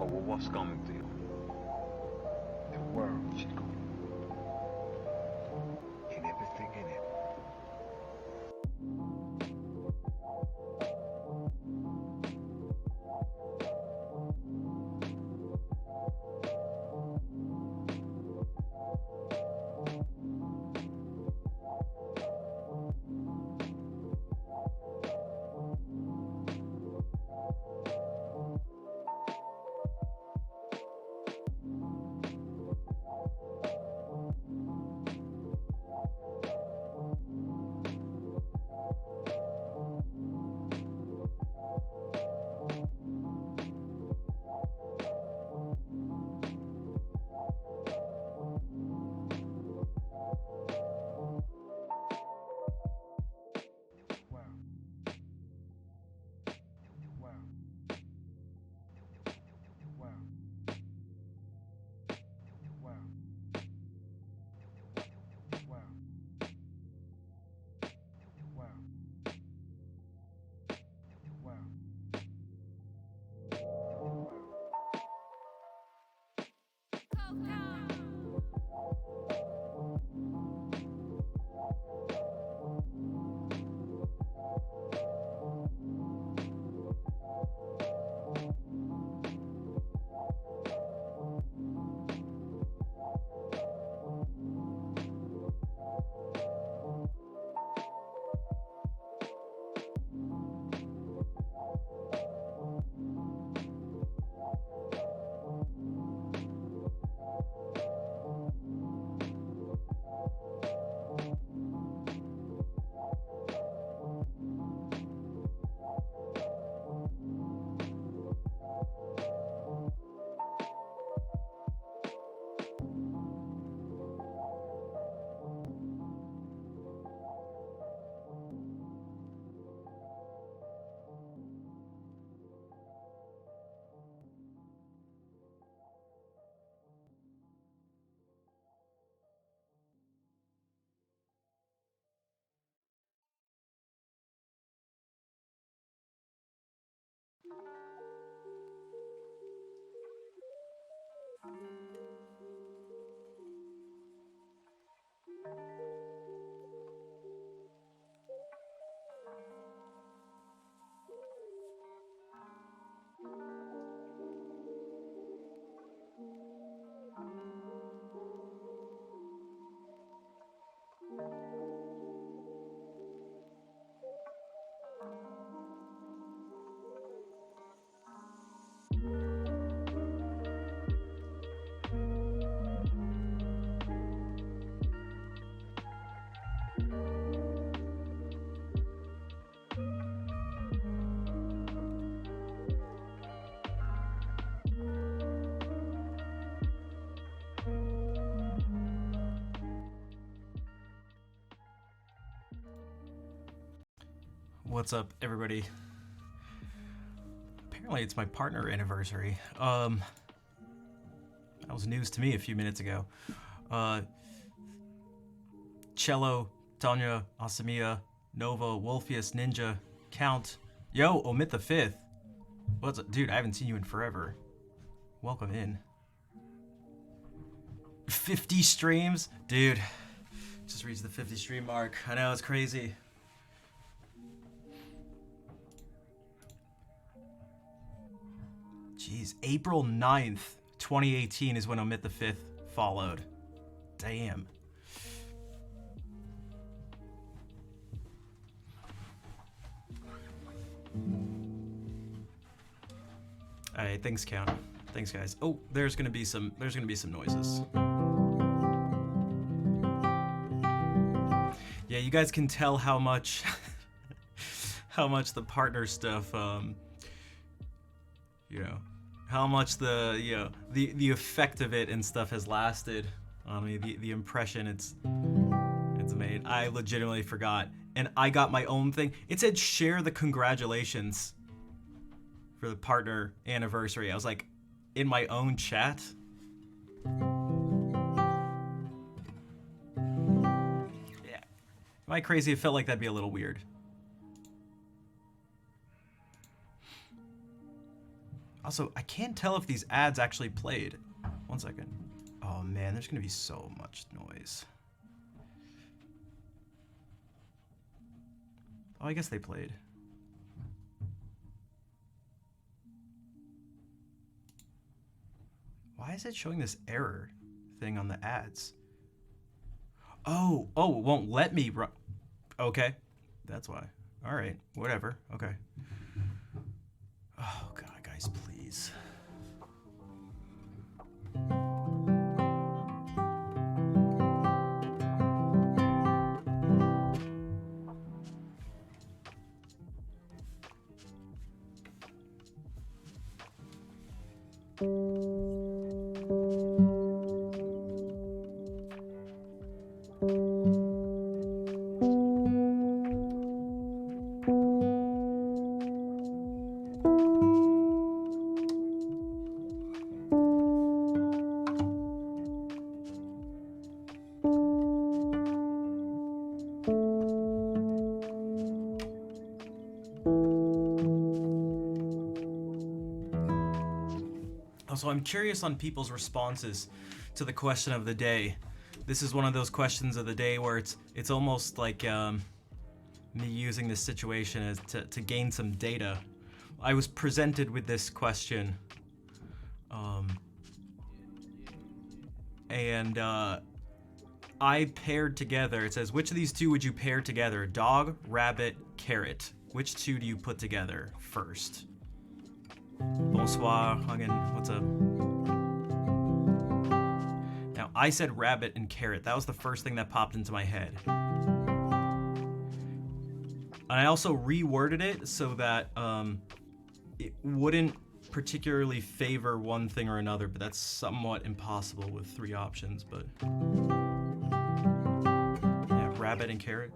Oh, well, what's coming to you? The world, Chico. And everything in it. What's up, everybody? Apparently it's my partner anniversary. That was news to me a few minutes ago. Cello, Tanya, Asamiya, Nova, Wolfius, Ninja, Count. Yo, Omit the Fifth. What's up? Dude, I haven't seen you in forever. Welcome in. 50 streams? Dude, just reached the 50 stream mark. I know, it's crazy. Jeez, April 9th, 2018 is when Omit the Fifth followed. Damn. Alright, thanks, Count. Thanks, guys. Oh, there's gonna be some noises. Yeah, you guys can tell how much how much the partner stuff how much the the effect of it and stuff has lasted on me, the impression it's made. I legitimately forgot, and I got my own thing. It said share the congratulations for the partner anniversary. I was like, in my own chat. Yeah, am I crazy? It felt like that'd be a little weird. Also, I can't tell if these ads actually played. 1 second. Oh man, there's gonna be so much noise. Oh, I guess they played. Why is it showing this error thing on the ads? Oh, it won't let me run. Okay, that's why. All right, whatever. Okay. Oh God, guys, please. Also, I'm curious on people's responses to the question of the day. This is one of those questions of the day where it's almost like me using this situation as to gain some data. I was presented with this question, and I paired together. It says, which of these two would you pair together? Dog, rabbit, carrot. Which two do you put together first? Bonsoir, Hagen, what's up? Now, I said rabbit and carrot. That was the first thing that popped into my head. And I also reworded it so that it wouldn't particularly favor one thing or another, but that's somewhat impossible with 3 options, but... yeah, rabbit and carrot.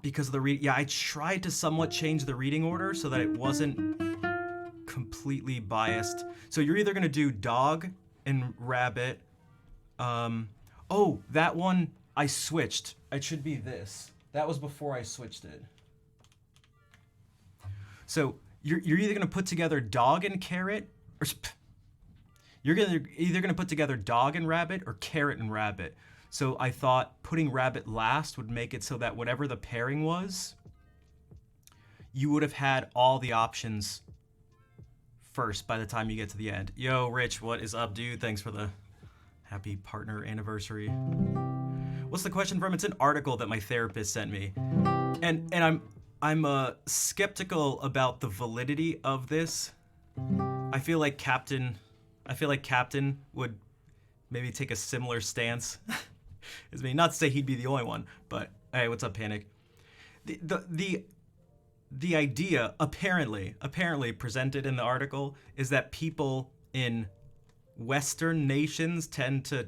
Because of the I tried to somewhat change the reading order so that it wasn't completely biased. So you're either gonna do dog and rabbit. Oh, that one I switched. It should be this. That was before I switched it. So you're either gonna put together dog and carrot, or you're either gonna put together dog and rabbit or carrot and rabbit. So I thought putting rabbit last would make it so that whatever the pairing was, you would have had all the options first by the time you get to the end. Yo, Rich, what is up, dude? Thanks for the happy partner anniversary. What's the question from? It's an article that my therapist sent me. And I'm skeptical about the validity of this. I feel like Captain would maybe take a similar stance as me. Not to say he'd be the only one, but hey, what's up, Panic? The idea apparently presented in the article is that people in Western nations tend to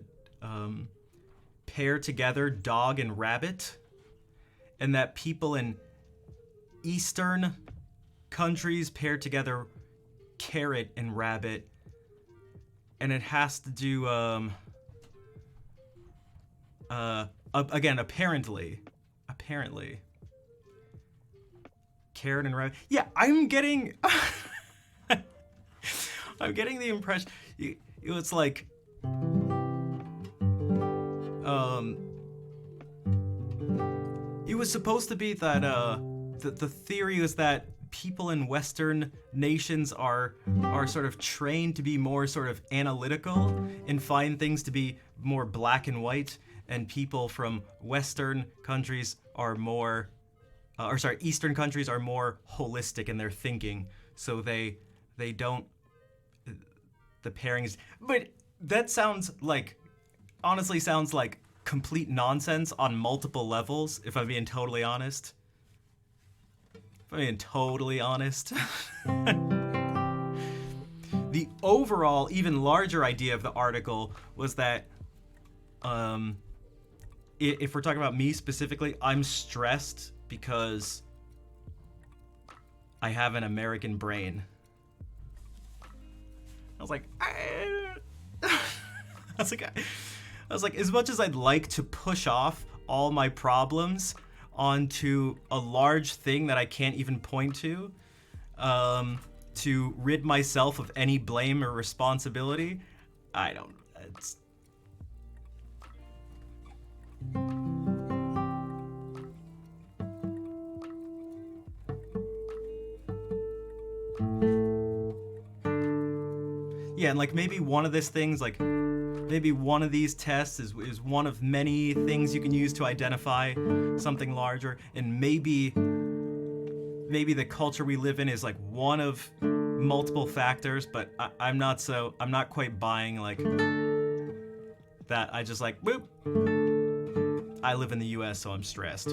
pair together dog and rabbit, and that people in Eastern countries pair together carrot and rabbit, and it has to do again, apparently carrot and rabbit. Yeah, I'm getting the impression it's like it was supposed to be that the theory was that people in Western nations are sort of trained to be more sort of analytical and find things to be more black and white, and people from Western countries are more, Eastern countries are more holistic in their thinking, so they don't, the pairings, but that honestly sounds like complete nonsense on multiple levels, if I'm being totally honest. The overall, even larger idea of the article was that if we're talking about me specifically, I'm stressed because I have an American brain. I was like, as much as I'd like to push off all my problems onto a large thing that I can't even point to, to rid myself of any blame or responsibility. I don't. It's. Yeah, and like maybe one of these things, like maybe one of these tests is one of many things you can use to identify something larger, and maybe the culture we live in is like one of multiple factors, but I'm not quite buying like that. I just like, boop, I live in the US, so I'm stressed.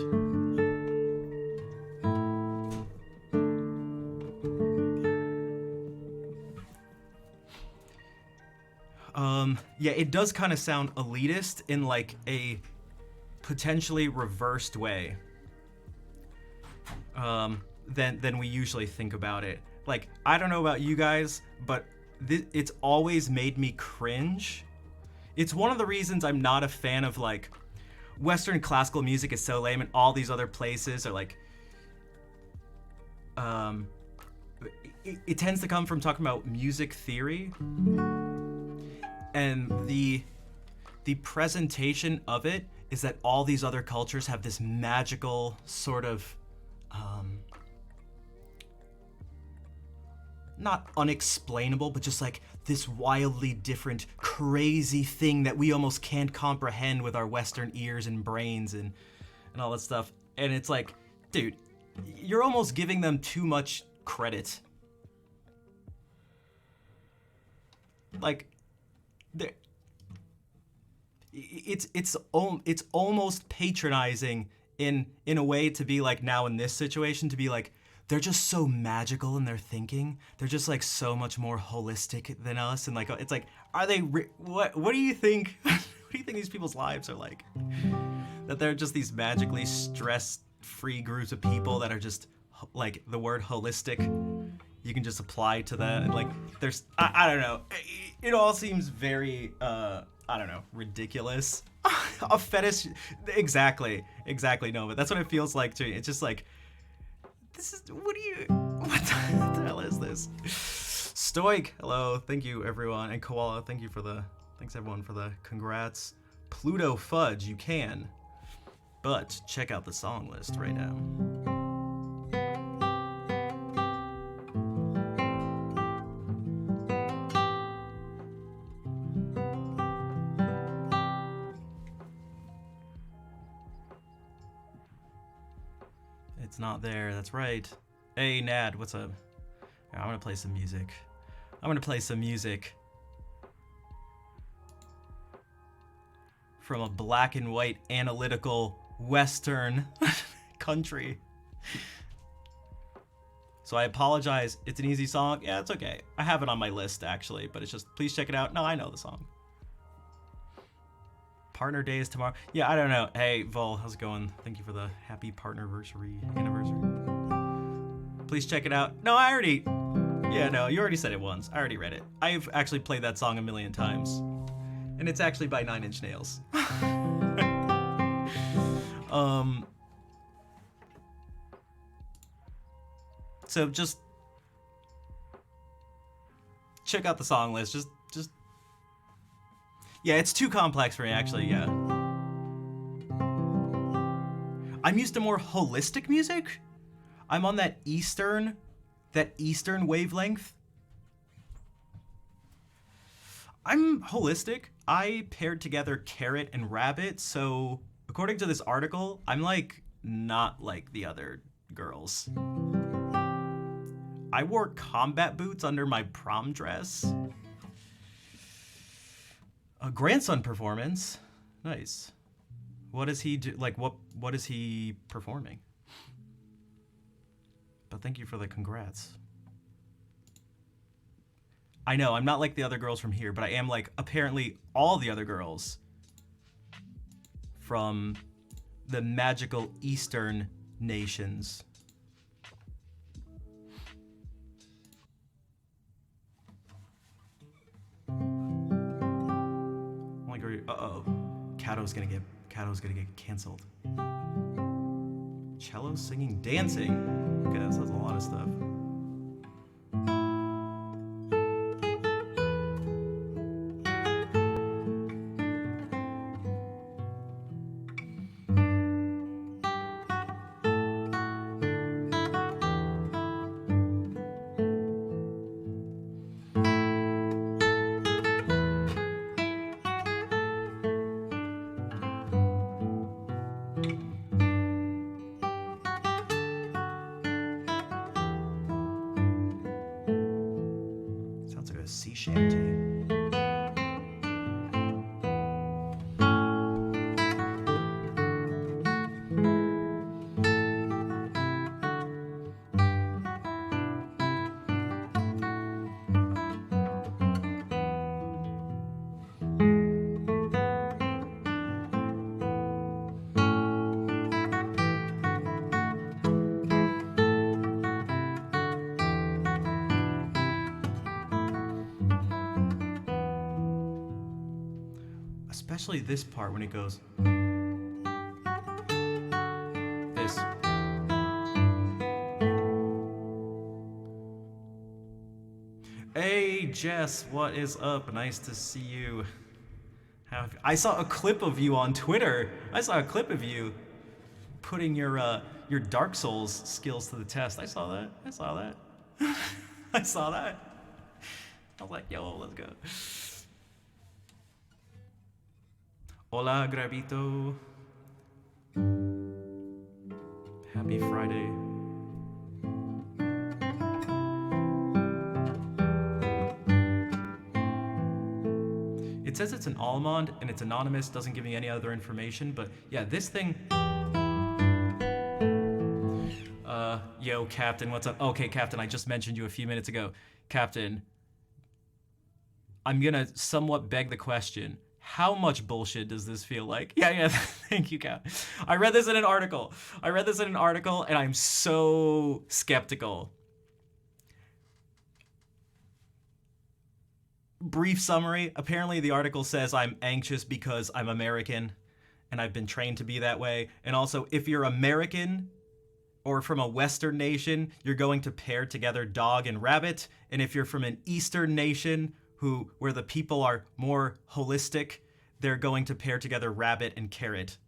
Yeah, it does kind of sound elitist in like a potentially reversed way than we usually think about it. Like, I don't know about you guys, but it's always made me cringe. It's one of the reasons I'm not a fan of like Western classical music is so lame, and all these other places are like it tends to come from talking about music theory. And the presentation of it is that all these other cultures have this magical sort of not unexplainable, but just like this wildly different, crazy thing that we almost can't comprehend with our Western ears and brains and all that stuff. And it's like, dude, you're almost giving them too much credit. Like, it's almost patronizing in a way to be like, now in this situation, to be like, they're just so magical in their thinking. They're just like so much more holistic than us, and like it's like, are they what do you think what do you think these people's lives are like? That they're just these magically stress-free groups of people that are just like, the word holistic you can just apply to that, and like there's I don't know, it all seems very I don't know, ridiculous. A fetish, exactly no, but that's what it feels like to me. It's just like, this is, what the hell is this? Stoic, hello, thank you everyone, and Koala, thanks everyone for the congrats. Pluto Fudge, you can, but check out the song list right now. It's not there, that's right. Hey, Nad, what's up? I'm gonna play some music. From a black and white, analytical, Western country. So I apologize, it's an easy song. Yeah, it's okay. I have it on my list, actually, but it's just, please check it out. No, I know the song. Partner Day is tomorrow. Yeah, I don't know. Hey, Vol, how's it going? Thank you for the happy anniversary. Please check it out. No, I already... Yeah, no, you already said it once. I already read it. I've actually played that song a million times. And it's actually by Nine Inch Nails. So just... check out the song list. Just yeah, it's too complex for me, actually, yeah. I'm used to more holistic music. I'm on that Eastern wavelength. I'm holistic. I paired together carrot and rabbit, so according to this article, I'm like not like the other girls. I wore combat boots under my prom dress. A grandson performance. Nice. What does he do? Like, what is he performing? But thank you for the congrats. I know, I'm not like the other girls from here, but I am like apparently all the other girls from the magical Eastern nations. Uh-oh. Kato's gonna get canceled. Cello, singing, dancing. Okay, that says a lot of stuff. shanty. Especially this part when it goes. This. Hey Jess, what is up? Nice to see you. I saw a clip of you on Twitter. I saw a clip of you putting your Dark Souls skills to the test. I saw that. I saw that. I saw that. I was like, yo, let's go. Hola, Gravito. Happy Friday. It says it's an almond and it's anonymous, doesn't give me any other information, but yeah, this thing. Yo, Captain, what's up? Okay, Captain, I just mentioned you a few minutes ago. Captain, I'm gonna somewhat beg the question. How much bullshit does this feel like? Yeah, thank you, Cap. I read this in an article. And I'm so skeptical. Brief summary. Apparently the article says I'm anxious because I'm American and I've been trained to be that way. And also, if you're American or from a Western nation, you're going to pair together dog and rabbit. And if you're from an Eastern nation where the people are more holistic, they're going to pair together rabbit and carrot.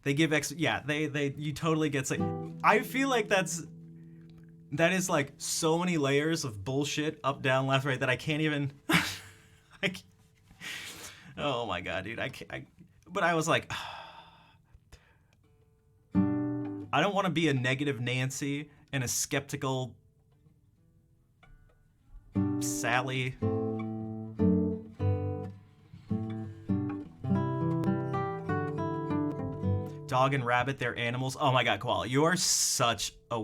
They give you totally get sick. I feel like that is like so many layers of bullshit, up, down, left, right, that I can't even, oh my God, dude, but I was like, I don't want to be a negative Nancy and a skeptical Sally. Dog and rabbit, they're animals. Oh my God, Koala, you have such a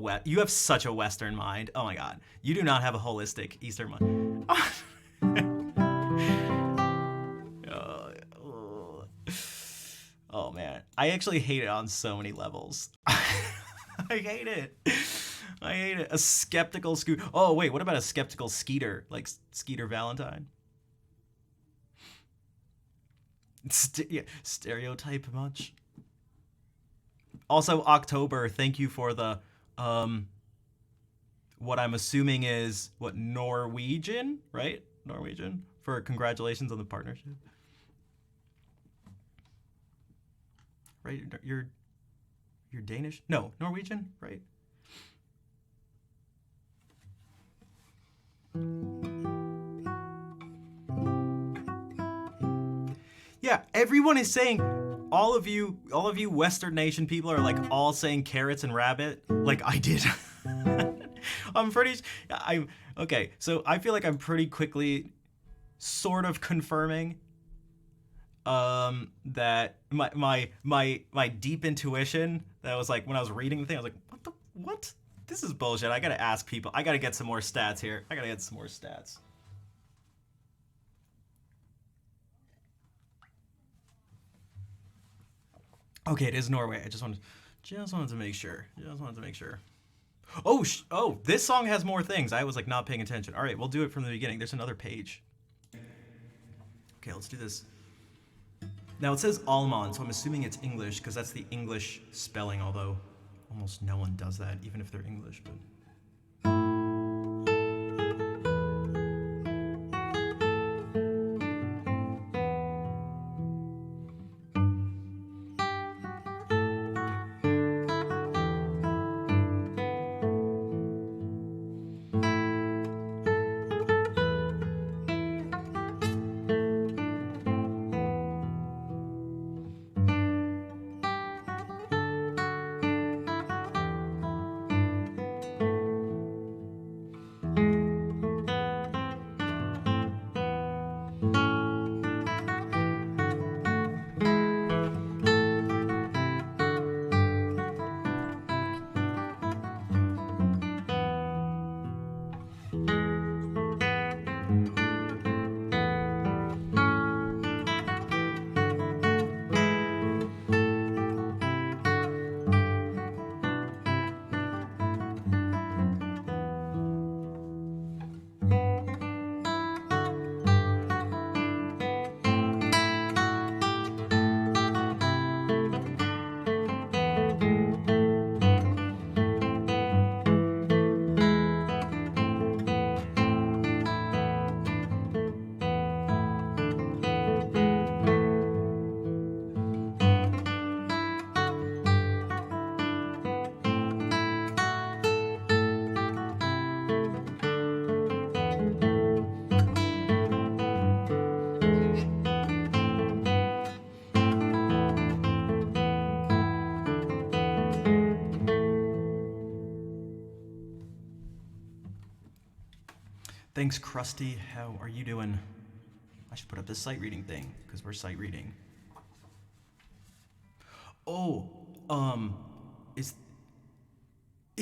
Western mind. Oh my God, you do not have a holistic Eastern mind. Oh man, I actually hate it on so many levels. I hate it. A skeptical Scooter. Oh wait, what about a skeptical Skeeter, like Skeeter Valentine? Stereotype much? Also, October, thank you for the, what I'm assuming is, Norwegian, right? Norwegian, for congratulations on the partnership. Right, you're Danish? No, Norwegian, right? Yeah, everyone is saying, all of you Western nation people are like all saying carrots and rabbit, like I did. Okay, so I feel like I'm pretty quickly sort of confirming that my deep intuition that was like when I was reading the thing, I was like, what? This is bullshit. I gotta ask people. I gotta get some more stats here. Okay, it is Norway. I just wanted to make sure. Oh, this song has more things. I was like not paying attention. All right, we'll do it from the beginning. There's another page. Okay, let's do this. Now it says almond, so I'm assuming it's English because that's the English spelling, although almost no one does that, even if they're English, but... Thanks, Krusty. How are you doing? I should put up this sight reading thing, because we're sight reading. Oh, it's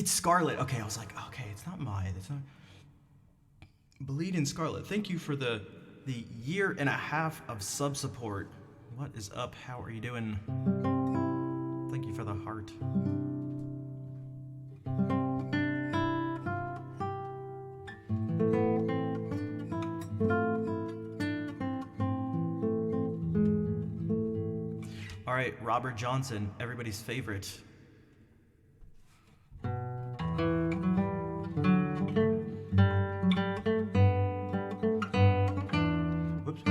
Scarlet. Okay, I was like, okay, it's not Bleed in Scarlet. Thank you for the year and a half of sub support. What is up? How are you doing? Thank you for the heart. All right, Robert Johnson, everybody's favorite. Whoops.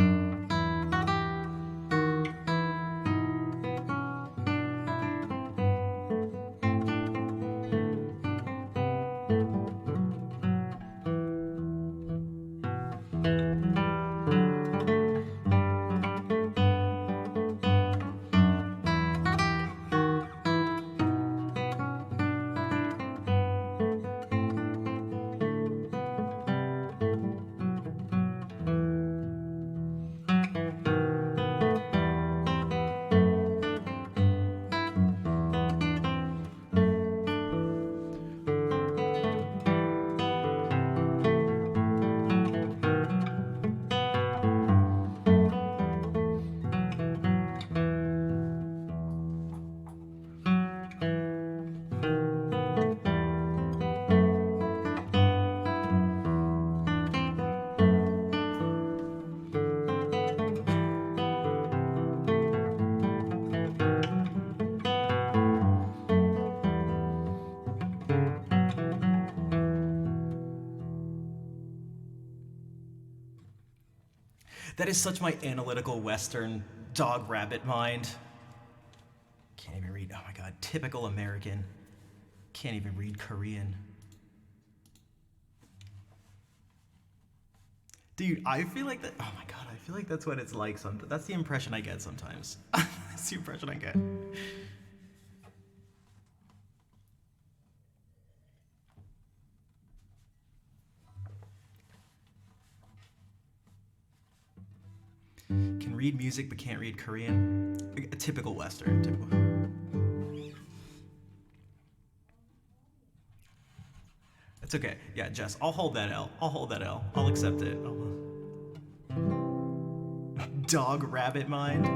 That is such my analytical Western dog rabbit mind. Can't even read, oh my god, typical American. Can't even read Korean. Dude, I feel like that, oh my god, I feel like that's what it's like sometimes. That's the impression I get sometimes. That's the impression I get. Can read music but can't read Korean. A typical Western. Typical. It's okay. Yeah, Jess, I'll hold that L. I'll hold that L. I'll accept it. Dog rabbit mind.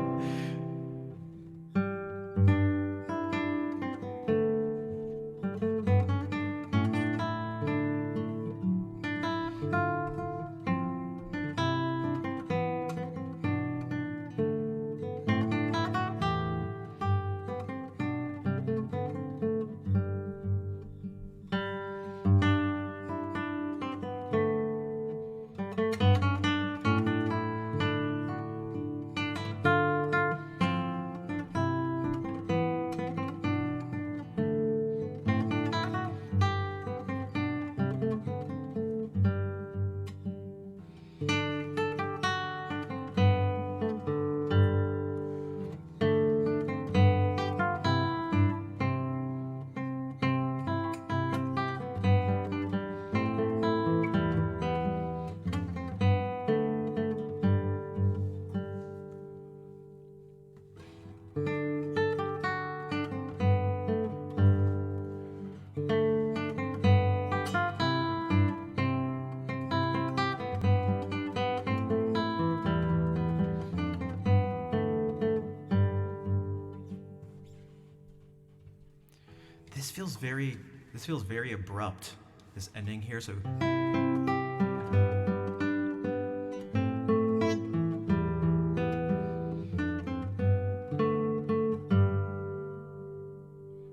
This feels very abrupt, this ending here, so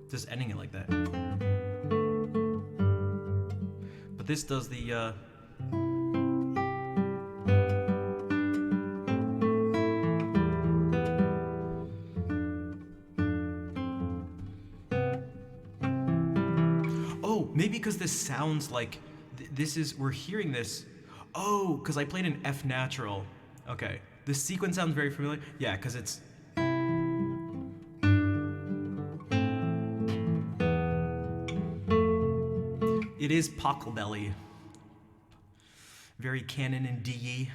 just ending it like that. But this does the maybe because this sounds like we're hearing this. Oh, because I played an F natural. Okay, this sequence sounds very familiar. Yeah, because it's. It is Pocklebelly. very canon and D.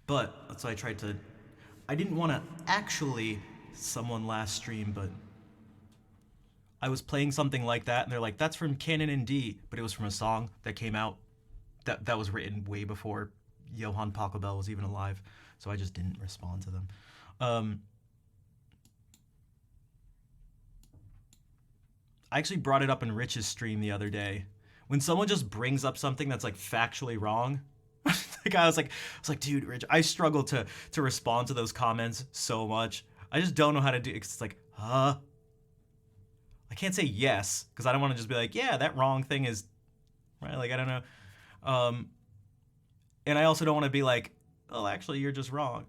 But that's why I tried to. I didn't want to actually someone last stream, but I was playing something like that, and they're like, "That's from Canon and D," but it was from a song that came out that was written way before Johann Pachelbel was even alive. So I just didn't respond to them. I actually brought it up in Rich's stream the other day. When someone just brings up something that's like factually wrong, like I was like, dude, Rich, I struggle to respond to those comments so much. I just don't know how to do it. It's like, huh? I can't say yes because I don't want to just be like, yeah, that wrong thing is right. Like I don't know. And I also don't want to be like, oh, actually, you're just wrong.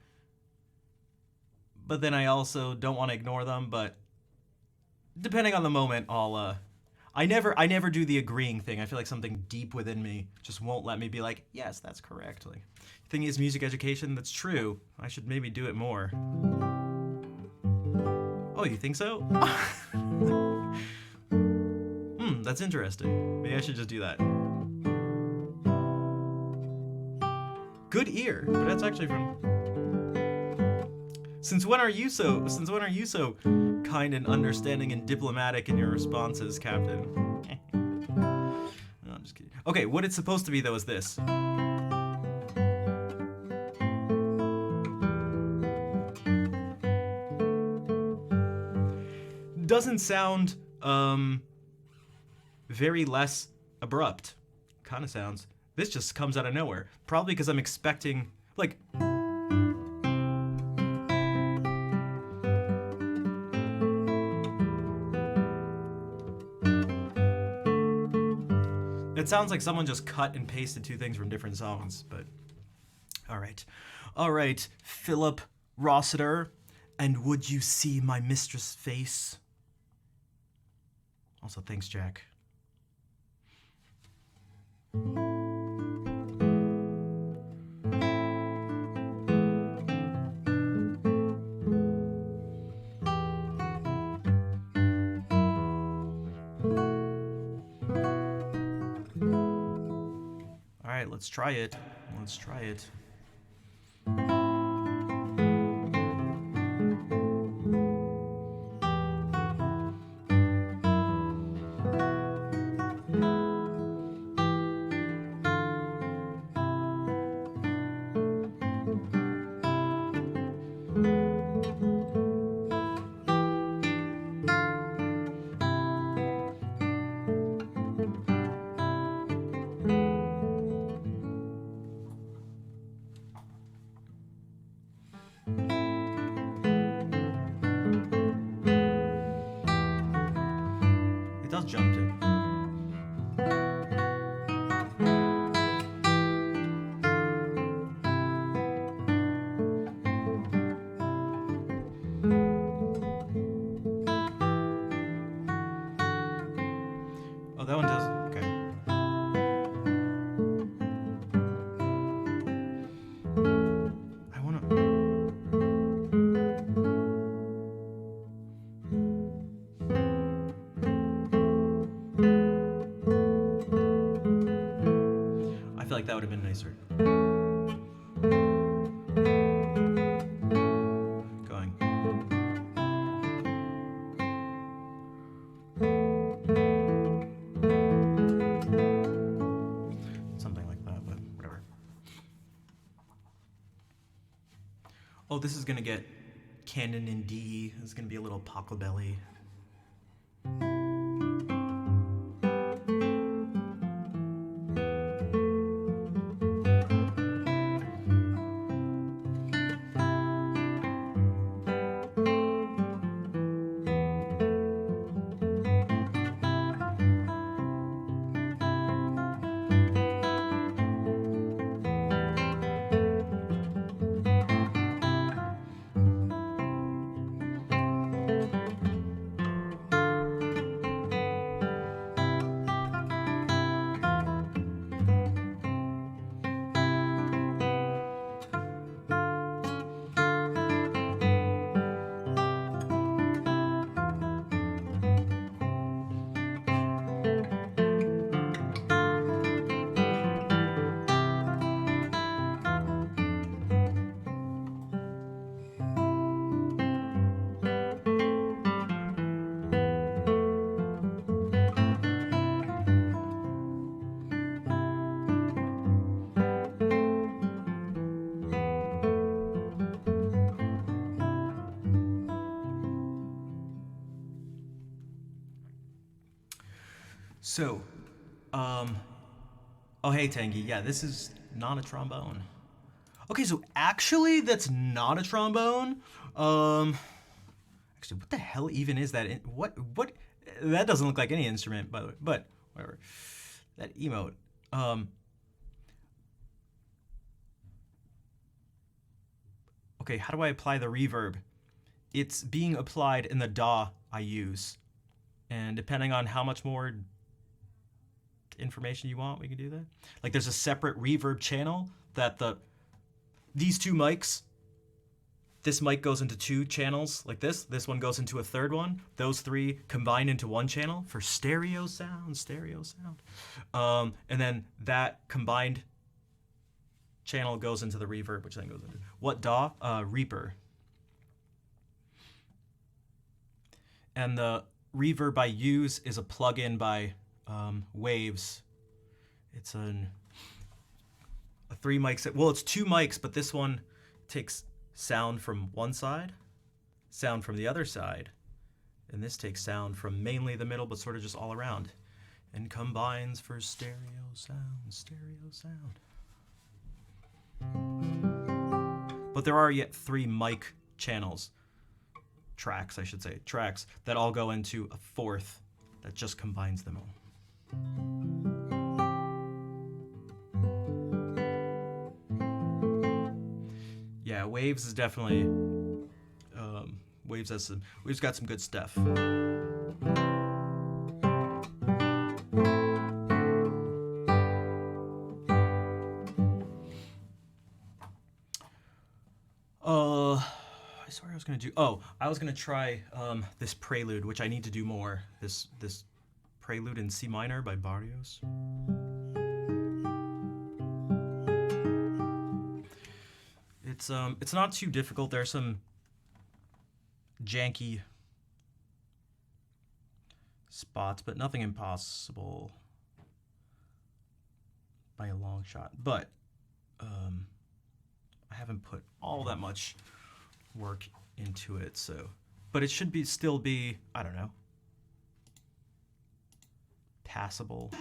But then I also don't want to ignore them. But depending on the moment, I'll. I never do the agreeing thing. I feel like something deep within me just won't let me be like, yes, that's correct. Like, thing is, music education, that's true. I should maybe do it more. Oh, you think so? That's interesting. Maybe I should just do that. Good ear, but that's actually from. Since when are you so kind and understanding and diplomatic in your responses, Captain? No, I'm just kidding. Okay, what it's supposed to be though is this. Doesn't sound very less abrupt. Kind of sounds. This just comes out of nowhere. Probably because I'm expecting like. It sounds like someone just cut and pasted two things from different songs, but all right. All right, Philip Rossiter, and would you see my mistress' face? Also, thanks, Jack. All right, let's try it. Let's try it. It does jump to. Oh, that one does. Okay. I wanna. I feel like that would have been nicer. Going. Something like that, but whatever. Oh, this is gonna get canon in D. This is gonna be a little Pachelbel-y. So, um, oh hey Tangy, yeah, this is not a trombone. Okay, so actually, that's not a trombone. Um, actually, what the hell even is that? What? That doesn't look like any instrument, by the way. But whatever. That emote. Um. Okay, how do I apply the reverb? It's being applied in the DAW I use, and depending on how much more information you want, we can do that. Like, there's a separate reverb channel that these two mics, this mic goes into two channels like this. This one goes into a third one. Those three combine into one channel for stereo sound. And then that combined channel goes into the reverb, which then goes into what DAW? Reaper. And the reverb I use is a plugin by Waves. It's a 3 mics. Well, it's 2 mics, but this one takes sound from one side, sound from the other side, and this takes sound from mainly the middle, but sort of just all around, and combines for stereo sound. But there are yet 3 mic channels, tracks that all go into a fourth that just combines them all. Yeah, Waves is definitely Waves got some good stuff. I swear I was gonna do. Oh, I was gonna try this prelude, which I need to do more. This prelude in C minor by Barrios. It's not too difficult. There's some janky spots, but nothing impossible by a long shot. But I haven't put all that much work into it, so. But it should still be, I don't know, passable.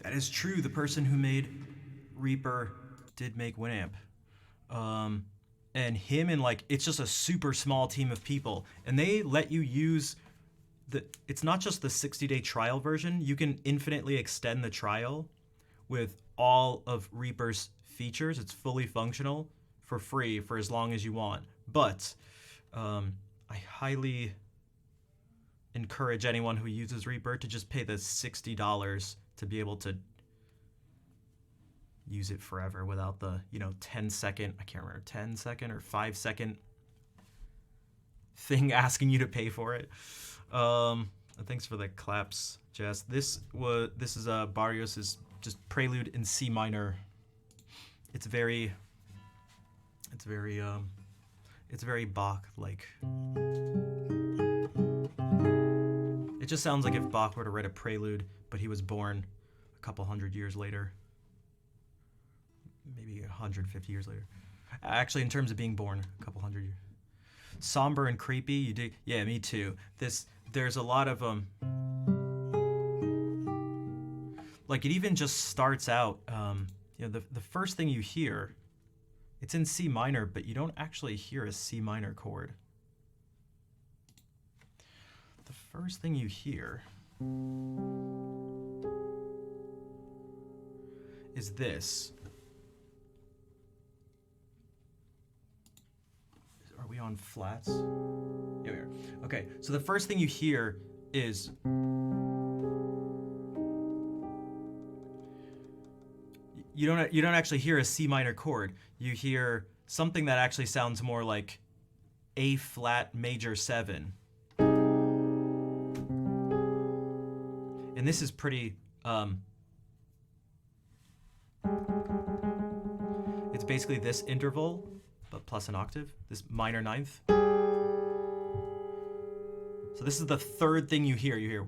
That is true. The person who made Reaper did make Winamp. and him and like it's just a super small team of people, and they let you use it's not just the 60-day trial version. You can infinitely extend the trial with all of Reaper's features. It's fully functional for free for as long as you want. But I highly encourage anyone who uses Reaper to just pay the $60 to be able to use it forever without the 10-second, I can't remember, 10-second or 5-second thing asking you to pay for it. Thanks for the claps, Jess. This is Barrios's just prelude in C minor. It's very Bach like. It just sounds like if Bach were to write a prelude, but he was born a couple hundred years later. Maybe 150 years later. Actually, in terms of being born, a couple hundred years. Somber and creepy, you dig? Yeah, me too. There's a lot of like it even just starts out. The first thing you hear, it's in C minor, but you don't actually hear a C minor chord. The first thing you hear is this. Are we on flats? Yeah, we are. Okay, so the first thing you hear is you don't actually hear a C minor chord. You hear something that actually sounds more like A flat major 7. And this is pretty it's basically this interval but plus an octave, this minor ninth. So this is the third thing you hear.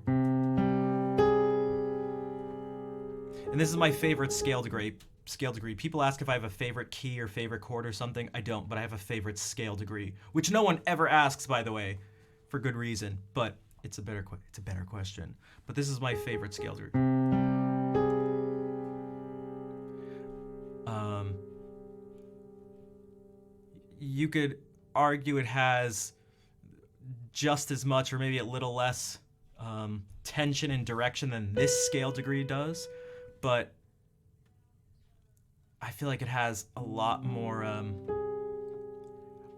And this is my favorite scale degree. People ask if I have a favorite key or favorite chord or something. I don't, but I have a favorite scale degree, which no one ever asks, by the way, for good reason. But it's a better question. But this is my favorite scale degree. You could argue it has just as much or maybe a little less tension and direction than this scale degree does, but I feel like it has a lot more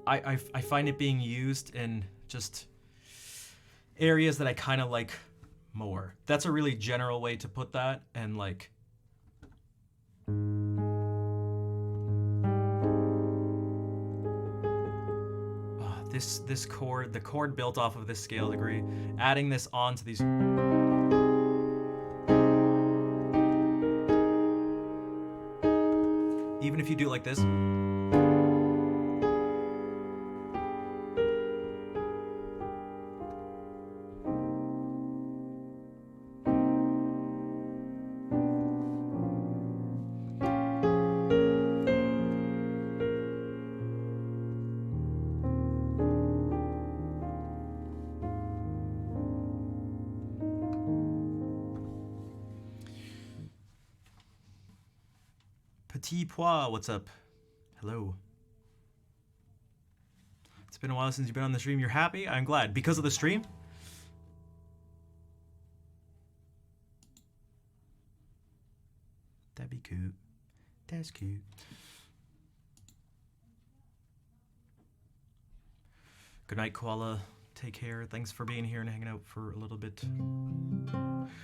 I find it being used in just areas that I kind of like more. That's a really general way to put that, and like this chord, the chord built off of this scale degree, adding this onto these. Even if you do it like this. Petit Pois, what's up? Hello. It's been a while since you've been on the stream. You're happy? I'm glad. Because of the stream? That'd be cute. That's cute. Good night, Koala. Take care. Thanks for being here and hanging out for a little bit.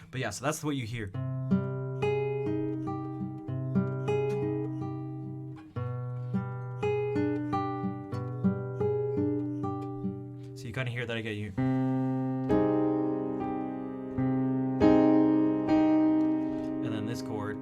But yeah, so that's what you hear. Kind of hear that I get you. And then this chord.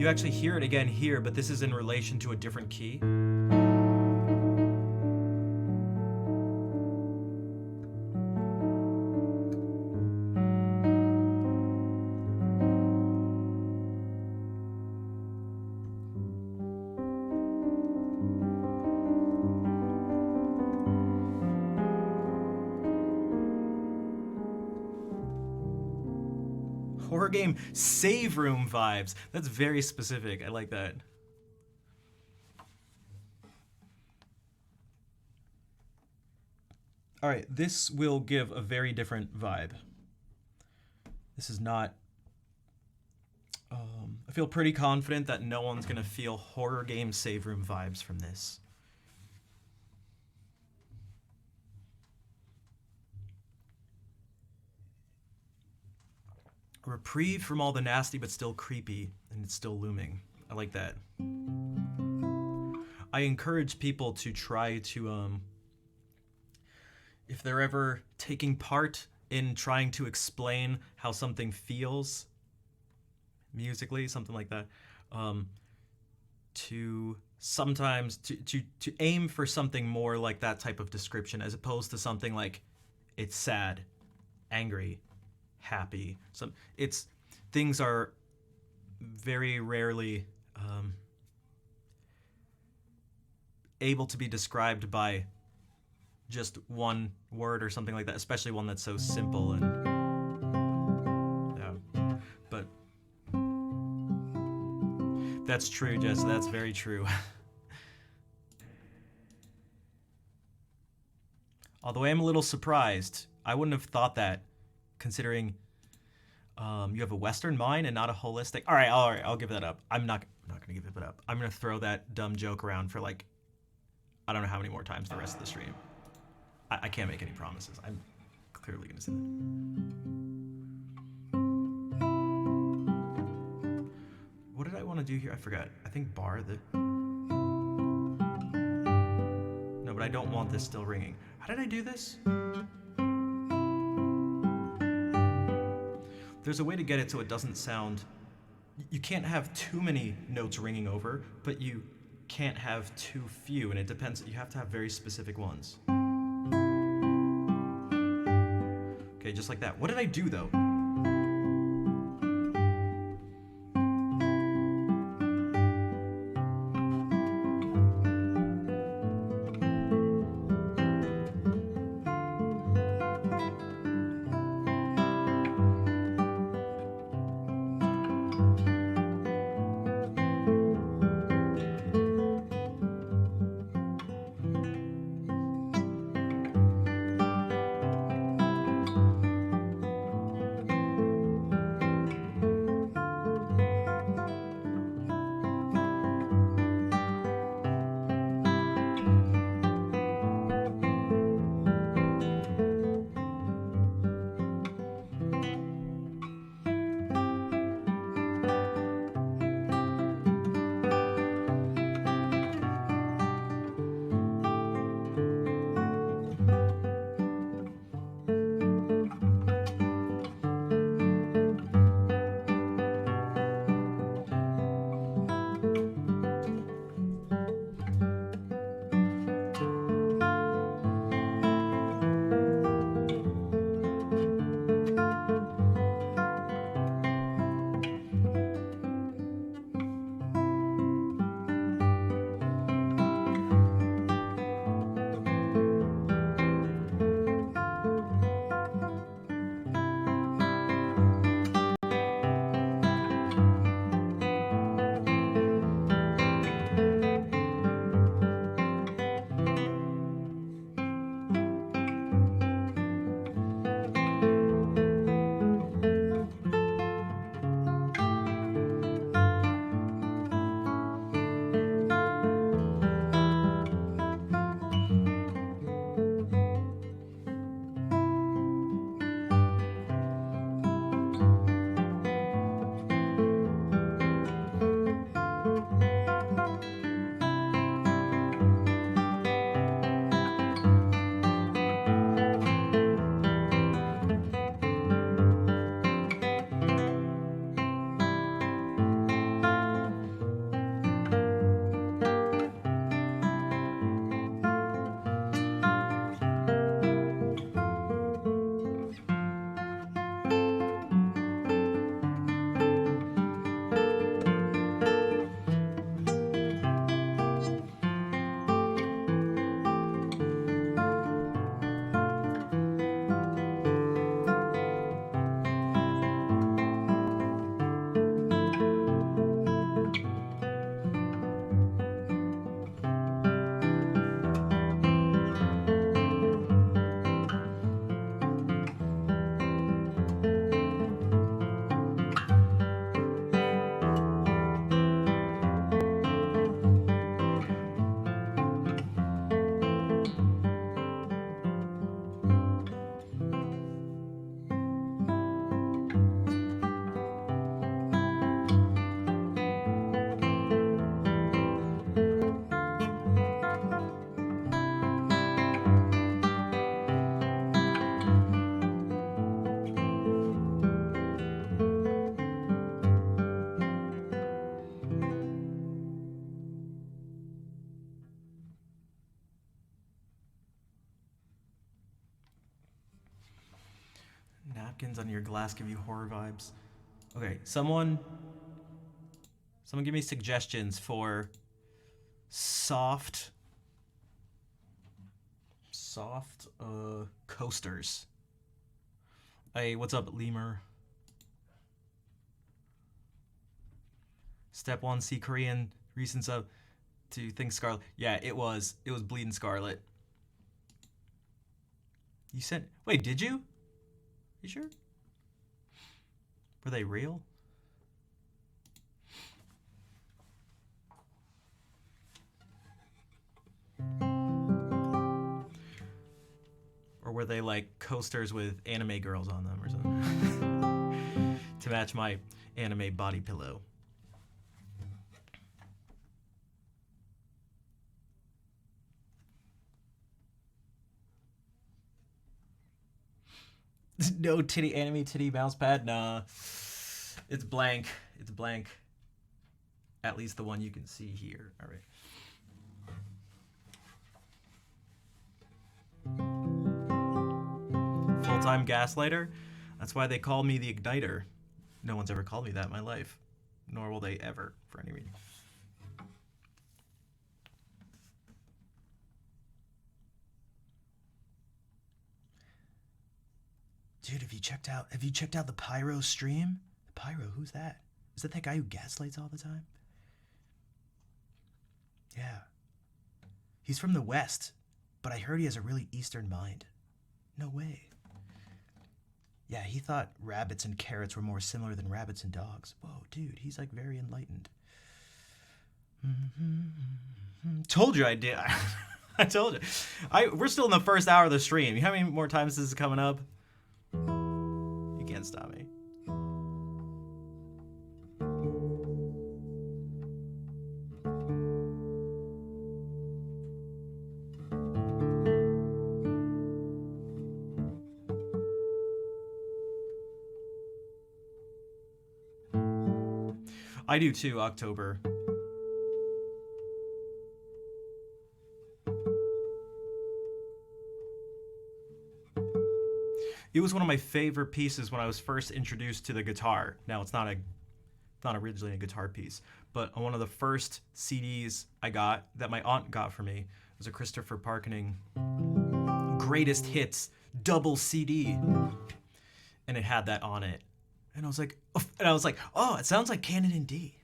You actually hear it again here, but this is in relation to a different key. Horror game save room vibes. That's very specific. I like that. All right, this will give a very different vibe. This is not... I feel pretty confident that no one's going to feel horror game save room vibes from this. A reprieve from all the nasty but still creepy, and it's still looming. I like that. I encourage people to try to, if they're ever taking part in trying to explain how something feels musically, something like that, to sometimes to aim for something more like that type of description, as opposed to something like it's sad, angry, happy. Things are very rarely able to be described by just one word or something like that, especially one that's so simple. And yeah, but that's true, Jess. That's very true. Although I am a little surprised. I wouldn't have thought that, considering you have a Western mind and not a holistic. All right, I'll give that up. I'm not gonna give it up. I'm gonna throw that dumb joke around for like, I don't know how many more times the rest of the stream. I can't make any promises. I'm clearly gonna say that. What did I want to do here? I forgot. I think bar the. No, but I don't want this still ringing. How did I do this? There's a way to get it so it doesn't sound... You can't have too many notes ringing over, but you can't have too few, and it depends. You have to have very specific ones. Okay, just like that. What did I do, though? Lines on your glass give you horror vibes. Okay, someone give me suggestions for soft coasters. Hey, what's up, Lemur? Step 1, see Korean recent sub. Do you think Scarlet? Yeah, it was Bleeding Scarlet. You sent, wait, did you? You sure? Were they real? Or were they like coasters with anime girls on them or something? To match my anime body pillow. No titty anime titty mouse pad? Nah. It's blank. It's blank. At least the one you can see here. All right. Full-time gaslighter? That's why they call me the Igniter. No one's ever called me that in my life. Nor will they ever, for any reason. Dude, have you checked out the Pyro stream? The Pyro, who's that? Is that guy who gaslights all the time? Yeah. He's from the West, but I heard he has a really Eastern mind. No way. Yeah, he thought rabbits and carrots were more similar than rabbits and dogs. Whoa, dude, he's like very enlightened. Told you I did. I told you. We're still in the first hour of the stream. You know how many more times this is coming up? You can't stop me. I do too, October. It was one of my favorite pieces when I was first introduced to the guitar. Now it's not originally a guitar piece, but one of the first CDs I got that my aunt got for me was a Christopher Parkening Greatest Hits double CD, and it had that on it. And I was like, oh, it sounds like Canon in D.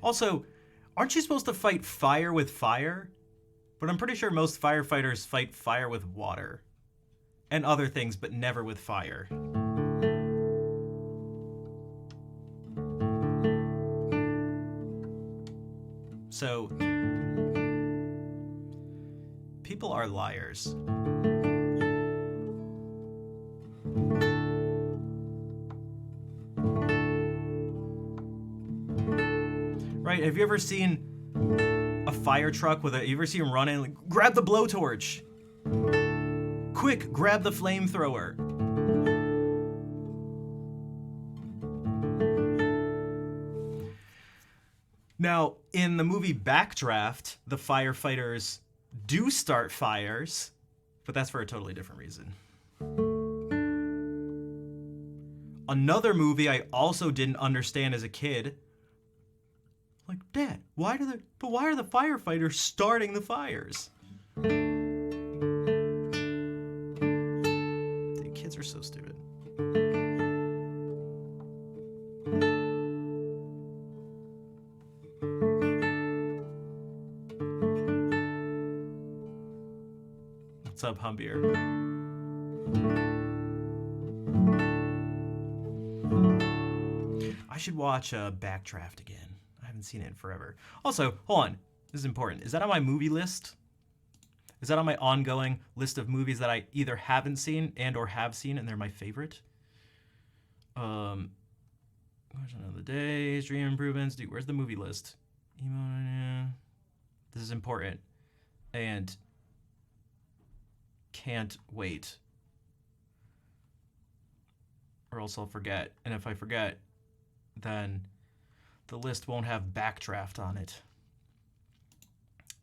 Also, aren't you supposed to fight fire with fire? But I'm pretty sure most firefighters fight fire with water. And other things, but never with fire. So, people are liars. Right? Have you ever seen a fire truck with you ever see them running? Like, grab the blowtorch. Quick, grab the flamethrower. Now, in the movie Backdraft, the firefighters do start fires, but that's for a totally different reason. Another movie I also didn't understand as a kid. Like, Dad, why are the firefighters starting the fires? The kids are so stupid. What's up, Humbier? I should watch Backdraft again. I haven't seen it in forever. Also, hold on. This is important. Is that on my movie list? Is that on my ongoing list of movies that I either haven't seen and or have seen and they're my favorite? Question of the day, Dream Improvements. Dude, where's the movie list? This is important. And can't wait. or else I'll forget. And if I forget, then the list won't have Backdraft on it.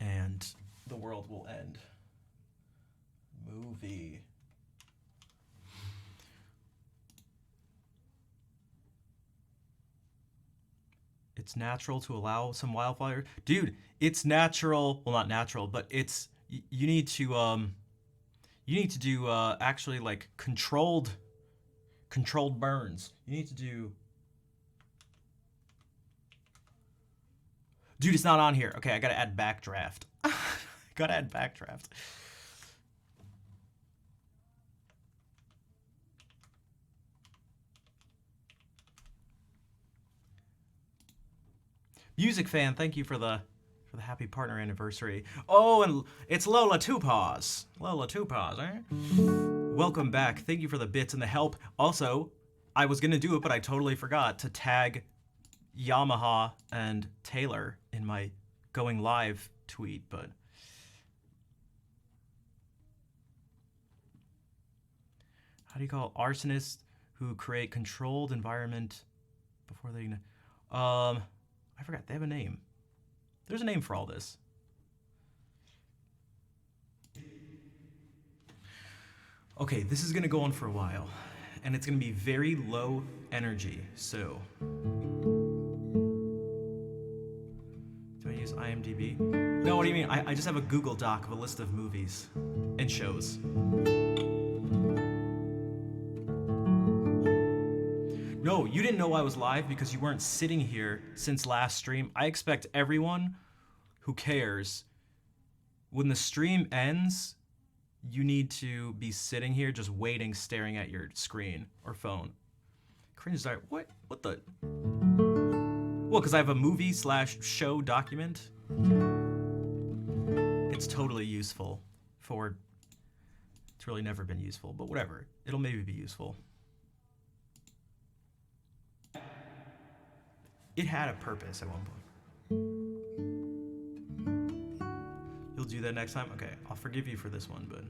And the world will end. Movie. It's natural to allow some wildfire. Dude, it's natural. Well, not natural, but it's you need to do actually like controlled burns. You need to do. Dude, it's not on here. Okay, I gotta add Backdraft. Gotta add Backdraft. Music fan, thank you for the happy partner anniversary. Oh, and it's Lola Two Paws. Lola Two Paws, eh? Welcome back. Thank you for the bits and the help. Also, I was gonna do it, but I totally forgot to tag Yamaha and Taylor in my going live tweet, but how do you call arsonists who create controlled environment before they I forgot, they have a name. There's a name for all this. Okay, this is gonna go on for a while, and it's gonna be very low energy, so. Do I use IMDb? No, what do you mean? I just have a Google Doc of a list of movies and shows. No, you didn't know I was live because you weren't sitting here since last stream. I expect everyone who cares, when the stream ends, you need to be sitting here just waiting, staring at your screen or phone. Cringe, what the? Well, because I have a movie/show document. It's totally useful for, it's really never been useful, but whatever. It'll maybe be useful. It had a purpose at one point. You'll do that next time? Okay, I'll forgive you for this one, but.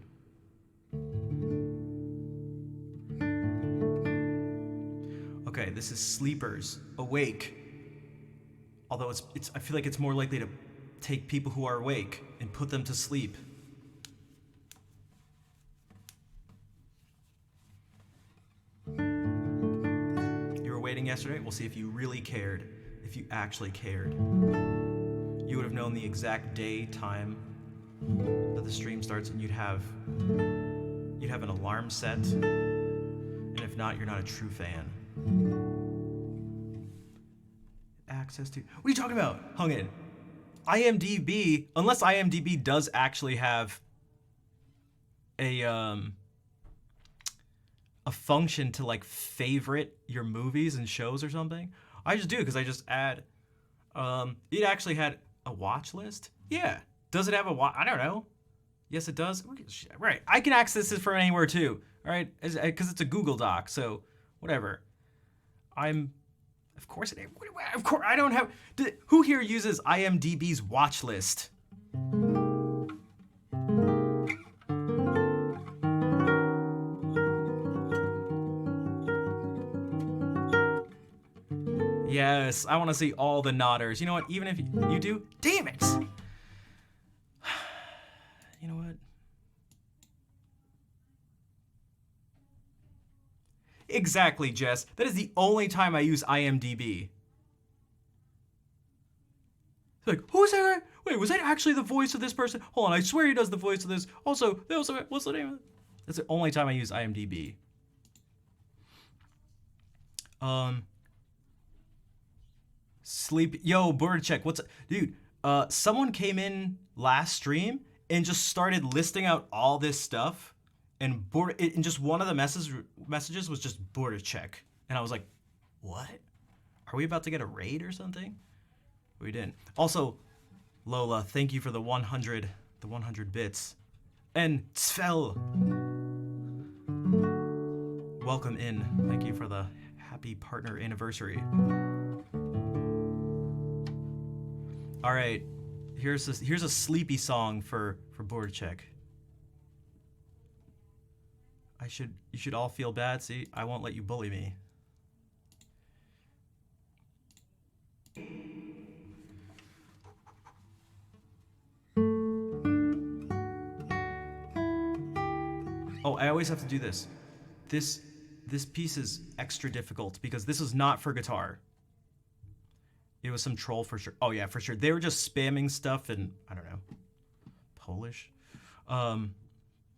Okay, this is Sleepers, Awake. Although I feel like it's more likely to take people who are awake and put them to sleep. You were waiting yesterday? We'll see if you really cared. If you actually cared. You would have known the exact day, time that the stream starts, and you'd have an alarm set. And if not, you're not a true fan. Access to, what are you talking about? Hung in. IMDb, unless IMDb does actually have a function to like favorite your movies and shows or something. I just do because I just add. It actually had a watch list. Yeah. Does it have a watch? I don't know. Yes, it does. Right. I can access this from anywhere too. All right, because it's a Google Doc. So whatever. Of course I don't have. Who here uses IMDb's watch list? Yes, I want to see all the nodders. You know what? Even if you do, damn it. You know what? Exactly, Jess. That is the only time I use IMDb. It's like, who's that? Wait, was that actually the voice of this person? Hold on, I swear he does the voice of this. Also, what's the name of it? That's the only time I use IMDb. Sleep. Yo, Bird Check. What's up? Dude, someone came in last stream and just started listing out all this stuff. And just one of the messages was just border check. And I was like, what? Are we about to get a raid or something? We didn't. Also, Lola, thank you for the 100 bits. And Svel, welcome in. Thank you for the happy partner anniversary. All right, here's a sleepy song for border check. You should all feel bad. See, I won't let you bully me. Oh, I always have to do this. This piece is extra difficult because this is not for guitar. It was some troll for sure. Oh yeah, for sure. They were just spamming stuff in, I don't know, Polish.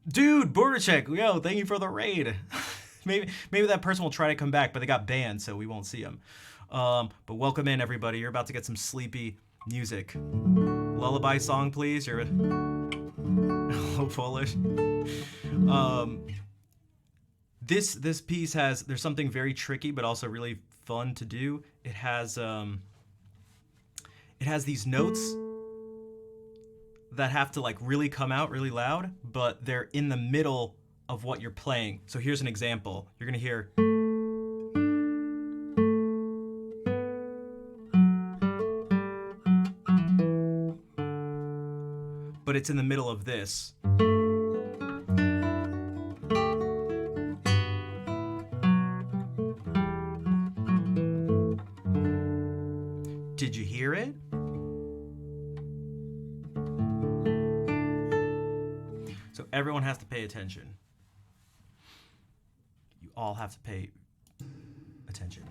Dude, border check. Yo, thank you for the raid. maybe that person will try to come back, but they got banned, so we won't see them. But welcome in, everybody. You're about to get some sleepy music. Lullaby song, please. You're hello, Polish. This piece there's something very tricky, but also really fun to do. It has these notes that have to like really come out really loud, but they're in the middle of what you're playing. So here's an example. You're gonna hear. But it's in the middle of this. Did you hear it? So everyone has to pay attention. You all have to pay attention.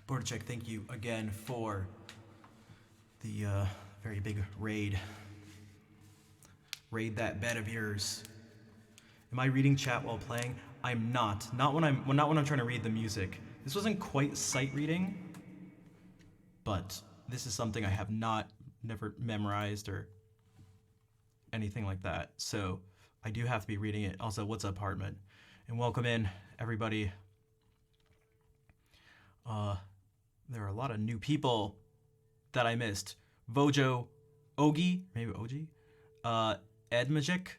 Bordercheck, thank you again for the very big raid. Raid that bed of yours. Am I reading chat while playing? I'm not. Not when I'm trying to read the music. This wasn't quite sight reading, but this is something I have never memorized or anything like that. So I do have to be reading it. Also, what's up, Hartman? And welcome in, everybody. There are a lot of new people that I missed. Vojo, Ogi, maybe Ogi, Ed Magic,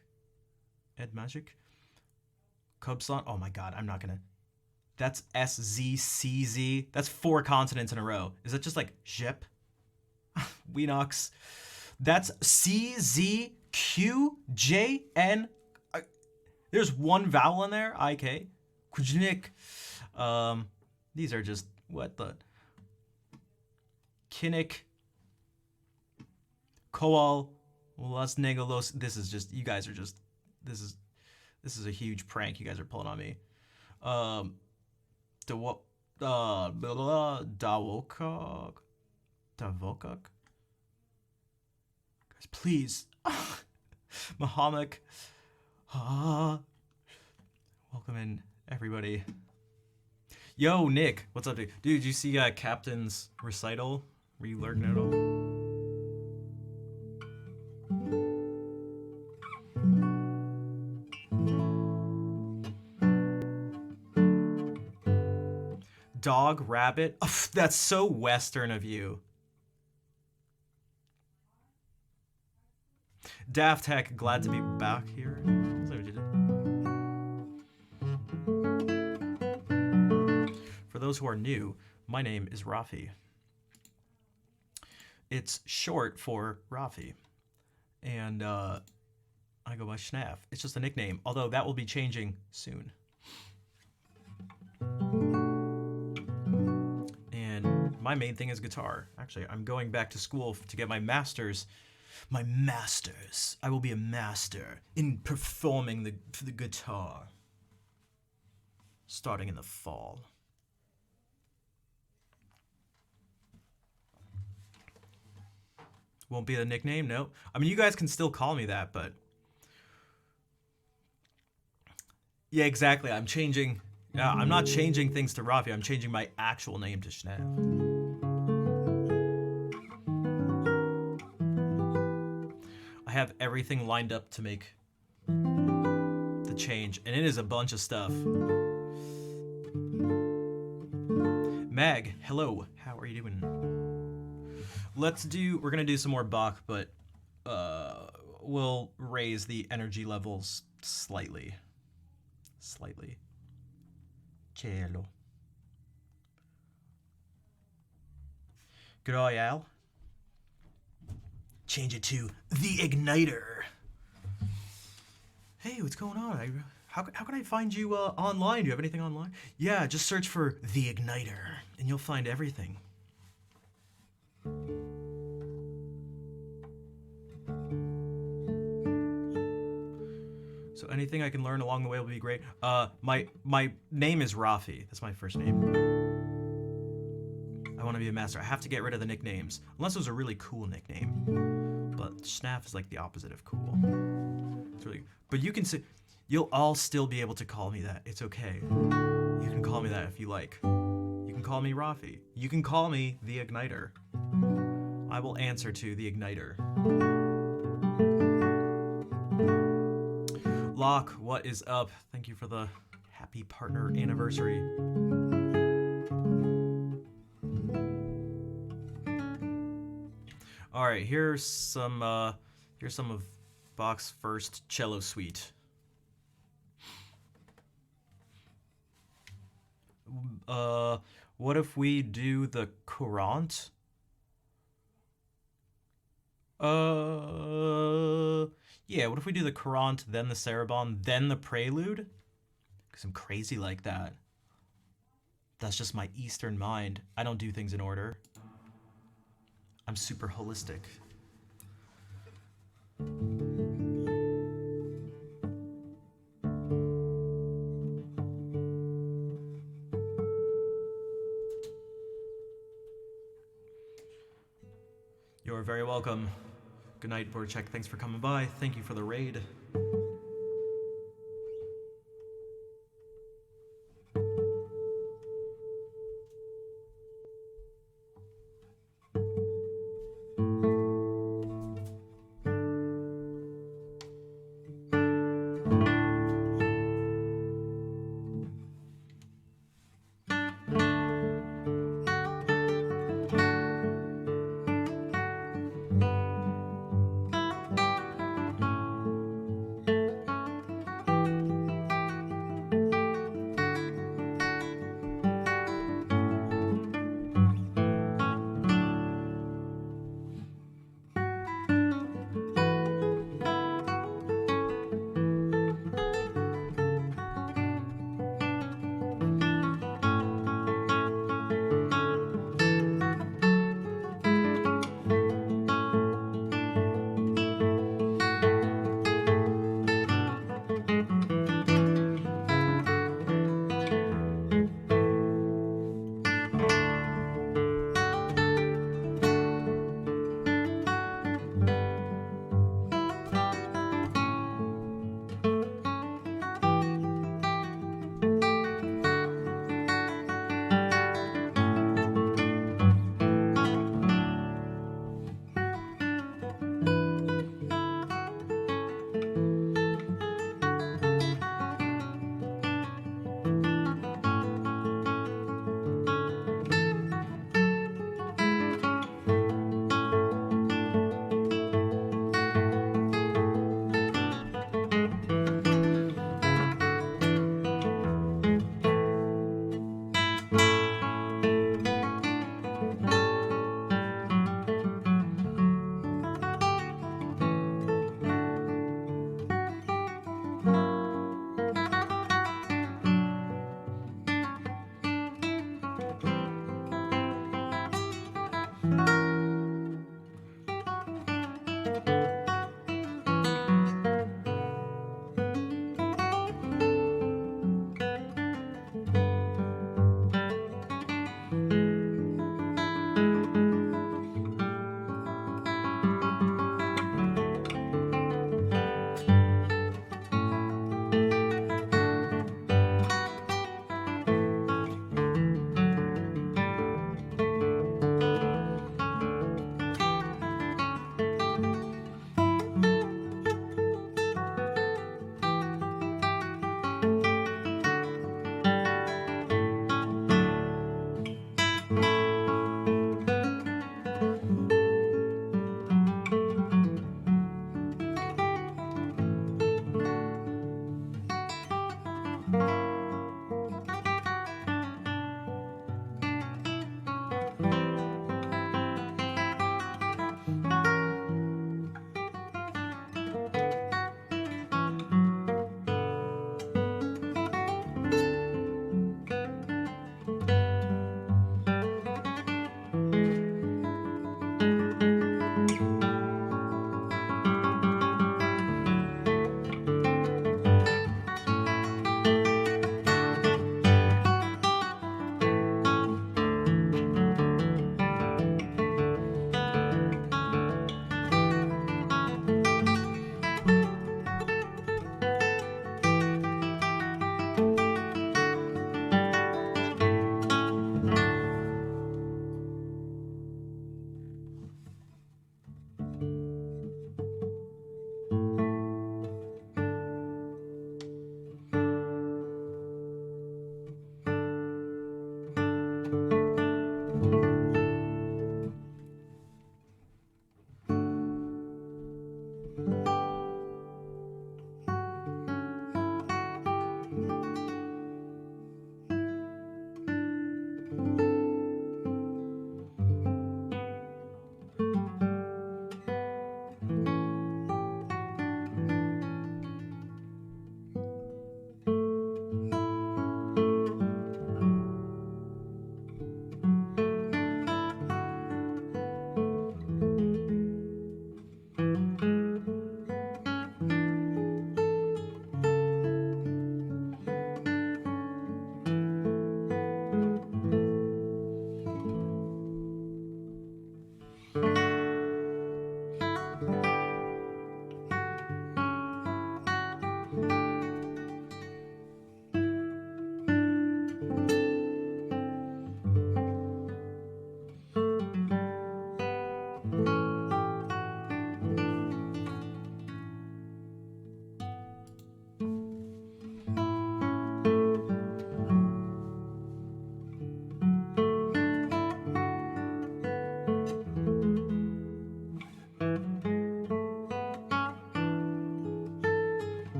Cubson. Oh my God, I'm not gonna. That's SZCZ. That's 4 consonants in a row. Is that just like Jep? Weenox. That's CZQJN. There's one vowel in there. IK. Kujnik. These are just what the. Kinnick. Koal. Las Negalos. This is just. You guys are just. This is a huge prank you guys are pulling on me. Dawokok. Davokok. Guys, please. Mahamek. Welcome in, everybody. Yo, Nick. What's up, dude? Dude, did you see Captain's recital? Were you learning it all? Dog, rabbit. Oh, that's so Western of you. Daft Tech, glad to be back here. Is that what you did? For those who are new, my name is Rafi. It's short for Rafi. And I go by Schnaff. It's just a nickname, although that will be changing soon. My main thing is guitar. Actually, I'm going back to school to get my master's. My master's. I will be a master in performing the guitar. Starting in the fall. Won't be a nickname, no. I mean, you guys can still call me that, but... Yeah, exactly. I'm changing... I'm not changing things to Rafi. I'm changing my actual name to Schnaff. I have everything lined up to make the change, and it is a bunch of stuff. Mag, hello. How are you doing? We're gonna do some more Bach, but we'll raise the energy levels slightly. Cielo. Groyal. Change it to the Igniter. Hey, what's going on? How can I find you online? Do you have anything online? Yeah, just search for the Igniter, and you'll find everything. So anything I can learn along the way will be great. My name is Rafi. That's my first name. I want to be a master. I have to get rid of the nicknames. Unless it was a really cool nickname. But Schnaff is like the opposite of cool. It's really, but you can say, you'll all still be able to call me that. It's okay. You can call me that if you like. You can call me Rafi. You can call me the Igniter. I will answer to the Igniter. Locke, what is up? Thank you for the happy partner anniversary. All right, here's some of Bach's first cello suite. What if we do the Courant? Yeah, what if we do the Courant, then the Sarabande, then the Prelude? Because I'm crazy like that. That's just my Eastern mind. I don't do things in order. I'm super holistic. very welcome. Good night, Voracek. Thanks for coming by. Thank you for the raid.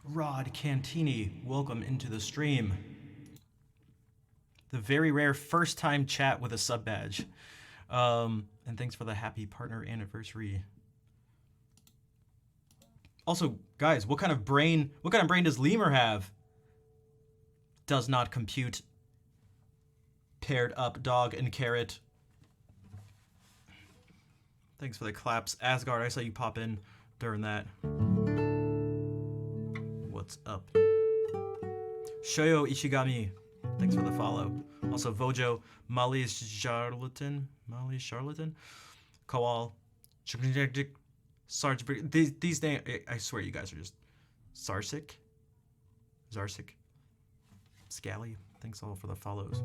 Rod Cantini, welcome into the stream. The very rare first time chat with a sub badge. And thanks for the happy partner anniversary. Also, guys, what kind of brain does Lemur have? Does not compute. Paired up dog and carrot. Thanks for the claps. Asgard, I saw you pop in during that. What's up? Shoyo Ishigami, thanks for the follow. Also, Vojo, Molly's Charlatan, Koal, Sarge. These names, I swear you guys are just Zarsik, Scally. Thanks all for the follows.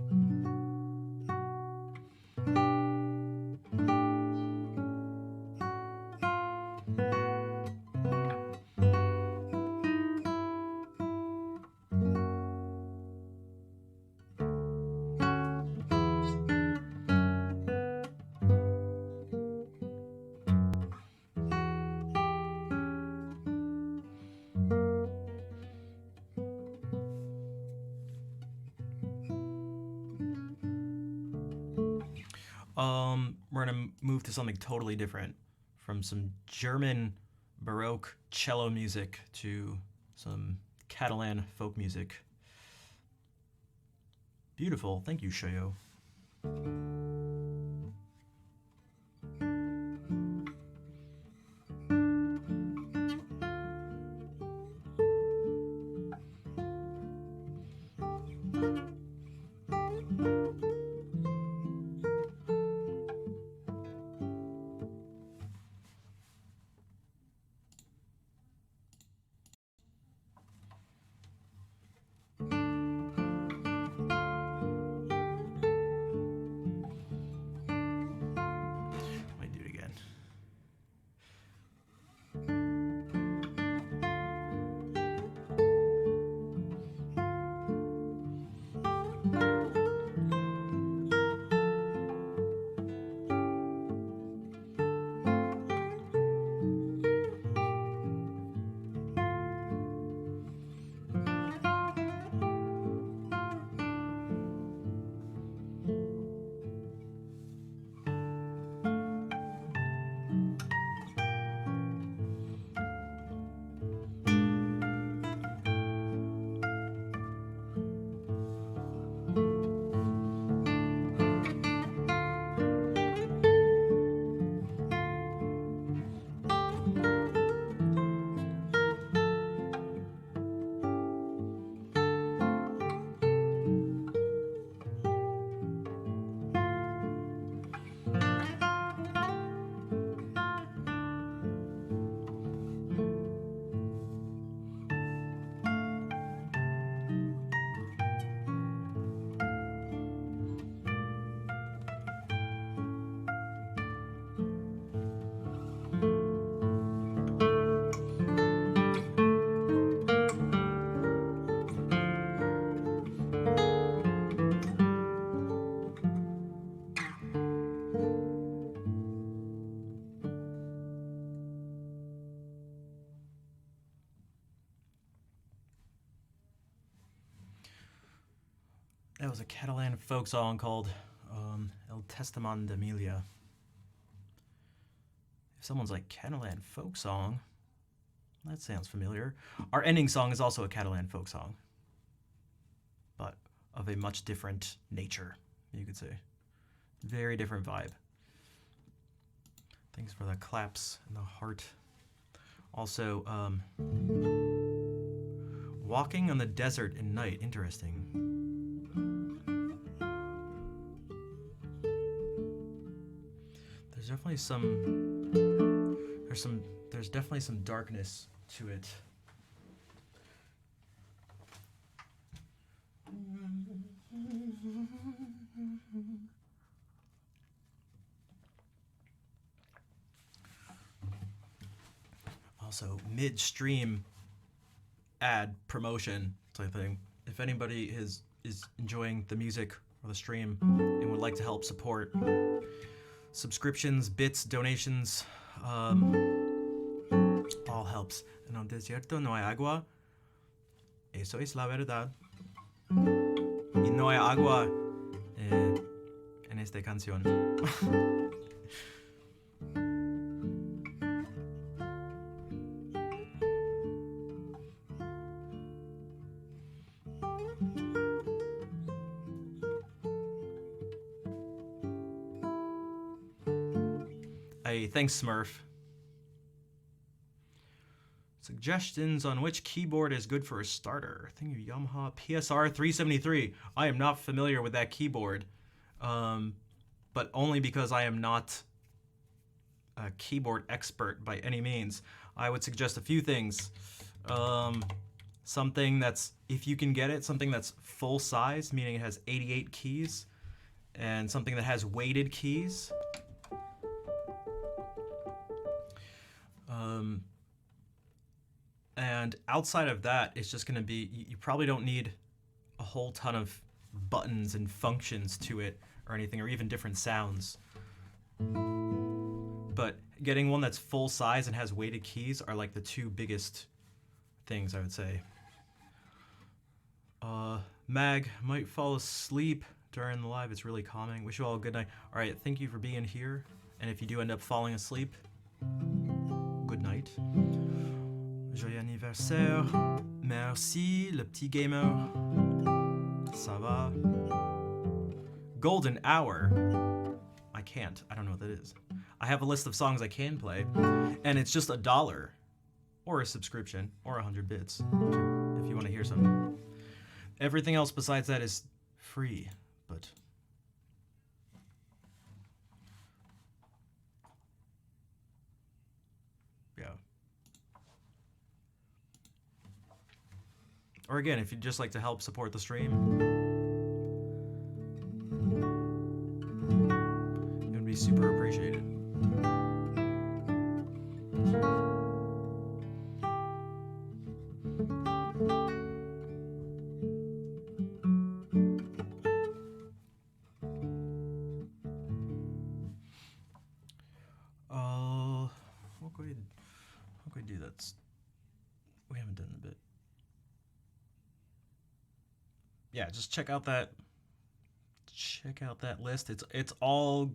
We're gonna move to something totally different, from some German Baroque cello music to some Catalan folk music. Beautiful, thank you, Shoyo. That was a Catalan folk song called El Testament d'Emilia. If someone's like, Catalan folk song, that sounds familiar. Our ending song is also a Catalan folk song, but of a much different nature, you could say. Very different vibe. Thanks for the claps and the heart. Also, walking on the desert in night, interesting. There's definitely some darkness to it. Also, midstream ad promotion type thing. If anybody is enjoying the music or the stream and would like to help support, subscriptions, bits, donations, all helps. En el desierto no hay agua. Eso es la verdad. Y no hay agua en esta canción. Hey, thanks, Smurf. Suggestions on which keyboard is good for a starter. I think Yamaha PSR 373. I am not familiar with that keyboard, but only because I am not a keyboard expert by any means. I would suggest a few things. Something that's, if you can get it, something that's full size, meaning it has 88 keys, and something that has weighted keys. And outside of that, it's just going to be, you probably don't need a whole ton of buttons and functions to it or anything, or even different sounds. But getting one that's full size and has weighted keys are like the two biggest things, I would say. Mag might fall asleep during the live. It's really calming. Wish you all a good night. All right, thank you for being here. And if you do end up falling asleep, good night. Joyeux anniversaire. Merci, le petit gamer. Ça va? Golden Hour. I can't. I don't know what that is. I have a list of songs I can play, and it's just $1 or a subscription or 100 bits if you want to hear something. Everything else besides that is free, but yeah. Or again, if you'd just like to help support the stream, it would be super appreciated. What could we do? We haven't done a bit. Yeah, just check out that list. It's all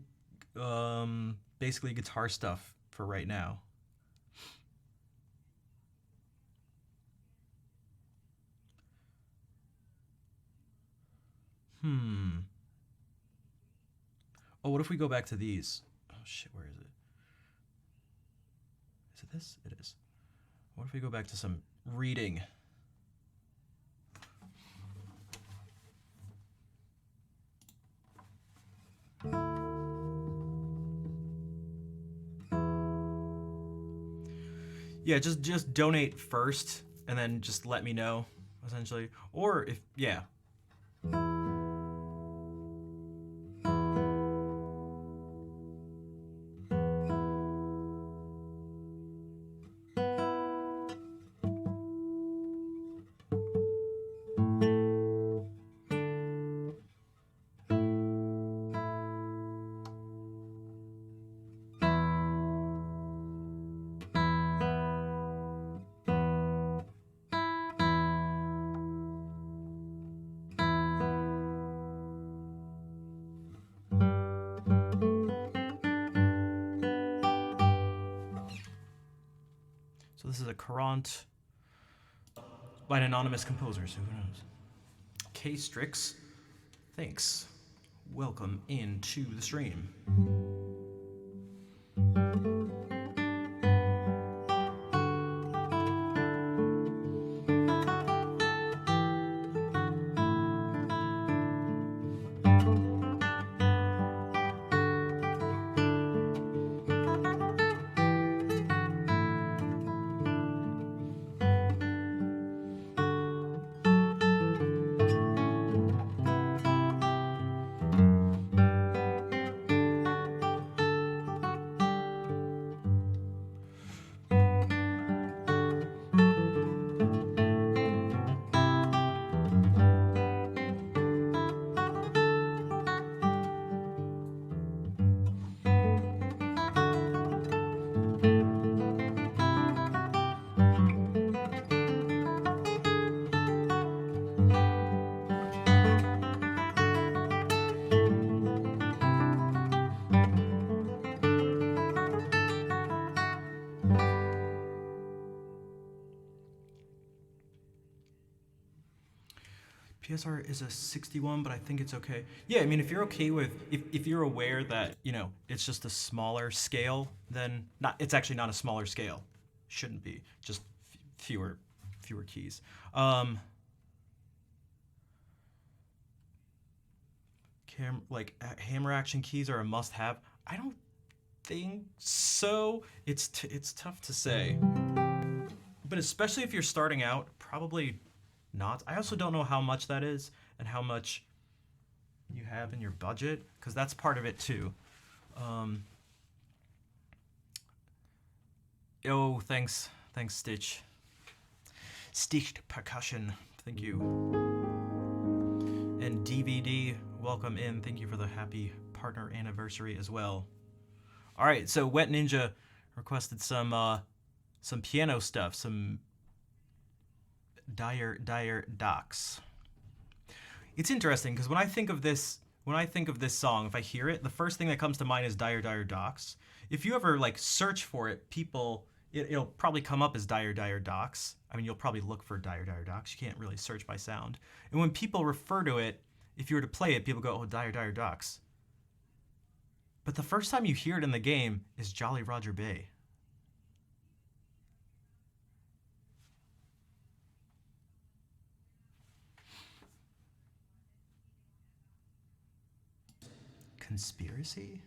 basically guitar stuff for right now. Oh, what if we go back to these? Oh shit, where is it? Is it this? It is. What if we go back to some reading? Yeah, just donate first and then just let me know, essentially. Or if, yeah. So this is a Courant by an anonymous composer, so who knows? K Strix, thanks. Welcome into the stream. PSR is a 61, but I think it's okay. Yeah, I mean, if you're okay with, if you're aware that, you know, it's just a smaller scale, then not, it's actually not a smaller scale. Shouldn't be, just fewer keys. Hammer action keys are a must-have. I don't think so. It's tough to say, but especially if you're starting out, probably not. I also don't know how much that is and how much you have in your budget, because that's part of it too. Oh, thanks, Stitch. Stitched Percussion, thank you. And DVD, welcome in. Thank you for the happy partner anniversary as well. All right, so Wet Ninja requested some piano stuff, some Dire Docks. It's interesting because when I think of this song, if I hear it, the first thing that comes to mind is Dire Docks. If you ever like search for it, it'll probably come up as Dire Docks. I mean, you'll probably look for Dire Docks. You can't really search by sound. And when people refer to it, if you were to play it, people go, "Oh, Dire Docks." But the first time you hear it in the game is Jolly Roger Bay. Conspiracy?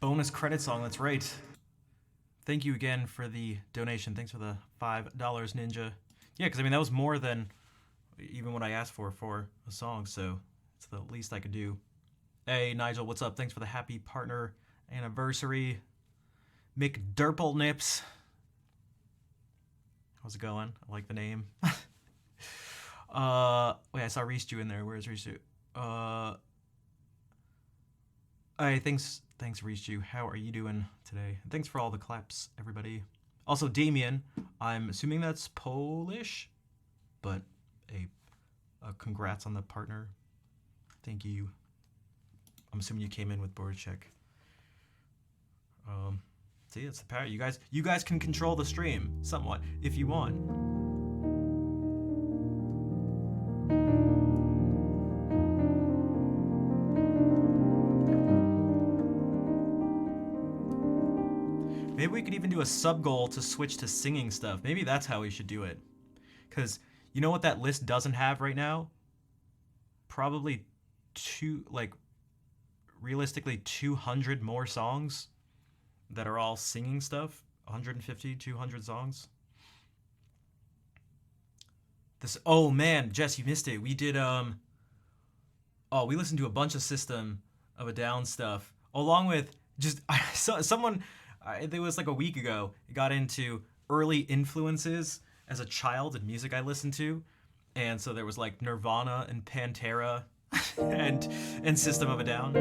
bonus credit song. That's right. Thank you again for the donation. Thanks for the $5, Ninja. Yeah, because I mean that was more than even what I asked for a song, so it's the least I could do. Hey Nigel, what's up? Thanks for the happy partner anniversary. McDurple Nips. How's it going? I like the name. Wait, I saw Reese Jew in there. Where's Reese Jew? Hey, thanks Reese Jew. How are you doing today? And thanks for all the claps, everybody. Also, Damien, I'm assuming that's Polish, but a congrats on the partner. Thank you. I'm assuming you came in with board check. See, it's the power. You guys can control the stream somewhat if you want. Maybe we could even do a sub goal to switch to singing stuff. Maybe that's how we should do it. Because you know what that list doesn't have right now? Probably realistically 200 more songs that are all singing stuff. 150, 200 songs. Oh man, Jess, you missed it. We did we listened to a bunch of System of a Down stuff along with just someone it was like a week ago, got into early influences as a child in music I listened to. And so there was like Nirvana and Pantera and System of a Down.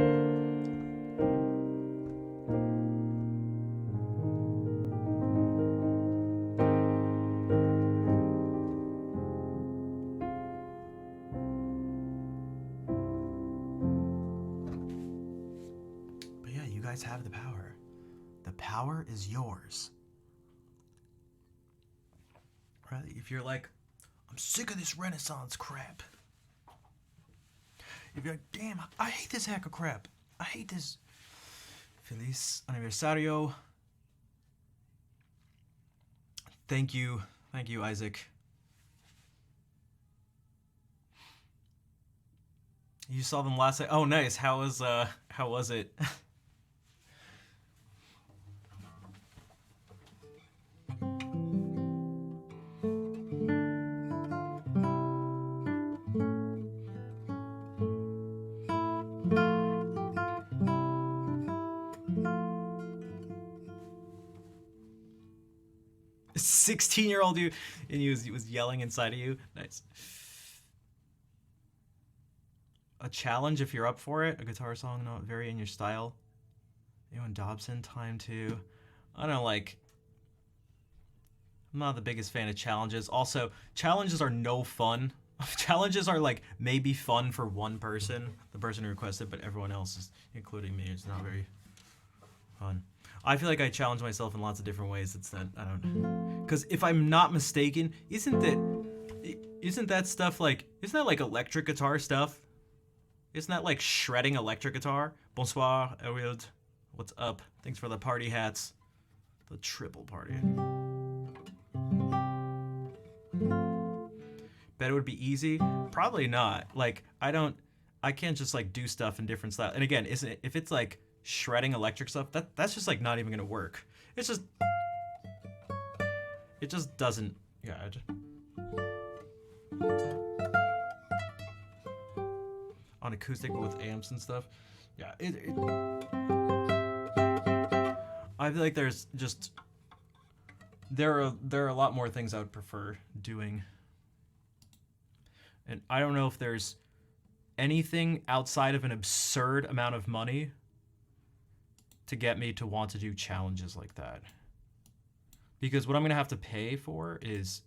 But yeah, you guys have the power. The power is yours. Right? If you're like, I'm sick of this Renaissance crap. If you're like, damn, I hate this hacker crap. I hate this. Feliz aniversario. Thank you, Isaac. You saw them last night. Oh, nice. How was it? 16-year-old you, and he was yelling inside of you. Nice. A challenge if you're up for it. A guitar song not very in your style. Ewan Dobson, Time to. I don't like. I'm not the biggest fan of challenges. Also, challenges are no fun. Challenges are like maybe fun for one person, the person who requested, but everyone else, is, including me, it's not very fun. I feel like I challenge myself in lots of different ways. It's that I don't, because if I'm not mistaken, isn't that stuff like, isn't that like electric guitar stuff? Isn't that like shredding electric guitar? Bonsoir, Arild. What's up? Thanks for the party hats. The triple party. Bet it would be easy? Probably not. Like I can't just like do stuff in different styles. And again, if it's like shredding electric stuff, that's just like not even gonna work. It just doesn't. Yeah. On acoustic with amps and stuff. Yeah. I feel like there's just there are a lot more things I would prefer doing. And I don't know if there's anything outside of an absurd amount of money to get me to want to do challenges like that. Because what I'm going to have to pay for is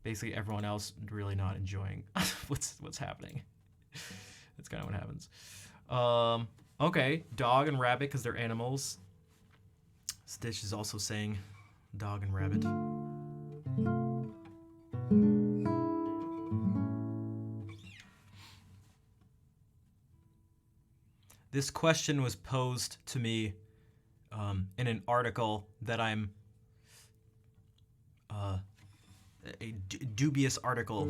basically everyone else really not enjoying what's happening. That's kind of what happens. Okay, dog and rabbit because they're animals. Stitch is also saying dog and rabbit. This question was posed to me in an article that I'm a dubious article.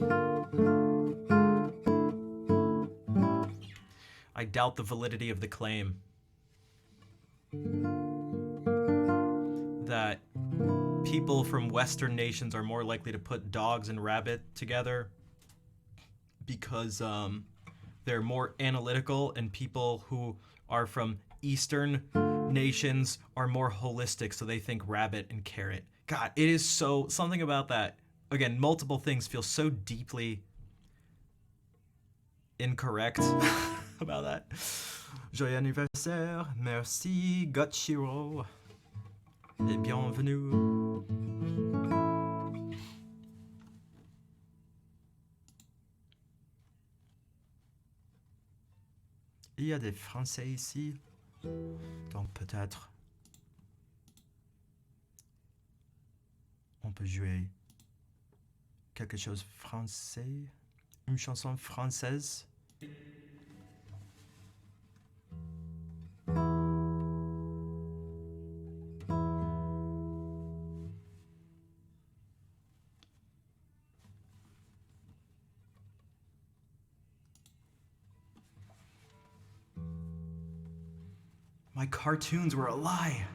I doubt the validity of the claim. that people from Western nations are more likely to put dogs and rabbit together because they're more analytical, and people who are from Eastern nations are more holistic, so they think rabbit and carrot. God, it is so something about that. Again, multiple things feel so deeply incorrect about that. Joyeux anniversaire, merci, Gotshiro, et bienvenue. Il y a des Français ici, donc peut-être on peut jouer quelque chose français, une chanson française. My cartoons were a lie.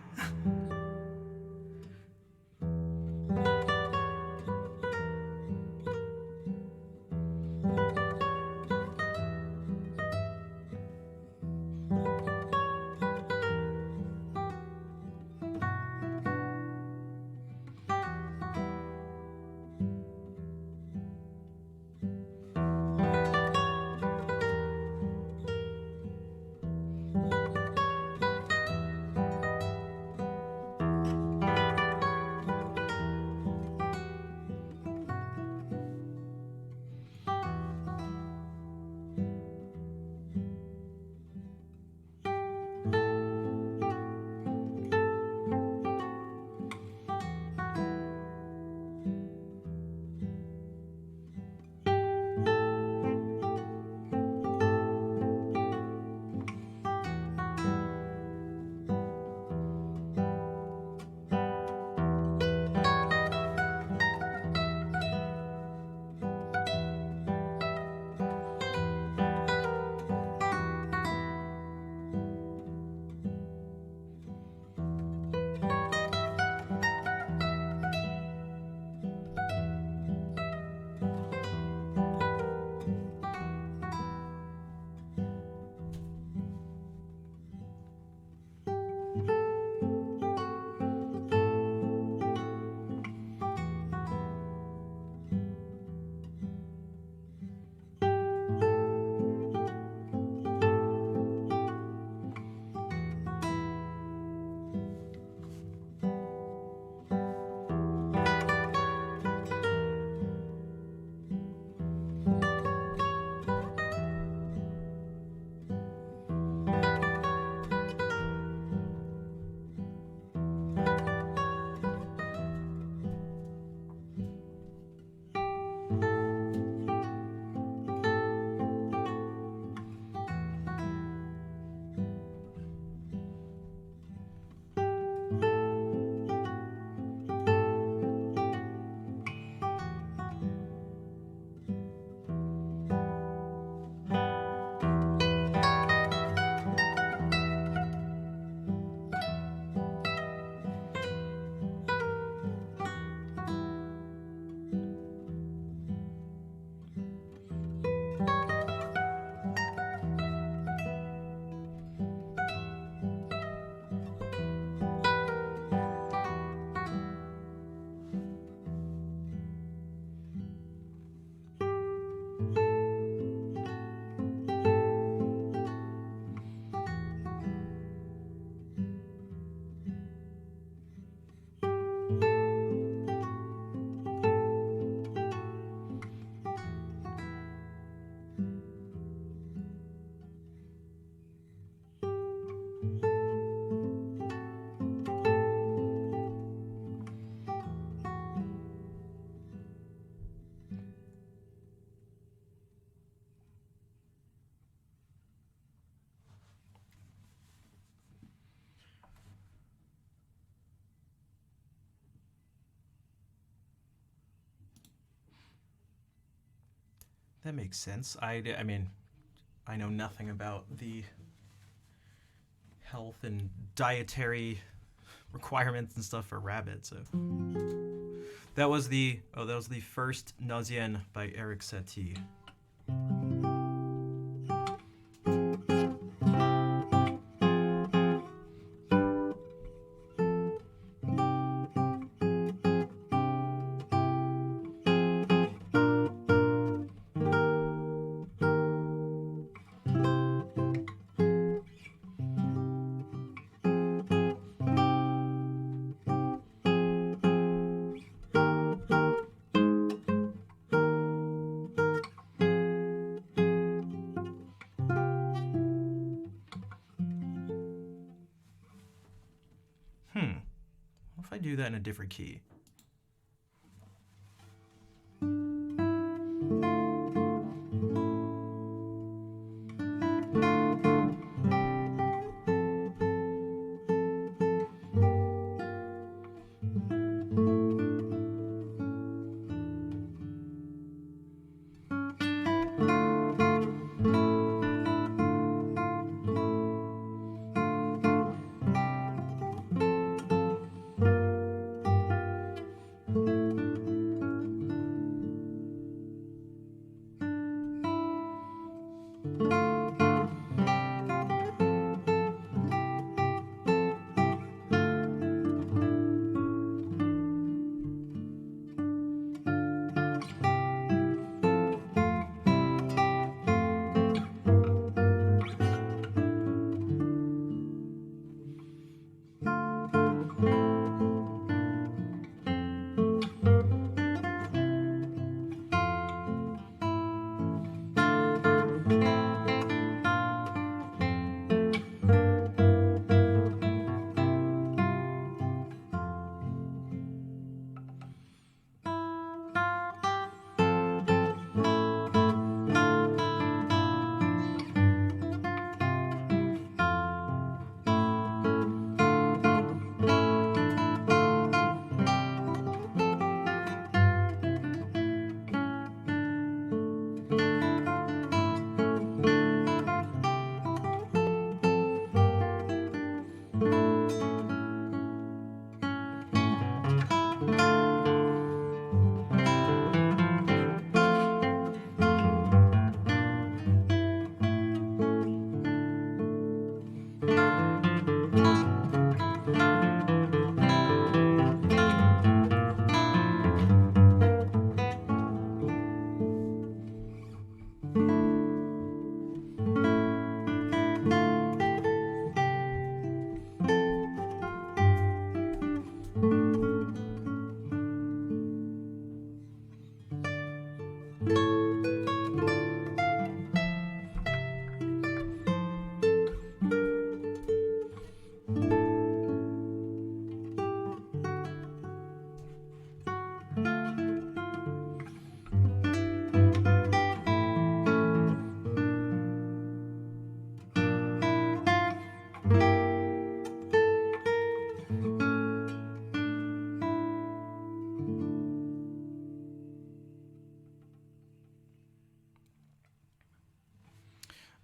That makes sense. I mean, I know nothing about the health and dietary requirements and stuff for rabbits. So that was the first Nausien by Eric Satie. What if I do that in a different key?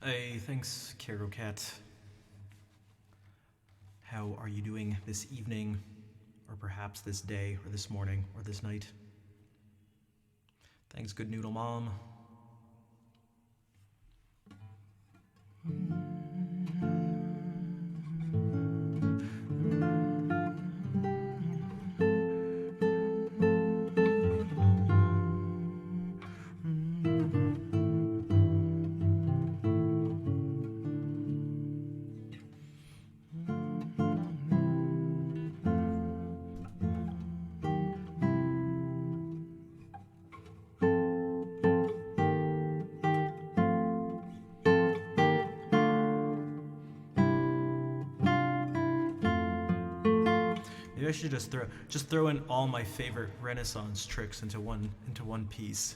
Hey, thanks, Cargo Cat. How are you doing this evening, or perhaps this day, or this morning, or this night? Thanks, Good Noodle Mom. Maybe I should just throw in all my favorite Renaissance tricks into one piece.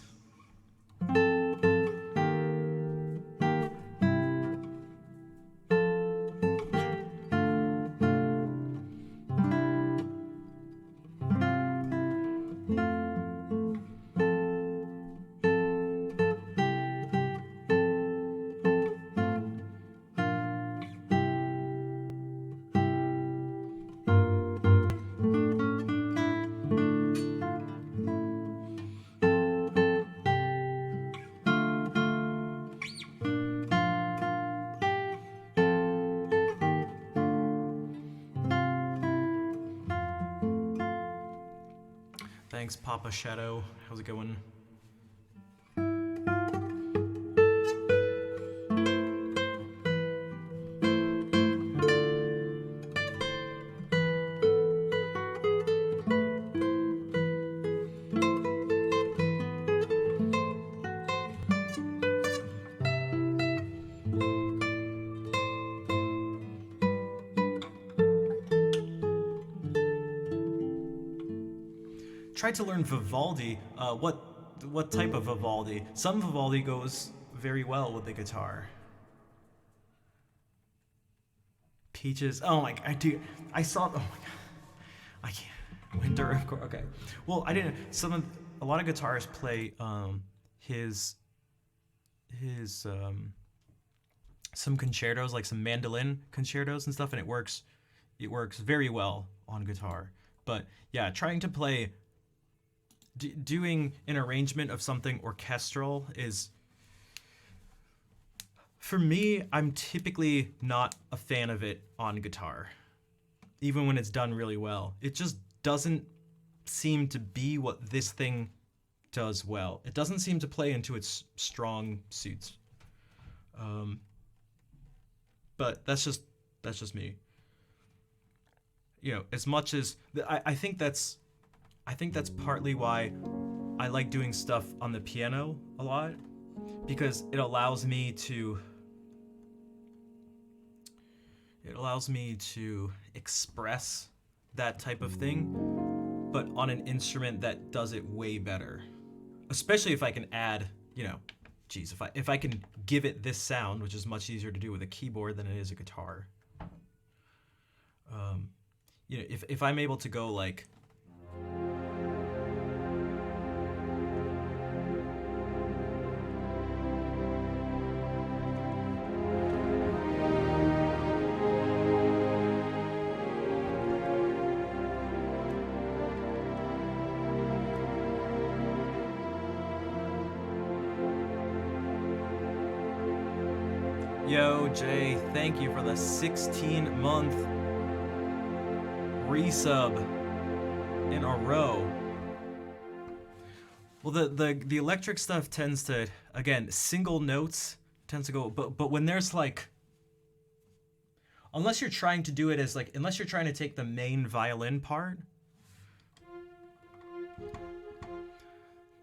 Thanks, Papa Shadow. How's it going? Tried to learn Vivaldi. What type of Vivaldi? Some Vivaldi goes very well with the guitar. Peaches. Oh my god, dude. I saw. Oh my god. I can't. Winter, of course. Okay. Well, I didn't. A lot of guitarists play his some concertos, like some mandolin concertos and stuff, and it works very well on guitar. But yeah, trying to play. Doing an arrangement of something orchestral is, for me, I'm typically not a fan of it on guitar, even when it's done really well. It just doesn't seem to be what this thing does well. It doesn't seem to play into its strong suits. But that's just me. You know, as much as I think that's partly why I like doing stuff on the piano a lot, because it allows me to express that type of thing, but on an instrument that does it way better. Especially if I can add, you know, geez, if I can give it this sound, which is much easier to do with a keyboard than it is a guitar. You know, if I'm able to go like. Yo, Jay, thank you for the 16-month resub in a row. Well, the electric stuff tends to, again, single notes tends to go, but when there's like, unless you're trying to do it as like, unless you're trying to take the main violin part.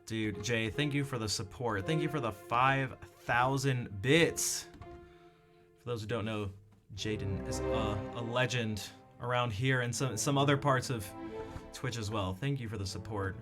Dude, Jay, thank you for the support. Thank you for the 5,000 bits. For those who don't know, Jaden is a legend around here and some other parts of Twitch as well. Thank you for the support.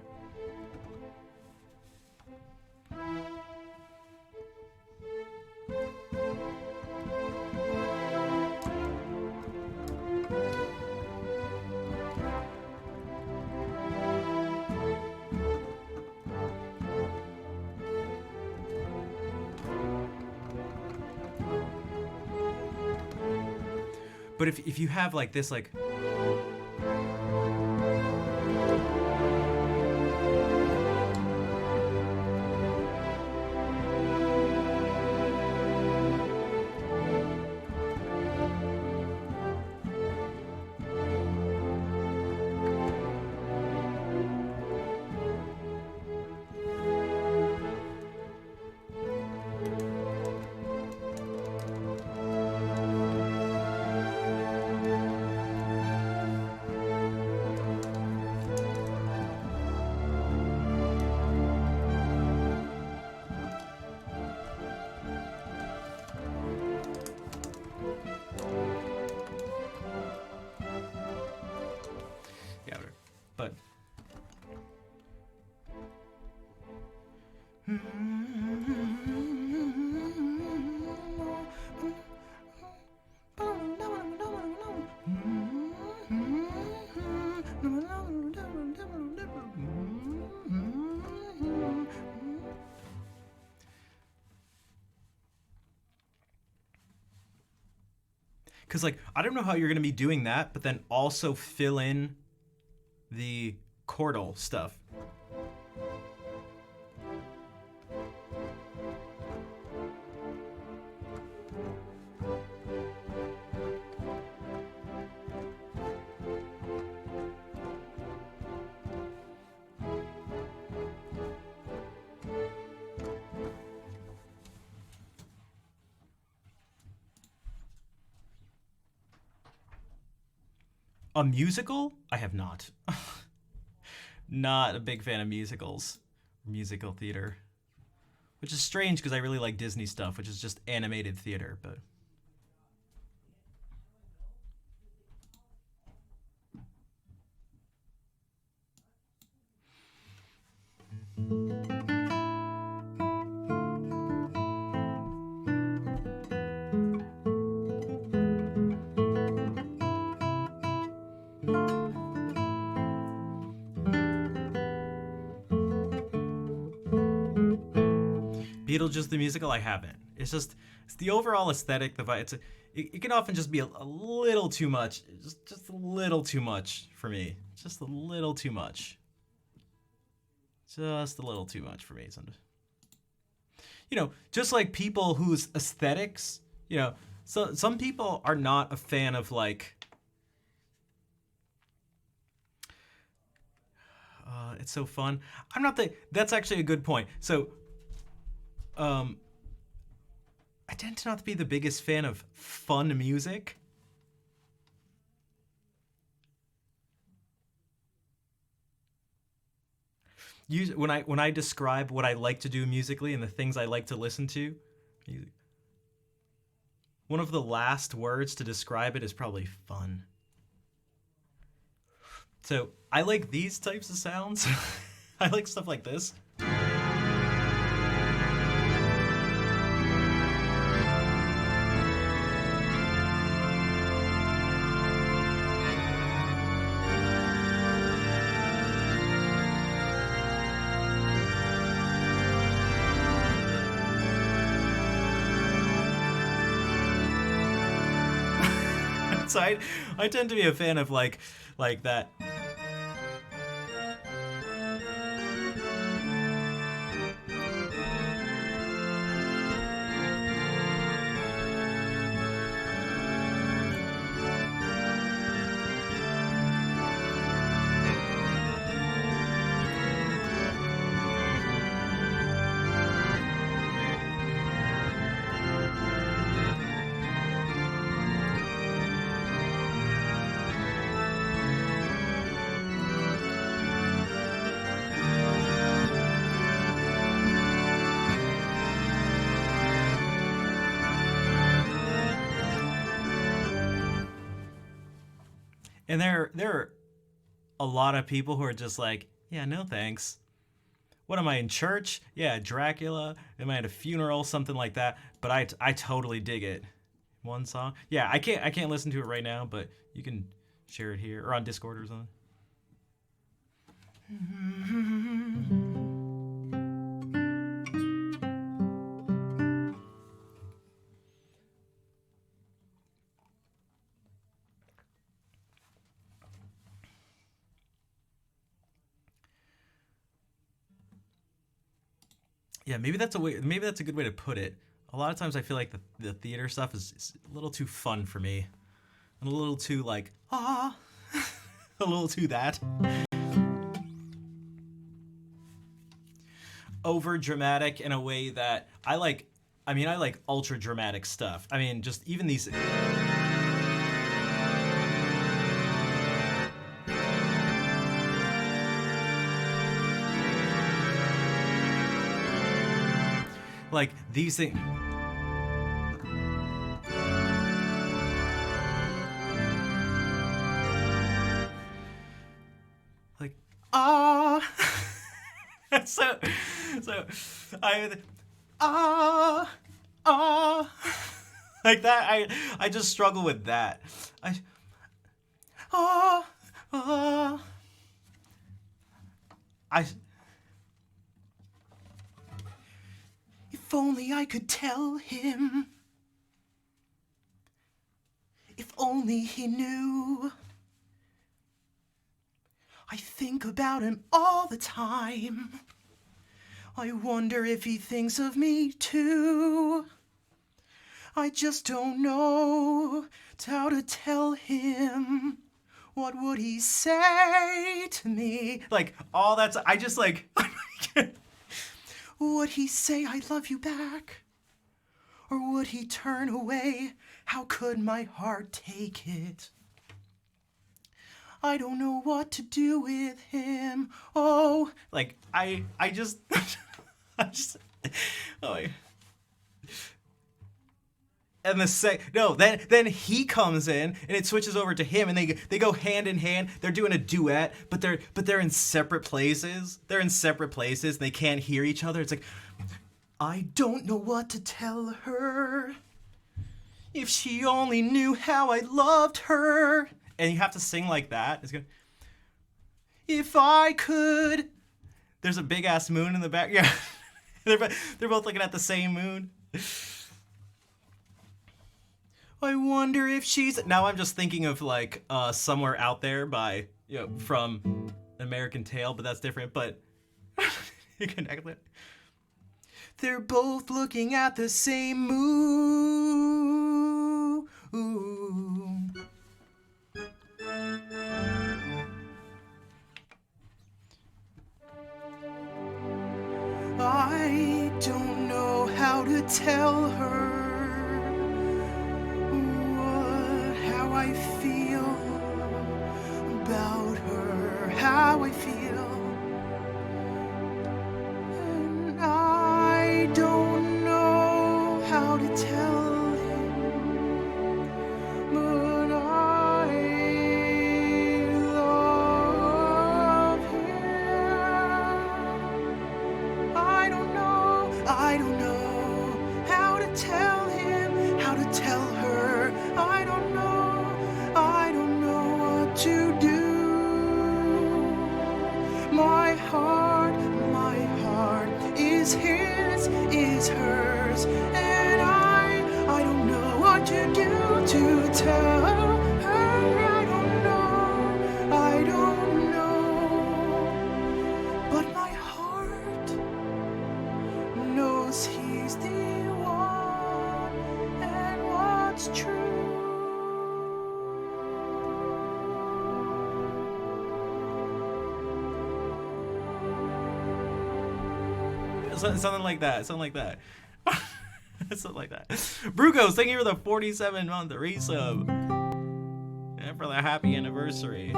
But if you have like this, like. Because, like, I don't know how you're going to be doing that, but then also fill in the chordal stuff. A musical? I have not. Not a big fan of musicals, musical theater, which is strange because I really like Disney stuff, which is just animated theater. But Beetlejuice the musical, I haven't. It's the overall aesthetic, the vibe. It can often just be a little too much, just a little too much for me. Just a little too much. Just a little too much for me. Just like people whose aesthetics, so some people are not a fan of like. It's so fun. I'm not the. That's actually a good point. So. I tend to not be the biggest fan of fun music. When I describe what I like to do musically and the things I like to listen to, one of the last words to describe it is probably fun. So I like these types of sounds. I like stuff like this. So I tend to be a fan of like that. And there are a lot of people who are just like, yeah, no thanks. What am I in church? Yeah, Dracula. Am I at a funeral? Something like that. But I totally dig it. One song. Yeah, I can't listen to it right now, but you can share it here or on Discord or something. Yeah, maybe that's a way. Maybe that's a good way to put it. A lot of times I feel like the theater stuff is a little too fun for me, and a little too like a little too that over dramatic in a way that I like. I mean, I like ultra dramatic stuff. I mean, just even these. Like these things. Like so like that. I just struggle with that. If only I could tell him. If only he knew. I think about him all the time. I wonder if he thinks of me too. I just don't know how to tell him. What would he say to me? Like, all that's, I just like, would he say I love you back? Or would he turn away? How could my heart take it? I don't know what to do with him. Oh, like I just, I just, oh. And then he comes in and it switches over to him and they go hand in hand. They're doing a duet, but they're in separate places. They're in separate places. And they can't hear each other. It's like, I don't know what to tell her. If she only knew how I loved her. And you have to sing like that. It's good. If I could. There's a big ass moon in the back. Yeah. They're both looking at the same moon. I wonder if she's. Now I'm just thinking of like Somewhere Out There by from American Tail, but that's different. But you connect it. They're both looking at the same moon. I don't know how to tell her how I feel about her, how I feel. And I don't know how to tell him, but I love him. I don't know how to tell him, how to tell her. I don't know what to do. My heart is his, is hers, and I don't know what to do to tell her. I don't know, but my heart knows he's the one, and what's true. Something like that. Something like that. Something like that. Brugos, thank you for the 47-month resub. And for the happy anniversary.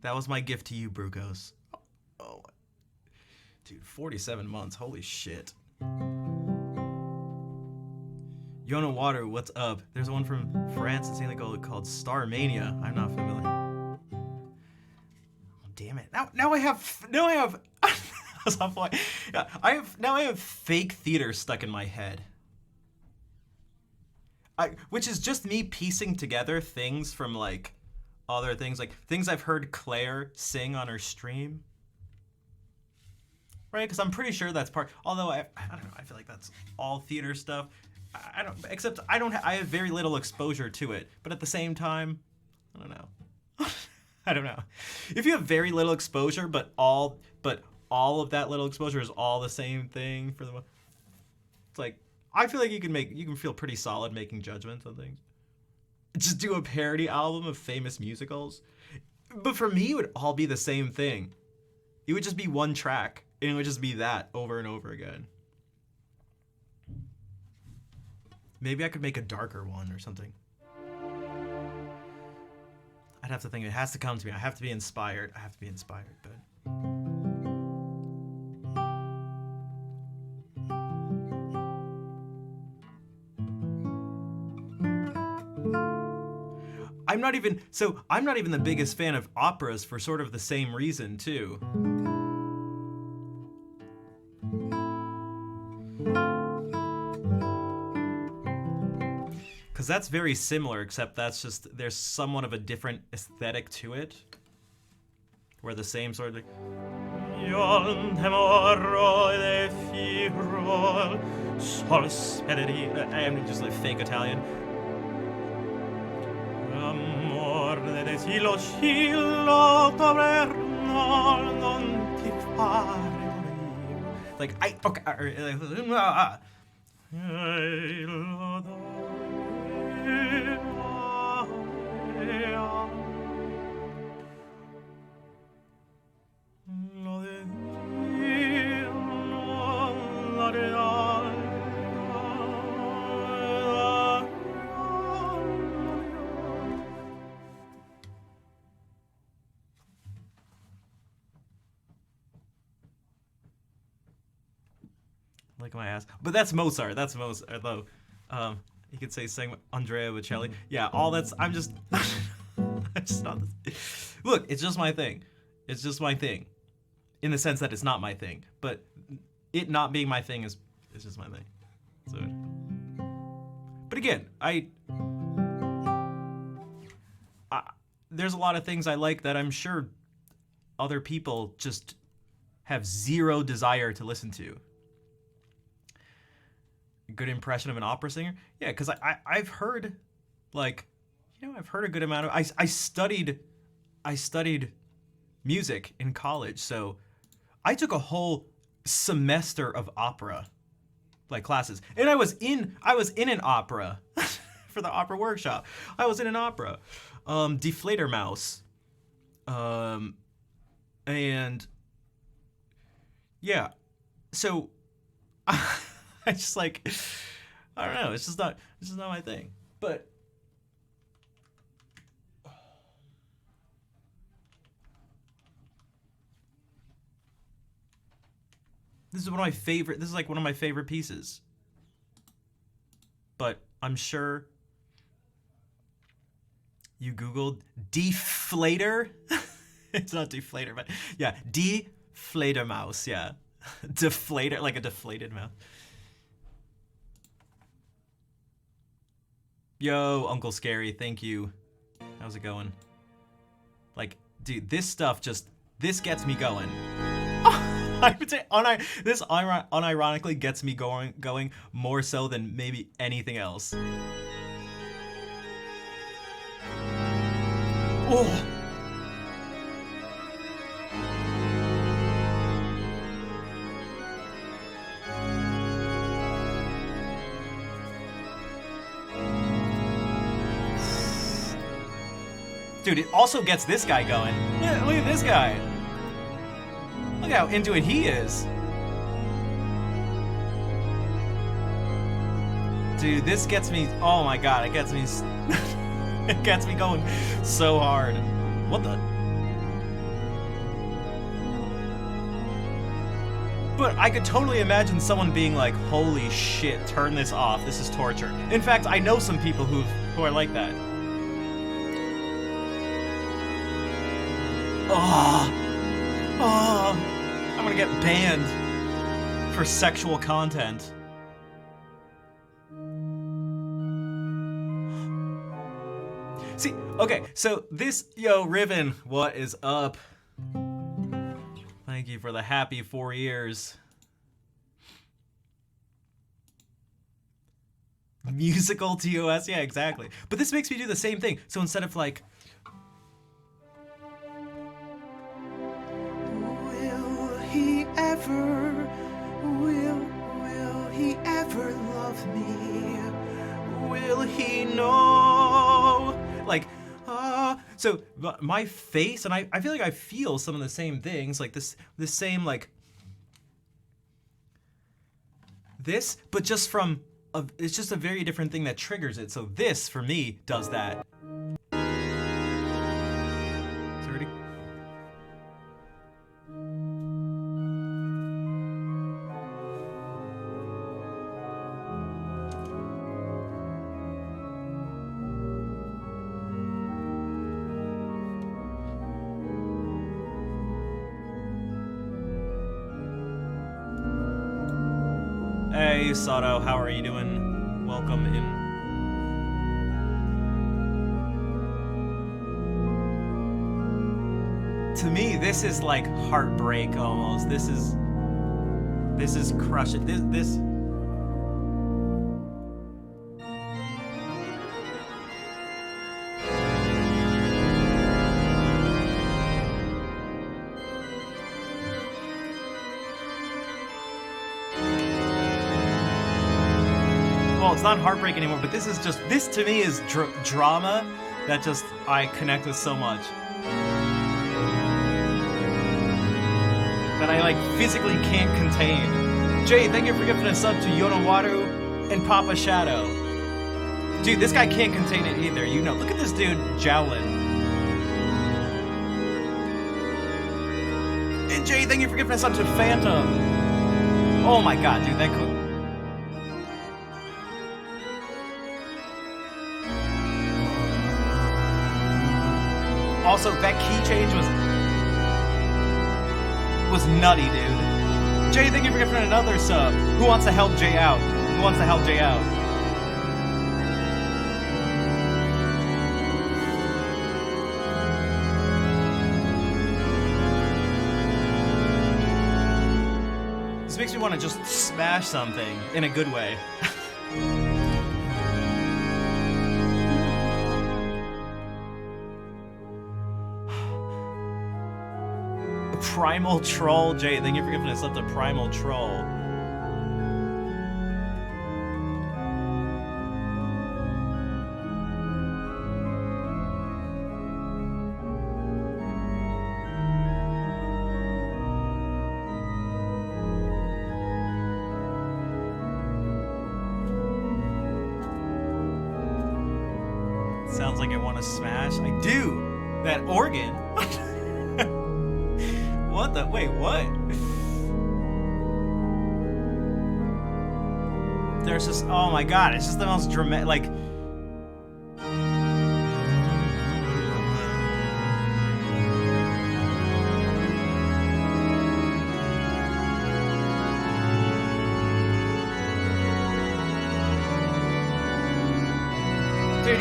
That was my gift to you, Brugos. Oh. Dude, 47 months. Holy shit. Yona Water, what's up? There's one from France that's called Starmania. I'm not familiar. Damn it! Now I have that's on point. Yeah, I have fake theater stuck in my head. Which is just me piecing together things from like other things, like things I've heard Claire sing on her stream. Right? Because I'm pretty sure that's part. Although I don't know. I feel like that's all theater stuff. I have very little exposure to it. But at the same time, I don't know. I don't know. If you have very little exposure, but all of that little exposure is all the same thing for the. It's like I feel like you can feel pretty solid making judgments on things. Just do a parody album of famous musicals, but for me it would all be the same thing. It would just be one track, and it would just be that over and over again. Maybe I could make a darker one or something. I'd have to think. It has to come to me. I have to be inspired. But I'm not even the biggest fan of operas for sort of the same reason too. Because that's very similar, except that's just, there's somewhat of a different aesthetic to it. Where the same sort of like... I'm just like fake Italian. Like, like my ass. But that's Mozart. That's Mozart, though. You could say sing Andrea Bocelli. Yeah, all that's. I'm just. I'm just not. Look, it's just my thing. It's just my thing, in the sense that it's not my thing. But it not being my thing is just my thing. So. But again, there's a lot of things I like that I'm sure other people just have zero desire to listen to. Good impression of an opera singer? Yeah, because I've heard, like, I've heard a good amount of. I studied music in college, so I took a whole semester of opera, like classes, and I was in an opera for the opera workshop. I was in an opera, Die Fledermaus, and yeah, so. I just like, I don't know. It's just not my thing. But this is one of my favorite. This is like one of my favorite pieces. But I'm sure you Googled deflator. It's not deflator, but yeah, Fledermaus. Yeah, deflator, like a deflated mouse. Yo, Uncle Scary, thank you. How's it going? Like, dude, this stuff this gets me going. I would say this unironically gets me going more so than maybe anything else. Oh. Dude, it also gets this guy going. Yeah, look at this guy. Look how into it he is. Dude, this gets me, oh my god, it gets me, it gets me going so hard. What the? But I could totally imagine someone being like, holy shit, turn this off, this is torture. In fact, I know some people who are like that. Oh, I'm gonna get banned for sexual content. See, okay, so this, yo, Riven, what is up? Thank you for the happy 4 years. Musical TOS, yeah, exactly. But this makes me do the same thing. So instead of like, will he ever love me? Will he know? Like, so my face, and I feel like I feel some of the same things, like this same, like, this, but just from, it's just a very different thing that triggers it. So this, for me, does that. Hey Sato, how are you doing? Welcome in. To me, this is like heartbreak almost. This is crushing. This it's not heartbreak anymore, but this to me is drama that just I connect with so much that I like physically can't contain. Jay, thank you for gifting a sub to Yonowaru and Papa Shadow. Dude, this guy can't contain it either. You know, look at this dude jowling. And Jay, thank you for gifting a sub to Phantom. Oh my god, dude, that could. Also, that key change was nutty, dude. Jay, thank you for giving another sub. Who wants to help Jay out? Who wants to help Jay out? This makes me want to just smash something in a good way. Primal Troll, Jay, thank you for giving us up to Primal Troll. Sounds like I want to smash. I do! That organ? What the? Wait, what? There's just, oh my god, it's just the most dramatic, like... Dude,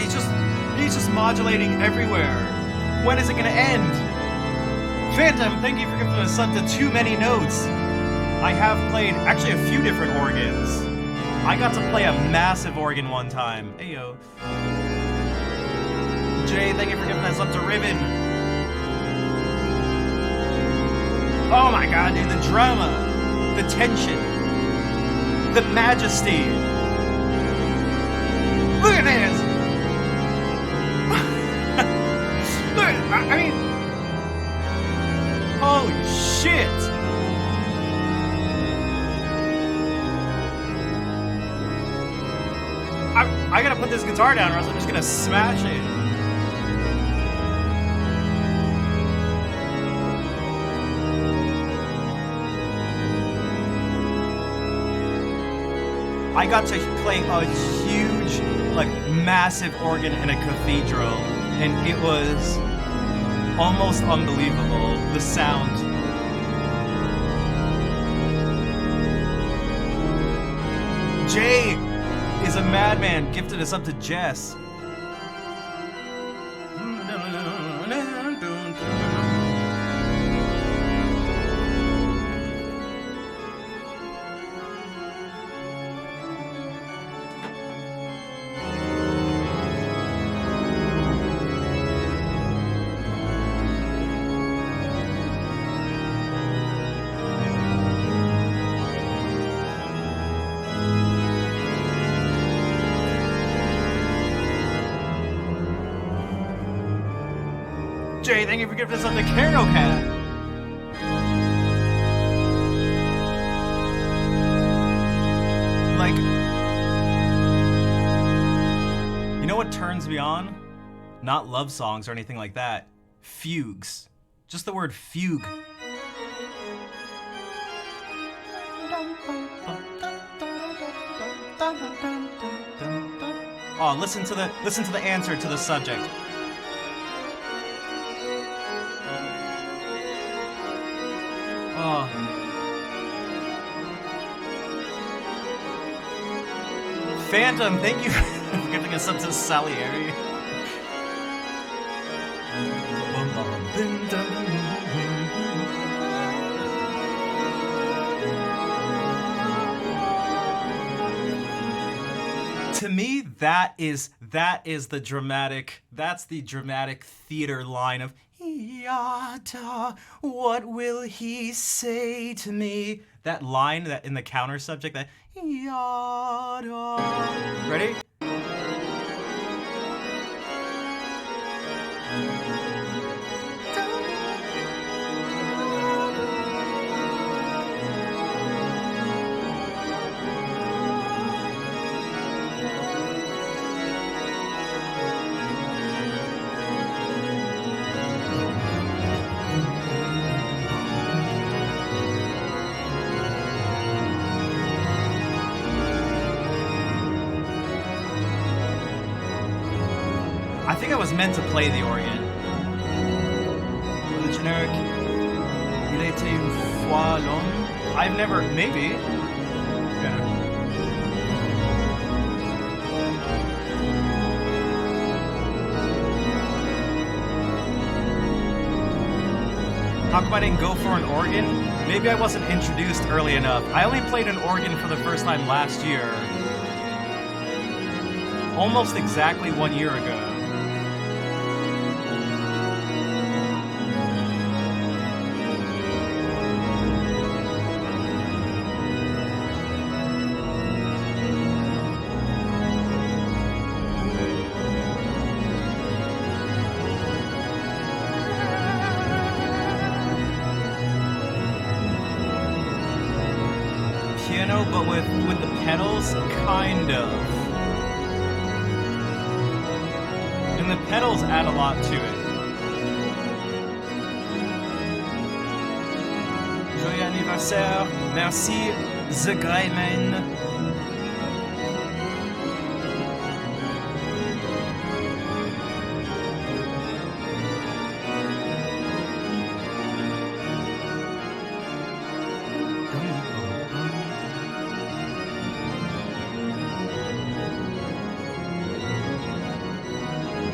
he's just modulating everywhere. When is it gonna end? Phantom, thank you for giving us up to Too Many Notes. I have played actually a few different organs. I got to play a massive organ one time. Ayo. Jay, thank you for giving us up to Ribbon. Oh my god, dude, the drama, the tension, the majesty. Look at this. Look, I mean, holy shit! I gotta put this guitar down or else I'm just gonna smash it. I got to play a huge, like, massive organ in a cathedral, and it was almost unbelievable, the sound. Jay is a madman, gifted us up to Jess. Jay, thank you for giving us up to Caro Cat. Like, you know what turns me on? Not love songs or anything like that. Fugues. Just the word fugue. Oh, listen to the answer to the subject. Oh. Phantom, thank you for giving us up to Salieri. To me, that's the dramatic theater line of Yada, what will he say to me? That line that in the counter subject, that Yada. Ready? I think I was meant to play the organ. generic. Il était une fois l'homme. I've never, maybe. Yeah. How come I didn't go for an organ? Maybe I wasn't introduced early enough. I only played an organ for the first time last year. Almost exactly 1 year ago. Piano, but with the pedals, kind of. And the pedals add a lot to it. Joyeux anniversaire, merci, The Greyman.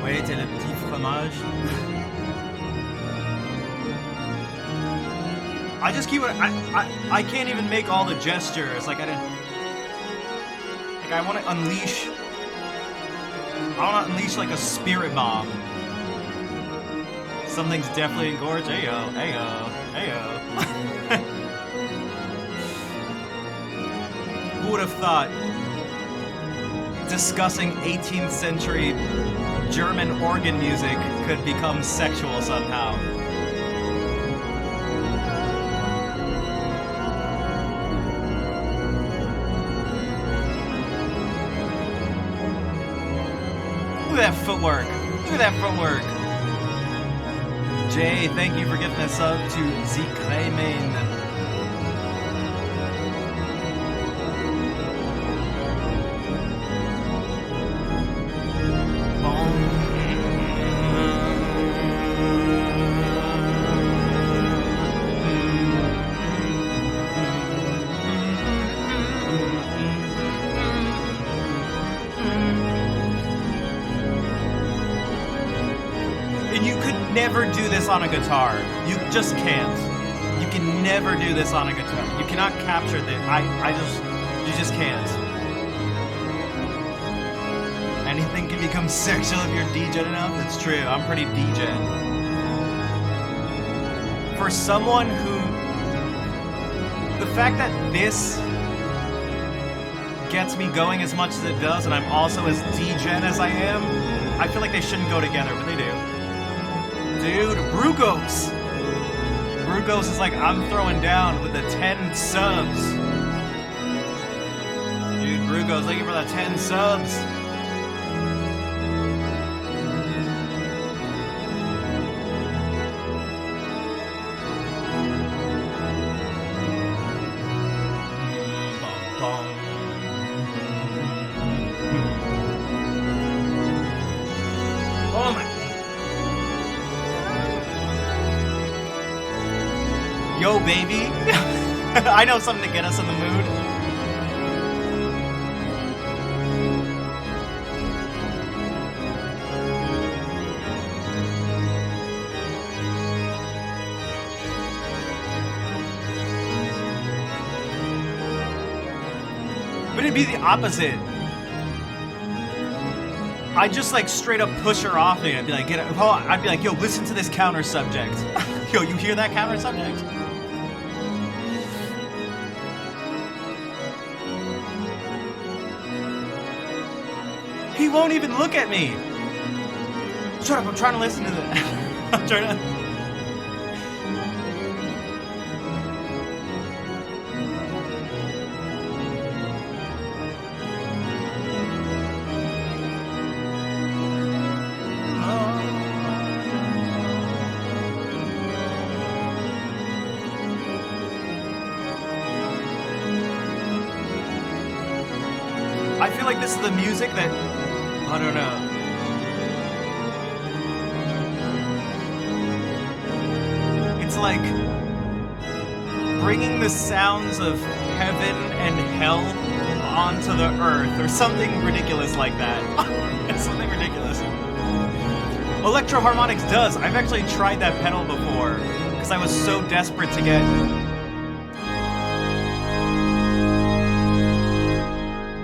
Oui, t'es le petit fromage. I just keep it. I can't even make all the gestures. Like I didn't. Like I want to unleash. I want to unleash like a spirit bomb. Something's definitely engorged. Ayo, ayo, ayo. Who would have thought discussing 18th century German organ music could become sexual somehow? Look at that footwork. Look at that footwork. Jay, thank you for giving us up to Zikremen. And you could never do this on a guitar. You just can't. You can never do this on a guitar. You cannot capture this. You just can't. Anything can become sexual if you're DJ enough. It's true. I'm pretty DJ. For someone who, the fact that this gets me going as much as it does, and I'm also as degen as I am, I feel like they shouldn't go together, but they do. Dude, Brugos! Brugos is like, I'm throwing down with the 10 subs. Dude, Brugos, thank you for the 10 subs. Oh my. Yo, baby. I know something to get us in the mood. But it'd be the opposite. I'd just like straight up push her off me. I'd be like, I'd be like, yo, listen to this counter subject. Yo, you hear that counter subject? He won't even look at me. Shut up, I'm trying to listen to this. I'm trying to. I feel like this is the music that, I don't know. It's like bringing the sounds of heaven and hell onto the earth, or something ridiculous like that. It's something ridiculous. Electro-harmonics does. I've actually tried that pedal before because I was so desperate to get.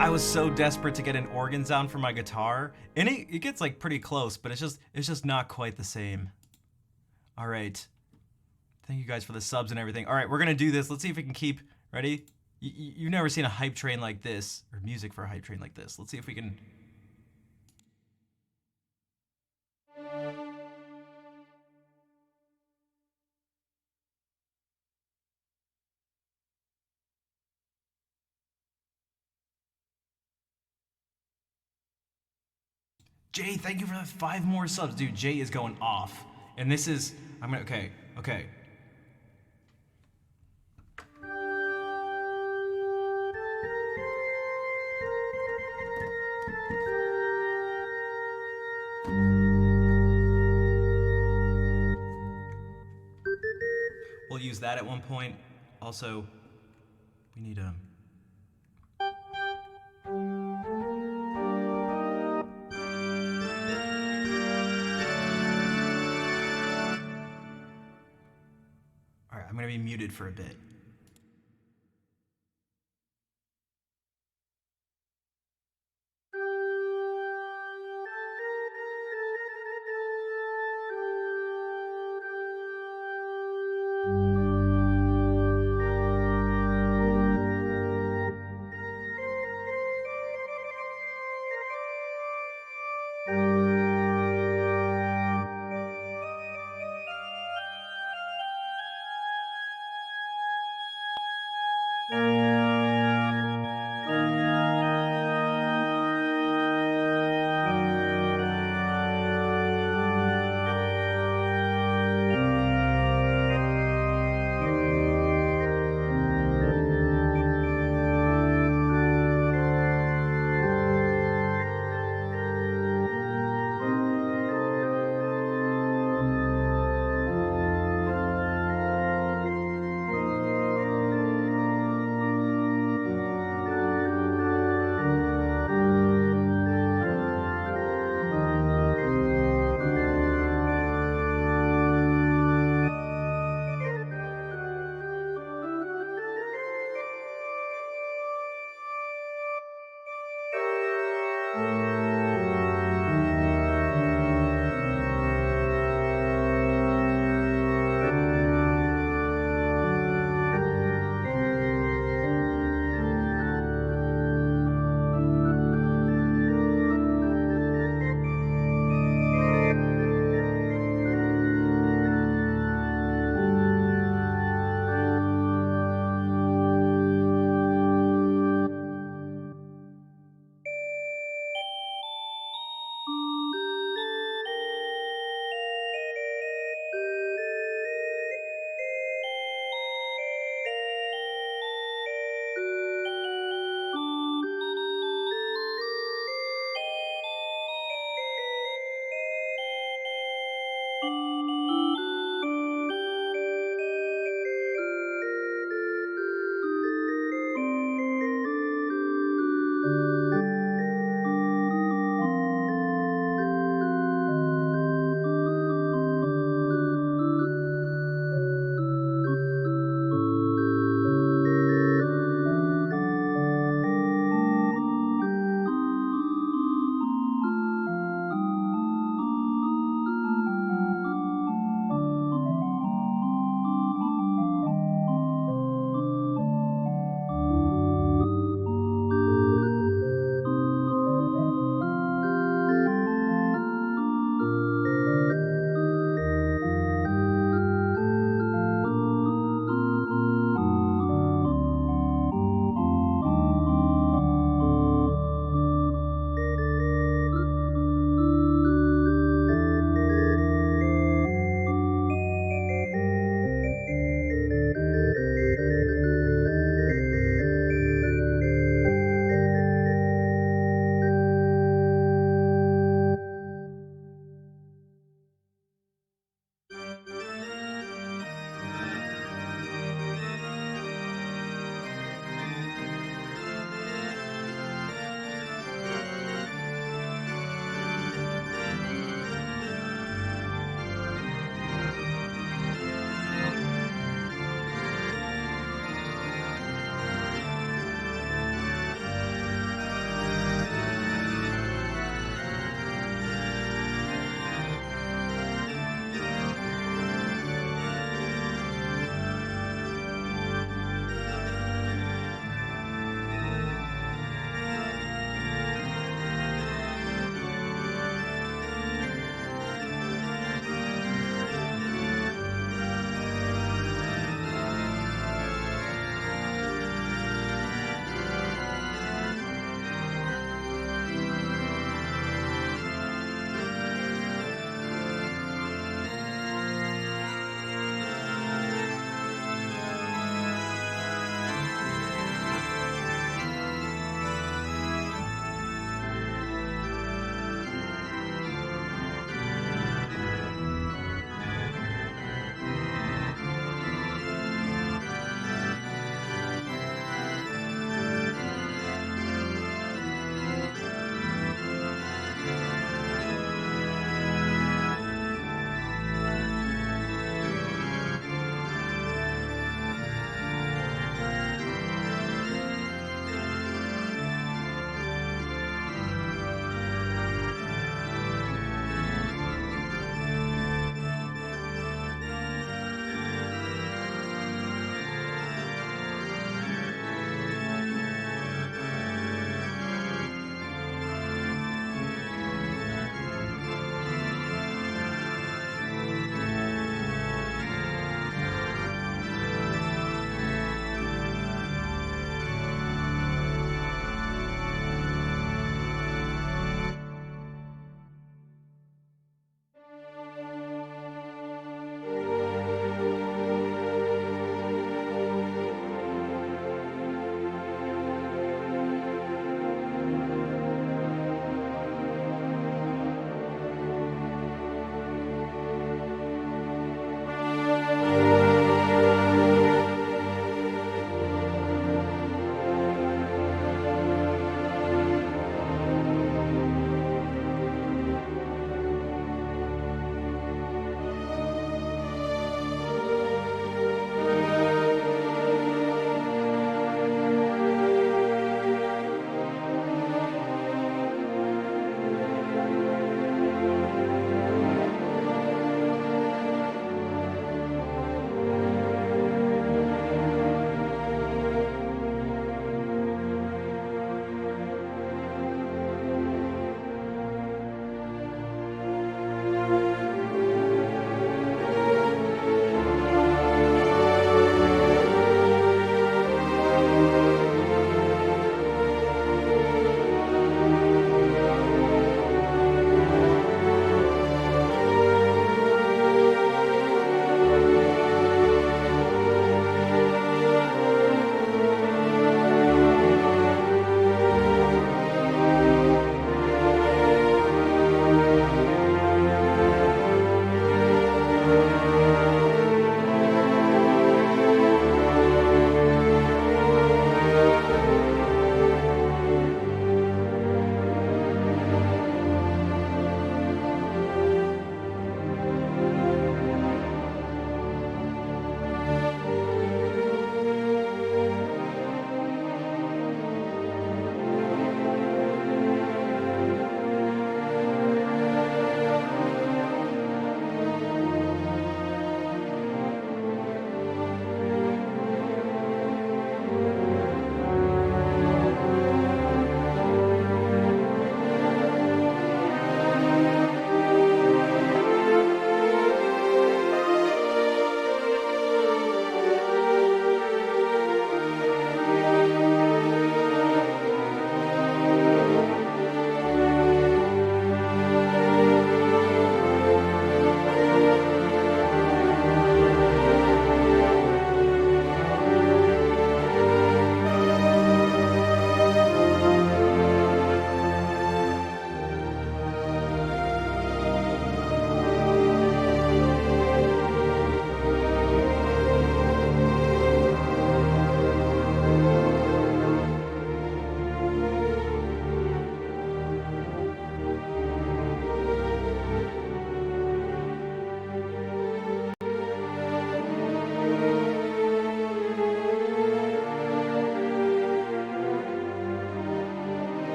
I was so desperate to get an organ sound for my guitar, and it gets like pretty close, but it's just not quite the same. All right. Thank you guys for the subs and everything. All right, we're gonna do this. Let's see if we can keep. Ready? You've never seen a hype train like this, or music for a hype train like this. Let's see if we can. Jay, thank you for the 5 more subs. Dude, Jay is going off. And this is, I'm gonna, okay. We'll use that at one point. Also, we need Alright, I'm gonna be muted for a bit.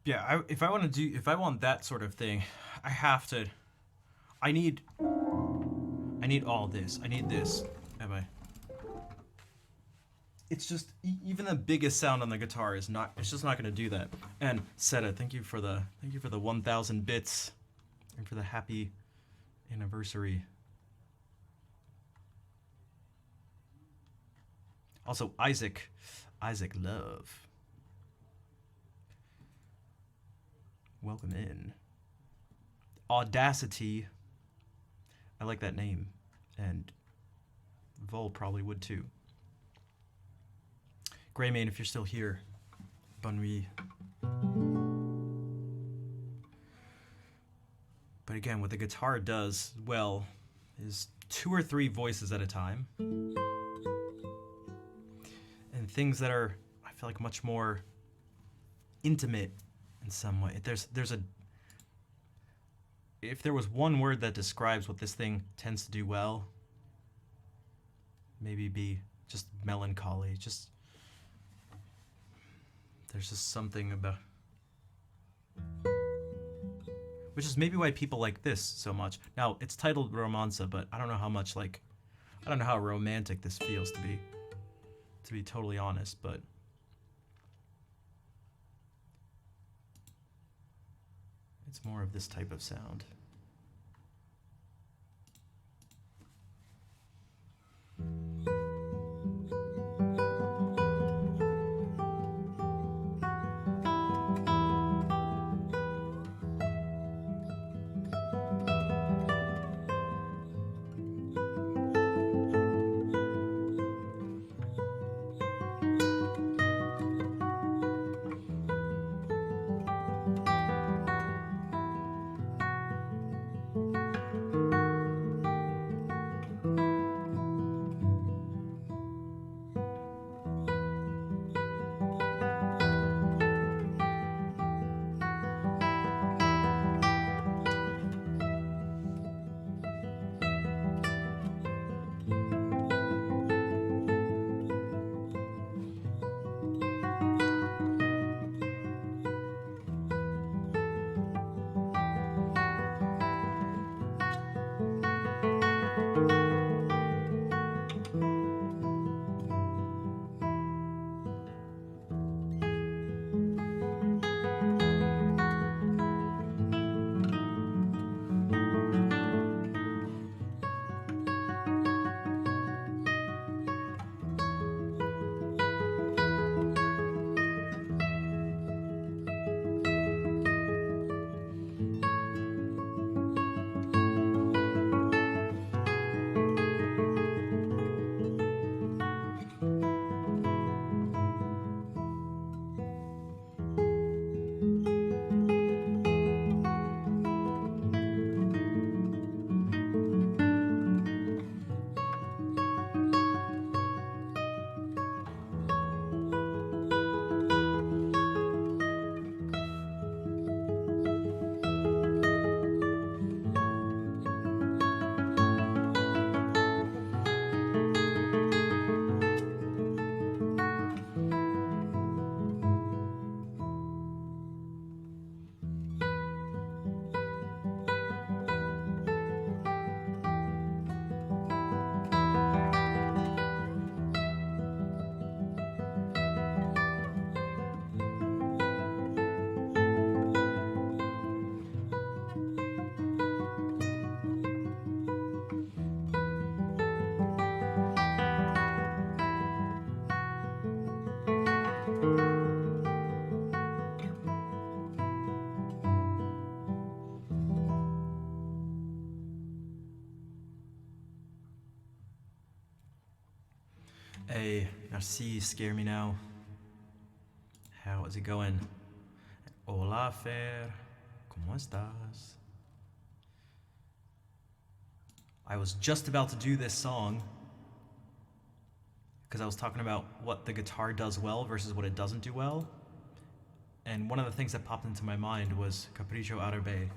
Yeah, if I want to do, if I want that sort of thing, I have to. I need all this. I need this. Have I? It's just even the biggest sound on the guitar is not. It's just not going to do that. And Seta, thank you for the 1,000 bits, and for the happy anniversary. Also, Isaac Love. Welcome in. Audacity. I like that name. And Vol probably would too. Greymane, if you're still here. Bonne nuit. But again, what the guitar does well is 2 or 3 voices at a time. And things that are, I feel like, much more intimate in some way. There's a, if there was one word that describes what this thing tends to do well, maybe be just melancholy. Just, there's just something about, which is maybe why people like this so much. Now, it's titled Romanza, but I don't know how much, like, I don't know how romantic this feels, to be totally honest, but it's more of this type of sound. Hey, merci, scare me now. How is it going? Hola, Fer. ¿Cómo estás? I was just about to do this song because I was talking about what the guitar does well versus what it doesn't do well. And one of the things that popped into my mind was Capriccio Arabe.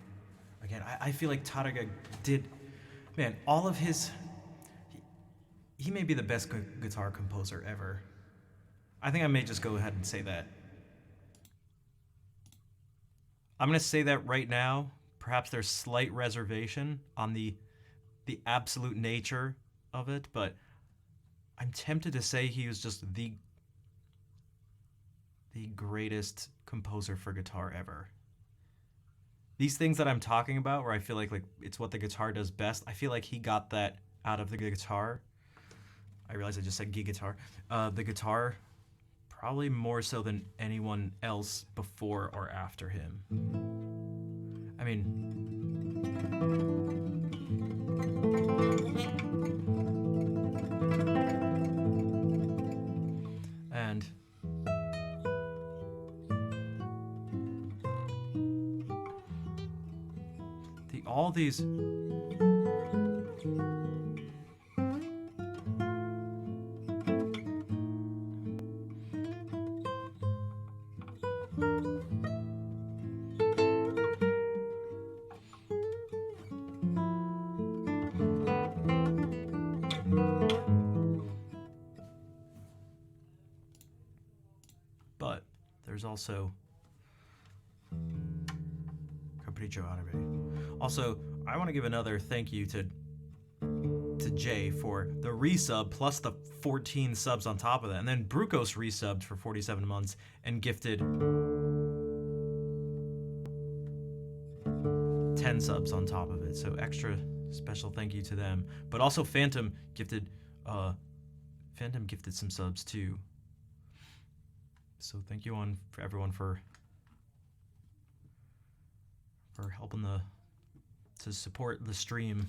Again, I feel like Tárrega did, man, all of his, he may be the best guitar composer ever. I think I may just go ahead and say that. I'm gonna say that right now. Perhaps there's slight reservation on the absolute nature of it, but I'm tempted to say he was just the greatest composer for guitar ever. These things that I'm talking about, where I feel like it's what the guitar does best, I feel like he got that out of the guitar. I realize I just said guitar. The guitar, probably more so than anyone else before or after him. I mean, and all these. But there's also Capriccio Árabe. Also, I want to give another thank you to Jay for the resub plus the 14 subs on top of that. And then Brukos resubbed for 47 months and gifted 10 subs on top of it. So extra special thank you to them. But also Phantom gifted some subs too. So thank you for everyone for helping to support the stream.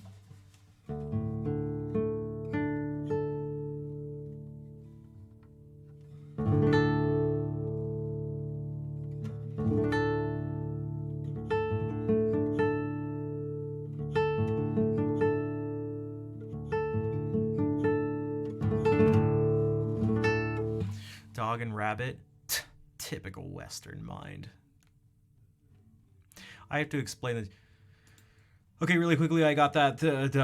Dog and Rabbit. Typical Western mind. I have to explain it. Okay, really quickly, I got that.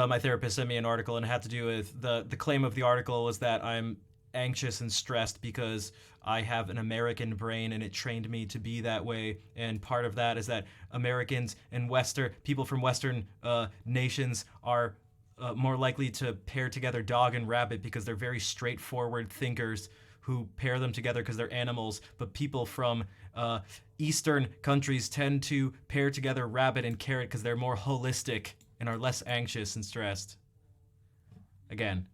My therapist sent me an article, and it had to do with the claim of the article was that I'm anxious and stressed because I have an American brain, and it trained me to be that way. And part of that is that Americans and people from Western nations are more likely to pair together dog and rabbit because they're very straightforward thinkers who pair them together because they're animals, but people from Eastern countries tend to pair together rabbit and carrot because they're more holistic and are less anxious and stressed. Again,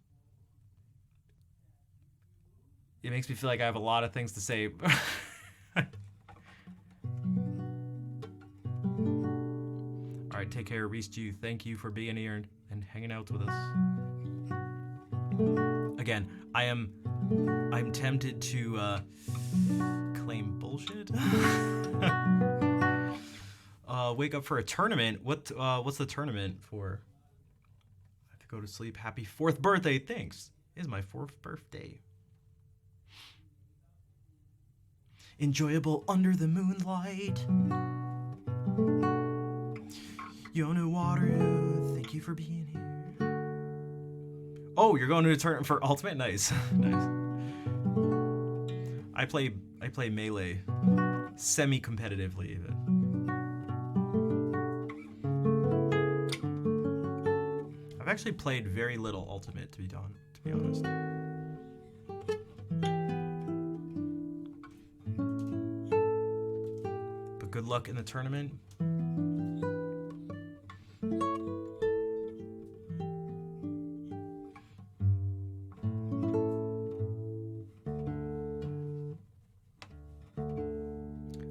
it makes me feel like I have a lot of things to say. All right, take care, Reese Jew. Thank you for being here and hanging out with us. Again, I'm tempted to claim bullshit. Wake up for a tournament. What's the tournament for? I have to go to sleep. Happy 4th birthday. Thanks. It is my 4th birthday. Enjoyable under the moonlight. Yona Water, thank you for being here. Oh, you're going to a tournament for Ultimate? Nice. Nice. I play Melee semi-competitively. I've actually played very little Ultimate, to be honest. But good luck in the tournament.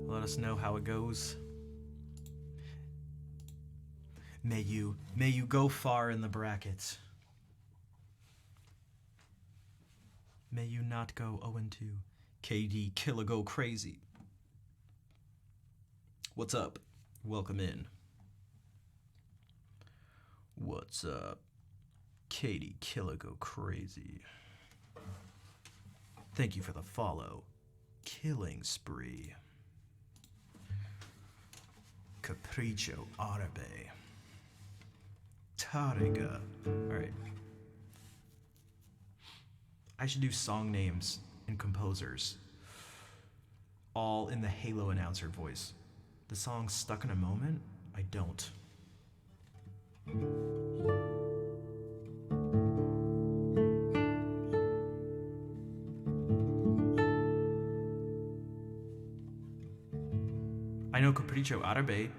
Let us know how it goes. May you go far in the brackets. May you not go 0-2. KD Killer go crazy. What's up? Welcome in. What's up? KD Killer go crazy. Thank you for the follow. Killing spree. Capriccio Árabe. Tariga. Alright. I should do song names and composers. All in the Halo announcer voice. The song Stuck in a Moment? I don't. I know Capriccio Arabe.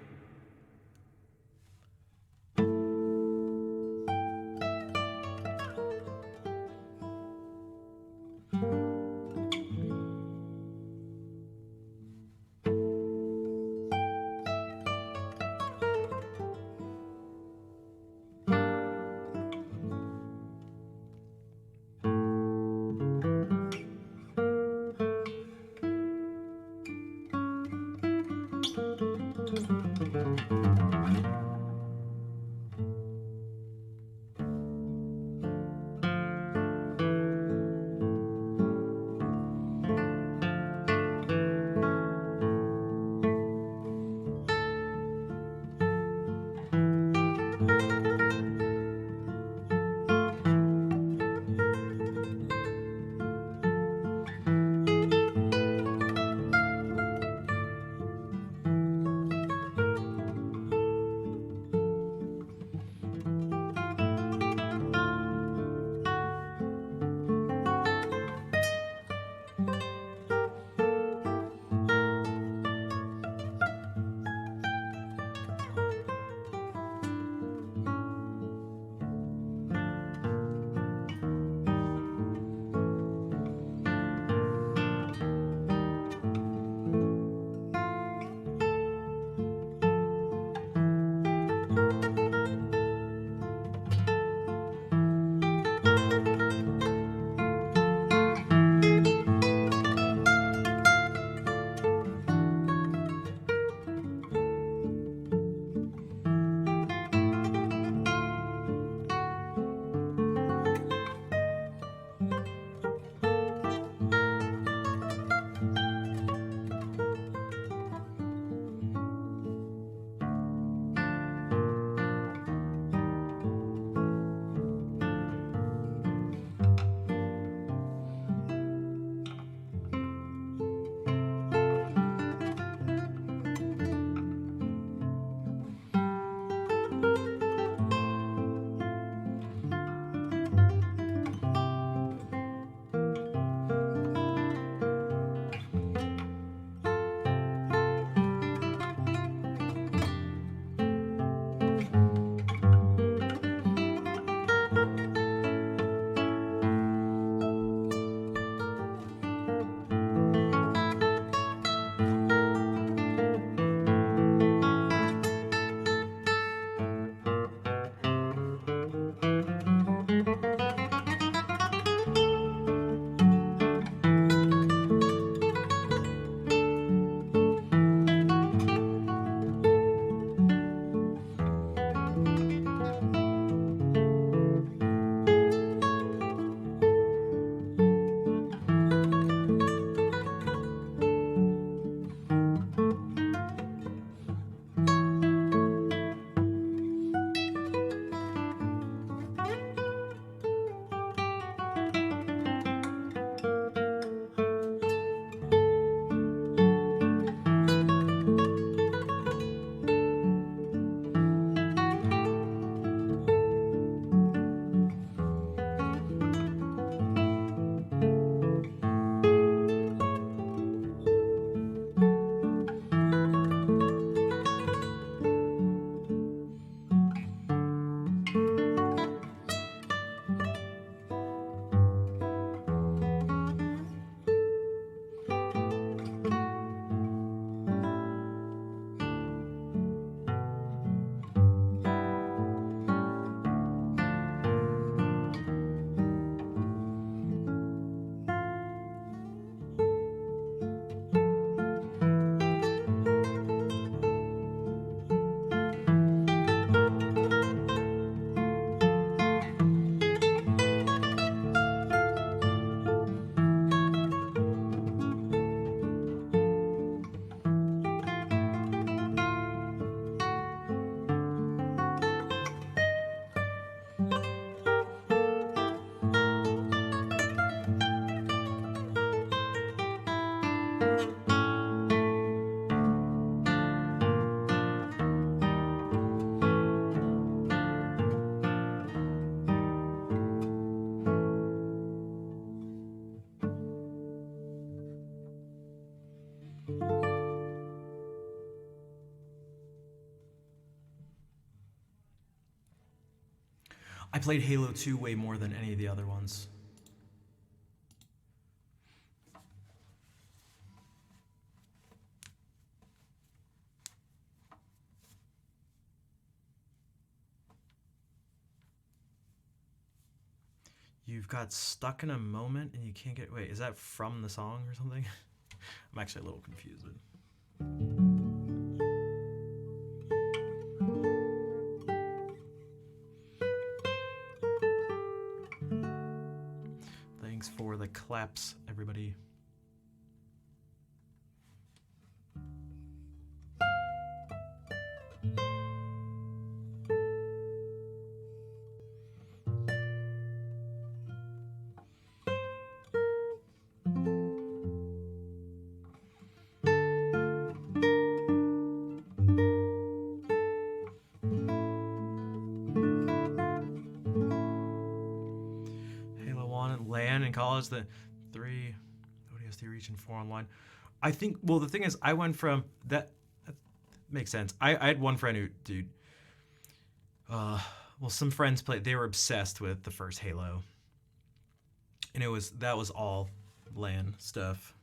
I played Halo 2 way more than any of the other ones. You've got stuck in a moment and you can't get. Wait, is that from the song or something? I'm actually a little confused. Thanks for the claps, everybody. College, the 3 ODST region 4 online. I think, well, the thing is, I went from that makes sense. I had one friend who, dude, well, some friends played, they were obsessed with the first Halo, and that was all LAN stuff.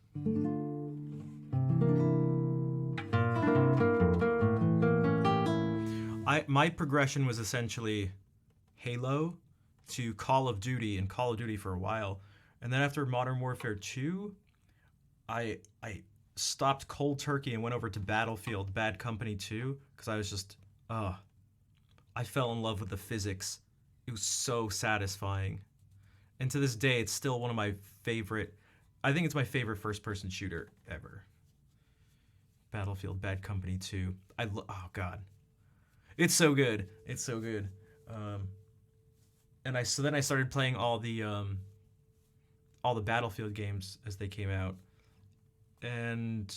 My progression was essentially Halo to Call of Duty, and Call of Duty for a while. And then after Modern Warfare 2, I stopped cold turkey and went over to Battlefield Bad Company 2 because I was just, I fell in love with the physics. It was so satisfying. And to this day, it's still one of my favorite, I think it's my favorite first-person shooter ever. Battlefield Bad Company 2. Oh, God. It's so good. It's so good. So then I started playing all the Battlefield games as they came out, and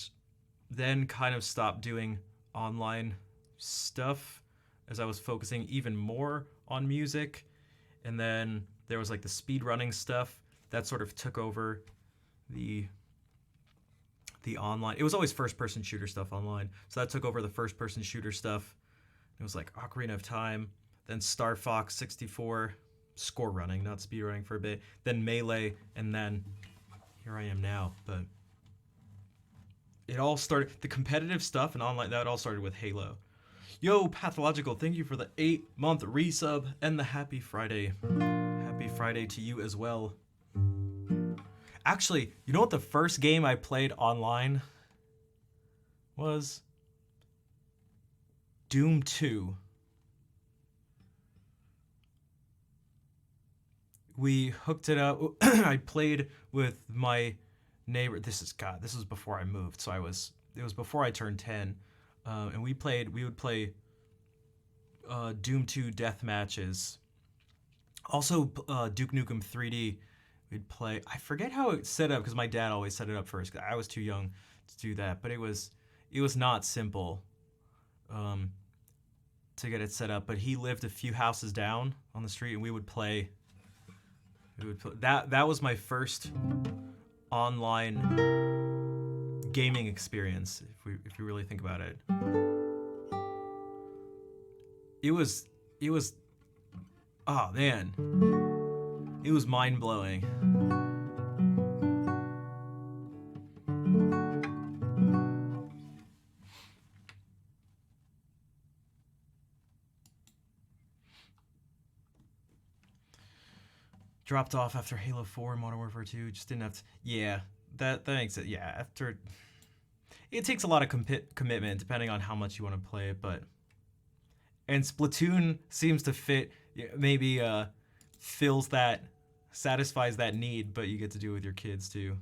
then kind of stopped doing online stuff as I was focusing even more on music. And then there was like the speed running stuff that sort of took over the online. It was always first person shooter stuff online, so that took over the first person shooter stuff. It was like Ocarina of Time, then Star Fox 64, score running, not speed running for a bit, then Melee, and then here I am now. But it all started, the competitive stuff and online, that all started with Halo. Yo, Pathological, thank you for the 8-month resub and the happy Friday. Happy Friday to you as well. Actually, you know what the first game I played online was? Doom 2. We hooked it up. I played with my neighbor. This was before I moved, so it was before I turned 10. And we would play Doom 2 death matches. Also, Duke Nukem 3D. We'd play. I forget how it's set up because my dad always set it up first. I was too young to do that, but it was not simple to get it set up. But he lived a few houses down on the street, and we would play. That was my first online gaming experience, if you really think about it. It was oh man. It was mind-blowing. Dropped off after Halo 4 and Modern Warfare 2. Just didn't have to. Yeah, that makes it. Yeah, after. It takes a lot of commitment depending on how much you want to play it, but. And Splatoon seems to fit. Maybe satisfies that need, but you get to do it with your kids too.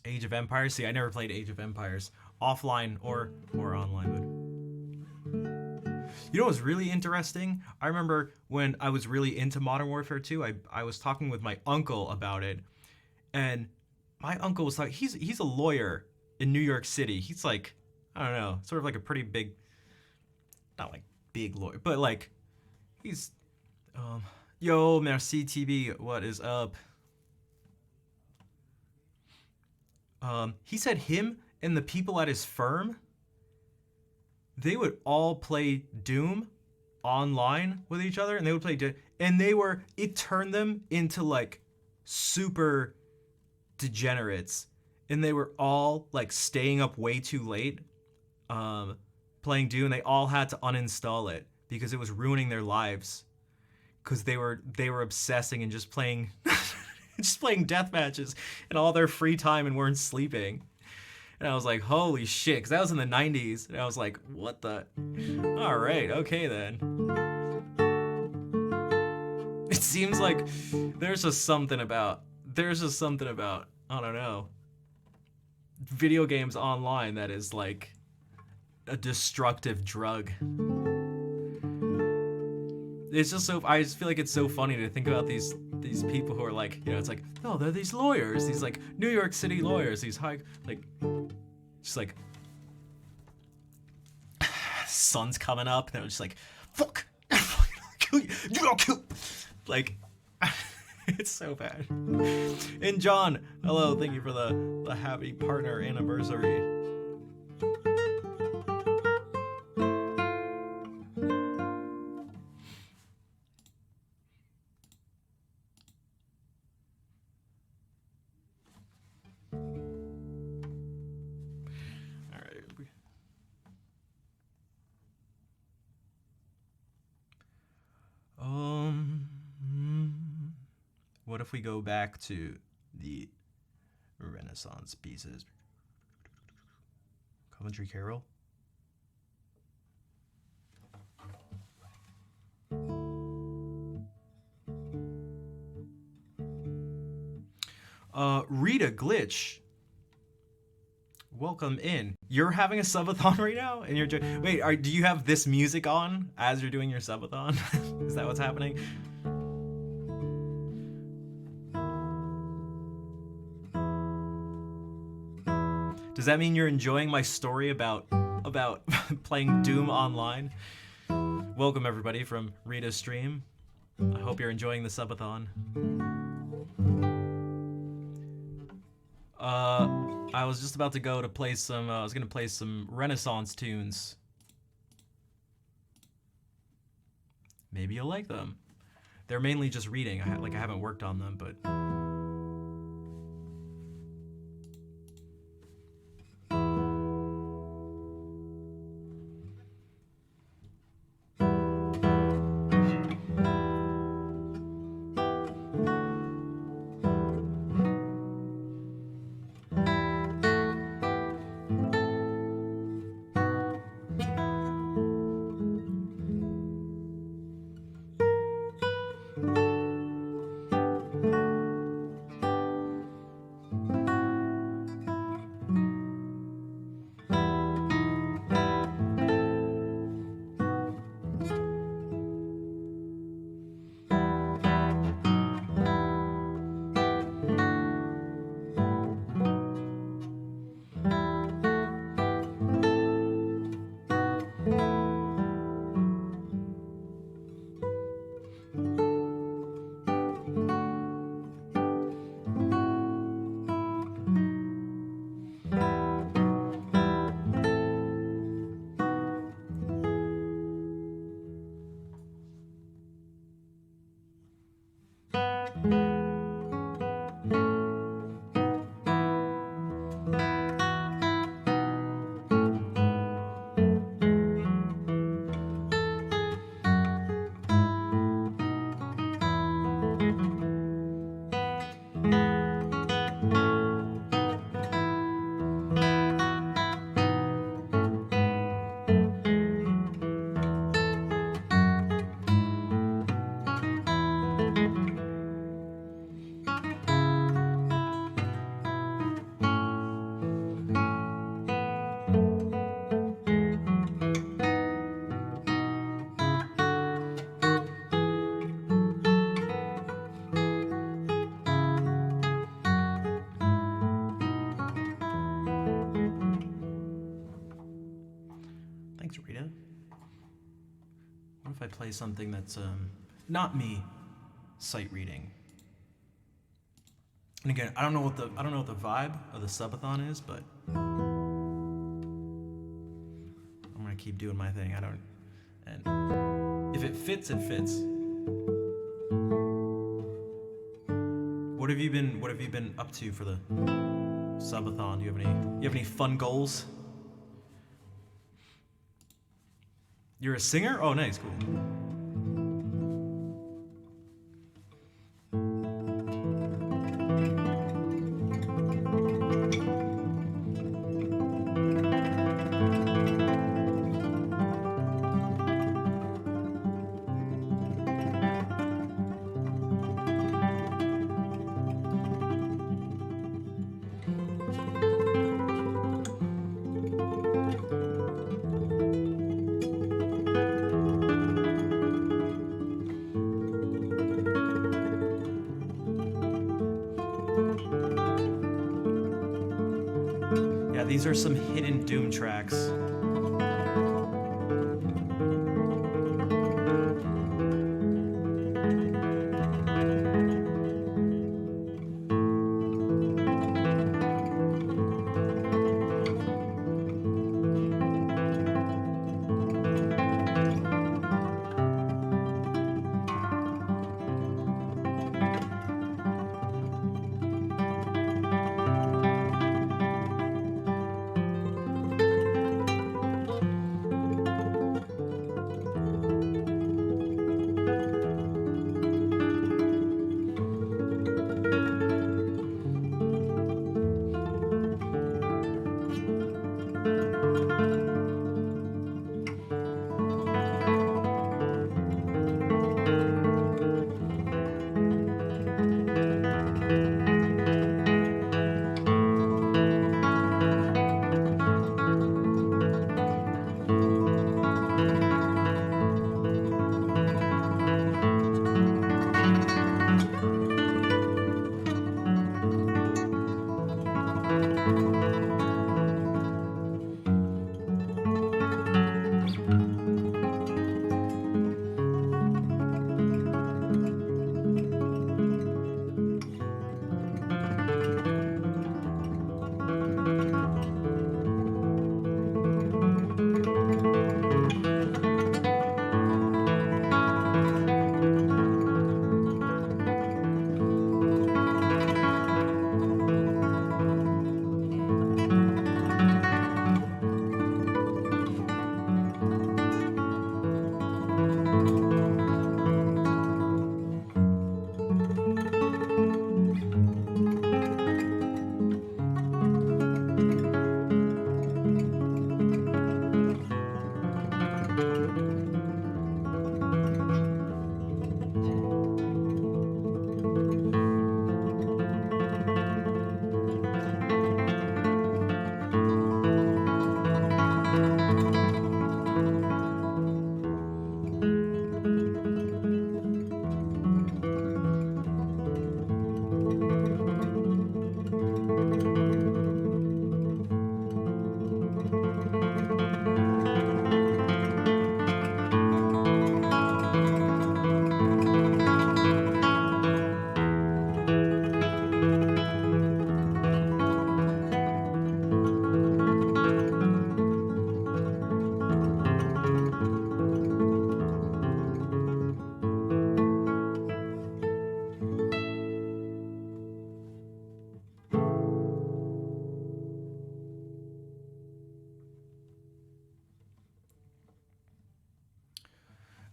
Age of Empires. See, I never played Age of Empires offline or online, but. You know what was really interesting? I remember when I was really into Modern Warfare 2, I was talking with my uncle about it, and my uncle was like, he's a lawyer in New York City. He's like, I don't know, sort of like a pretty big, not like big lawyer, but like, he's, yo, merci TB, what is up? He said him and the people at his firm, they would all play Doom online with each other, and they would play, and it turned them into like super degenerates, and they were all like staying up way too late, playing Doom. They all had to uninstall it because it was ruining their lives, because they were obsessing and just playing just playing death matches in all their free time and weren't sleeping. And I was like, holy shit, because that was in the 90s. And I was like, what the? All right, okay then. It seems like there's just something about, I don't know, video games online that is like a destructive drug. It's just so, I just feel like it's so funny to think about these people who are like, you know, it's like, oh, they're these lawyers, these like New York City lawyers, these high, like, just like, sun's coming up, and they're just like, fuck, kill you, you don't kill, like, it's so bad. And John, hello, thank you for the happy partner anniversary. What if we go back to the Renaissance pieces? Coventry Carol? Rita Glitch, welcome in. You're having a subathon right now, and you're wait. Do you have this music on as you're doing your subathon? Is that what's happening? Does that mean you're enjoying my story about playing Doom online? Welcome everybody from Rita's stream. I hope you're enjoying the subathon. I was just about to go to play some, I was gonna play some Renaissance tunes. Maybe you'll like them. They're mainly just reading. I haven't worked on them, but... What if I play something that's not me sight reading? And again, I don't know what the vibe of the subathon is, but I'm gonna keep doing my thing. And If it fits, it fits. What have you been up to for the subathon? Do you have any fun goals? You're a singer? Oh, nice, cool. Yeah, these are some hidden Doom tracks.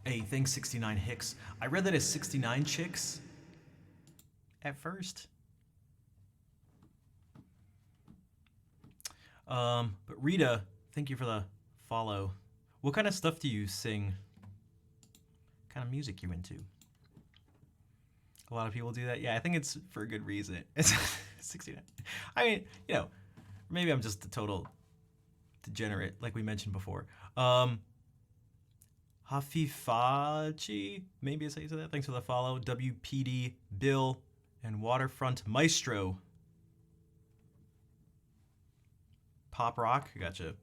Hey, thanks 69 Hicks. I read that as 69 chicks at first. But Rita, thank you for the follow. What kind of stuff do you sing? What kind of music you into? A lot of people do that. Yeah, I think it's for a good reason. It's 69. I mean, you know, maybe I'm just a total degenerate, like we mentioned before. Hafifachi, maybe is how you say that. Thanks for the follow. WPD Bill and Waterfront Maestro. Pop Rock, gotcha.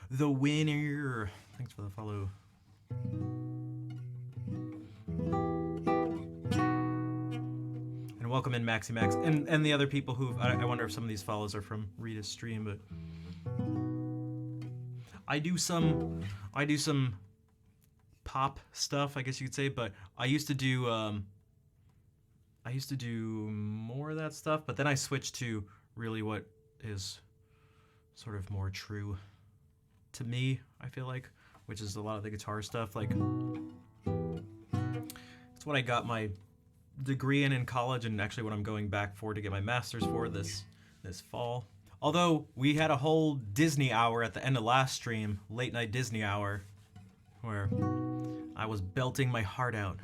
The Winner, thanks for the follow. And welcome in Maxi Max and the other people who I wonder if some of these follows are from Rita's stream, but I do some pop stuff, I guess you could say. But I used to do more of that stuff, but then I switched to really what is sort of more true to me, I feel like, which is a lot of the guitar stuff. Like, it's what I got my degree in college, and actually what I'm going back for to get my master's for this fall. Although we had a whole Disney hour at the end of last stream, late night Disney hour, where I was belting my heart out.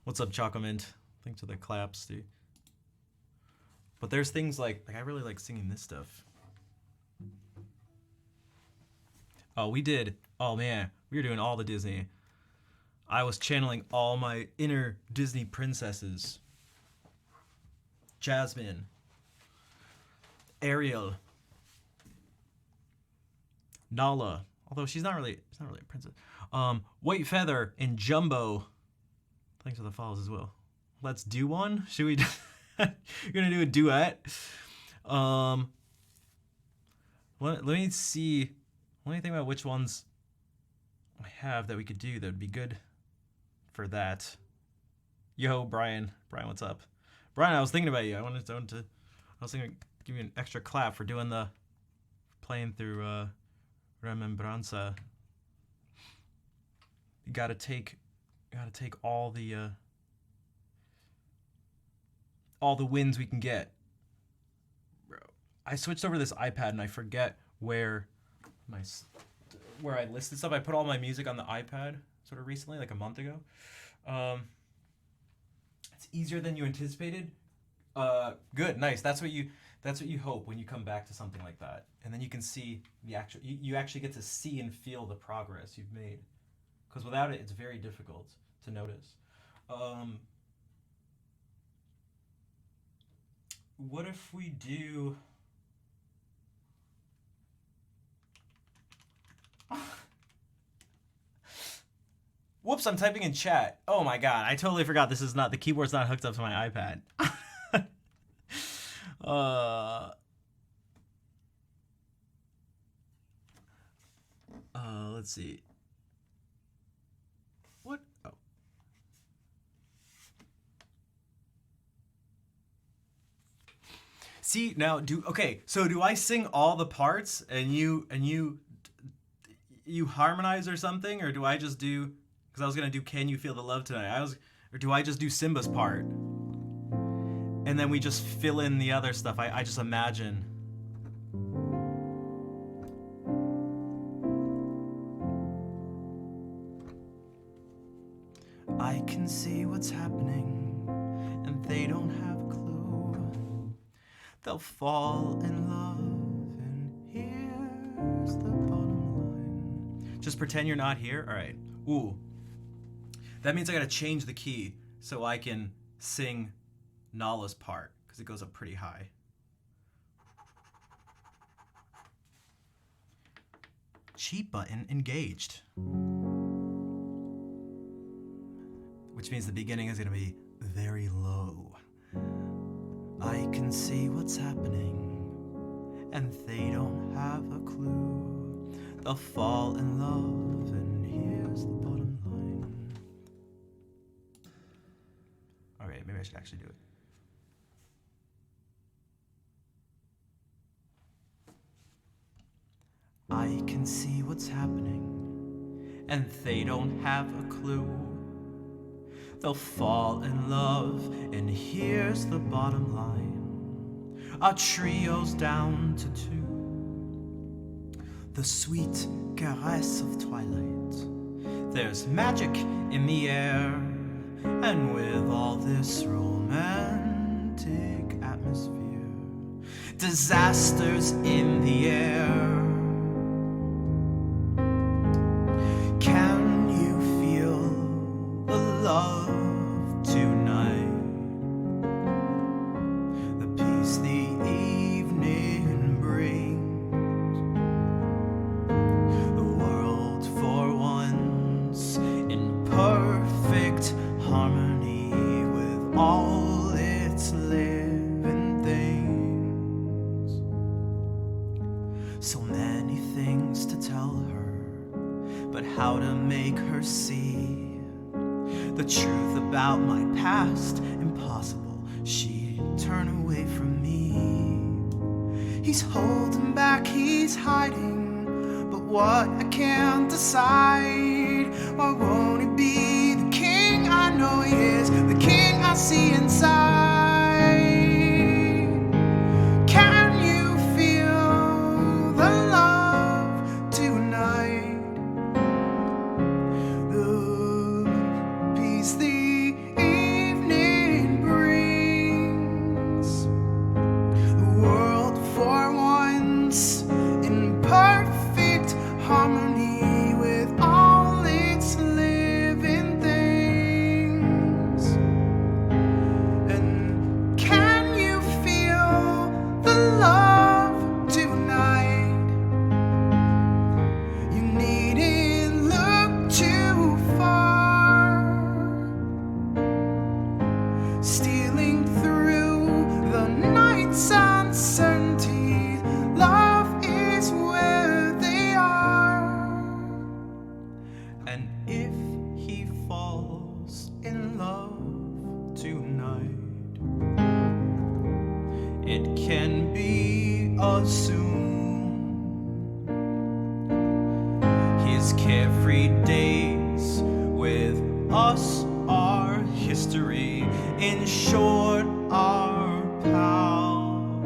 What's up, Chocomint? Thanks for the claps, dude. But there's things like I really like singing this stuff. Oh, man, we were doing all the Disney. I was channeling all my inner Disney princesses. Jasmine. Ariel. Nala. Although she's not really a princess. White Feather and Jumbo. Thanks for the follows as well. Let's do one. Should we? You're gonna do a duet. Let me see. Let me think about which ones I have that we could do that would be good for that. Yo, Brian. Brian, what's up? Brian, I was thinking about you. I was thinking to give you an extra clap for playing through Remembranza. You gotta take all the wins we can get. Bro, I switched over to this iPad and I forget where I listed stuff. I put all my music on the iPad sort of recently, like a month ago. It's easier than you anticipated. Good, nice. That's what you hope when you come back to something like that, and then you can see you actually get to see and feel the progress you've made. Because without it, it's very difficult to notice. What if we do? Whoops, I'm typing in chat. Oh my god, I totally forgot the keyboard's not hooked up to my iPad. Let's see. What? Oh. See, now do I sing all the parts and you harmonize or something, or do I just do, because I was gonna do Can You Feel the Love Tonight, or do I just do Simba's part and then we just fill in the other stuff? I just imagine. I can see what's happening and they don't have a clue. They'll fall in love and here's the bottom line. Just pretend you're not here? Alright. Ooh. That means I gotta change the key so I can sing Nala's part, because it goes up pretty high. Cheat button engaged. Which means the beginning is gonna be very low. I can see what's happening, and they don't have a clue. They'll fall in love, and here's the bottom line. Okay, maybe I should actually do it. I can see what's happening, and they don't have a clue. They'll fall in love, and here's the bottom line. Our trio's down to 2. The sweet caress of twilight. There's magic in the air, and with all this romantic atmosphere, disasters in the air. Can you feel the love tonight? The peace the evening brings. The world for once in perfect harmony with all its living things. So now how to make her see the truth about my past. Impossible, she'd turn away from me. He's holding back, he's hiding, but what I can't decide. Why won't he be the king I know he is, the king I see inside? Can you feel the love tonight? The peace the evening brings. The world for once in perfect harmony with all its living things. And can you feel the love tonight? You needn't look too far. Stealing through the night's uncertainty, love is where they are. And if he falls in love tonight, it can be assumed his carefree days with us are history. In short, our pal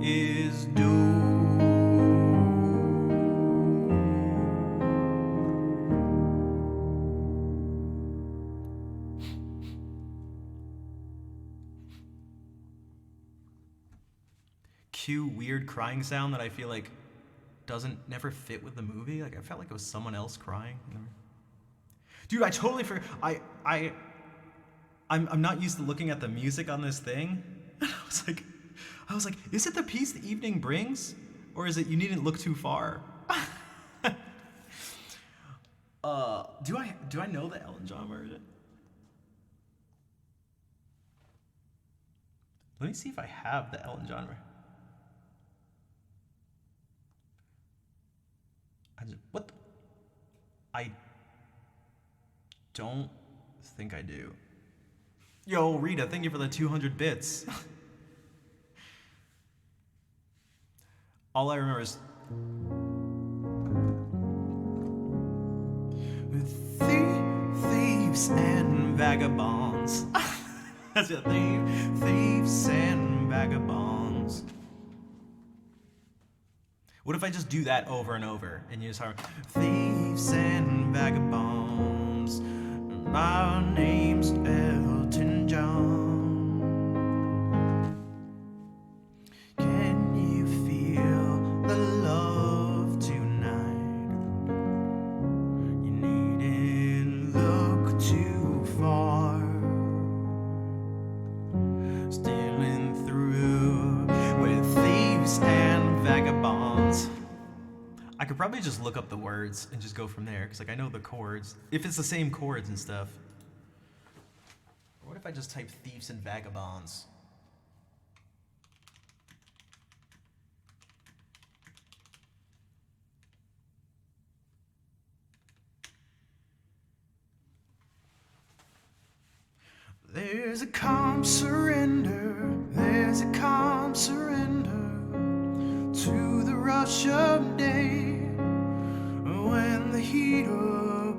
is doomed. Cue weird crying sound that I feel like never fit with the movie. Like I felt like it was someone else crying. Dude, I totally forgot. I'm not used to looking at the music on this thing. I was like, is it the peace the evening brings, or is it you needn't look too far? Do I know the Elton John version? Let me see if I have the Elton John version. I don't think I do. Yo, Rita, thank you for the 200 bits. All I remember is with thieves and vagabonds. That's it, thieves and vagabonds. What if I just do that over and over and you just hear thieves and vagabonds? My name's Elton John. Can you feel the love tonight? You needn't look too far. Stealing through with thieves and vagabonds. I could probably just look up the words and just go from there, because like I know the chords. If it's the same chords and stuff. Or what if I just type thieves and vagabonds? There's a calm surrender, there's a calm surrender to the rush of day, when the heat of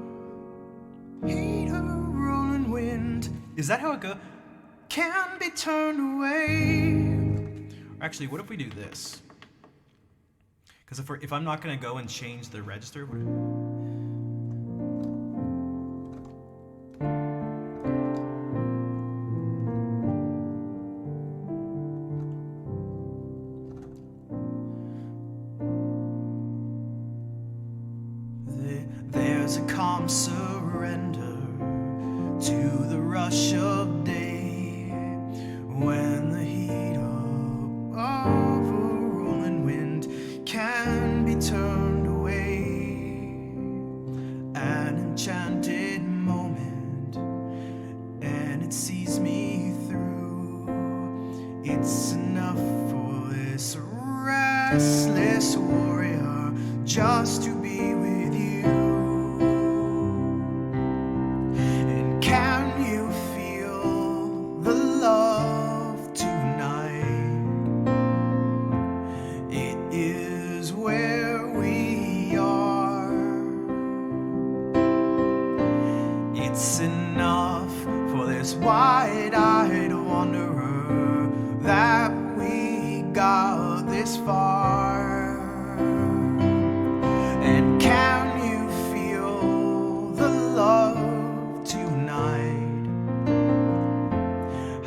rolling wind, is that how it goes? Can be turned away. Actually, what if we do this? Because if I'm not gonna go and change the register, there's a calm surrender to the rush of day, when the heat of a rolling wind can be turned away. An enchanted moment, and it sees me through. It's enough for this restless warrior just to be with you.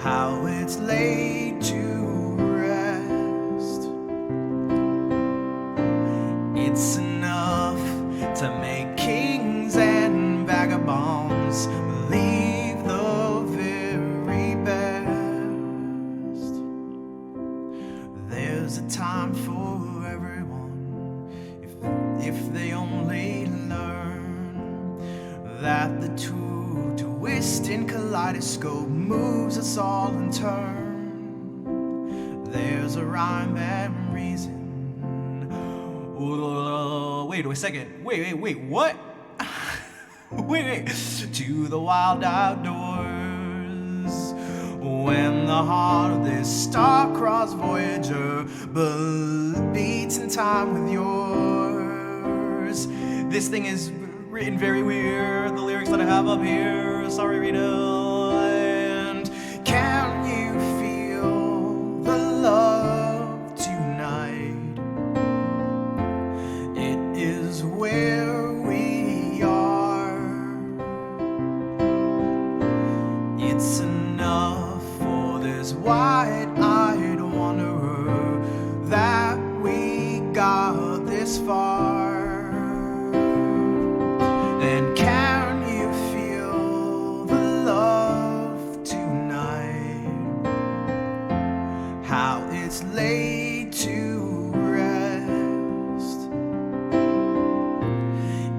how it's laid to rest. It's enough to make kings and vagabonds believe the very best. There's a time for everyone if they only learn that the twisting kaleidoscope moves us all in turn. There's a rhyme and reason. Wait a second. Wait, what? wait. To the wild outdoors. When the heart of this star-crossed Voyager beats in time with yours. This thing is written very weird. The lyrics that I have up here. Sorry, Rita. And can you feel the love tonight? It is where we are. It's enough for this wide-eyed wanderer that we got this far. And can you feel the love tonight? How it's laid to rest.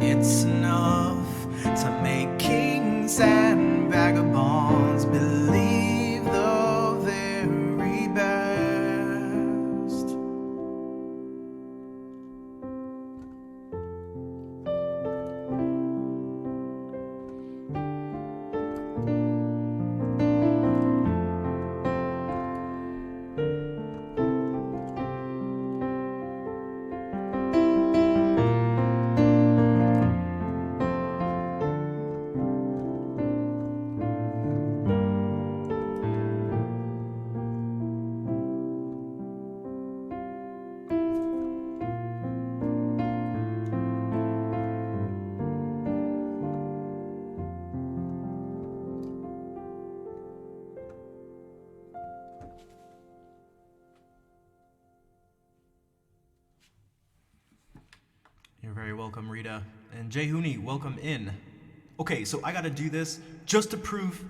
It's enough to make kings and vagabonds believe the very best. You're very welcome, Rita. And Jay Hooney, welcome in. Okay, so I gotta do this just to prove.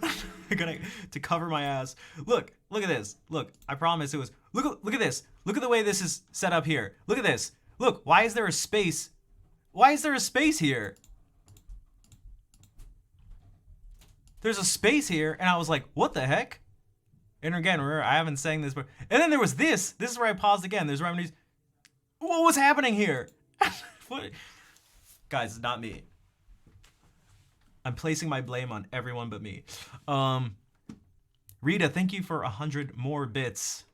I gotta to cover my ass. Look at this. Look, I promise it was. Look at this. Look at the way this is set up here. Look at this. Look, why is there a space? Why is there a space here? There's a space here, and I was like, what the heck? And again, remember, I haven't sang this, but and then there was this. This is where I paused again. There's remedies. What was happening here? What? Guys, it's not me. I'm placing my blame on everyone but me. Rita, thank you for 100 more bits.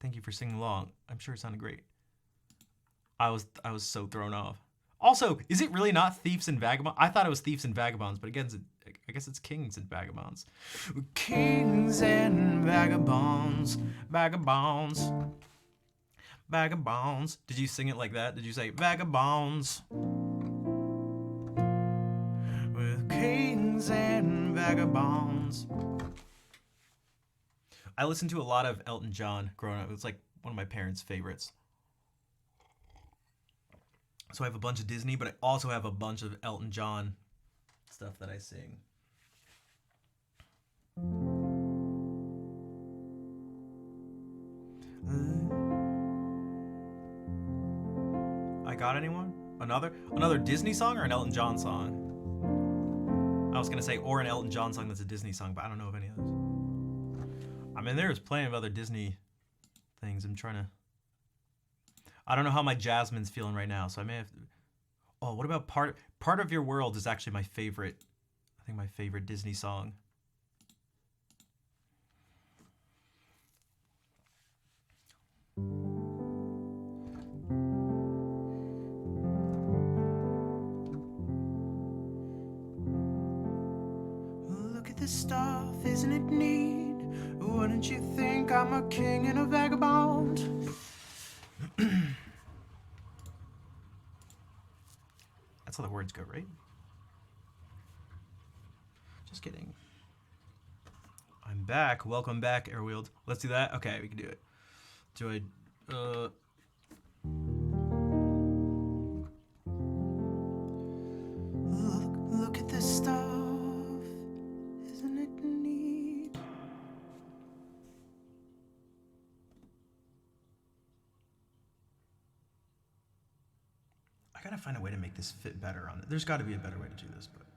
Thank you for singing along. I'm sure it sounded great. I was so thrown off. Also, is it really not Thieves and Vagabonds? I thought it was Thieves and Vagabonds, but again, I guess it's Kings and Vagabonds. Kings and Vagabonds, Vagabonds. Vagabonds. Did you sing it like that? Did you say vagabonds? With kings and vagabonds. I listened to a lot of Elton John growing up. It was like one of my parents' favorites. So I have a bunch of Disney, but I also have a bunch of Elton John stuff that I sing. I got anyone? Another Disney song or an Elton John song? I was gonna say, or an Elton John song that's a Disney song, but I don't know of any of those. I mean, there's plenty of other Disney things. I don't know how my Jasmine's feeling right now, so I may have to... Oh, what about Part of Your World is actually my favorite. I think my favorite Disney song. Look at this stuff, isn't it neat? Wouldn't you think I'm a king and a vagabond? That's how the words go, right? Just kidding. I'm back. Welcome back, Airwheeled. Let's do that. Okay, we can do it. Do I? Look at this stuff. Isn't it neat? I gotta find a way to make this fit better on it. There's got to be a better way to do this, but whatever.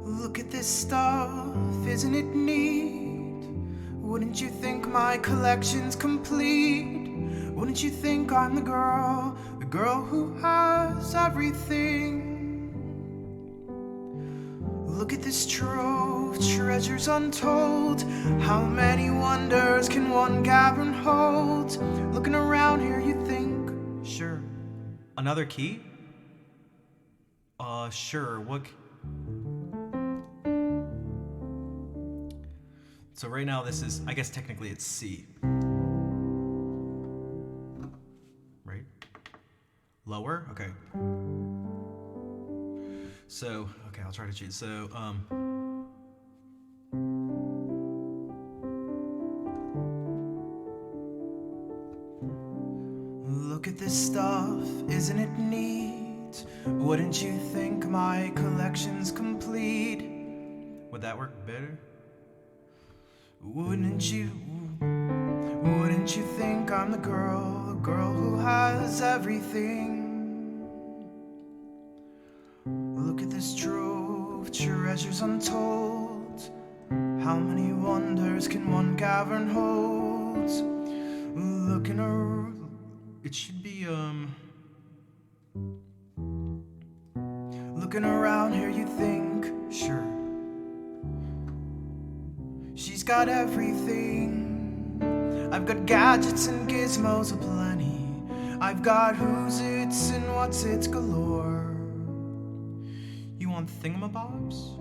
Look at this stuff, isn't it neat? Wouldn't you think my collection's complete? Wouldn't you think I'm the girl who has everything? Look at this trove, treasures untold. How many wonders can one cavern hold? Looking around here, you think, sure. Another key? Sure. What? So right now this is, I guess technically it's C. Right? Lower? Okay. So, okay, I'll try to cheat. So, look at this stuff, isn't it neat? Wouldn't you think my collection's complete? Would that work better? Wouldn't you think I'm the girl who has everything? Look at this trove, treasures untold. How many wonders can one cavern hold? Looking around, it should be, looking around here you think, sure. She's got everything. I've got gadgets and gizmos aplenty. I've got who's its and what's its galore. You want thingamabobs?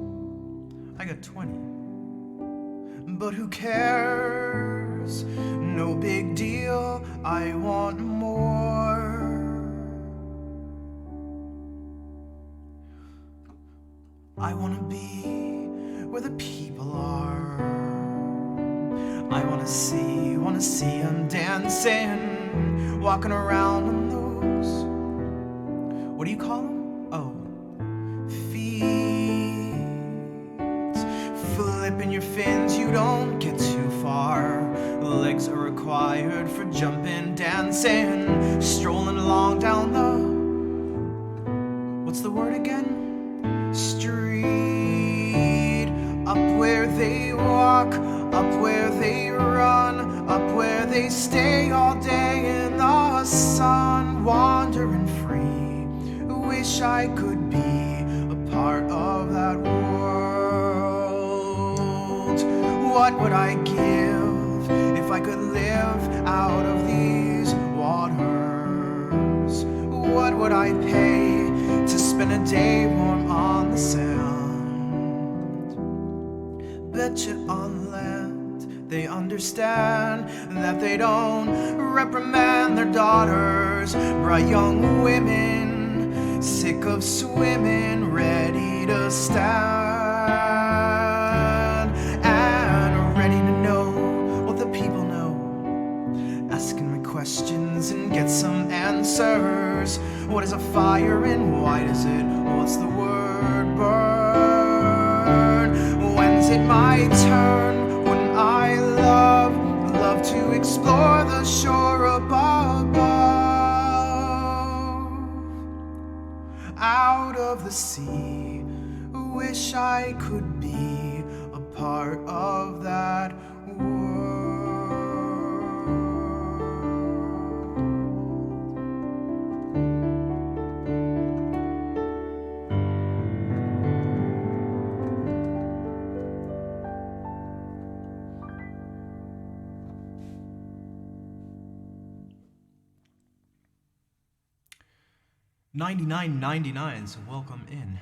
I got 20. But who cares? No big deal. I want more. I wanna be where the people are. I wanna see them dancing, walking around on those, what do you call them? Oh, feet. Flipping your fins, you don't get too far. Legs are required for jumping, dancing, strolling along down the, what's the word again? Street. Up where they walk, up where they run, up where they stay all day in the sun, wandering free. Wish I could be a part of that world. What would I give if I could live out of these waters? What would I pay to spend a day warm on the sand? Bet you on land they understand that they don't reprimand their daughters. Bright young women, sick of swimming, ready to stand and ready to know what the people know. Asking my questions and get some answers. What is a fire and why does it? What's the word? Burn. When's it my turn? When I love to explore the shore above. Out of the sea, wish I could be a part of that world. 99.99, so welcome in.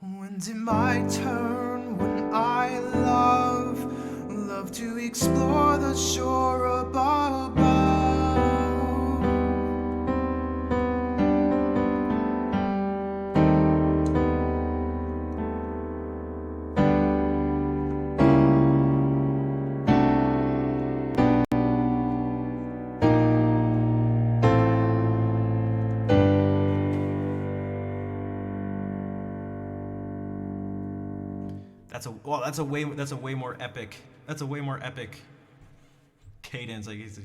When's it my turn? When I love to explore the shore above. That's a way more epic. That's a way more epic cadence. Like it's,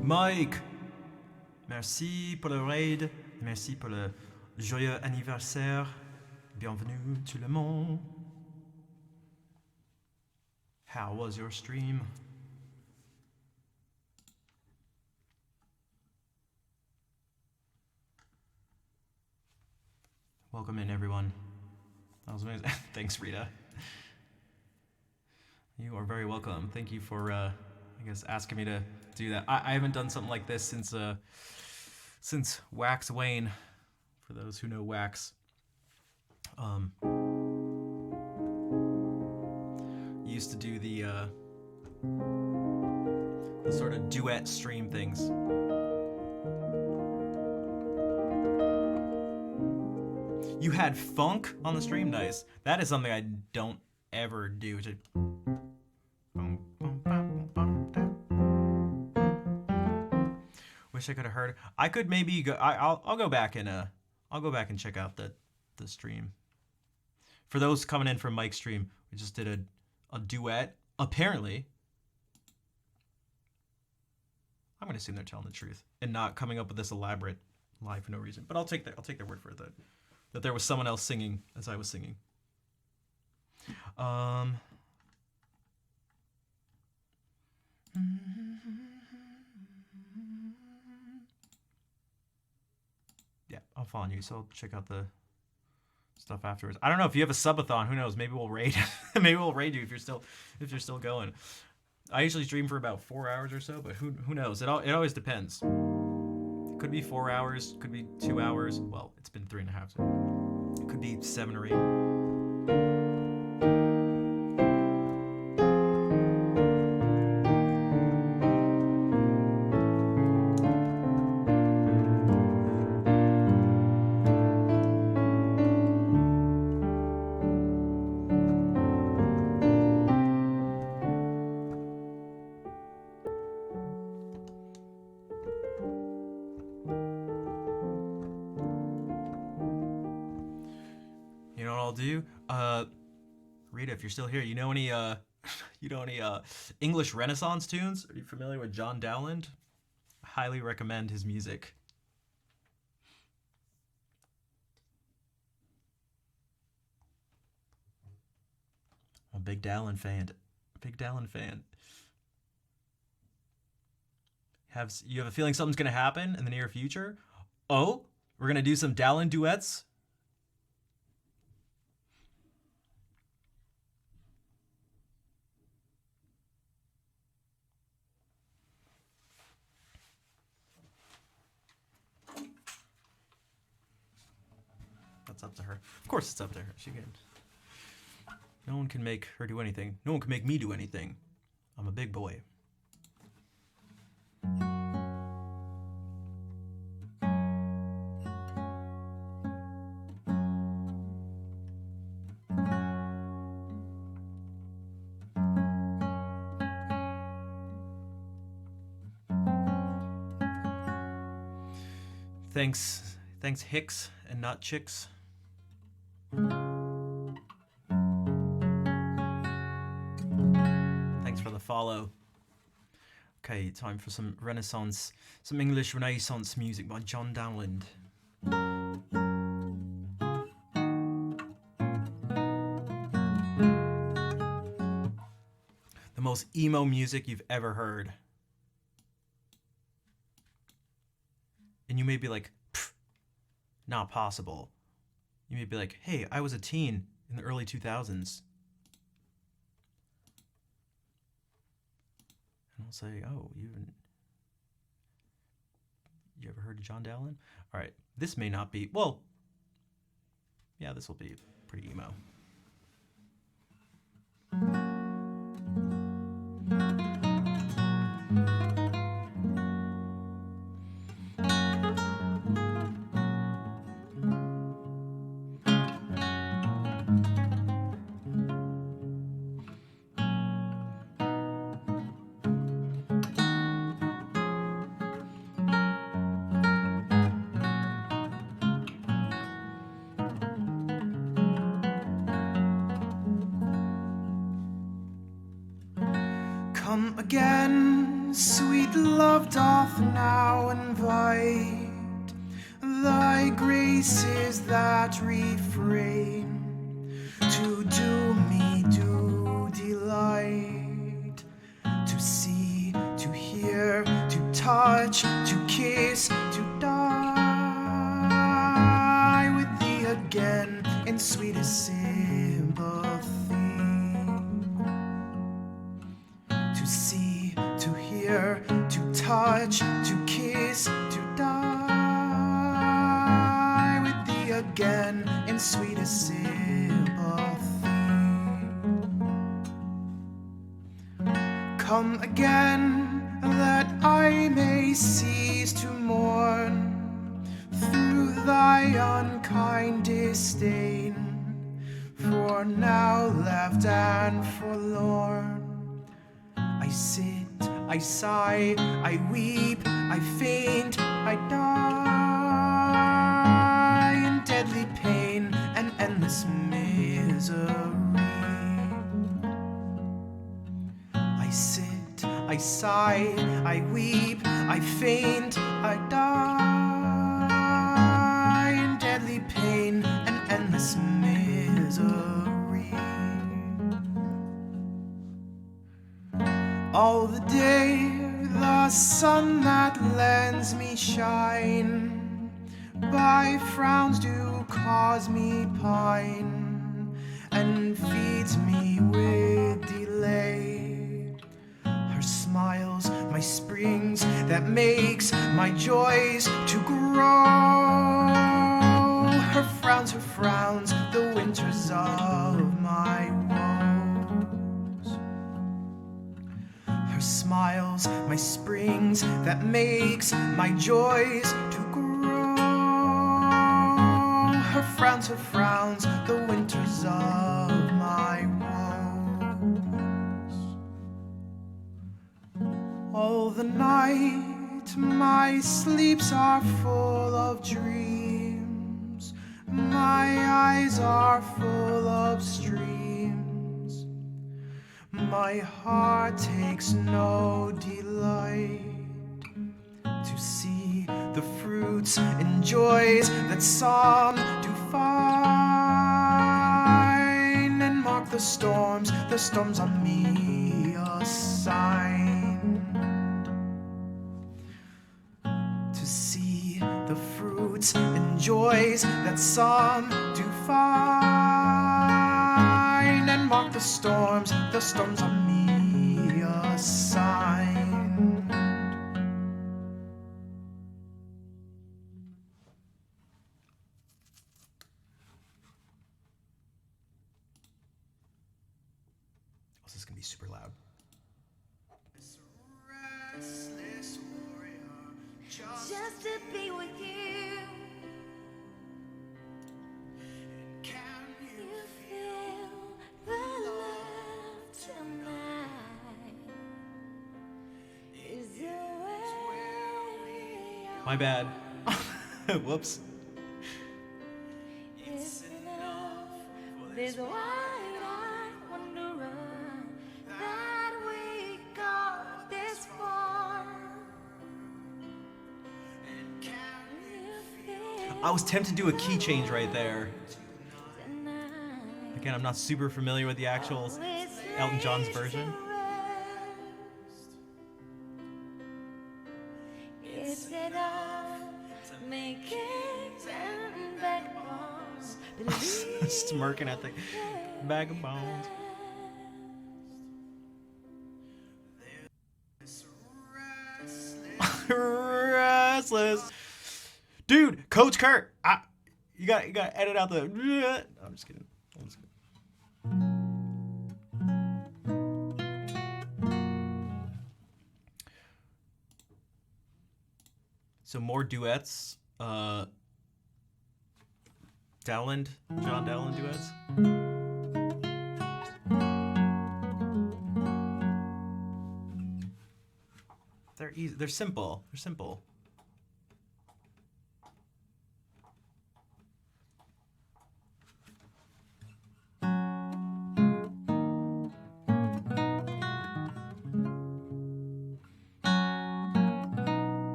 Mike, merci pour le raid, merci pour le joyeux anniversaire, bienvenue tout le monde. How was your stream? Welcome in, everyone. That was amazing. Thanks, Rita. You are very welcome. Thank you for, I guess, asking me to do that. I haven't done something like this since Wax Wayne. For those who know Wax, used to do the sort of duet stream things. You had funk on the stream? Nice. That is something I don't ever do. Wish I could have heard. I could maybe go. I'll go back and check out the stream. For those coming in from Mike's stream, we just did a duet. Apparently, I'm gonna assume they're telling the truth and not coming up with this elaborate lie for no reason. But I'll take their word for it that there was someone else singing as I was singing. Yeah, I'll follow you, so I'll check out the stuff afterwards. I don't know if you have a subathon. Who knows? Maybe we'll raid. Maybe we'll raid you if you're still going. I usually stream for about 4 hours or so, but who knows? It always depends. It could be 4 hours. Could be 2 hours. Well, it's been 3.5. So it could be 7 or 8. Rita, if you're still here, you know any English Renaissance tunes? Are you familiar with John Dowland? I highly recommend his music. I'm a big Dowland fan. You have a feeling something's gonna happen in the near future? Oh, we're gonna do some Dowland duets? That's up to her. Of course it's up to her. She can. No one can make her do anything. No one can make me do anything. I'm a big boy. Thanks Hicks and not Chicks. Thanks for the follow. Okay, time for some Renaissance, some English Renaissance music by John Dowland. The most emo music you've ever heard. And you may be like, not possible. You may be like, hey, I was a teen in the early 2000s. And I'll say, oh, you ever heard of John Dowland? All right, this may not be, well, yeah, this will be pretty emo. Come again, sweet love doth now invite thy graces that refrain to do me due delight, to see, to hear, to touch, to kiss, to die with thee again in sweetest sympathy. To see, to hear, to touch, to kiss, to die with thee again in sweetest sympathy. Come again that I may cease to mourn through thy unkind disdain, for now left and forlorn I sit, I sigh, I weep, I faint, I die in deadly pain and endless misery. I sit, I sigh, I weep, I faint, I die in deadly pain and endless misery. All the day the sun that lends me shine by frowns do cause me pine and feeds me with delay. Her smiles my springs that makes my joys to grow. Her frowns the winters of my woes. Her smiles my springs that makes my joys to grow. Her frowns the winters of my woes. All the night my sleeps are full of dreams, my eyes are full of streams, my heart takes no delight to see the fruits and joys that some do find, and mark the storms on me assigned. To see the fruits and joys that some do find, and mark the storms on me assigned. Oh, this is gonna be super loud. Restless warrior, just to be with you. Can You feel the love tonight. Is it where we are? My bad. Whoops. It's enough. This wide-eyed wanderer that we got this far. I was tempted to do a key change right there. tonight. Again, I'm not super familiar with the actual Elton John's version. Instead of making and backbones, believe Smirking at the bag of bones. Restless. Dude, Coach Kurt, you got to edit out the. I'm just kidding. So more duets. John Dowland duets. They're easy. They're simple. They're simple.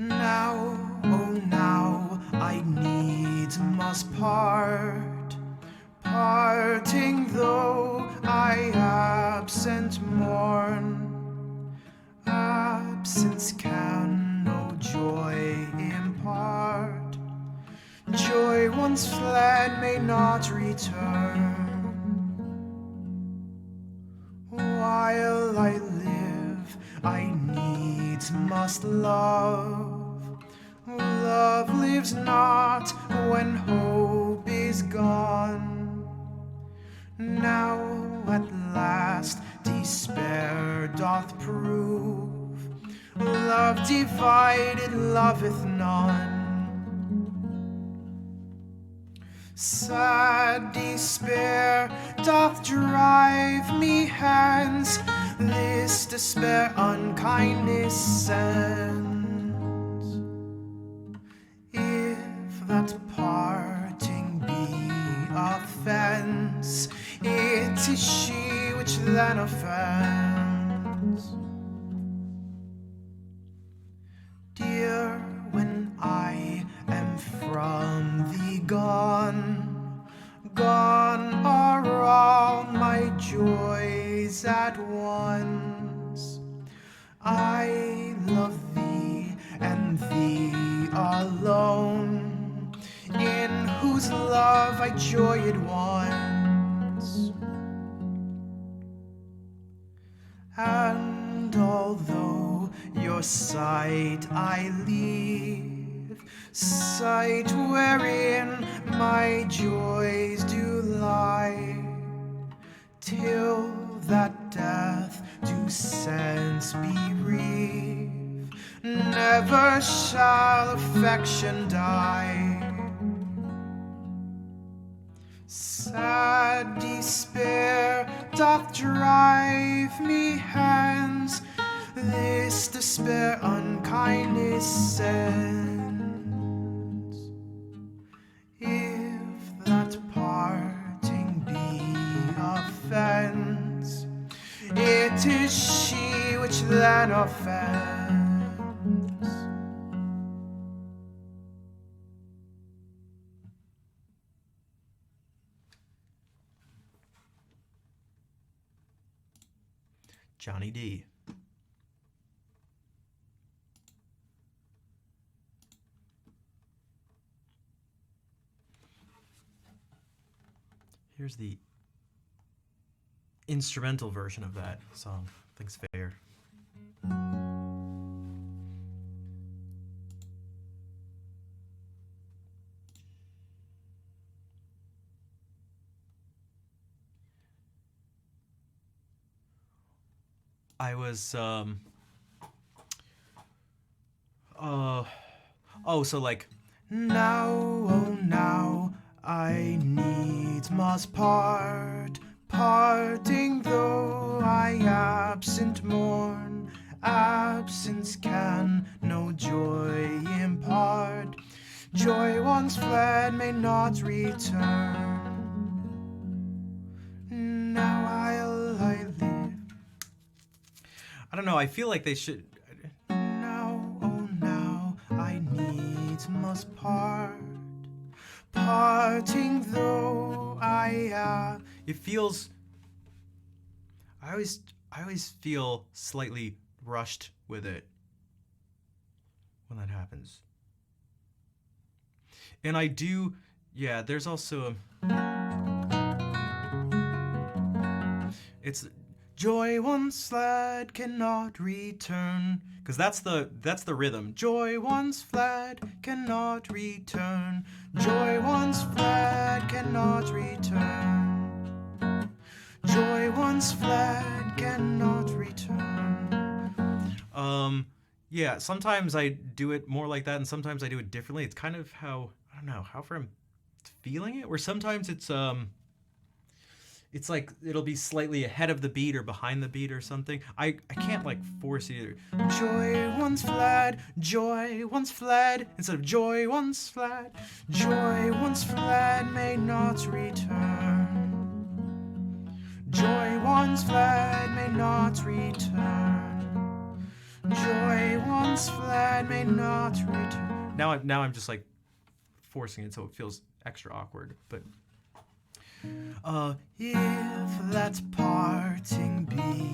Now, oh now, I needs must part. Parting though I absent mourn. Absence can no joy impart. Joy once fled may not return. While I live, I needs must love. Love lives not when hope is gone. Now at last despair doth prove. Love divided loveth none. Sad despair doth drive me hence. This despair unkindness sends. If that parting be offense, it is she which then offends. Dear, when I am from thee gone, gone are all my joys at once. I love thee and thee alone, in whose love I joyed once. And although your sight I leave, sight wherein my joys do lie, till that death do sense bereave, never shall affection die. Sad despair doth drive me hence. This despair unkindness sends. If that parting be offense, it is she which then offends. Johnny D. Here's the instrumental version of that song. I think it's fair. I was so like Now, oh now, I needs must part, parting though I absent mourn. Absence can no joy impart. Joy once fled may not return. Now I live. I don't know. I feel like they should. Now, oh now, I needs must part. Parting though I am. It feels. I always feel slightly rushed with it when that happens. And I do. Yeah. There's also it's Joy once fled cannot return. because that's the rhythm. Joy once fled cannot return. Joy once fled cannot return. Joy once fled cannot return. Yeah, sometimes I do it more like that and sometimes I do it differently. It's kind of how, I don't know, how I'm feeling it, where sometimes it's like it'll be slightly ahead of the beat or behind the beat or something. I can't like force either. Joy once fled, joy once fled, instead of joy once fled. Joy once fled may not return. Joy once fled may not return. Joy once fled may not return. Now I'm just like forcing it so it feels extra awkward, but If that parting be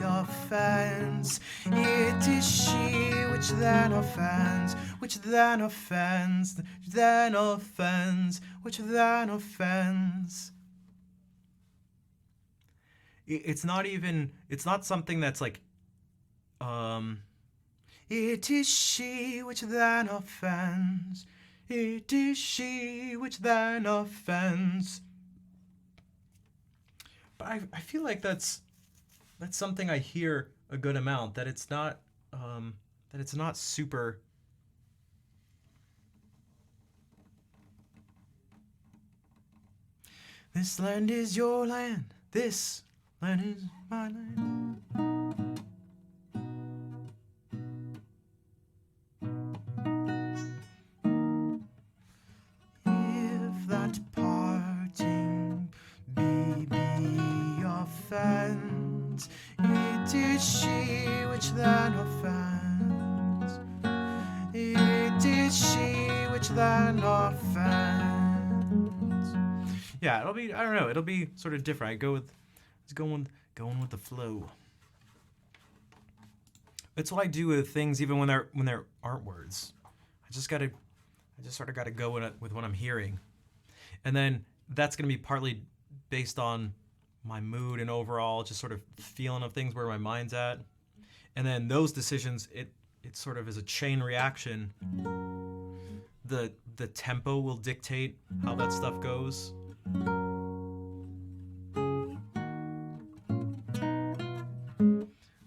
offense, it is she which then offends, which then offends, then offends, which then offends. it's not something that's like It is she which then offends. It is she which then offends. but I feel like that's something I hear a good amount, that it's not super. This land is your land. This land is my land. If that parting be offense, it is she which then offends. It is she which then offends. Yeah, it'll be, I don't know, it'll be sort of different. I go with, it's going with the flow. That's what I do with things, even when there aren't words. I just sort of gotta go with what I'm hearing, and then that's gonna be partly based on my mood and overall just sort of feeling of things, where my mind's at, and then those decisions, it sort of is a chain reaction. The tempo will dictate how that stuff goes.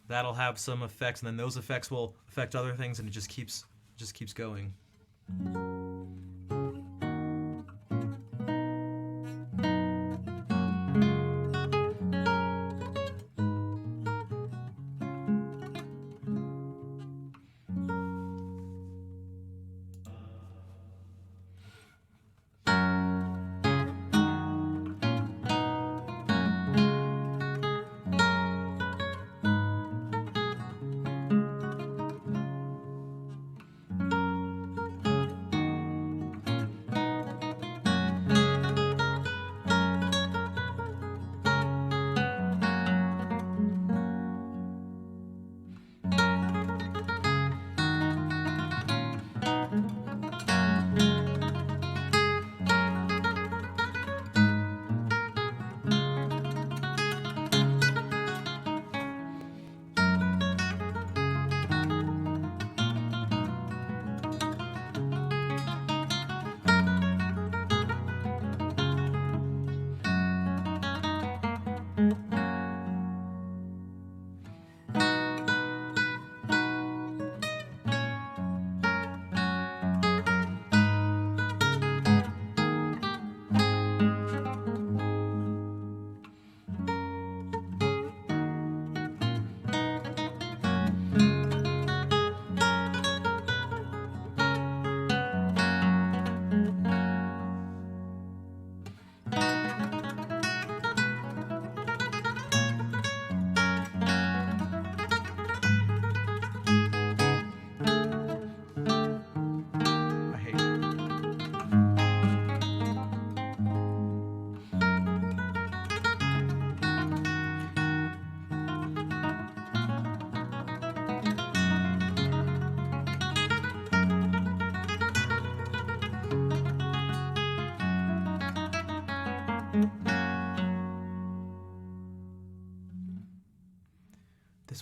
That'll have some effects, and then those effects will affect other things, and it just keeps going.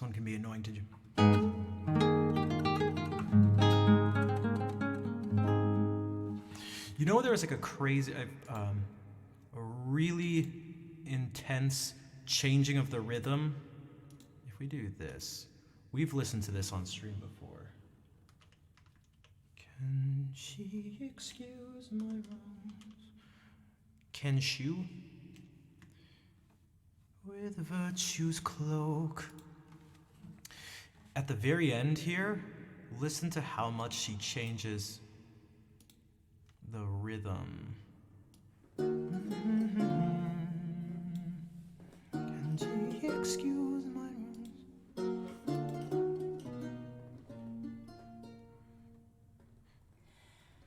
This one can be annoying to do. You know, there was like a crazy, a really intense changing of the rhythm. If we do this, we've listened to this on stream before. Can she excuse my wrongs? Can she? With virtue's cloak. At the very end here, listen to how much she changes the rhythm. Can she excuse my wrongs?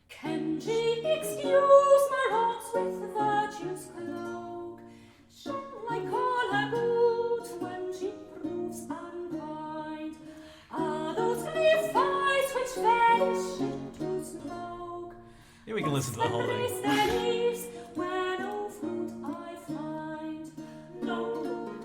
Can she excuse my wrongs with virtue's cloak? Shall I call her good when she proves unkind? Are those clear fires which vanish into smoke? Yeah, we can listen to the whole thing. There leaves where no fruit I find. No,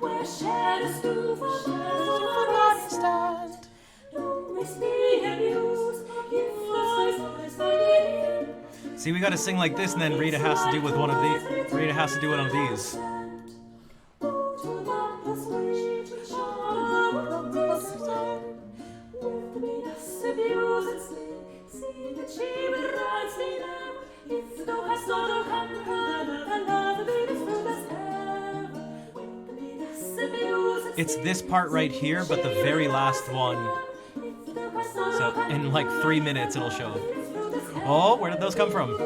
where shadows do for not stand. Don't waste me abused, give lies I did. See, we gotta sing like this, and then Rita has to do with one of these. Rita has to do one of these. It's this part right here, but the very last one. So in like 3 minutes, it'll show up. Oh, where did those come from?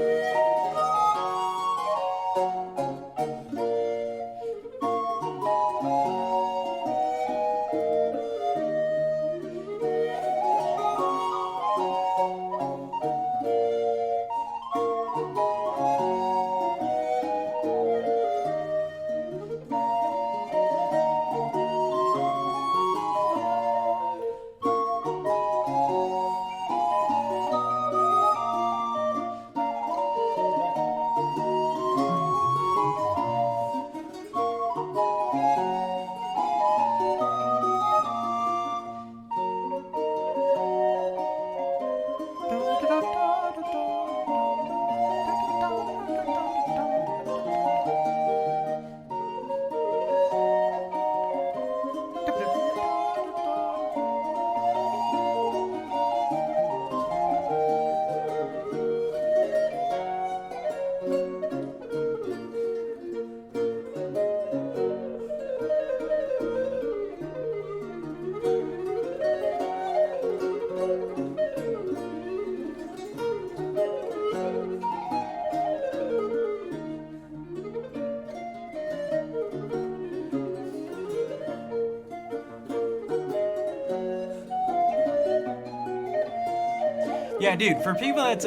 Yeah, dude, for people that's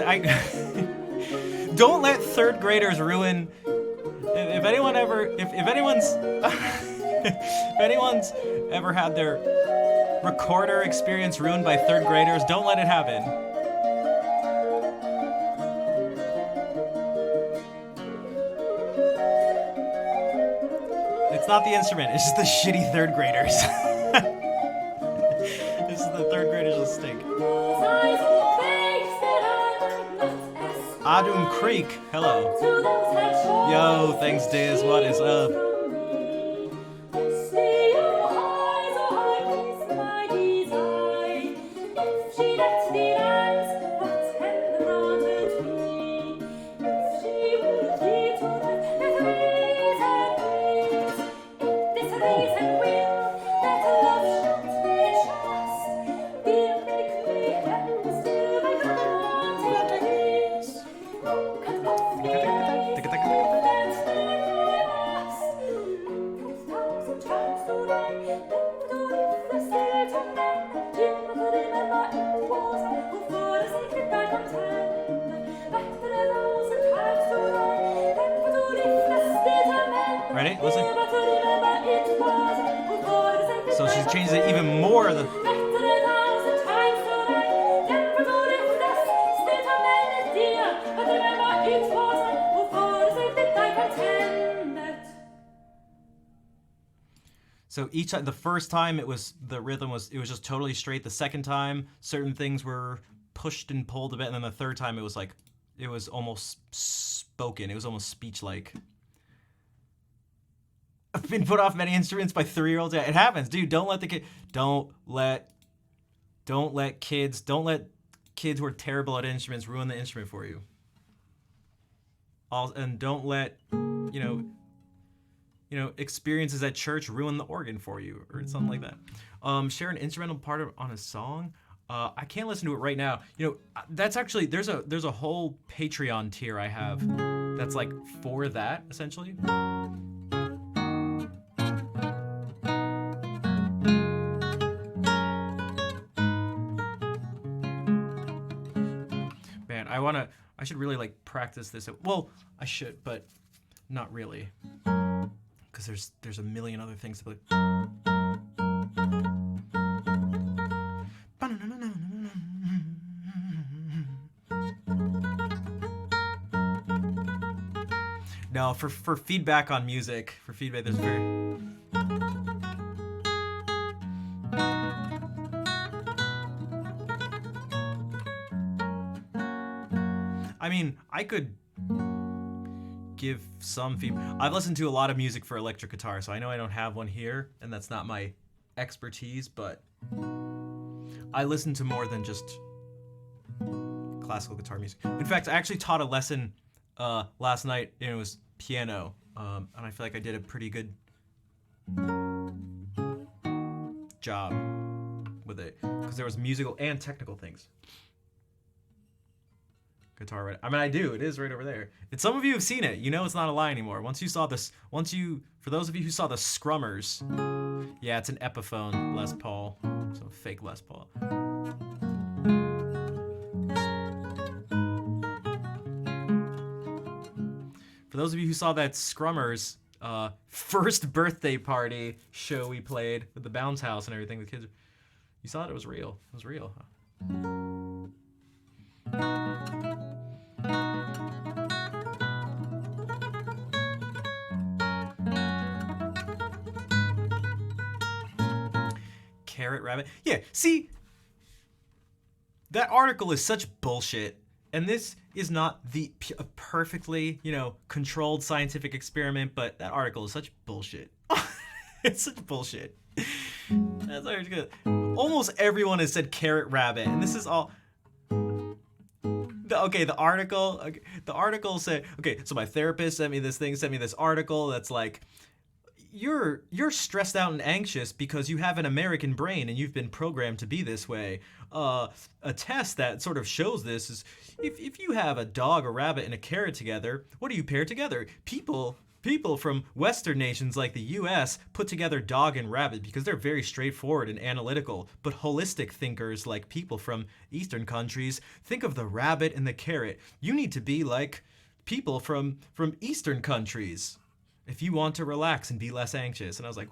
don't let third graders ruin. If anyone's if anyone's ever had their recorder experience ruined by third graders, don't let it happen. It's not the instrument, it's just the shitty third graders. This is the third graders that stink. Adum Creek, hello. Yo, thanks Diz, what is up? Ready? Listen. So she's changed it even more. So each time, the first time it was the rhythm was it was just totally straight. The second time, certain things were pushed and pulled a bit, and then the third time it was like it was almost spoken. It was almost speech-like. I've been put off many instruments by 3-year-olds. Yeah, it happens, dude. Don't let kids who are terrible at instruments ruin the instrument for you. And don't let experiences at church ruin the organ for you or something like that. Share an instrumental part on a song. I can't listen to it right now. That's actually there's a whole Patreon tier I have that's like for that essentially. Man, I should really like practice this. Well, I should, but not really. Because there's a million other things to play. No, for feedback on music, there's very... I mean, I could give some feedback. I've listened to a lot of music for electric guitar, so I know I don't have one here, and that's not my expertise, but I listen to more than just classical guitar music. In fact, I actually taught a lesson last night, and it was piano, and I feel like I did a pretty good job with it, because there was musical and technical things. Guitar right. I mean, I do. It is right over there. Some of you have seen it. You know it's not a lie anymore. For those of you who saw the Scrummers, yeah, it's an Epiphone Les Paul, so fake Les Paul. For those of you who saw that Scrummers first birthday party show we played with the bounce house and everything, the kids, you saw it. It was real. It was real. Carrot Rabbit. Yeah, see, that article is such bullshit. And this is not a perfectly, controlled scientific experiment, but that article is such bullshit. It's such bullshit. That's good. Almost everyone has said Carrot Rabbit, and this is all... The article said, okay, so my therapist sent me this article that's like, you're stressed out and anxious because you have an American brain and you've been programmed to be this way. A test that sort of shows this is if you have a dog, a rabbit, and a carrot together, what do you pair together? People from Western nations like the US put together dog and rabbit because they're very straightforward and analytical, but holistic thinkers like people from Eastern countries think of the rabbit and the carrot. You need to be like people from Eastern countries if you want to relax and be less anxious. And I was like,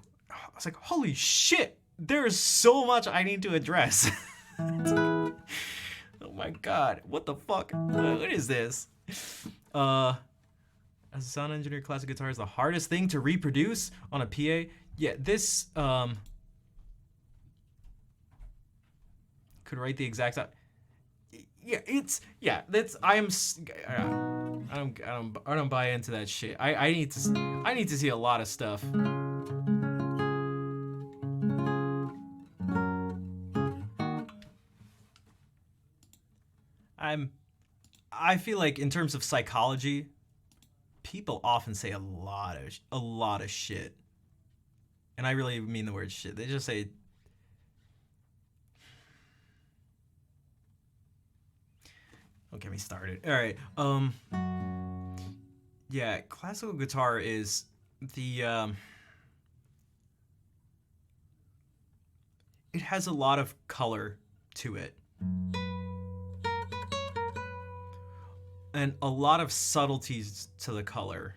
holy shit, there's so much I need to address. Oh my god, what the fuck? What is this? As a sound engineer, classic guitar is the hardest thing to reproduce on a PA. Yeah, this could write the exact. I don't buy into that shit. I need to see a lot of stuff. I feel like in terms of psychology, people often say a lot of shit. And I really mean the word shit. They just say don't get me started. All right. Yeah, classical guitar is the it has a lot of color to it. And a lot of subtleties to the color.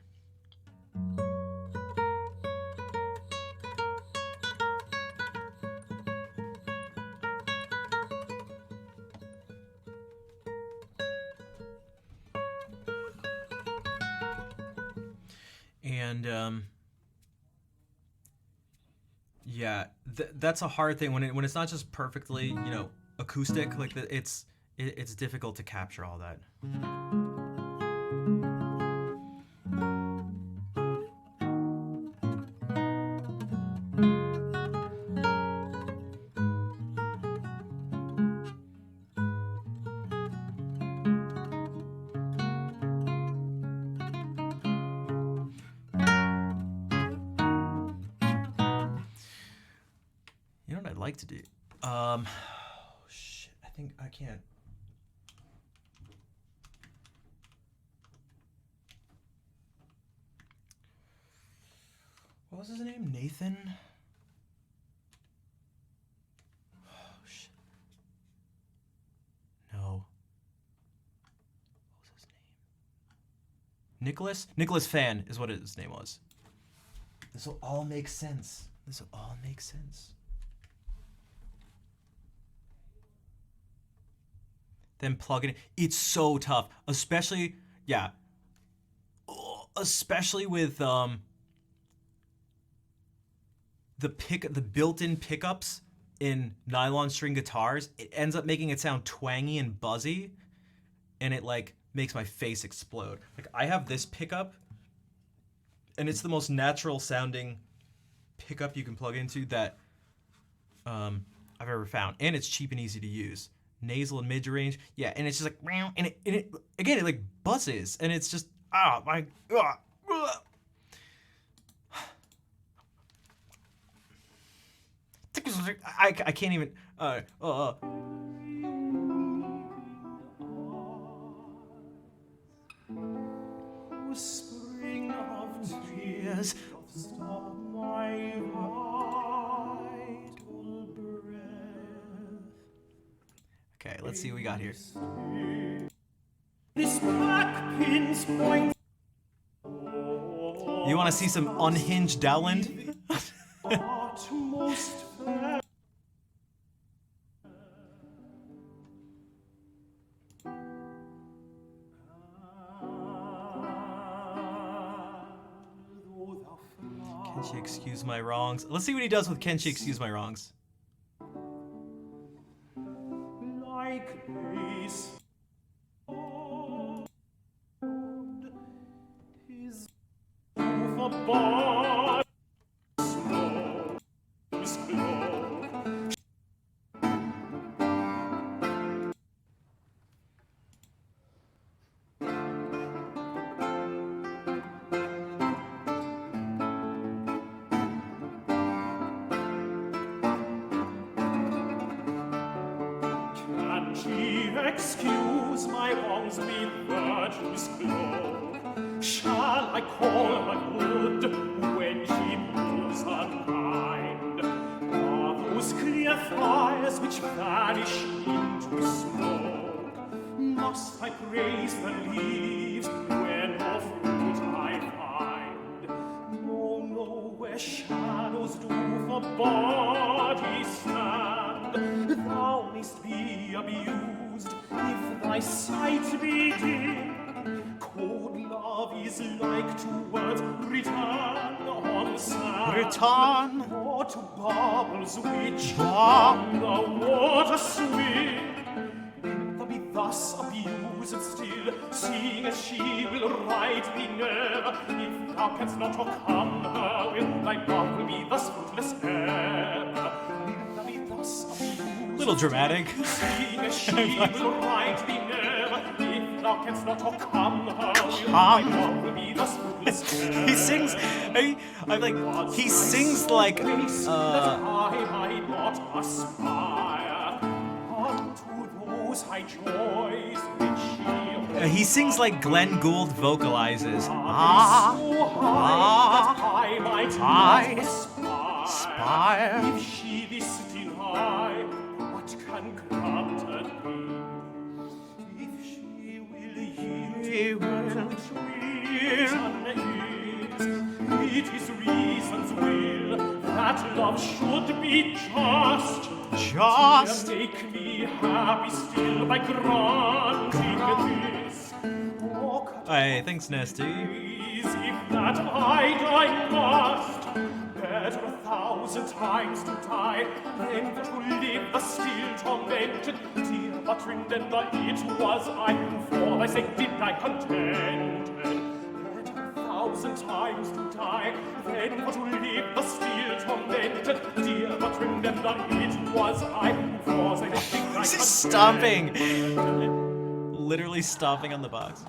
And Yeah, that's a hard thing when it's not just perfectly, acoustic. Like it's difficult to capture all that. You know what I'd like to do? Shit, I think I can't. What was his name? Nathan? Oh, shit. No. What was his name? Nicholas? Nicholas Fan is what his name was. This will all make sense. This will all make sense. Then plugging it. It's so tough. Especially, yeah. Especially with the built-in pickups in nylon string guitars. It ends up making it sound twangy and buzzy, and it like makes my face explode. Like I have this pickup, and it's the most natural sounding pickup you can plug into that I've ever found, and it's cheap and easy to use. Nasal and mid-range, yeah, and it's just like, and it again, it like buzzes, and it's just, I can't even, Whispering of tears, stop my vital breath. Okay, let's see what we got here. This black pin's point. You want to see some unhinged Dowland? Utmost fair. Can she excuse my wrongs? Let's see what he does with Can She Excuse My Wrongs. Like ace. His overboard. Slow. Can she excuse my wrongs with virtue's cloak? Shall I call her good when she proves unkind? Are those clear fires which vanish into smoke? Must I praise the leaves when no fruit I find? No, no, where shadows do for bodies stand, thou mayst be abused if thy sight be dim. Cold love is like to words return on sand, Return. or to bubbles which on the water swim. If thou be thus abused still, seeing as she will right thee never, if thou canst not o'ercome her will, thy love will be thus fruitless ever. If thou be thus abused, Little dramatic. seeing as she will right thee never, if thou canst not o'ercome her will, thy love will be thus fruitless ever. He sings. He sings like. That I might not aspire unto those high joys which she He sings like Glenn Gould vocalizes. so high that I might I not aspire. If she this deny, what can granted be? If she will yield to its reason is, it is reason's will that love should be just. Just. Make me happy still by granting this. Oh, cut Hey, thanks, Nesty. If that I die must, better 1,000 times to die than to live a still tormented dear, but remember it was I who for thy sake did die contented. Better 1,000 times to die than to live a still tormented dear, but remember it was I who for thy sake did die He's contented. stomping. Literally stomping on the box.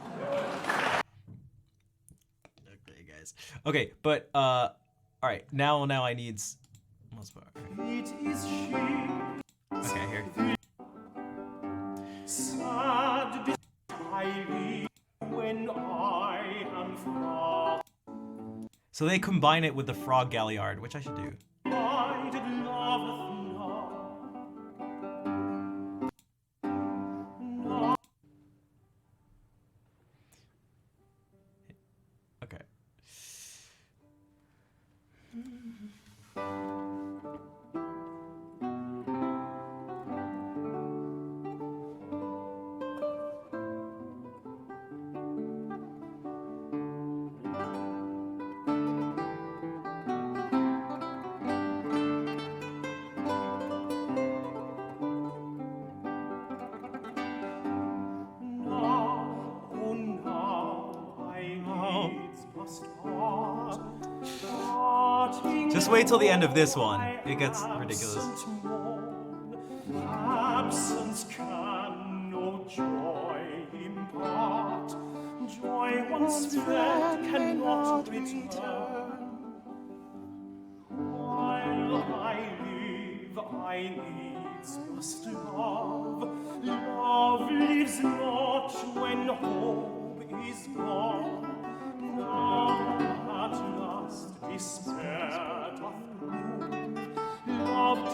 Okay, guys. Okay, but all right. Now I need. Most part. It is she. Okay, here. Sad I leave when I am frog. So they combine it with the Frog Galliard, which I should do. I did loveth not. Okay. Now, oh now, I needs must part. Parting Just wait till the end of this one. my It gets ridiculous. absent mourn. Absence can no joy impart. Joy once fled cannot return. While I live, I needs must love. Love lives not when hope is gone. Now at last despair doth prove. Love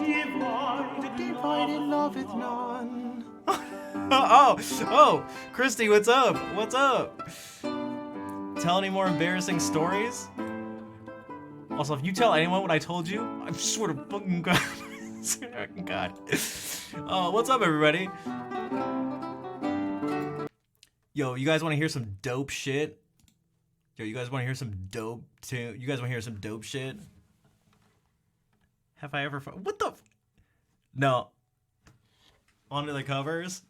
divided loveth none. Oh, Christy, what's up? What's up? Tell any more embarrassing stories? Also, if you tell anyone what I told you, I swear to fucking God. God. What's up, everybody? Yo, you guys want to hear some dope shit? Yo, you guys want to hear some dope tune? You guys want to hear some dope shit? Have I ever? What the? No. Onto the covers.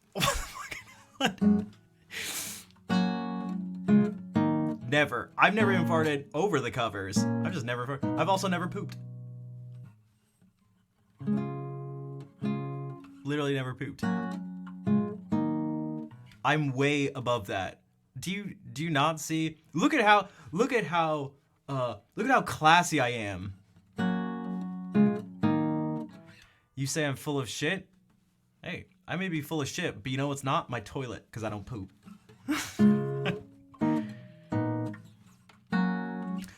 Never. I've never even farted over the covers. I've just never. I've also never pooped. Literally never pooped. I'm way above that. Do you not see? Look at how classy I am. You say I'm full of shit? Hey, I may be full of shit, but you know what's not? My toilet, because I don't poop.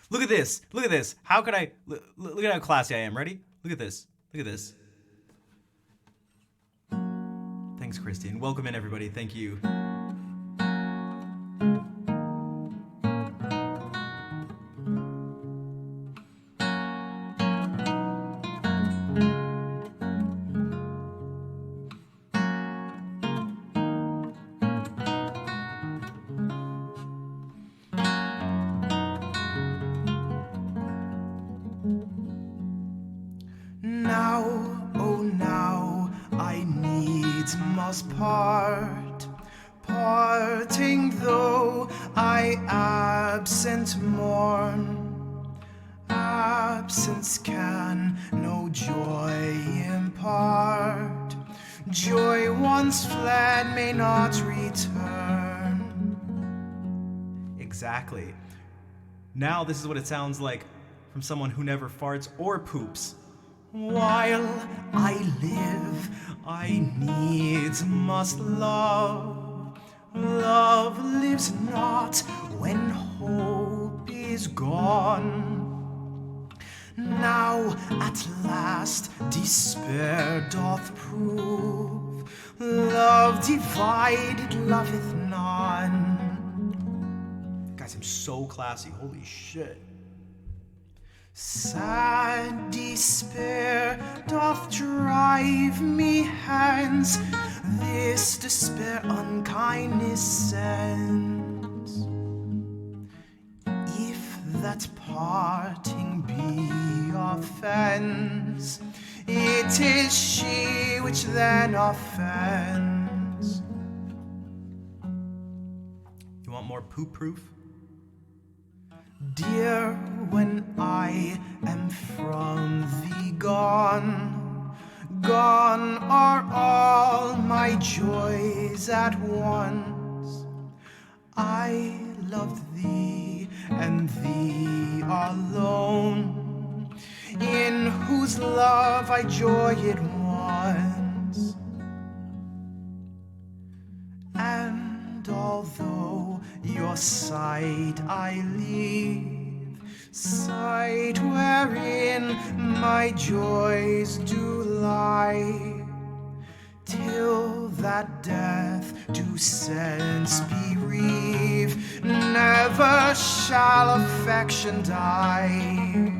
Look at this. Look at this. How could I... Look at how classy I am. Ready? Look at this. Look at this. Thanks, Christine. Welcome in, everybody. Thank you. Now, oh now, I needs must part. Parting though I absent mourn. Absence can no joy impart. Joy once fled may not return. Exactly. Now this is what it sounds like from someone who never farts or poops. While I live, I needs must love. Love lives not when hope is gone. Now at last despair doth prove. Love divided loveth none. Guys, I'm so classy. Holy shit. Sad despair doth drive me hence. This despair unkindness sends. If that parting be offense, it is she which then offends. You want more poop proof? Dear, when I am from thee gone, gone are all my joys at once. I loved thee and thee alone, in whose love I joyed once. And although your sight I leave, sight wherein my joys do lie, till that death do sense bereave, never shall affection die.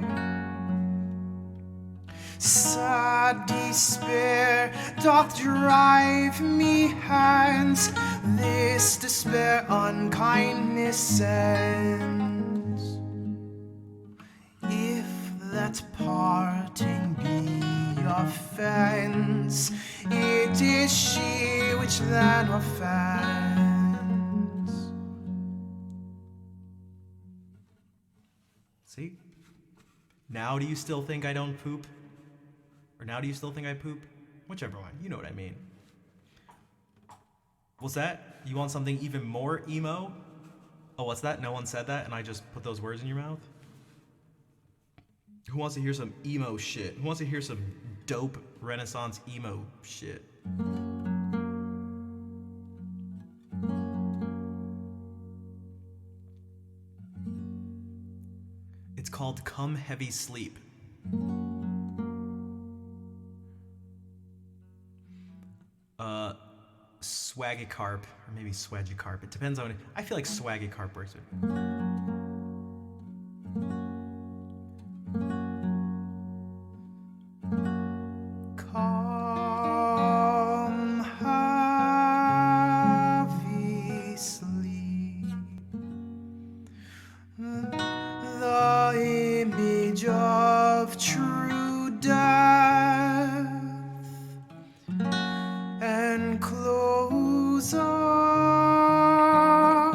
Sad despair doth drive me hence, this despair unkindness sends. If that parting be offense, it is she which then offends. See? Now do you still think I don't poop? Or now do you still think I poop? Whichever one, you know what I mean. What's that? You want something even more emo? Oh, what's that? No one said that and I just put those words in your mouth? Who wants to hear some emo shit? Who wants to hear some dope Renaissance emo shit? It's called Come Heavy Sleep. Swaggicarp, or maybe Swaggicarp. It depends on. I feel like Swaggicarp works. Come heavy sleep, the image of true death, and close up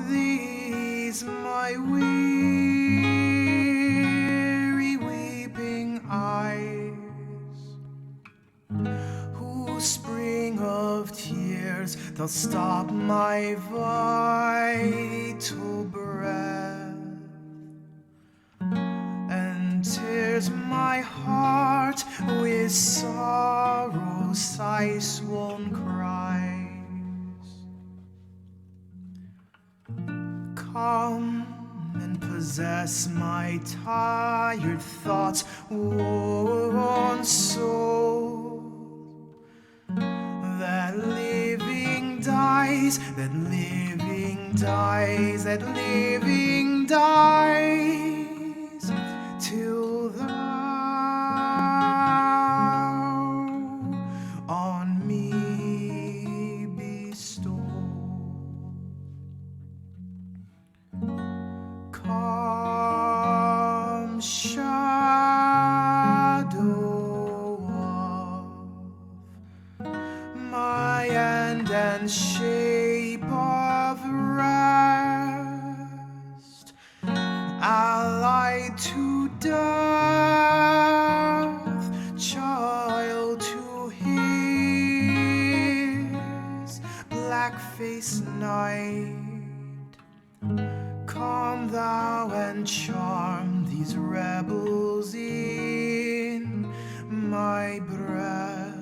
these my weary weeping eyes, whose spring of tears doth stop my vital breath, and tears my heart with sorrow's sight-swollen cries. Come and possess my tired thoughts, worn soul, that living dies, that living dies, that living dies, till thou on me bestow. Come, shadow of my end and shape of rest, allied to death, child to his black-faced night. Come thou and charm these rebels in my breast,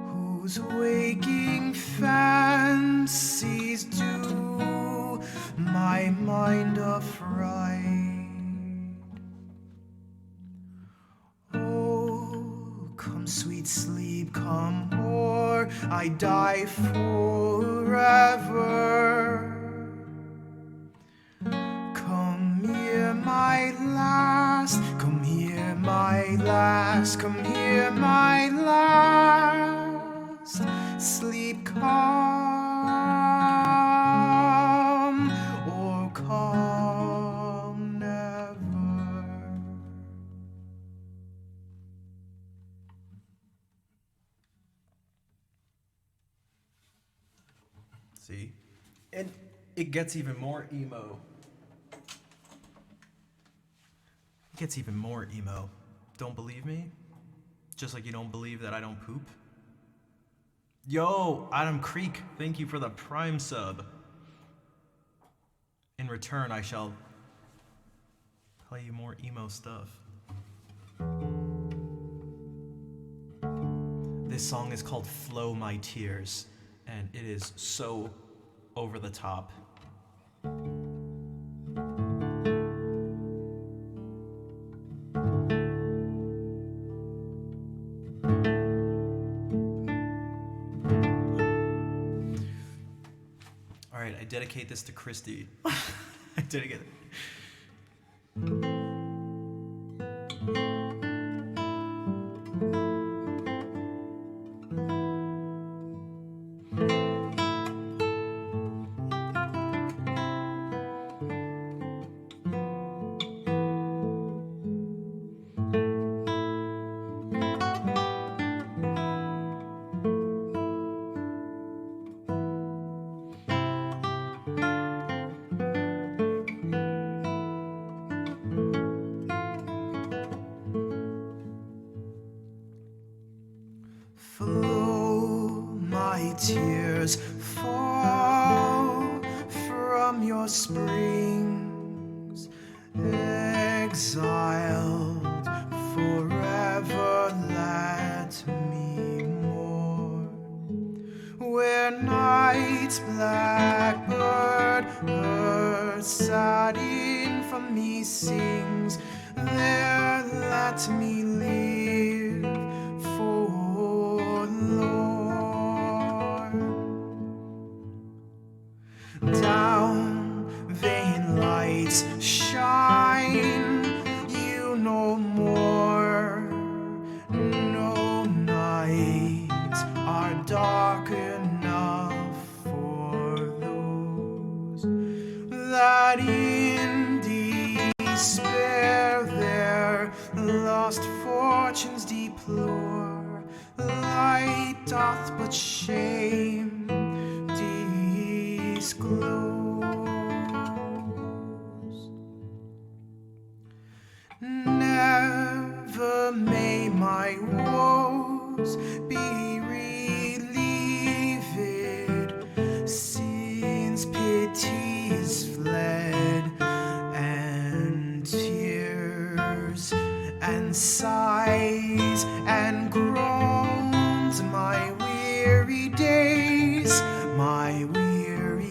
whose waking fancies do my mind affright. Oh, come sweet sleep, come, or I die forever. Come here, my last, come here, my last, come here, my last. Sleep, come, or come. See? And it gets even more emo. It gets even more emo. Don't believe me? Just like you don't believe that I don't poop? Yo, Adam Creek, thank you for the Prime sub. In return, I shall play you more emo stuff. This song is called Flow My Tears, and it is so over the top. All right, I dedicate this to Christy. I dedicate it. Flow, my tears fall from your springs, exiled forever. Let me mourn where night's blackbird her sad infamy sings. There let me live forlorn. Down vain lights shine, you no more. No nights are dark enough for those that in despair their lost fortunes deplore. Light doth but shame disclose. Never may my woes be relieved, since pity is fled, and tears and sighs and groans. My weary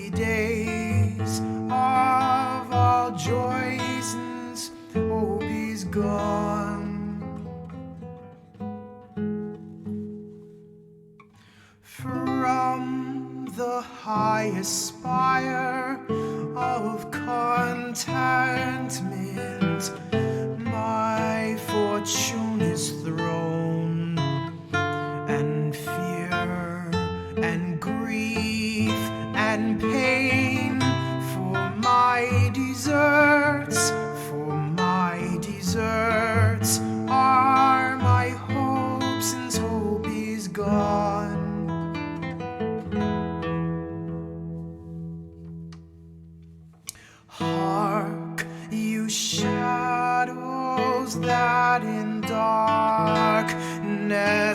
days of all joys and hope is gone. From the highest spire of contentment, my fortune is thrown, and fear and grief and pain for my deserts are my hopes, and hope is gone. Hark, you shadows that in darkness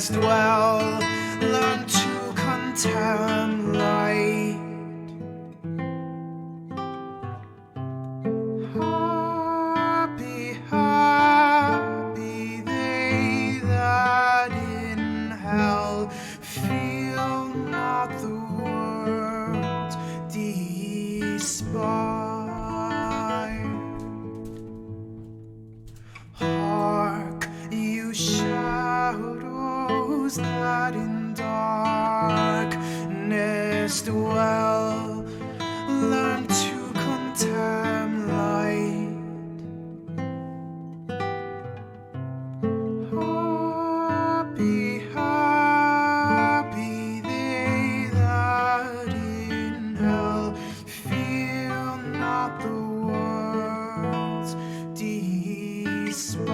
dwell, learn to contemn light. Happy, happy they that in hell feel not the world's despite. Hark, you shadows that in darkness dwell, learn to contemn light. Happy, happy they that in hell feel not the world's despite.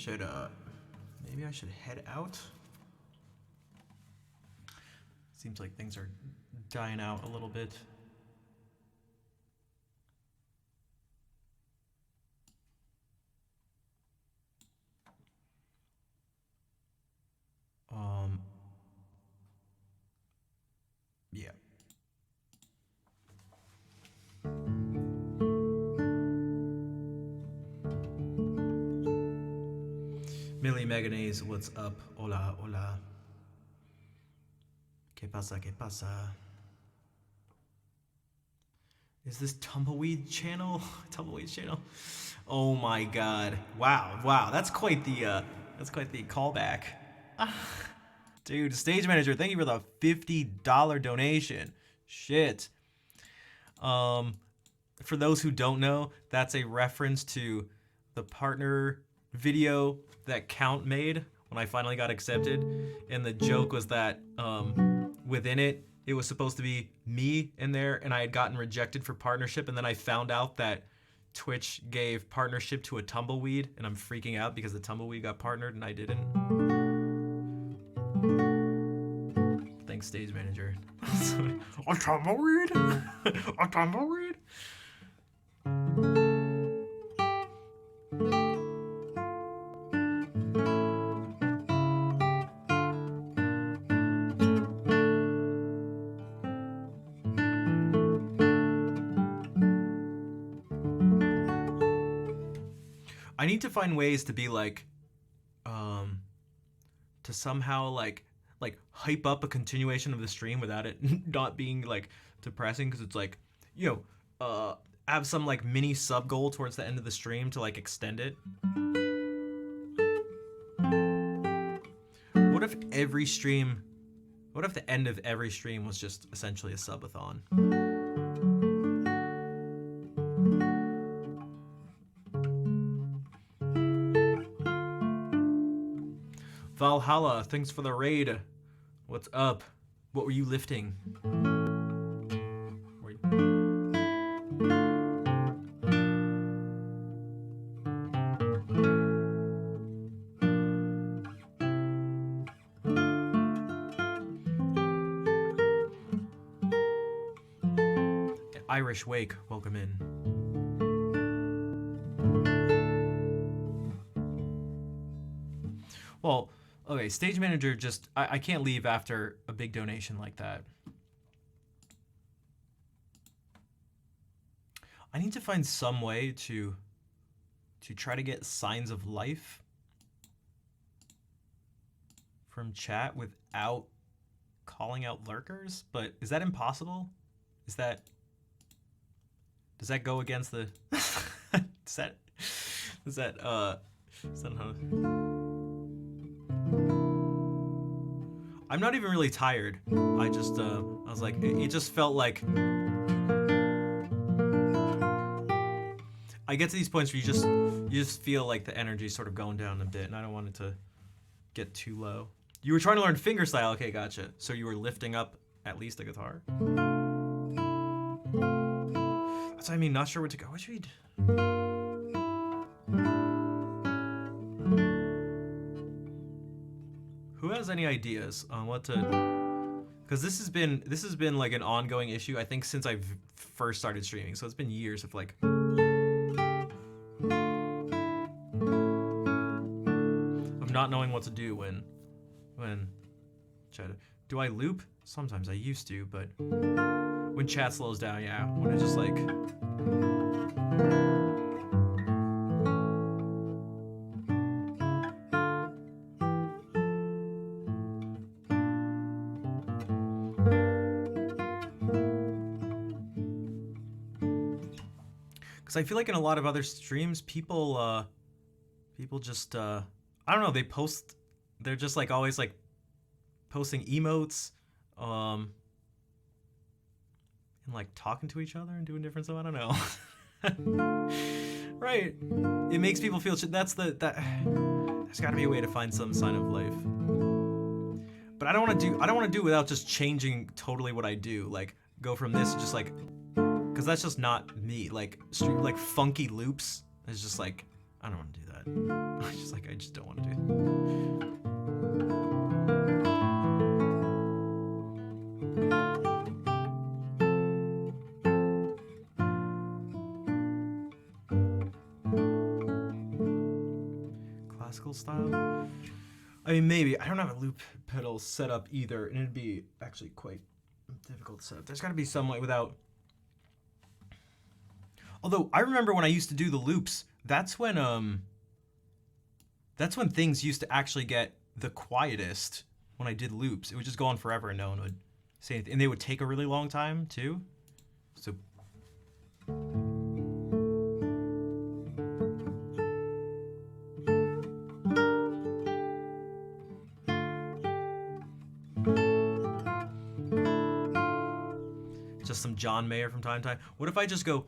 maybe I should head out. Seems like things are dying out a little bit. Yeah. Millie Meganese, what's up? Hola, hola. ¿Qué pasa, qué pasa? Is this Tumbleweed channel? Tumbleweed channel? Oh my god. Wow, that's quite the callback. Dude, Stage Manager, thank you for the $50 donation. Shit. For those who don't know, that's a reference to the partner video that Count made when I finally got accepted. And the joke was that within it, it was supposed to be me in there, and I had gotten rejected for partnership, and then I found out that Twitch gave partnership to a tumbleweed, and I'm freaking out because the tumbleweed got partnered and I didn't. Thanks, Stage Manager. A tumbleweed? A tumbleweed? I need to find ways to be like, to somehow like hype up a continuation of the stream without it not being like depressing, because it's like, have some like mini sub goal towards the end of the stream to like extend it. What if the end of every stream was just essentially a subathon? Valhalla, thanks for the raid. What's up? What were you lifting? Irish Wake, welcome in. Well, okay, Stage Manager just... I can't leave after a big donation like that. I need to find some way to try to get signs of life from chat without calling out lurkers, but is that impossible? Does that go against the... Is that how... I'm not even really tired. I just, I was like, it just felt like... I get to these points where you just feel like the energy's sort of going down a bit, and I don't want it to get too low. You were trying to learn fingerstyle, okay, gotcha. So you were lifting up at least a guitar? That's what I mean, not sure what to go. What should we do? Who has any ideas on what to... Because this has been like an ongoing issue, I think, since I first started streaming. So it's been years of like... of not knowing what to do when chat... Do I loop? Sometimes I used to, but when chat slows down, yeah, when I just like... Because I feel like in a lot of other streams, people just, I don't know, they're just like always like posting emotes, and like talking to each other and doing different stuff, I don't know. Right. It makes people feel, there's gotta be a way to find some sign of life. But I don't want to do it without just changing totally what I do. Like, go from this just like, because that's just not me. Like funky loops is just like I don't want to do that. I just don't want to do that. Classical style? I mean, maybe. I don't have a loop pedal set up either, and it'd be actually quite difficult to set up. There's got to be some way without... Although, I remember when I used to do the loops, that's when things used to actually get the quietest when I did loops. It would just go on forever and no one would say anything. And they would take a really long time, too. So... Just some John Mayer from time to time. What if I just go...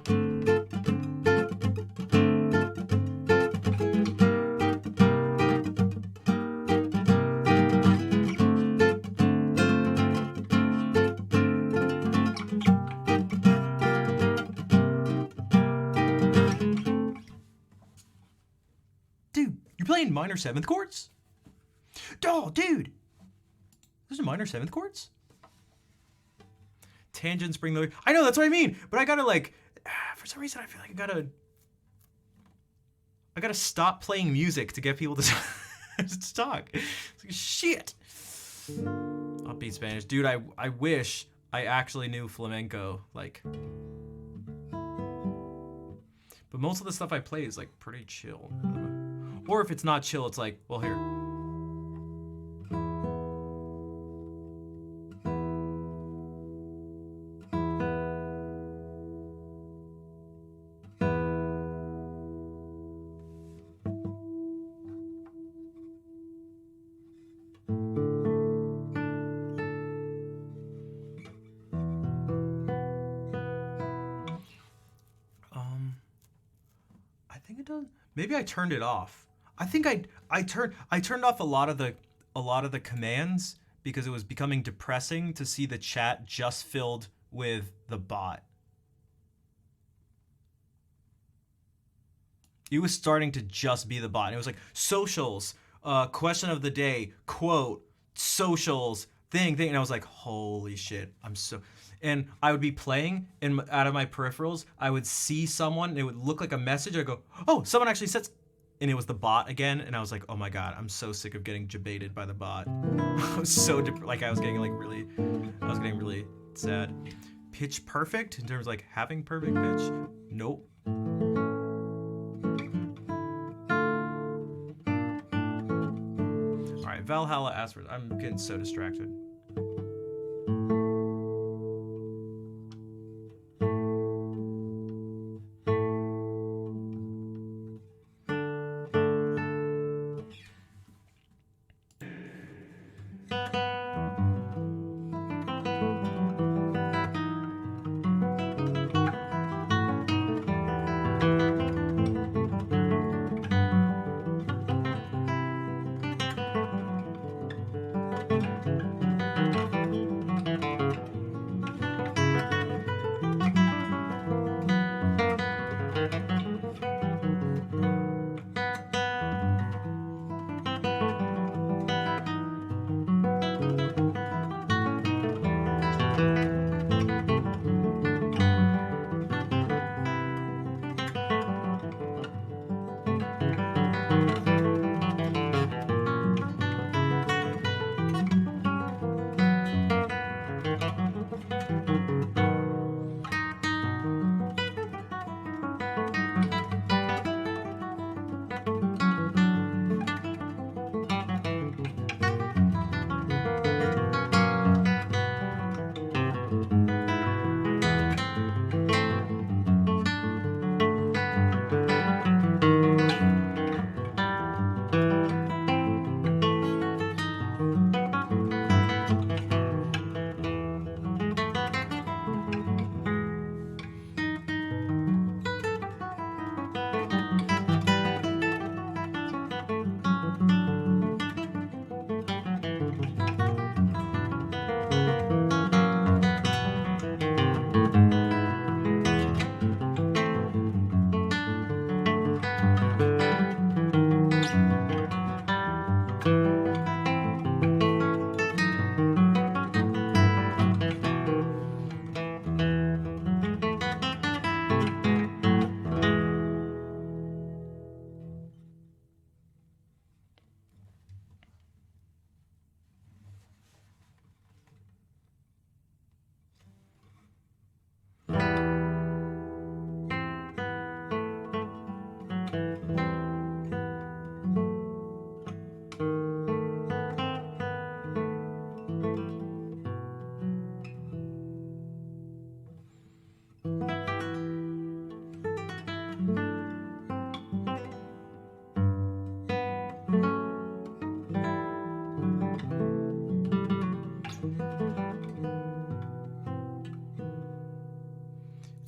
Dude, you're playing minor 7th chords? Oh, dude! Those are minor 7th chords? Tangents bring the... I know, that's what I mean! But I gotta, like... For some reason, I feel like I gotta stop playing music to get people to, to talk. It's like, shit! Upbeat Spanish. Dude, I wish I actually knew flamenco, like... But most of the stuff I play is, like, pretty chill. Or if it's not chill, it's like, well, here. I think it does. Maybe I turned it off. I think I turned off a lot of the commands because it was becoming depressing to see the chat just filled with the bot. It was starting to just be the bot. And it was like socials, question of the day, quote, socials, thing, and I was like, holy shit, and I would be playing, and out of my peripherals, I would see someone, and it would look like a message. I'd go, oh, someone actually said, and it was the bot again, and I was like, oh my god, I'm so sick of getting debated by the bot. I was so I was getting really sad. Pitch perfect in terms of like having perfect pitch? Nope. All right, Valhalla Asper. I'm getting so distracted.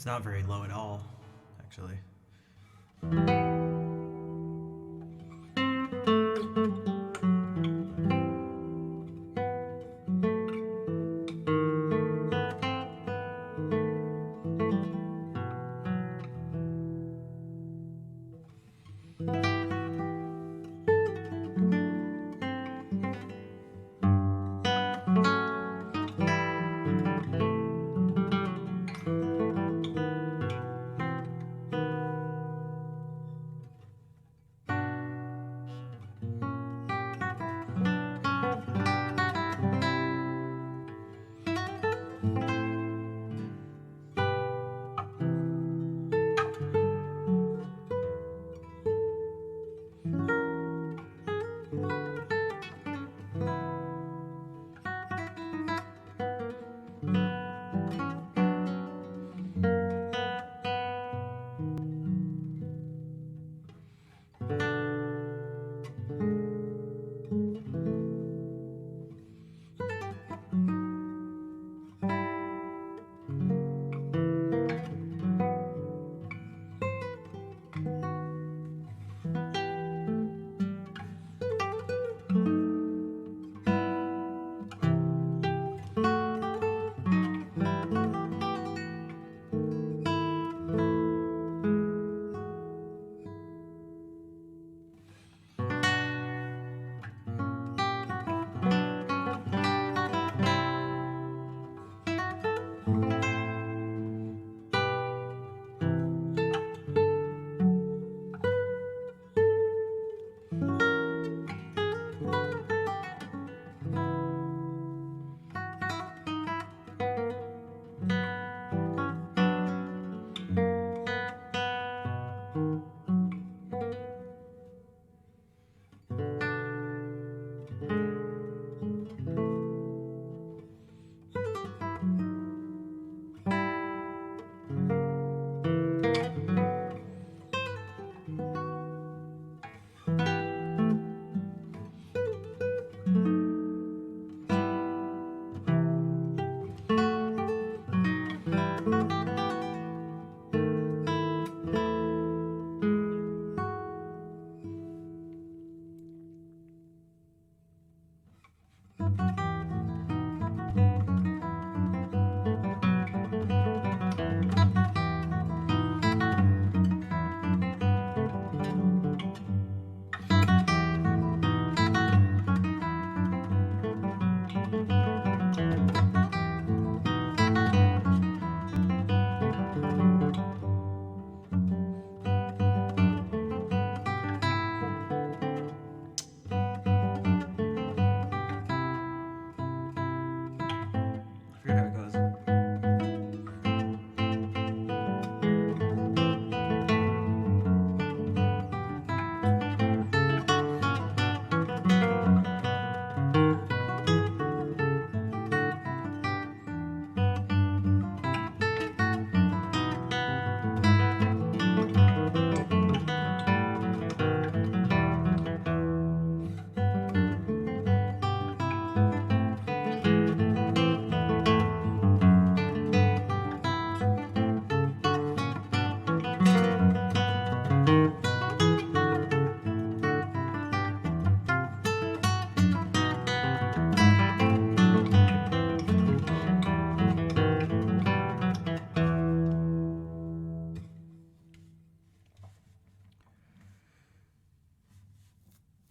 It's not very low at all, actually.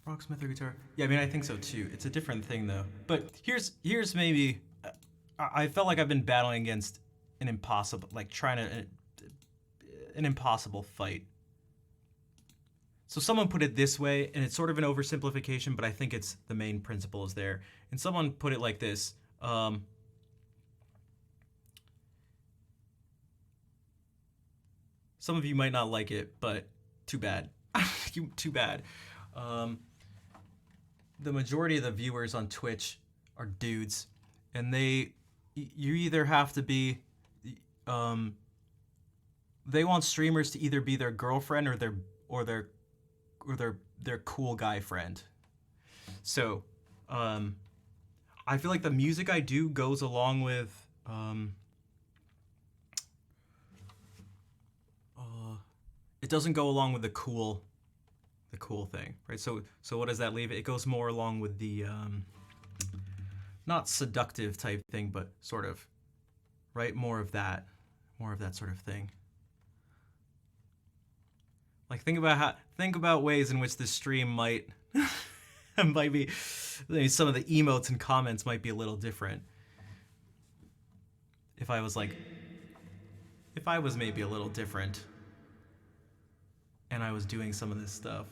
Rocksmith or guitar? Yeah, I mean, I think so too. It's a different thing though. But here's maybe I felt like I've been battling against an impossible, like trying to an impossible fight. So someone put it this way, and it's sort of an oversimplification, but I think it's the main principle is there. And someone put it like this. Some of you might not like it, but too bad. Too bad. The majority of the viewers on Twitch are dudes, and you either have to be, they want streamers to either be their girlfriend or their cool guy friend. So, I feel like the music I do goes along with, it doesn't go along with the cool thing, right? So what does that leave it? It goes more along with the not seductive type thing, but sort of, right? More of that sort of thing. Like think about ways in which this stream might might be, some of the emotes and comments might be a little different. If I was maybe a little different and I was doing some of this stuff.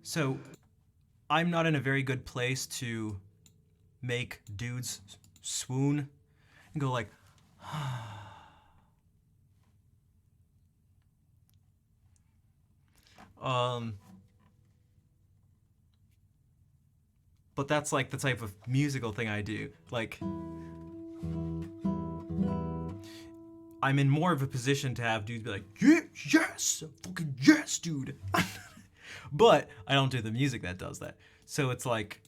So, I'm not in a very good place to make dudes swoon and go like, but that's like the type of musical thing I do. Like, I'm in more of a position to have dudes be like, yeah, yes, fucking yes, dude. But I don't do the music that does that. So it's like,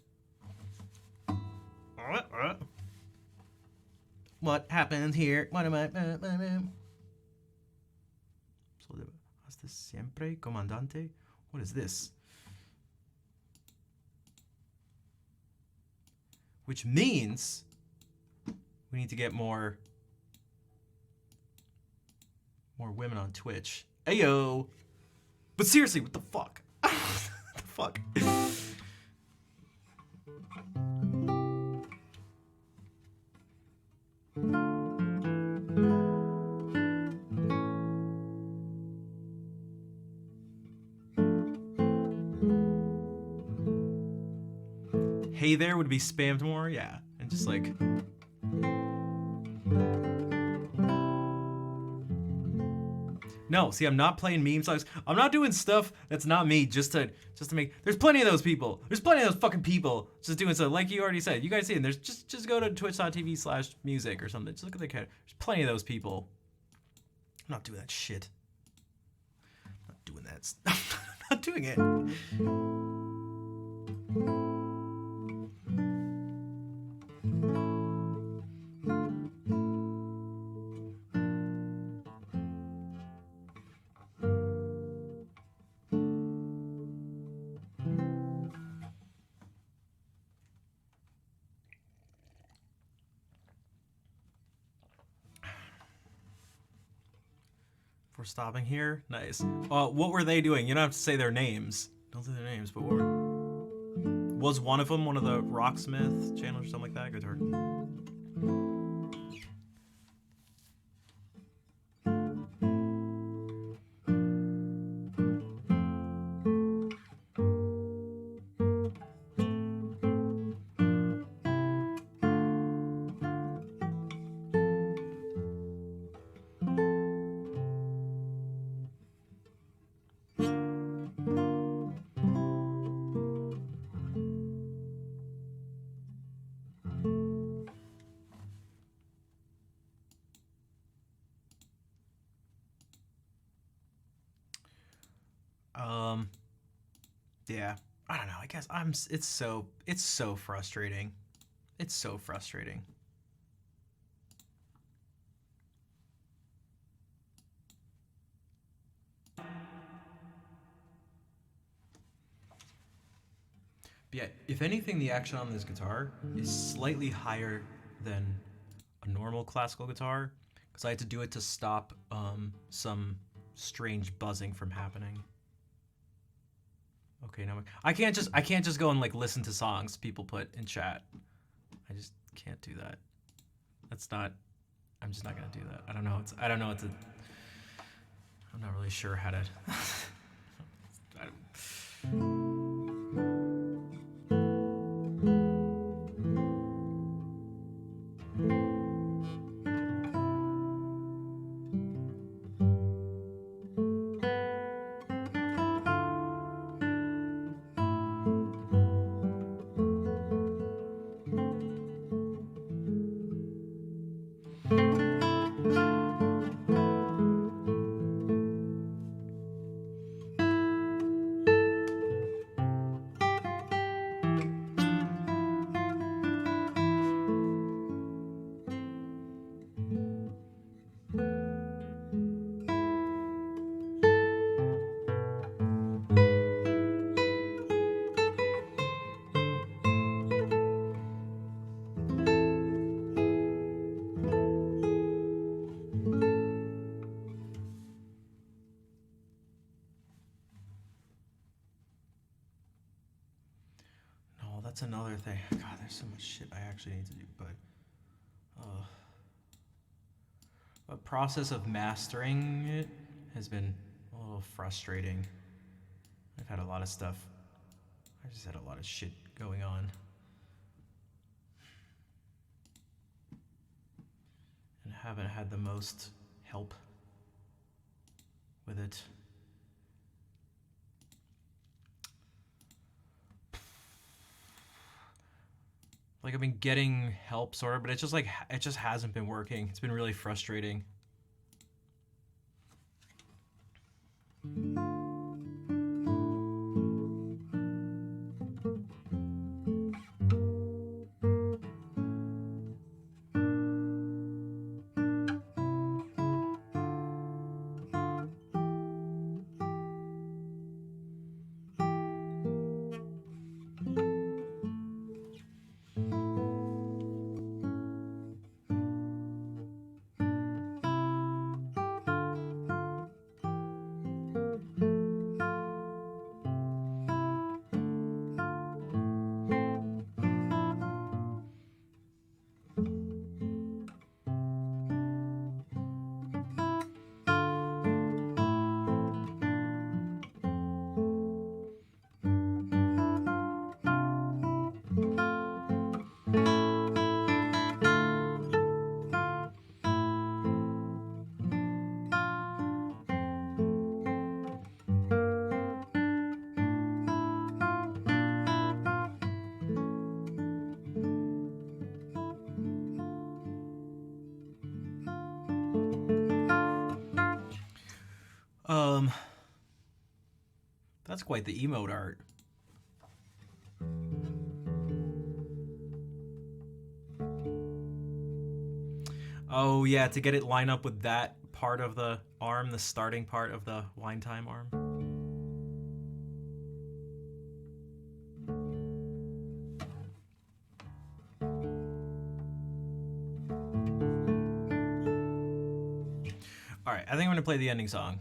what happens here? What am I? Hasta siempre, comandante. What is this? Which means we need to get more women on Twitch. Ayo! But seriously, what the fuck? What the fuck? Hey there would be spammed more, yeah. And just like, no, see, I'm not playing meme songs. I'm not doing stuff that's not me just to make. There's plenty of those people. There's plenty of those fucking people just doing stuff. Like you already said. You guys see it. There's just go to twitch.tv/music or something. Just look at the cat. There's plenty of those people. I'm not doing that shit. I'm not doing that. I'm not doing it. We're stopping here. Nice. What were they doing? You don't have to say their names. Don't say their names, but was one of them one of the Rocksmith channels or something like that? Guitar. Yeah, I don't know. I guess it's so frustrating. It's so frustrating. But yeah, if anything, the action on this guitar is slightly higher than a normal classical guitar, because I had to do it to stop some strange buzzing from happening. Okay, now I can't just go and like listen to songs people put in chat. I just can't do that. I'm just not gonna do that. I don't know what to. I'm not really sure how to. that's another thing. God, there's so much shit I actually need to do, but the process of mastering it has been a little frustrating. I've had a lot of stuff. I just had a lot of shit going on. And haven't had the most help with it. Like I've been getting help sort of, but it's just like it just hasn't been working. It's been really frustrating. That's quite the emote art. Oh yeah, to get it lined up with that part of the arm, the starting part of the wine time arm. All right, I think I'm gonna play the ending song.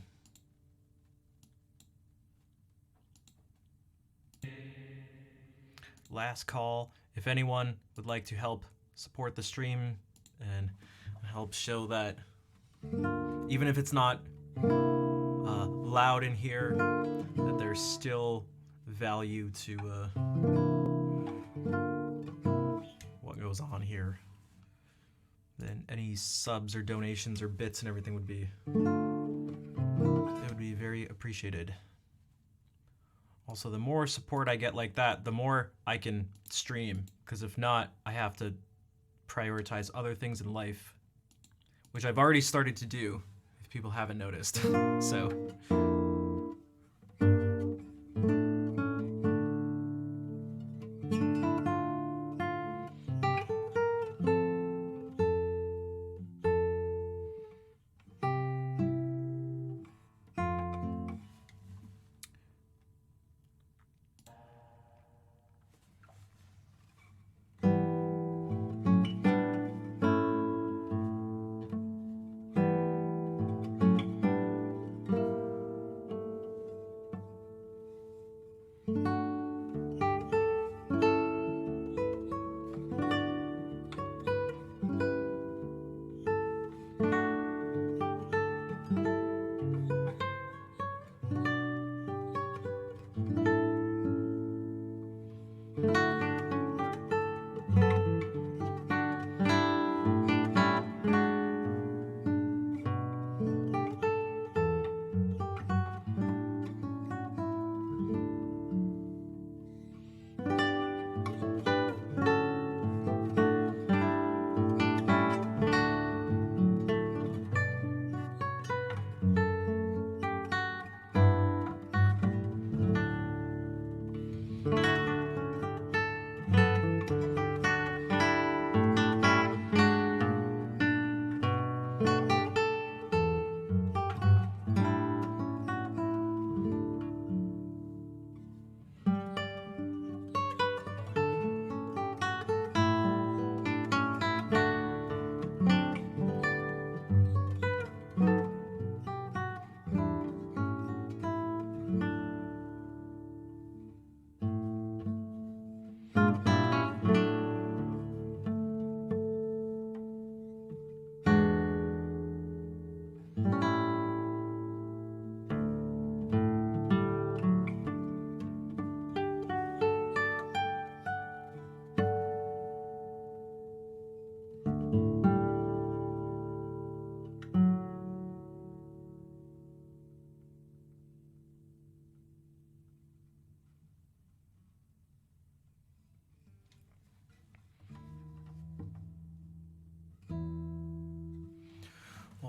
Last call. If anyone would like to help support the stream and help show that, even if it's not loud in here, that there's still value to what goes on here, then any subs or donations or bits and everything would be very appreciated. Also, the more support I get like that, the more I can stream, because if not, I have to prioritize other things in life, which I've already started to do, if people haven't noticed. So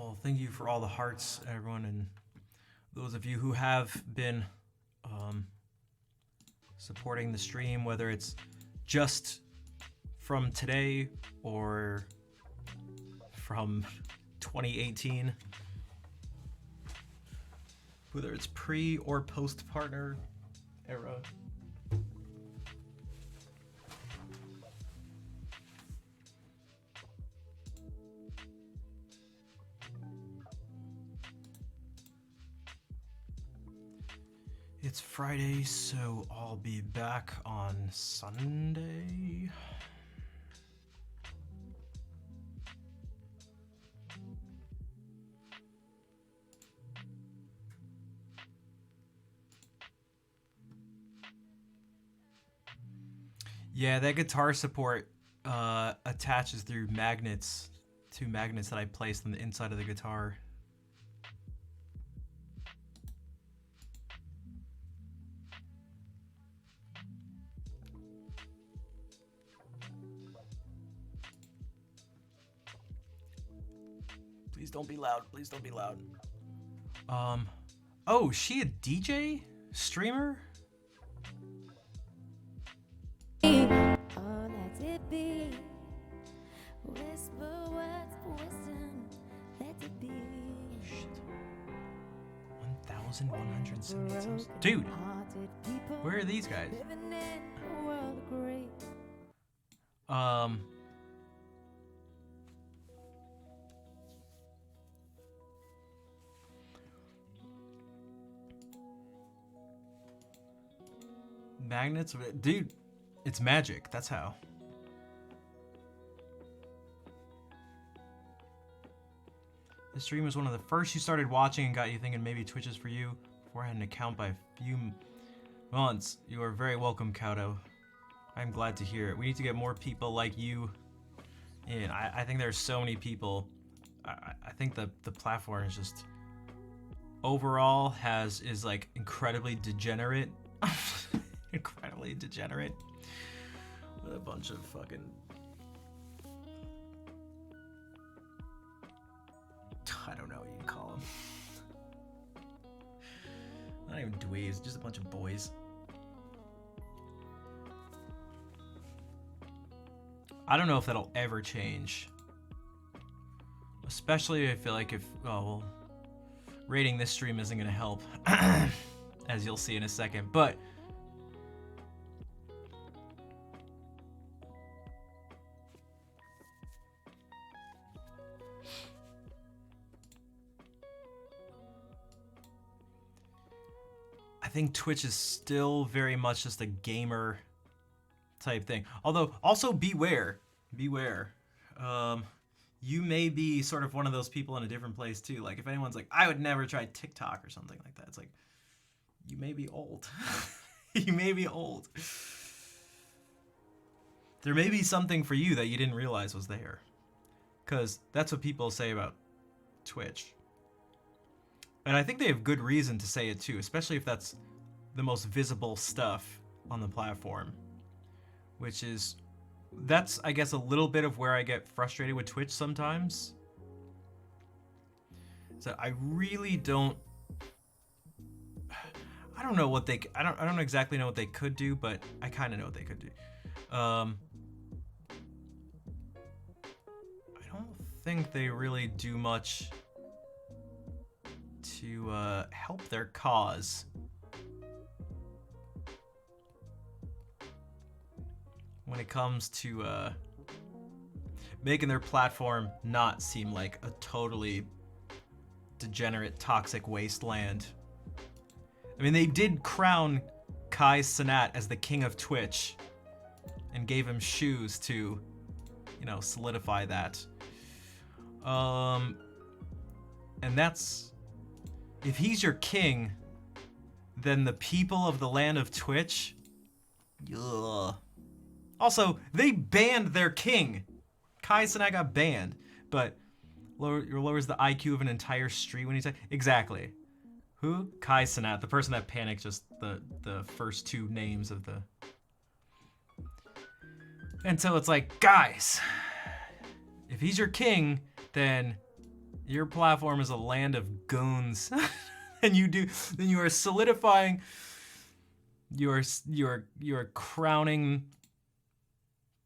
Well, thank you for all the hearts, everyone, and those of you who have been supporting the stream, whether it's just from today or from 2018, whether it's pre or post partner era. It's Friday, so I'll be back on Sunday. Yeah, that guitar support attaches through magnets, two magnets that I placed on the inside of the guitar. Please don't be loud. Please don't be loud. Oh, she a DJ? Streamer? Oh, let it be. Whisper words of wisdom. Let it be. Shit. 1,178 subs. Dude, Hearted people where are these guys? living in a world of great. Magnets? Dude, it's magic. That's how. This stream was one of the first you started watching and got you thinking maybe Twitch is for you. Before I had an account by a few months. You are very welcome, Kauto. I'm glad to hear it. We need to get more people like you in. I think there's so many people. I think the platform is just overall is like incredibly degenerate. Incredibly degenerate. With a bunch of fucking... I don't know what you'd call them. Not even dweebs, just a bunch of boys. I don't know if that'll ever change. Especially I feel like if, oh well, rating this stream isn't gonna help. As you'll see in a second, but I think Twitch is still very much just a gamer type thing. Although, also beware. You may be sort of one of those people in a different place too. Like if anyone's like, I would never try TikTok or something like that. It's like, you may be old. You may be old. There may be something for you that you didn't realize was there. Because that's what people say about Twitch. And I think they have good reason to say it too, especially if that's the most visible stuff on the platform. Which is, that's I guess a little bit of where I get frustrated with Twitch sometimes. So I really don't, I don't know what they, I don't exactly know what they could do, but I kind of know what they could do. I don't think they really do much to help their cause. When it comes to making their platform not seem like a totally degenerate, toxic wasteland. I mean, they did crown Kai Cenat as the king of Twitch and gave him shoes to, you know, solidify that. And that's, if he's your king, then the people of the land of Twitch, ugh. Also, they banned their king. Kai Cenat got banned, but lowers the IQ of an entire street when he said, exactly. Who? Kai Cenat, the person that panicked just the first two names of the... And so it's like, guys, if he's your king, then Your platform is a land of goons. And then you are solidifying, you're crowning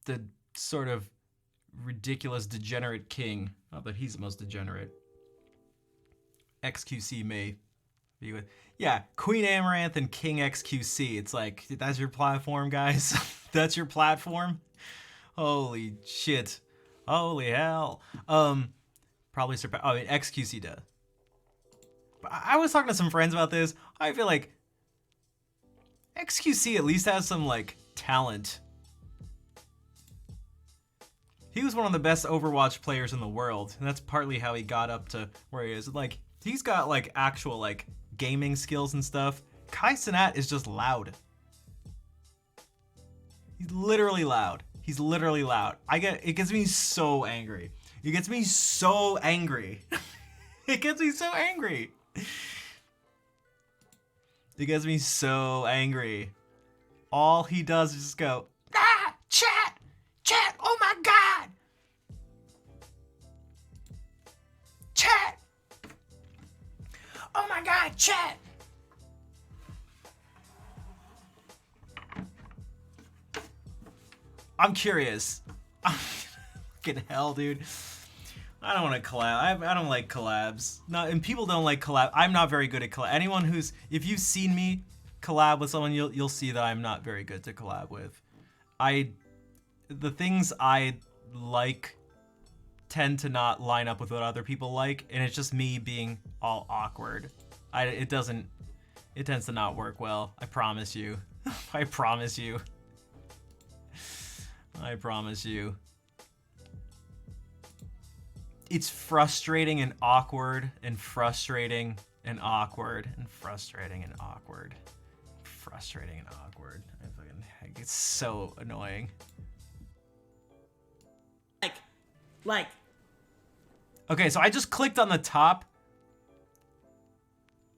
the sort of ridiculous degenerate king. Not that he's the most degenerate. XQC may be with, yeah, Queen Amaranth and King XQC. It's like, that's your platform, guys? That's your platform? Holy shit. Holy hell. Probably surpass, I mean, XQC does. But I was talking to some friends about this. I feel like XQC at least has some, like, talent. He was one of the best Overwatch players in the world, and that's partly how he got up to where he is. Like, he's got, like, actual, like, gaming skills and stuff. Kai Cenat is just loud. He's literally loud. He's literally loud. It gets me so angry. It gets me so angry. It gets me so angry. It gets me so angry. All he does is just go, ah, chat, oh my god. Chat. Oh my god, chat. I'm curious. Fucking hell, dude. I don't want to collab. I don't like collabs. No, and people don't like collab. I'm not very good at collab. Anyone who's, if you've seen me collab with someone, you'll see that I'm not very good to collab with. The things I like tend to not line up with what other people like, and it's just me being all awkward. It tends to not work well. I promise you. I promise you. I promise you. It's frustrating and awkward and frustrating and awkward and frustrating and awkward. Frustrating and awkward. It's so annoying. Like. Okay, so I just clicked on the top.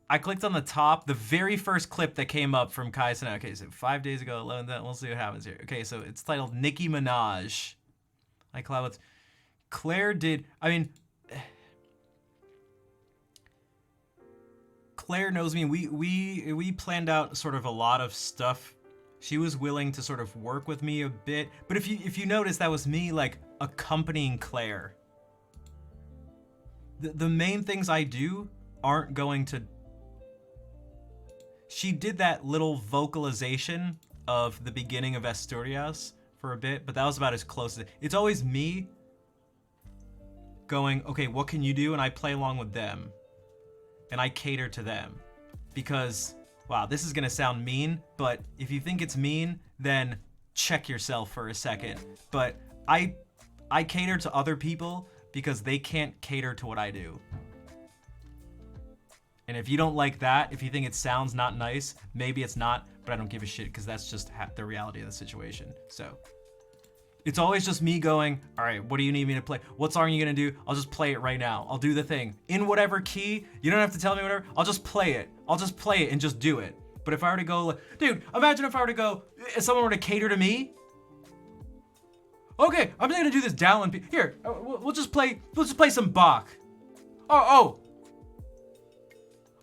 I clicked on the top, the very first clip that came up from Kai Cenat. Okay, so 5 days ago, alone, we'll see what happens here. Okay, so it's titled Nicki Minaj. I collab with Claire did, I mean, Claire knows me. We planned out sort of a lot of stuff. She was willing to sort of work with me a bit, but if you notice, that was me like accompanying Claire. The main things I do aren't going to. She did that little vocalization of the beginning of Asturias for a bit, but that was about as close as it's always me going, okay, what can you do? And I play along with them. And I cater to them. Because, wow, this is gonna sound mean, but if you think it's mean, then check yourself for a second. But I cater to other people because they can't cater to what I do. And if you don't like that, if you think it sounds not nice, maybe it's not, but I don't give a shit because that's just the reality of the situation. So it's always just me going, all right, what do you need me to play? What song are you gonna do? I'll just play it right now. I'll do the thing. In whatever key, you don't have to tell me whatever, I'll just play it. I'll just play it and just do it. But if I were to go, dude, imagine if I were to go, if someone were to cater to me. Okay, I'm just gonna do this Dallin. Here, we'll just play some Bach.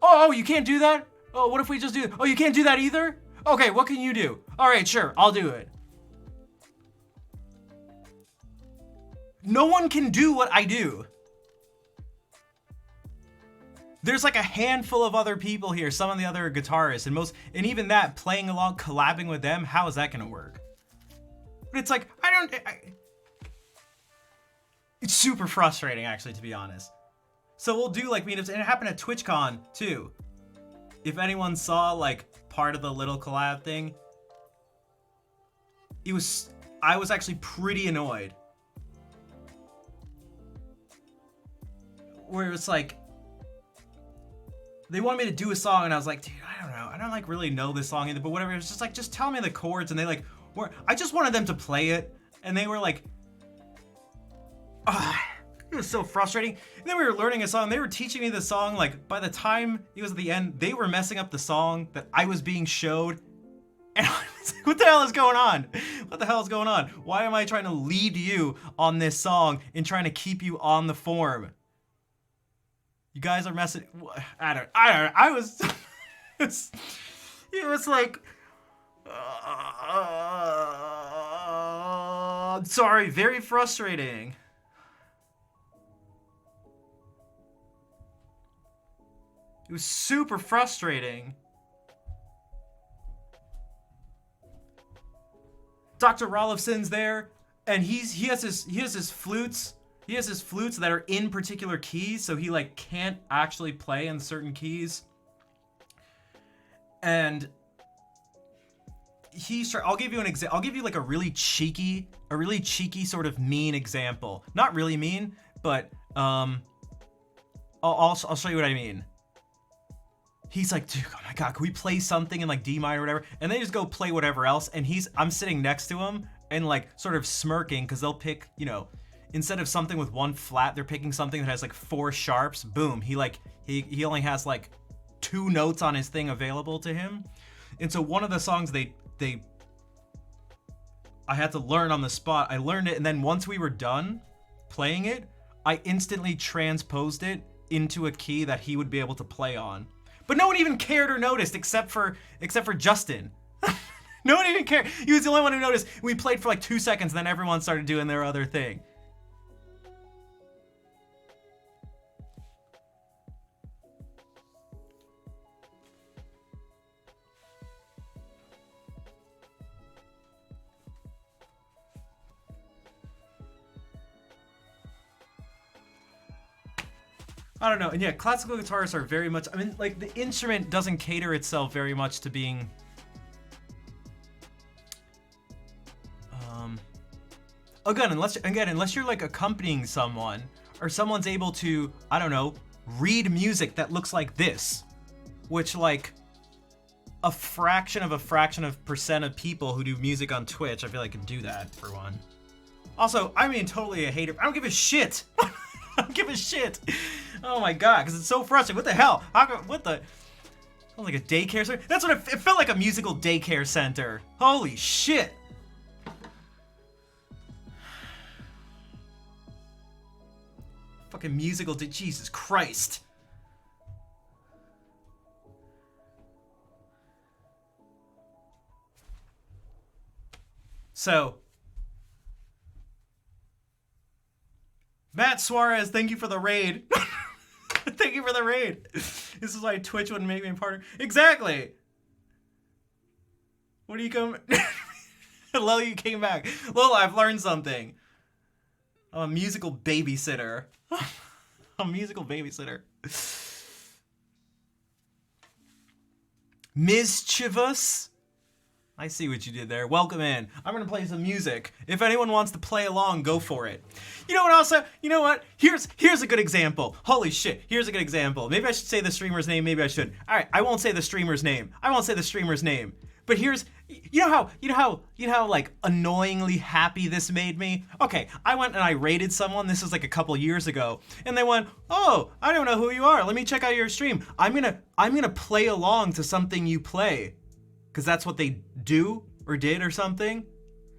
Oh, you can't do that? Oh, what if we just do, oh, you can't do that either? Okay, what can you do? All right, sure, I'll do it. No one can do what I do. There's like a handful of other people here, some of the other guitarists, and even that, playing along, collabing with them, how is that gonna work? But it's like, it's super frustrating, actually, to be honest. So we'll do like meetups, and it happened at TwitchCon too. If anyone saw like part of the little collab thing, I was actually pretty annoyed. Where it's like, they wanted me to do a song, and I was like, dude, I don't know. I don't like really know this song either, but whatever. It was just like, just tell me the chords, and they like, I just wanted them to play it, and they were like, it was so frustrating. And then we were learning a song, they were teaching me the song, like, by the time it was at the end, they were messing up the song that I was being showed, and I was like, what the hell is going on? What the hell is going on? Why am I trying to lead you on this song and trying to keep you on the form? You guys are messing. I don't. I was. It was like. I'm sorry. Very frustrating. It was super frustrating. Dr. Rollifson's there, and he has his flutes. He has his flutes that are in particular keys, so he like can't actually play in certain keys. And I'll give you an example. I'll give you like a really cheeky sort of mean example. Not really mean, but I'll show you what I mean. He's like, dude, oh my god, can we play something in like D minor or whatever? And they just go play whatever else. And I'm sitting next to him and like sort of smirking because they'll pick, you know, instead of something with one flat, they're picking something that has like 4 sharps. Boom. He only has like 2 notes on his thing available to him. And so one of the songs I had to learn on the spot. I learned it, and then once we were done playing it, I instantly transposed it into a key that he would be able to play on. But no one even cared or noticed except for Justin. No one even cared. He was the only one who noticed. We played for like 2 seconds, and then everyone started doing their other thing. I don't know. And yeah, classical guitarists are very much, I mean, like the instrument doesn't cater itself very much to being unless you're like accompanying someone or someone's able to, I don't know, read music that looks like this, which like a fraction of percent of people who do music on Twitch, I feel like can do that for one. Also, I mean, totally a hater. I don't give a shit. I don't give a shit. Oh my god, because it's so frustrating. What the hell? What the? Sounds like a daycare center. That's what it felt like, a musical daycare center. Holy shit. Fucking musical Jesus Christ. So, Matt Suarez, thank you for the raid. Thank you for the raid. This is why Twitch wouldn't make me a partner. Exactly. What do you come? Hello, you came back. Lola, I've learned something. I'm a musical babysitter. A musical babysitter. Mischievous. I see what you did there. Welcome in. I'm gonna play some music. If anyone wants to play along, go for it. You know what also? You know what? Here's a good example. Holy shit, here's a good example. Maybe I should say the streamer's name, maybe I shouldn't. Alright, I won't say the streamer's name. But here's, you know how like annoyingly happy this made me? Okay, I went and I raided someone, this was like a couple years ago, and they went, oh, I don't know who you are, let me check out your stream. I'm gonna play along to something you play. Because that's what they do or did or something.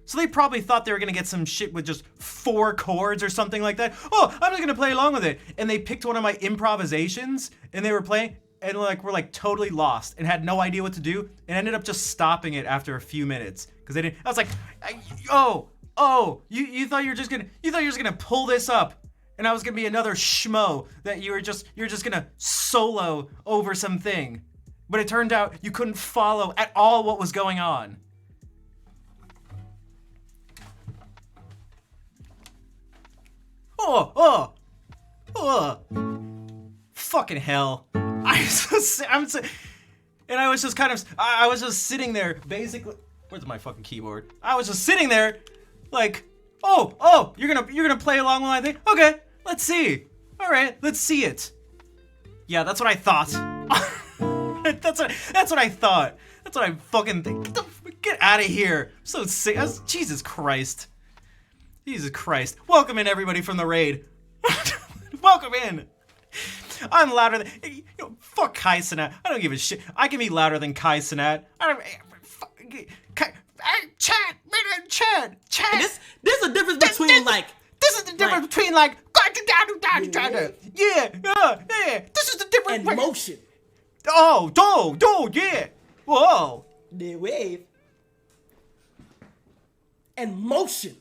So they probably thought they were gonna get some shit with just 4 chords or something like that. Oh, I'm just gonna play along with it. And they picked one of my improvisations and they were playing and were like totally lost and had no idea what to do and ended up just stopping it after a few minutes. Because they didn't, I was like, you thought you were just gonna pull this up and I was gonna be another schmo that you're just gonna solo over something. But it turned out you couldn't follow at all what was going on. Fucking hell. I was just sitting there, basically. Where's my fucking keyboard? I was just sitting there, like, you're gonna play along with my thing? Okay, let's see. All right, let's see it. Yeah, that's what I thought. That's what I thought. That's what I fucking think. Get out of here. I'm so sick. Jesus Christ. Jesus Christ. Welcome in, everybody, from the raid. Welcome in. I'm louder than... fuck Kai Cenat. I don't give a shit. I can be louder than Kai Cenat. I don't... Chad. There's a difference between like... This is the difference between like... God Yeah. This is the different And way. motion. Yeah. Whoa. The wave. And motion.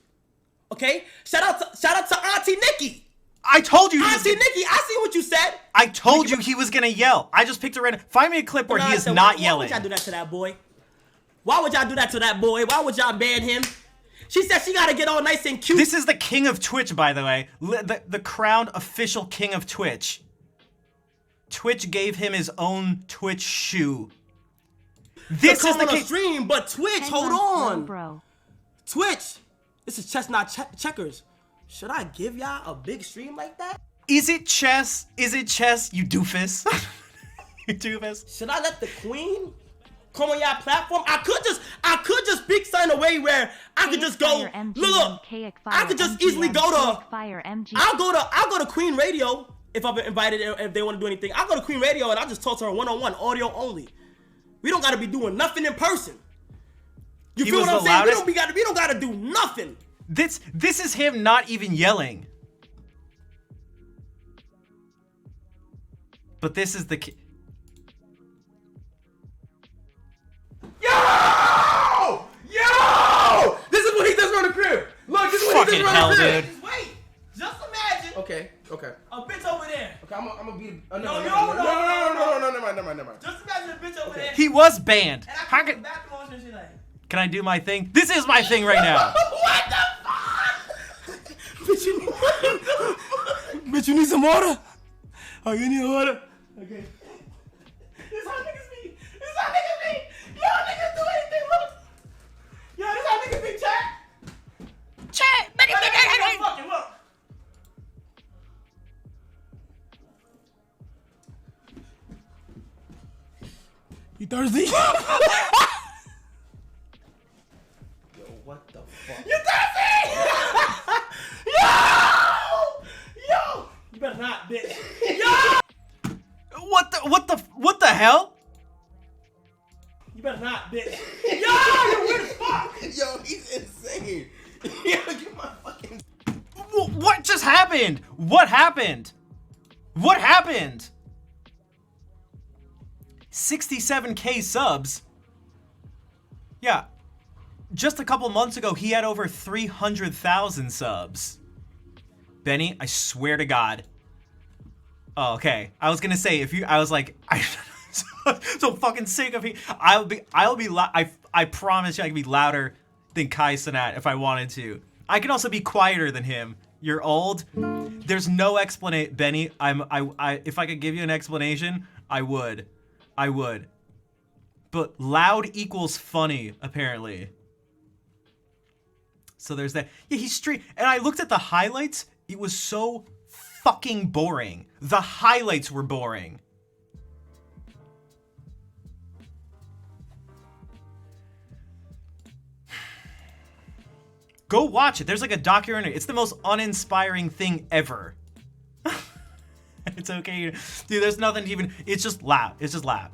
Okay? Shout out to Auntie Nikki. I told you. Auntie Nikki, I see what you said. I told you he was gonna yell. I just picked a random. Find me a clip where he is not Why yelling. would y'all do that to that boy? Why would y'all do that to that boy? Why would y'all ban him? She said she gotta get all nice and cute. This is the king of Twitch, by the way. The crowned official king of Twitch. Twitch gave him his own Twitch shoe. This is the on a king. stream, but Twitch, Hang hold on, on. bro. Twitch, this is chestnut checkers. Should I give y'all a big stream like that? Is it chess? Is it chess? You doofus. You doofus. Should I let the queen come on y'all platform? I could just speak something away where I could just go. Look, I could just easily go to. I'll go to Queen Radio if I've been invited. If they want to do anything, I'll go to Queen Radio and I'll just talk to her one-on-one, audio only. We don't gotta be doing nothing in person. You feel what I'm saying? We don't gotta do nothing. This is him not even yelling. But this is the Yo! This is what he does around the crib. Look, this is what he Fucking does hell, around the crib. dude. Wait, just imagine. Okay. A bitch over there. Okay, I'm gonna be. No, never mind. Just imagine a bitch over there. He was banned. And I How come could, to the bathroom and she's like, can I do my thing? This is my thing right now. what the fuck? Bitch, you need some water? Oh, you need water? Okay. This how niggas be. Y'all niggas do anything, look. Yo, this how niggas be, chat. Fucking look. You thirsty? Yo, what the fuck? You thirsty? Yo! You better not, bitch. Yo! What the hell? You better not, bitch. Yo, you're weird as fuck. Yo, he's insane. Yo, get my fucking. What just happened? What happened? 67K subs. Yeah. Just a couple months ago, he had over 300,000 subs. Benny, I swear to God. Oh, okay. I was gonna say so fucking sick of he. I'll be I promise you I can be louder than Kai Cenat if I wanted to. I can also be quieter than him. You're old. There's no explanation, Benny. If I could give you an explanation, I would. But loud equals funny, apparently. So there's that. Yeah, he's street. And I looked at the highlights. It was so fucking boring. The highlights were boring. Go watch it. There's like a documentary. It's the most uninspiring thing ever. It's okay. Dude, there's nothing to even. It's just loud. It's just loud.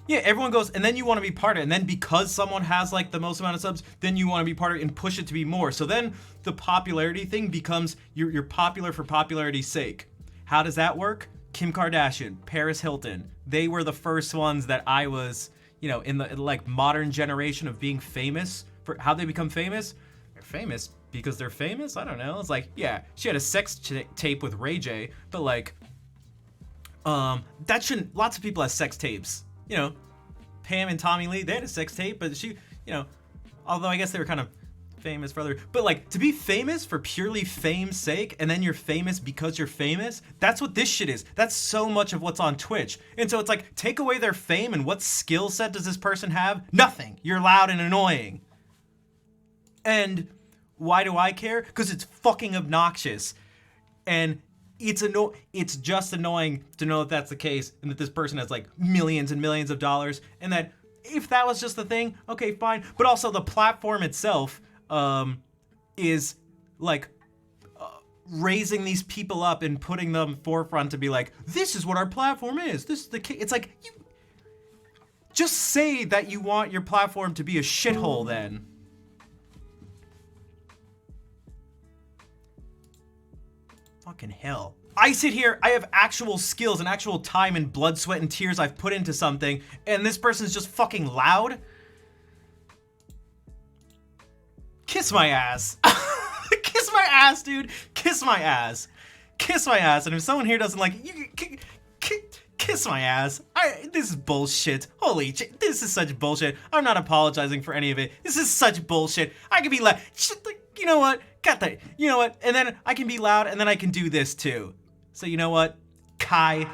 Yeah, everyone goes, and then you want to be part of it. And then because someone has like the most amount of subs, then you want to be part of it and push it to be more. So then the popularity thing becomes you're popular for popularity's sake. How does that work? Kim Kardashian, Paris Hilton. They were the first ones that I was, in the like modern generation of being famous. For how they become famous? They're famous because they're famous? I don't know. It's like, yeah, she had a sex tape with Ray J, but like, that shouldn't, lots of people have sex tapes. Pam and Tommy Lee, they had a sex tape, but she, although I guess they were kind of famous for other, but like to be famous for purely fame's sake, and then you're famous because you're famous, that's what this shit is. That's so much of what's on Twitch. And so it's like, take away their fame and what skill set does this person have? Nothing. You're loud and annoying. And why do I care? Because it's fucking obnoxious. And it's just annoying to know that that's the case and that this person has like millions and millions of dollars, and that if that was just the thing, okay, fine. But also the platform itself is like raising these people up and putting them forefront to be like, this is what our platform is. This is the case. It's like, you just say that you want your platform to be a shithole then. Fucking hell. I sit here, I have actual skills and actual time and blood, sweat, and tears I've put into something, and this person's just fucking loud? Kiss my ass. Kiss my ass, dude. Kiss my ass. Kiss my ass. And if someone here doesn't like it, kiss my ass. This is bullshit. Holy shit. This is such bullshit. I'm not apologizing for any of it. This is such bullshit. I can be like, you know what? Got that. You know what? And then I can be loud, and then I can do this too. So you know what? Kai.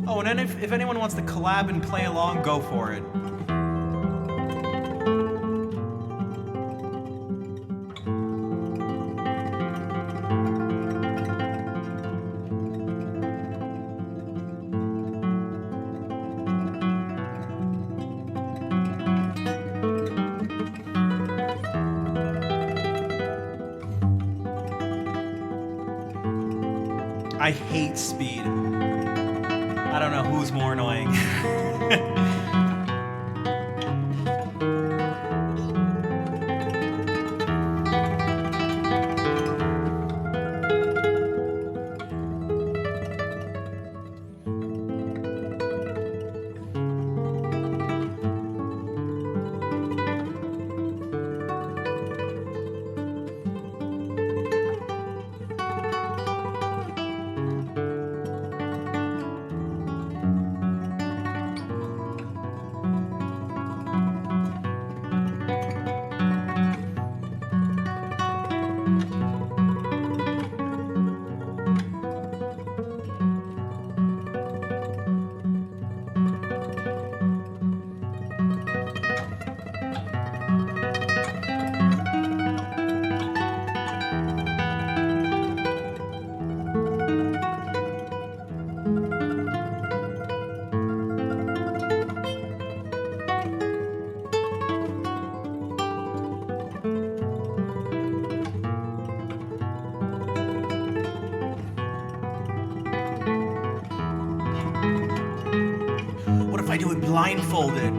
Oh, and then if anyone wants to collab and play along, go for it. I hate speed. I don't know who's more annoying. What if I do it blindfolded?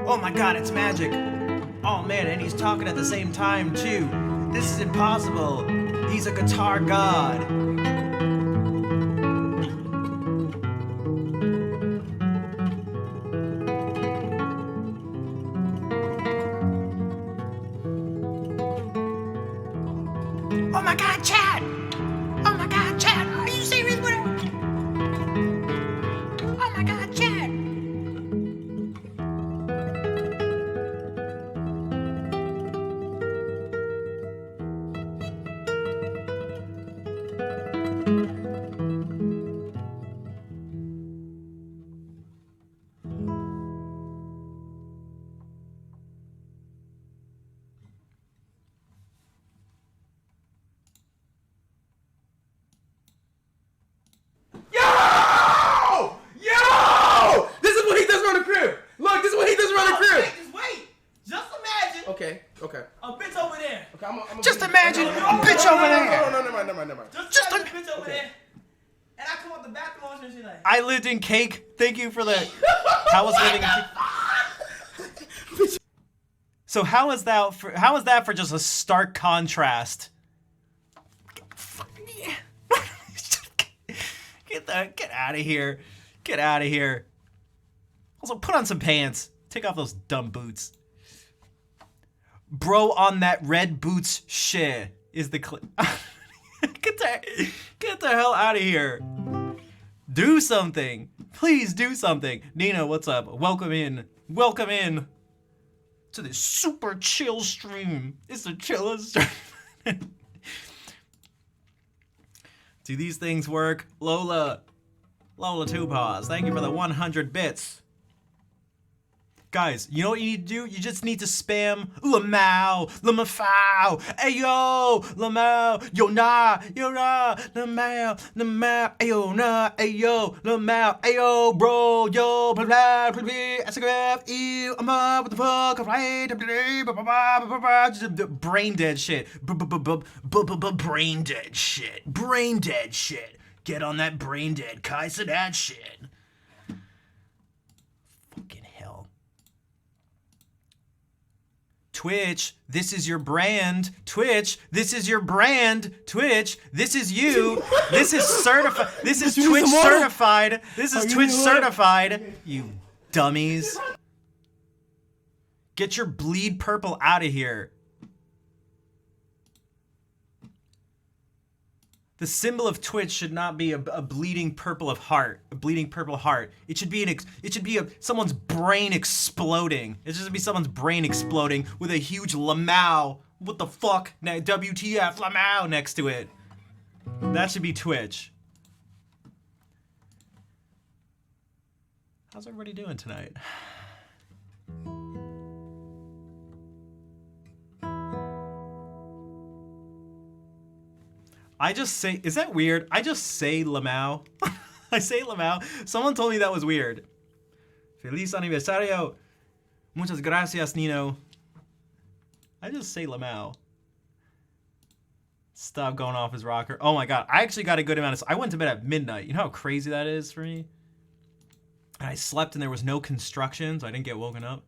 Oh my god, it's magic. Oh man, and he's talking at the same time too. This is impossible. He's a guitar god. Oh my god, Chad! Oh my god, Chad! Are you serious? Oh my god, Chad! Yo! This is what he does around the crib. Look, this is what he does around the crib. Just wait. Just imagine Okay. a bitch over there. Okay, I'm Just imagine a bitch over there. No, never mind. Just imagine a bitch over there. And I come out the bathroom and she's like, I lived in cake. Thank you for the. How was living in cake? So how is that for just a stark contrast? Get out of here. Get out of here. Also, put on some pants. Take off those dumb boots. Bro on that red boots shit is the clip. Get the hell out of here. Do something. Please do something. Nina, what's up? Welcome in. Welcome in to this super chill stream. It's the chillest stream. Do these things work? Lola Two Paws, thank you for the 100 bits. Guys, you know what you need to do? You just need to spam Lamau, Lamafau, ayo, Lamau, yo nah, Lamau, ayo nah, ayo, Lamau, ayo, bro, yo, blah, blah, blah, blah, Instagram, ew, I'm up, what the fuck, right, brain dead shit, brain dead shit, brain dead shit, get on that brain dead, Kaiser that shit. Twitch, this is your brand. Twitch, this is your brand. Twitch, this is you. This is certified. This is Twitch certified. This is Twitch certified. You dummies. Get your bleed purple out of here. The symbol of Twitch should not be a bleeding purple of heart, a bleeding purple heart. It should be someone's brain exploding. It should be someone's brain exploding with a huge Lamau. What the fuck? WTF Lamau next to it. That should be Twitch. How's everybody doing tonight? I just say, is that weird? I just say Lamau. I say Lamau. Someone told me that was weird. Feliz aniversario. Muchas gracias, Nino. I just say Lamau. Stop going off his rocker. Oh my god, I actually got a good amount of... I went to bed at midnight. You know how crazy that is for me? And I slept and there was no construction, so I didn't get woken up.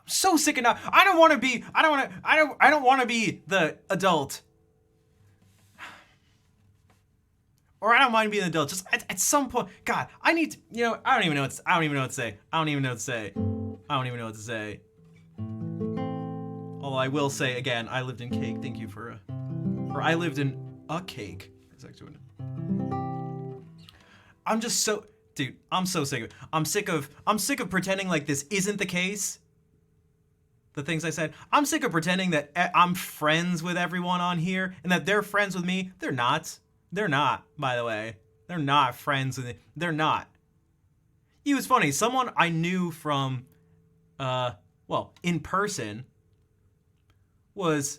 So sick of now. I don't want to be the adult. Or I don't mind being an adult. Just at some point, God, I need to, you know, I don't even know what to say. Although I will say again, I lived in cake. Thank you for I lived in a cake. That's actually I'm just so, dude, I'm so sick of it. I'm sick of pretending like this isn't the case. The things I said. I'm sick of pretending that I'm friends with everyone on here and that they're friends with me. They're not. They're not, by the way. They're not friends with me. They're not. It was funny. Someone I knew from, well, in person was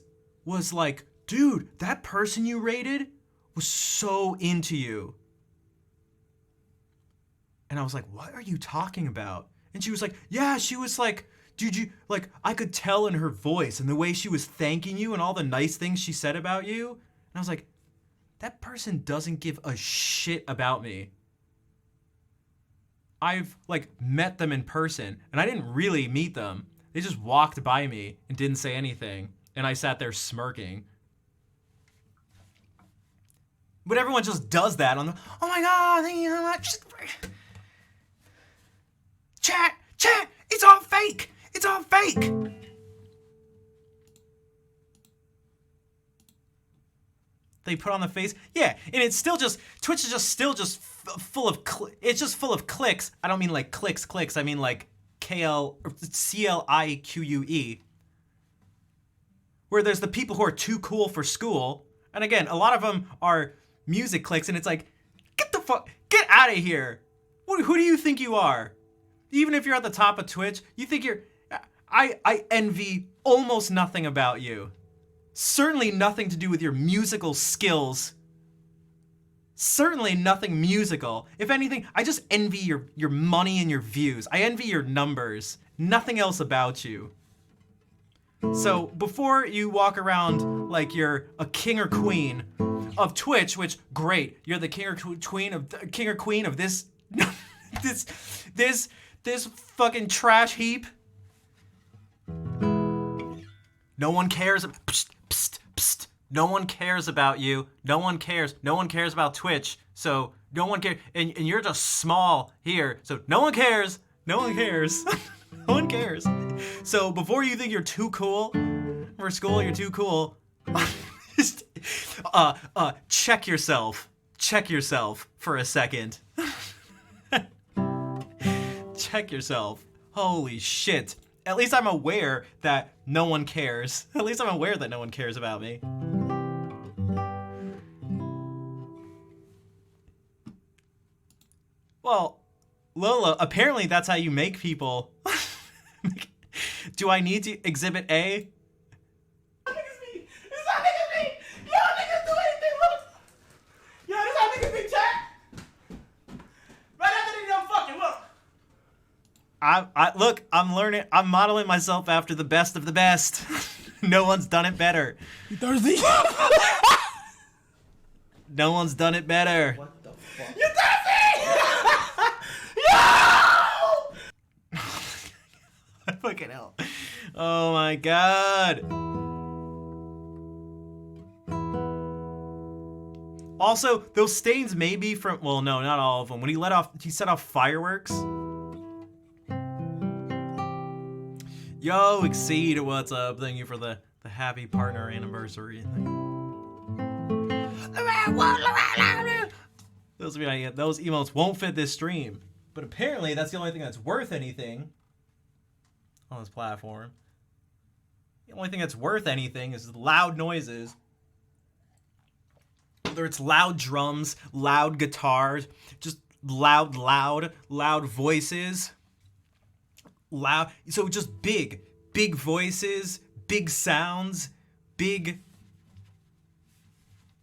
like, dude, that person you rated was so into you. And I was like, what are you talking about? And she was like, yeah, she was like, dude, you, like, I could tell in her voice and the way she was thanking you and all the nice things she said about you. And I was like, that person doesn't give a shit about me. I've, like, met them in person, and I didn't really meet them. They just walked by me and didn't say anything, and I sat there smirking. But everyone just does that on the, oh my god, thank you so much. Chat, it's all fake. It's all fake! They put on the face? Yeah, and it's still just, Twitch is just still just full of, it's just full of clicks. I don't mean like clicks, I mean like CLIQUE. Where there's the people who are too cool for school. And again, a lot of them are music clicks, and it's like, get out of here. Who do you think you are? Even if you're at the top of Twitch, you think you're... I envy almost nothing about you. Certainly nothing to do with your musical skills. Certainly nothing musical. If anything, I just envy your money and your views. I envy your numbers. Nothing else about you. So before you walk around like you're a king or queen of Twitch, which great, you're the king or queen of this this fucking trash heap. No one cares. Psst, psst, psst. No one cares about you. No one cares. No one cares about Twitch. So no one cares. And you're just small here. So no one cares. No one cares. No one cares. So before you think you're too cool for school, you're too cool. Just, check yourself. Check yourself for a second. Check yourself. Holy shit. At least I'm aware that no one cares. At least I'm aware that no one cares about me. Well, Lola, apparently that's how you make people. Do I need to exhibit A? It's not niggas me! Y'all niggas do anything, look! Yo, this how niggas be chat! Right after they done fucking, look! Look, I'm learning, I'm modeling myself after the best of the best. No one's done it better. You thirsty? No one's done it better. What the fuck? You thirsty? Yo! Fucking hell. Oh my god. Also, those stains may be from, well, no, not all of them. When he set off fireworks. Yo, Exceed, what's up? Thank you for the happy partner anniversary thing. Those emotes won't fit this stream. But apparently that's the only thing that's worth anything on this platform. The only thing that's worth anything is loud noises. Whether it's loud drums, loud guitars, just loud voices. Loud, so just big voices, big sounds, big,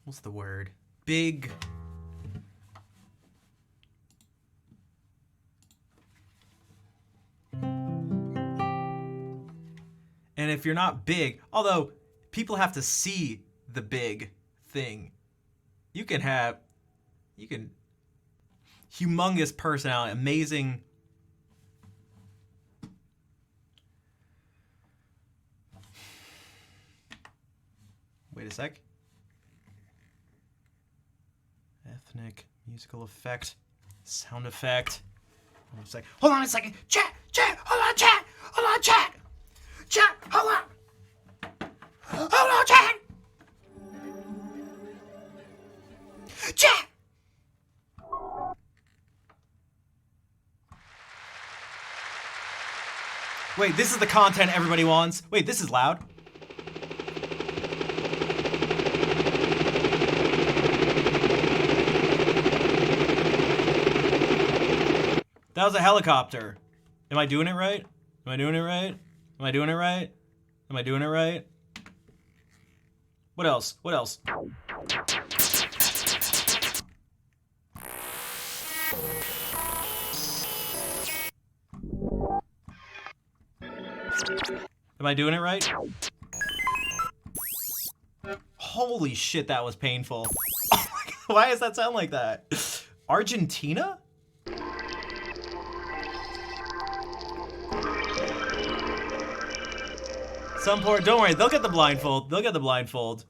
what's the word? Big, and if you're not big, although people have to see the big thing, you can humongous personality, amazing. Wait a sec. Ethnic, musical effect, sound effect. Hold on a sec. Hold on a second. Chat, hold on, chat. Chat, hold on. Hold on, chat. Chat. Wait, this is the content everybody wants. Wait, this is loud. That was a helicopter. Am I doing it right? Am I doing it right? Am I doing it right? Am I doing it right? What else? What else? Am I doing it right? Holy shit, that was painful. Why does that sound like that? Argentina? Some poor, don't worry, they'll get the blindfold. They'll get the blindfold.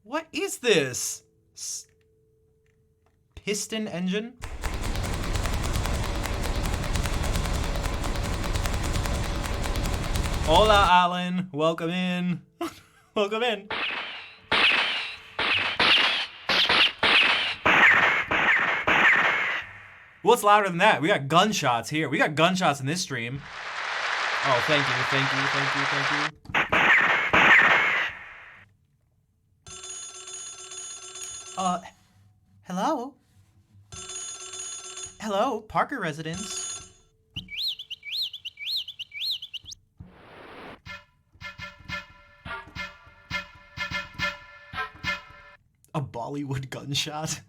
What is this? Piston engine? Hola, Alan. Welcome in. Welcome in. What's louder than that? We got gunshots here. We got gunshots in this stream. Oh, thank you. Hello? Hello, Parker residence. A Bollywood gunshot.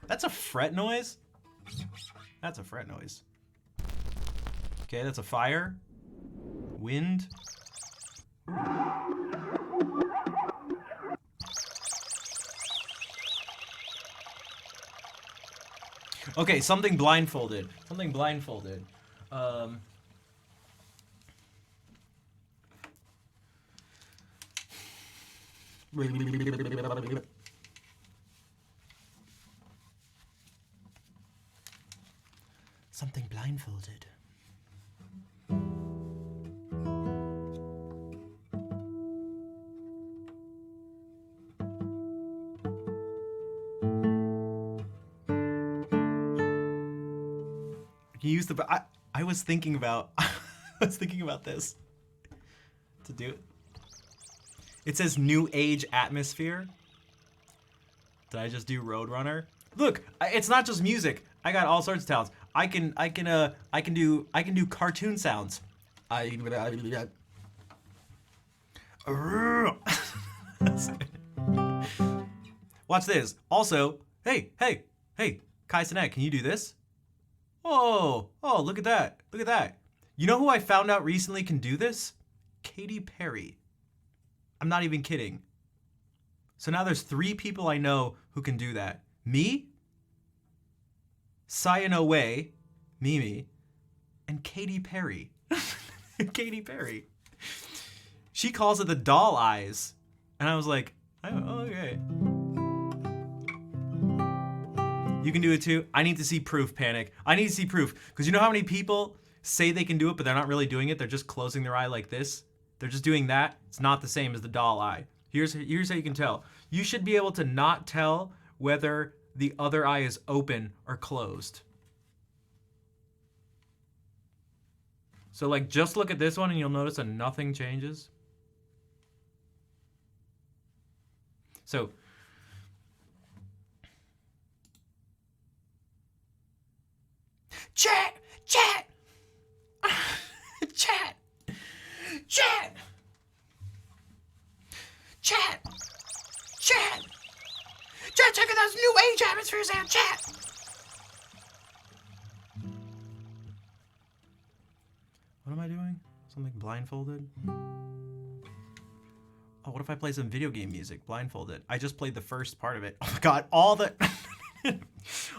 That's a fret noise? That's a fret noise. Okay, that's a fire. Wind. Okay, something blindfolded. Something blindfolded. Something blindfolded. You use the. I was thinking about. I was thinking about this. To do it. It says New Age Atmosphere. Did I just do Roadrunner? Look, it's not just music. I got all sorts of talents. I can do cartoon sounds. Watch this. Also, hey, Kai Cenat, can you do this? Oh, look at that. Look at that. You know who I found out recently can do this? Katy Perry. I'm not even kidding. So now there's 3 people I know who can do that. Me, Sayanoe, Mimi, and Katy Perry. Katy Perry. She calls it the doll eyes. And I was like, oh, okay. You can do it too. I need to see proof, Panic. I need to see proof. Because you know how many people say they can do it, but they're not really doing it? They're just closing their eye like this. They're just doing that. It's not the same as the doll eye. Here's how you can tell. You should be able to not tell whether the other eye is open or closed. So like just look at this one and you'll notice that nothing changes. So chat, chat, chat, chat, chat, chat, chat, check out those new age atmospheres out, chat. What am I doing? Something blindfolded? Oh, what if I play some video game music blindfolded? I just played the first part of it. Oh my god, all the...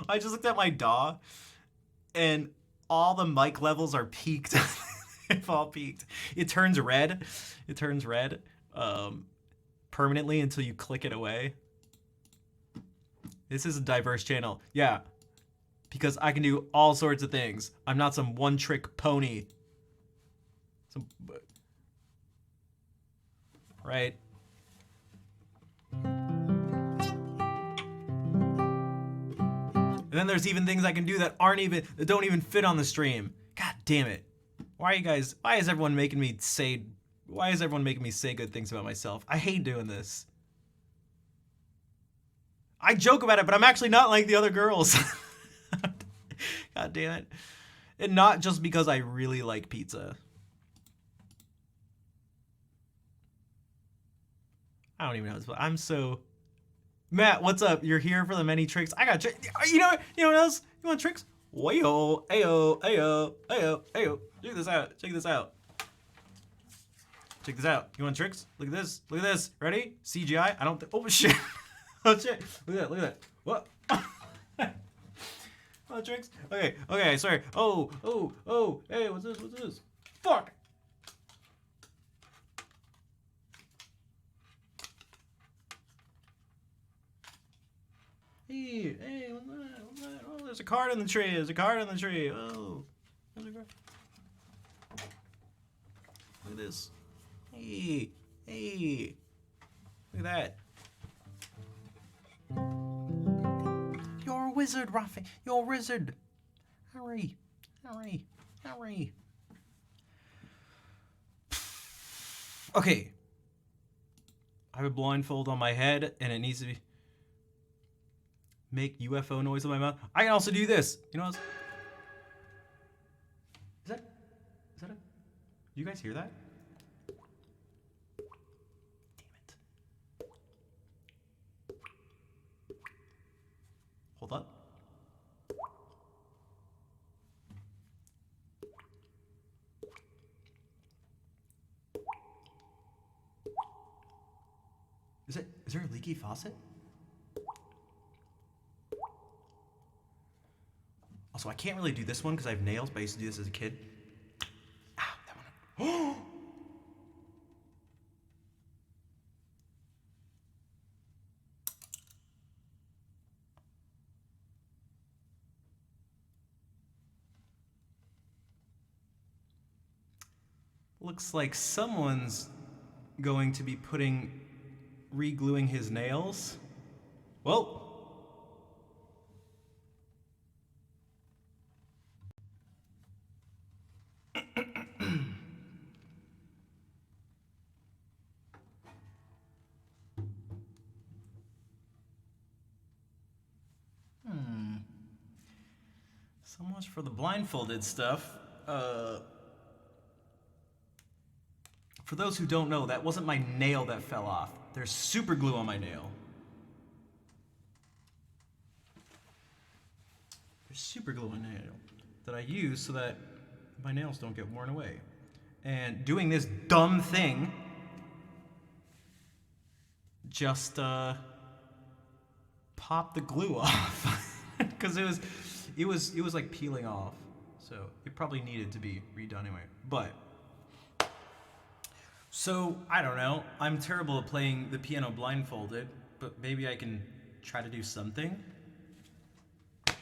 I just looked at my DAW and all the mic levels are peaked. They've all peaked. It turns red. It turns red permanently until you click it away. This is a diverse channel. Yeah, because I can do all sorts of things. I'm not some one-trick pony. Right? And then there's even things I can do that don't even fit on the stream. God damn it. Why is everyone making me say good things about myself? I hate doing this. I joke about it, but I'm actually not like the other girls. God damn it. And not just because I really like pizza. I don't even know. I'm so... Matt, what's up? You're here for the many tricks. I got tricks. You know what else? You want tricks? Wayo, ayo, ayo, ayo, ayo. Check this out. Check this out. Check this out. You want tricks? Look at this. Look at this. Ready? CGI? I don't oh, shit. Oh, shit. Look at that. Look at that. What? Oh, tricks? Okay, sorry. Oh. Hey, what's this? Fuck. Hey, what's that? Oh, there's a card in the tree. Oh, there's a card. Look at this. Hey. Look at that. You're a wizard, Rafi. You're a wizard. Hurry. Okay. I have a blindfold on my head, and it needs to be... make UFO noise with my mouth. I can also do this. You know what else? Is that a... You guys hear that? Damn it. Hold up. Is there a leaky faucet? Also, I can't really do this one because I have nails, but I used to do this as a kid. Ow, that one. Looks like someone's going to be re-gluing his nails. Whoa. So much for the blindfolded stuff. For those who don't know, that wasn't my nail that fell off. There's super glue on my nail. There's super glue on my nail that I use so that my nails don't get worn away. And doing this dumb thing just popped the glue off because it was like peeling off. So it probably needed to be redone anyway. But so I don't know. I'm terrible at playing the piano blindfolded, but maybe I can try to do something. It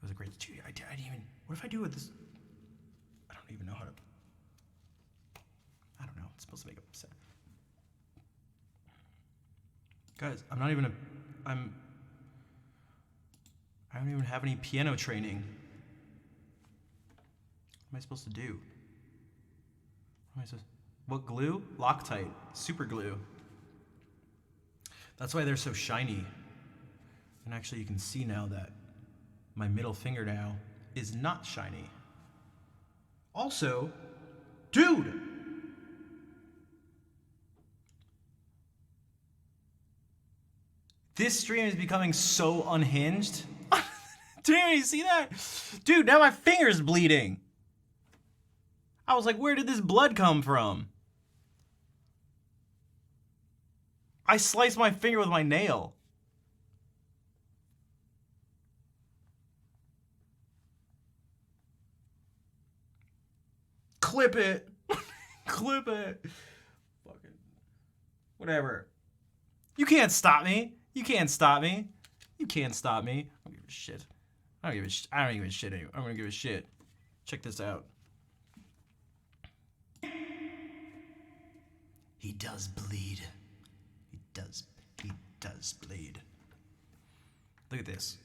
was a great studio. I didn't even. What if I do with this? I don't even know how to. I don't know. It's supposed to make a sound. Guys, I'm not even a. I don't even have any piano training. What am I supposed to do? What glue? Loctite. Super glue. That's why they're so shiny. And actually you can see now that my middle finger now is not shiny. Also, dude! This stream is becoming so unhinged. Dude, you see that? Dude, now my finger's bleeding. I was like, where did this blood come from? I sliced my finger with my nail. Clip it. Clip it. Fucking. Whatever. You can't stop me. You can't stop me. You can't stop me. I don't give a shit. I don't give a shit. I don't give a shit anymore. I'm gonna give a shit. Check this out. He does bleed. He does bleed. Look at this.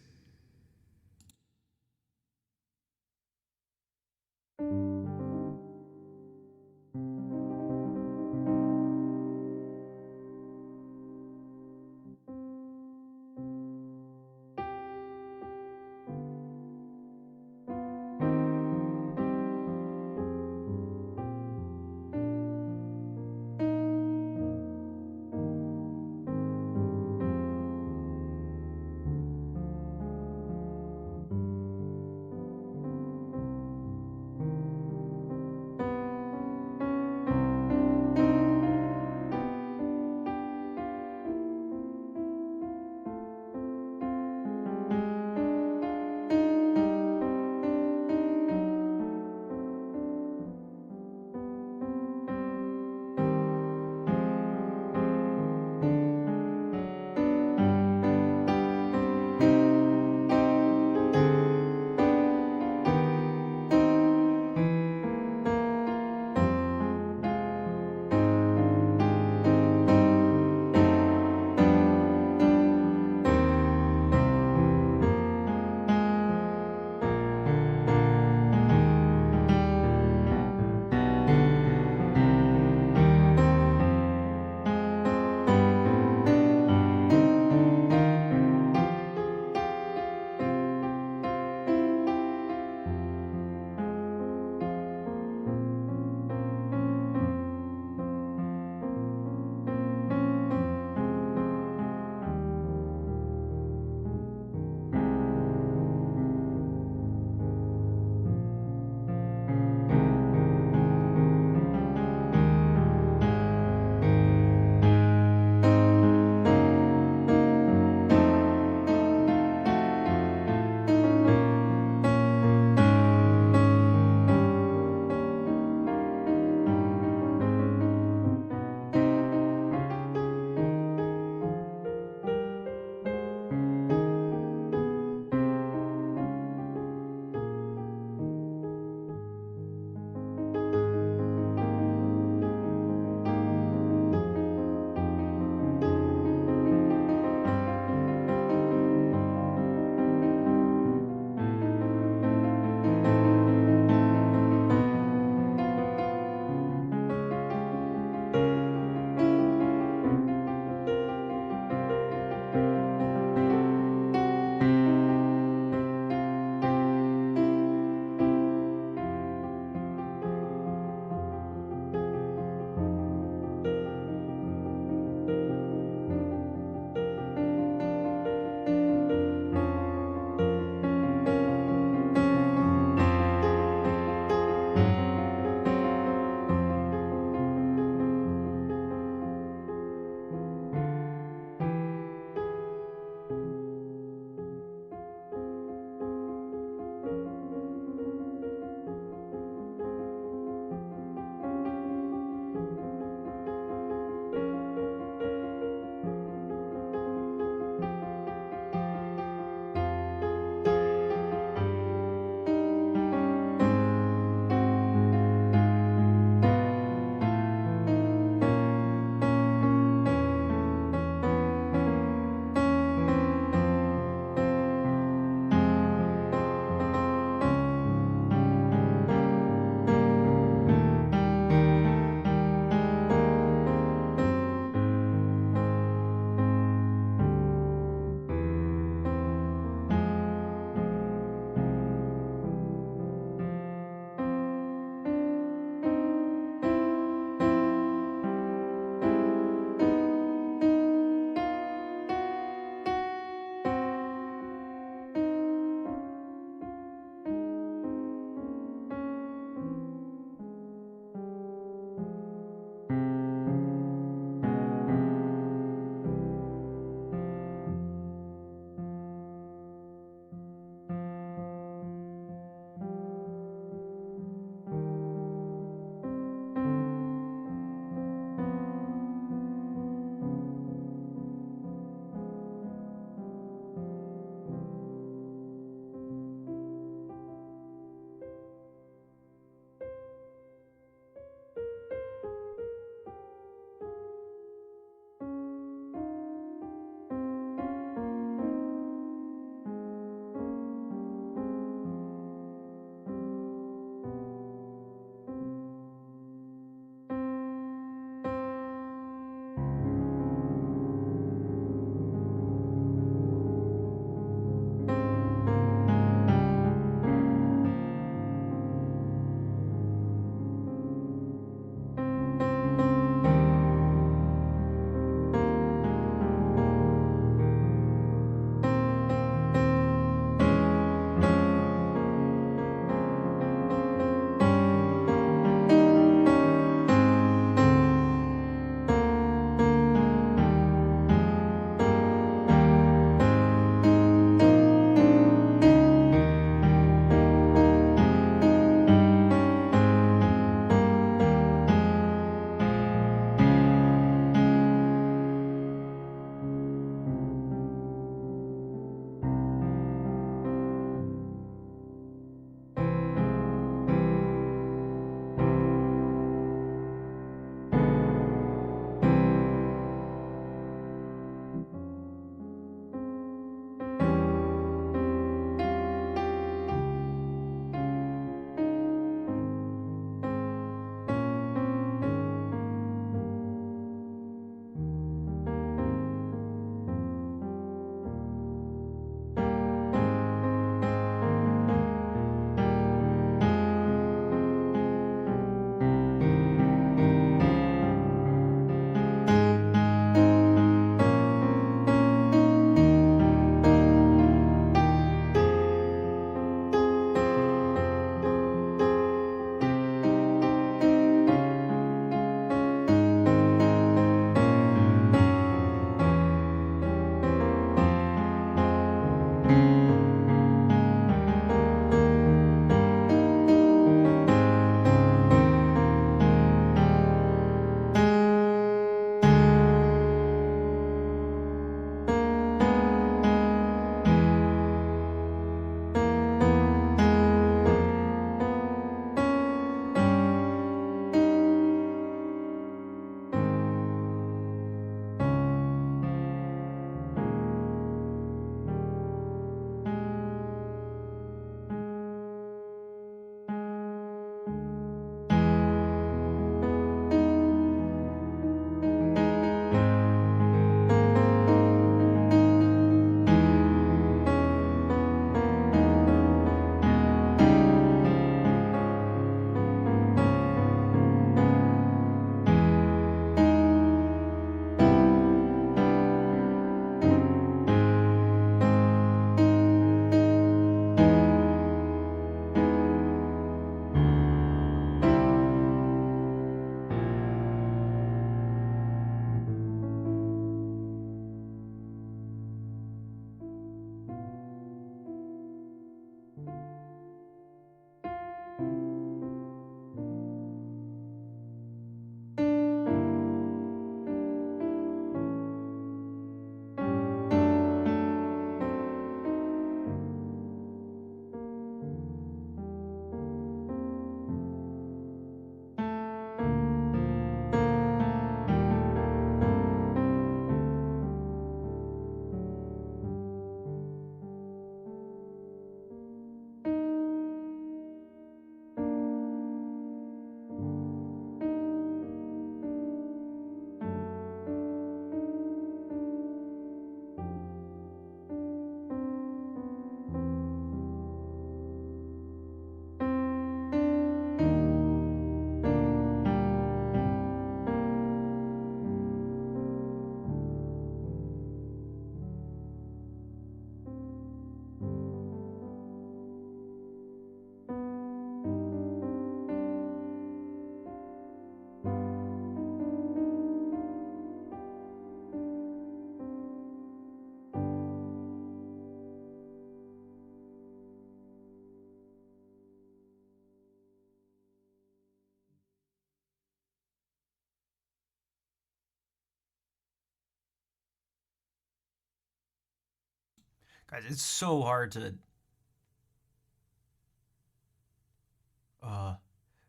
Guys, it's so hard to...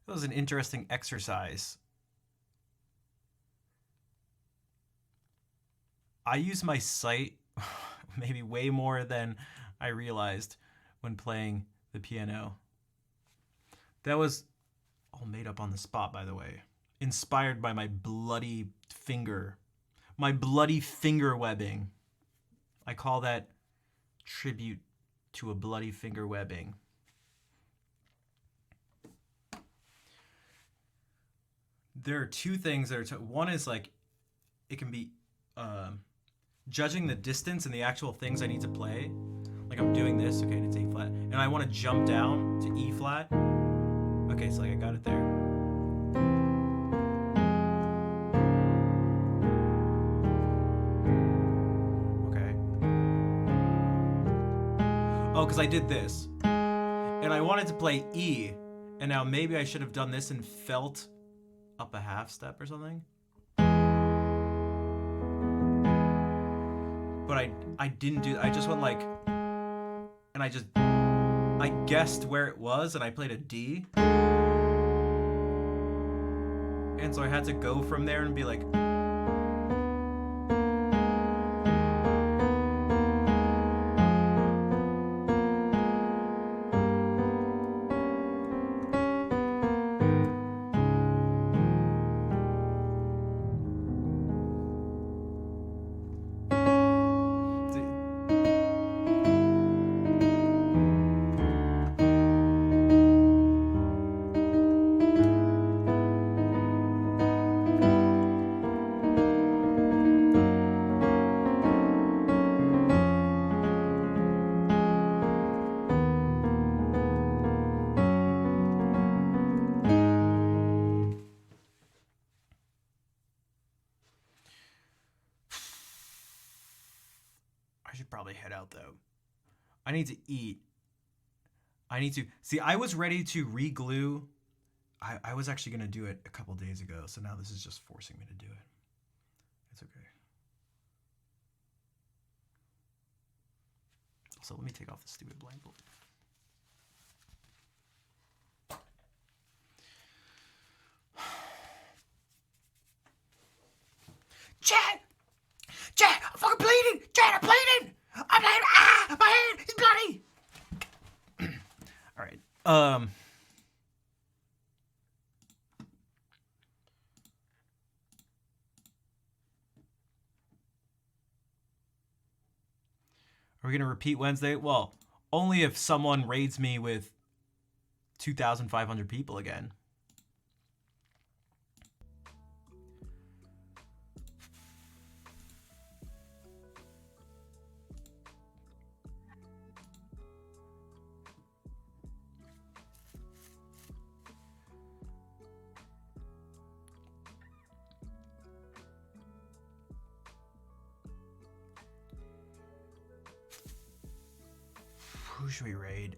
It was an interesting exercise. I use my sight maybe way more than I realized when playing the piano. That was all made up on the spot, by the way. Inspired by my bloody finger. My bloody finger webbing. I call that tribute to a bloody finger webbing. There are two things that are... one is like, it can be judging the distance and the actual things I need to play. Like I'm doing this, okay, and it's A flat. And I want to jump down to E flat. Okay, so like I got it there. Okay. Oh, because I did this. And I wanted to play E. And now maybe I should have done this and felt up a half step or something. But I didn't do... I just went like... And I guessed where it was, and I played a D. And so I had to go from there and be like... I should probably head out though. I need to eat. I need to... See, I was ready to re-glue. I was actually going to do it a couple days ago, so now this is just forcing me to do it. It's okay. So let me take off the stupid blindfold. Chad! Chad, I'm fucking bleeding! Chad, I'm bleeding! I'm bleeding! Ah! My hand! It's bloody! All right. Are we going to repeat Wednesday? Well, only if someone raids me with 2,500 people again. Who should we raid?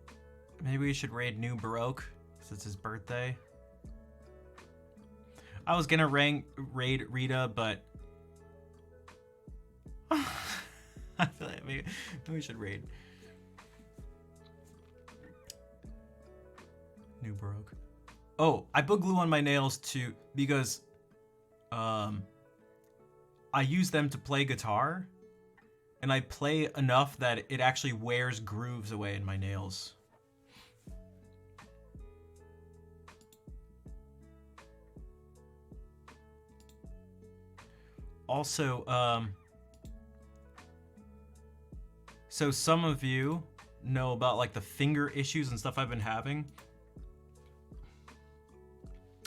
Maybe we should raid New Baroque, since it's his birthday. I was gonna raid Rita, but I feel like maybe we should raid New Baroque. Oh, I put glue on my nails too because I use them to play guitar. And I play enough that it actually wears grooves away in my nails. Also, so some of you know about like the finger issues and stuff I've been having.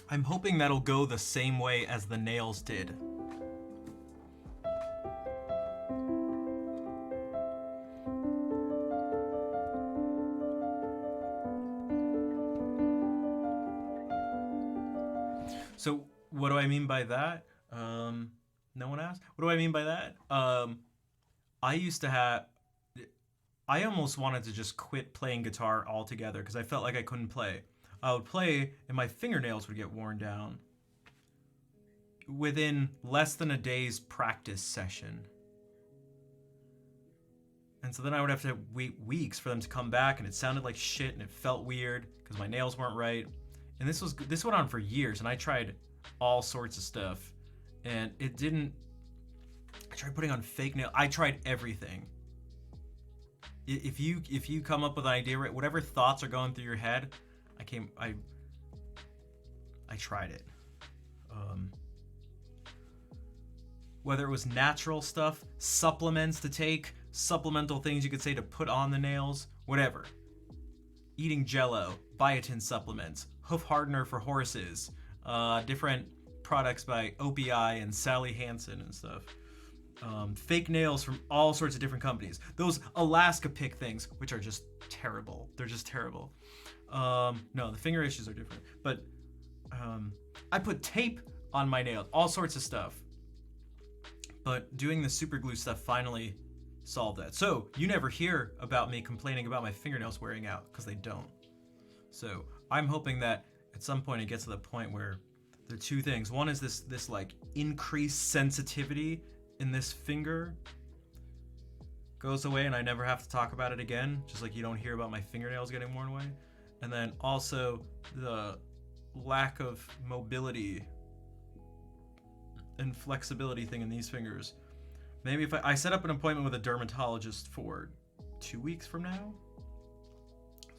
I'm hoping that'll go the same way as the nails did. So what do I mean by that? No one asked. What do I mean by that? I almost wanted to just quit playing guitar altogether because I felt like I couldn't play. I would play and my fingernails would get worn down within less than a day's practice session. And so then I would have to wait weeks for them to come back, and it sounded like shit, and it felt weird because my nails weren't right. And this went on for years, and I tried all sorts of stuff, and it didn't. I tried putting on fake nail. I tried everything. If you come up with an idea, right, whatever thoughts are going through your head, I tried it. Whether it was natural stuff, supplements to take, supplemental things you could say to put on the nails, whatever. Eating Jello, biotin supplements, hoof hardener for horses, different products by OPI and Sally Hansen and stuff. Fake nails from all sorts of different companies. Those Alaska pick things, which are just terrible. They're just terrible. No, the finger issues are different. But I put tape on my nails, all sorts of stuff. But doing the super glue stuff finally solved that. So you never hear about me complaining about my fingernails wearing out, because they don't. So I'm hoping that at some point it gets to the point where there are two things. One is this like increased sensitivity in this finger goes away, and I never have to talk about it again, just like you don't hear about my fingernails getting worn away. And then also the lack of mobility and flexibility thing in these fingers. Maybe if I set up an appointment with a dermatologist for 2 weeks from now,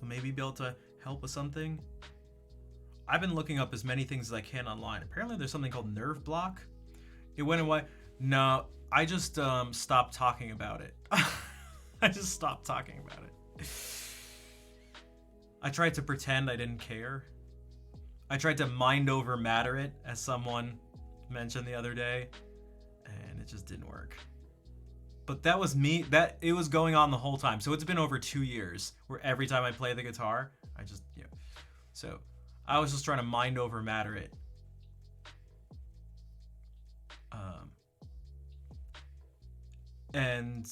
so maybe be able to help with something. I've been looking up as many things as I can online. Apparently there's something called nerve block. It went away. No, I just stopped talking about it. I just stopped talking about it. I tried to pretend I didn't care. I tried to mind over matter it, as someone mentioned the other day, and it just didn't work. But that was me. It was going on the whole time. So it's been over 2 years where every time I play the guitar, I just, So I was just trying to mind over matter it. And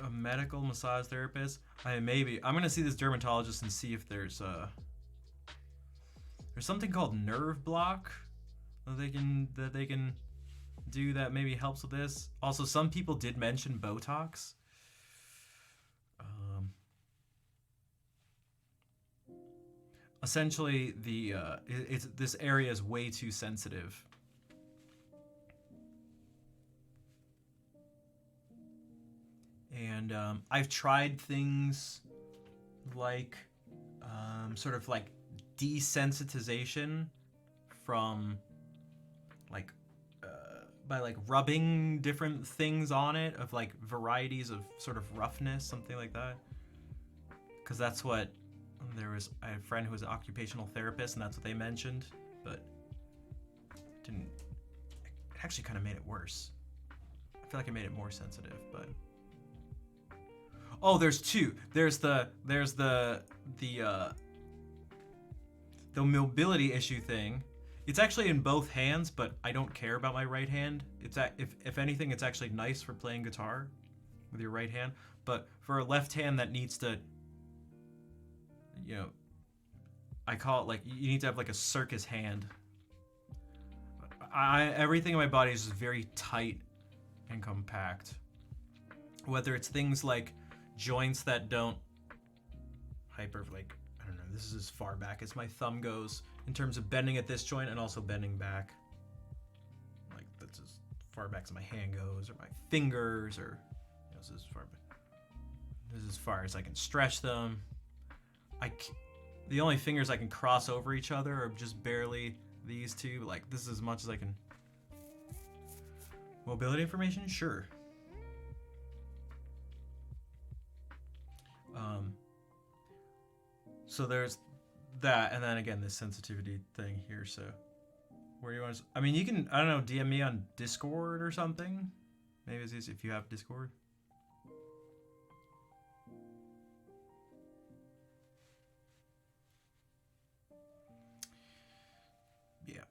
a medical massage therapist. I'm gonna see this dermatologist and see if there's something called nerve block that they can do that maybe helps with this. Also, some people did mention Botox. Essentially, this area is way too sensitive. And I've tried things like sort of like desensitization from like by like rubbing different things on it, of like varieties of sort of roughness, something like that. Because that's what I had a friend who was an occupational therapist, and that's what they mentioned, but it actually kind of made it worse. I feel like it made it more sensitive, but there's two. There's the mobility issue thing. It's actually in both hands, but I don't care about my right hand. If anything, it's actually nice for playing guitar with your right hand. But for a left hand that needs to, I call it like, you need to have like a circus hand. Everything in my body is just very tight and compact. Whether it's things like joints that don't I don't know, this is as far back as my thumb goes in terms of bending at this joint and also bending back. Like, that's as far back as my hand goes, or my fingers, or this is as far as I can stretch them. The only fingers I can cross over each other are just barely these two. Like, this is as much as I can. Mobility information? Sure. So there's that, and then again this sensitivity thing here. So where you want to, you can, I don't know, DM me on Discord or something. Maybe it's easy if you have Discord. Yeah.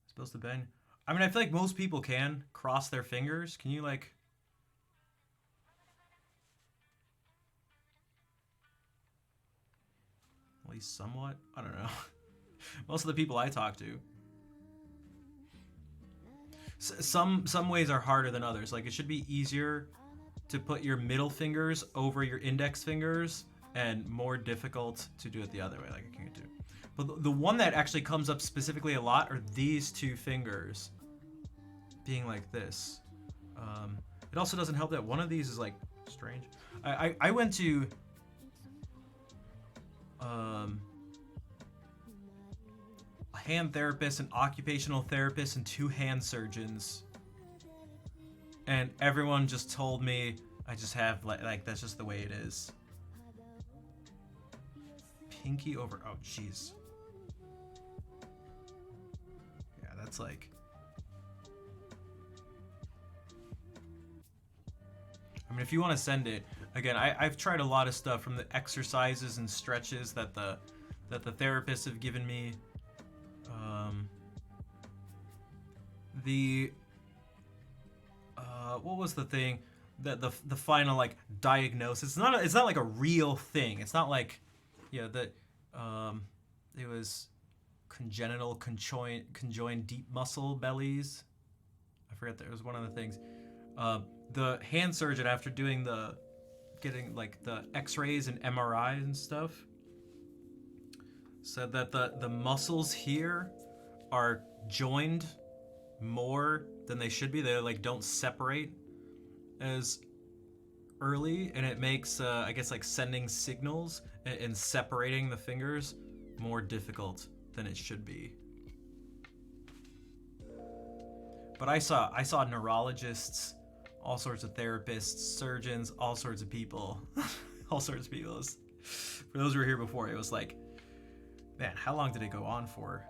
Supposed to bend. I feel like most people can cross their fingers. Can you, like... At least somewhat? I don't know. Most of the people I talk to. Some ways are harder than others. Like, it should be easier to put your middle fingers over your index fingers and more difficult to do it the other way, like I can't do. But the one that actually comes up specifically a lot are these two fingers being like this. It also doesn't help that one of these is like strange. I went to a hand therapist, an occupational therapist, and 2 hand surgeons, and everyone just told me I just have like that's just the way it is. Pinky over, oh jeez. Yeah, that's like, I mean, if you want to send it, again, I've tried a lot of stuff, from the exercises and stretches that the therapists have given me. What was the thing that the final like diagnosis? It's not like a real thing. It's not like, yeah, that it was congenital conjoined deep muscle bellies. I forget that it was one of the things. The hand surgeon, after doing getting like the X-rays and MRIs and stuff, said that the muscles here are joined more than they should be. They like don't separate as early, and it makes I guess like sending signals and separating the fingers more difficult than it should be. But I saw neurologists, all sorts of therapists, surgeons, all sorts of people. All sorts of people. For those who were here before, it was like, man, how long did it go on for?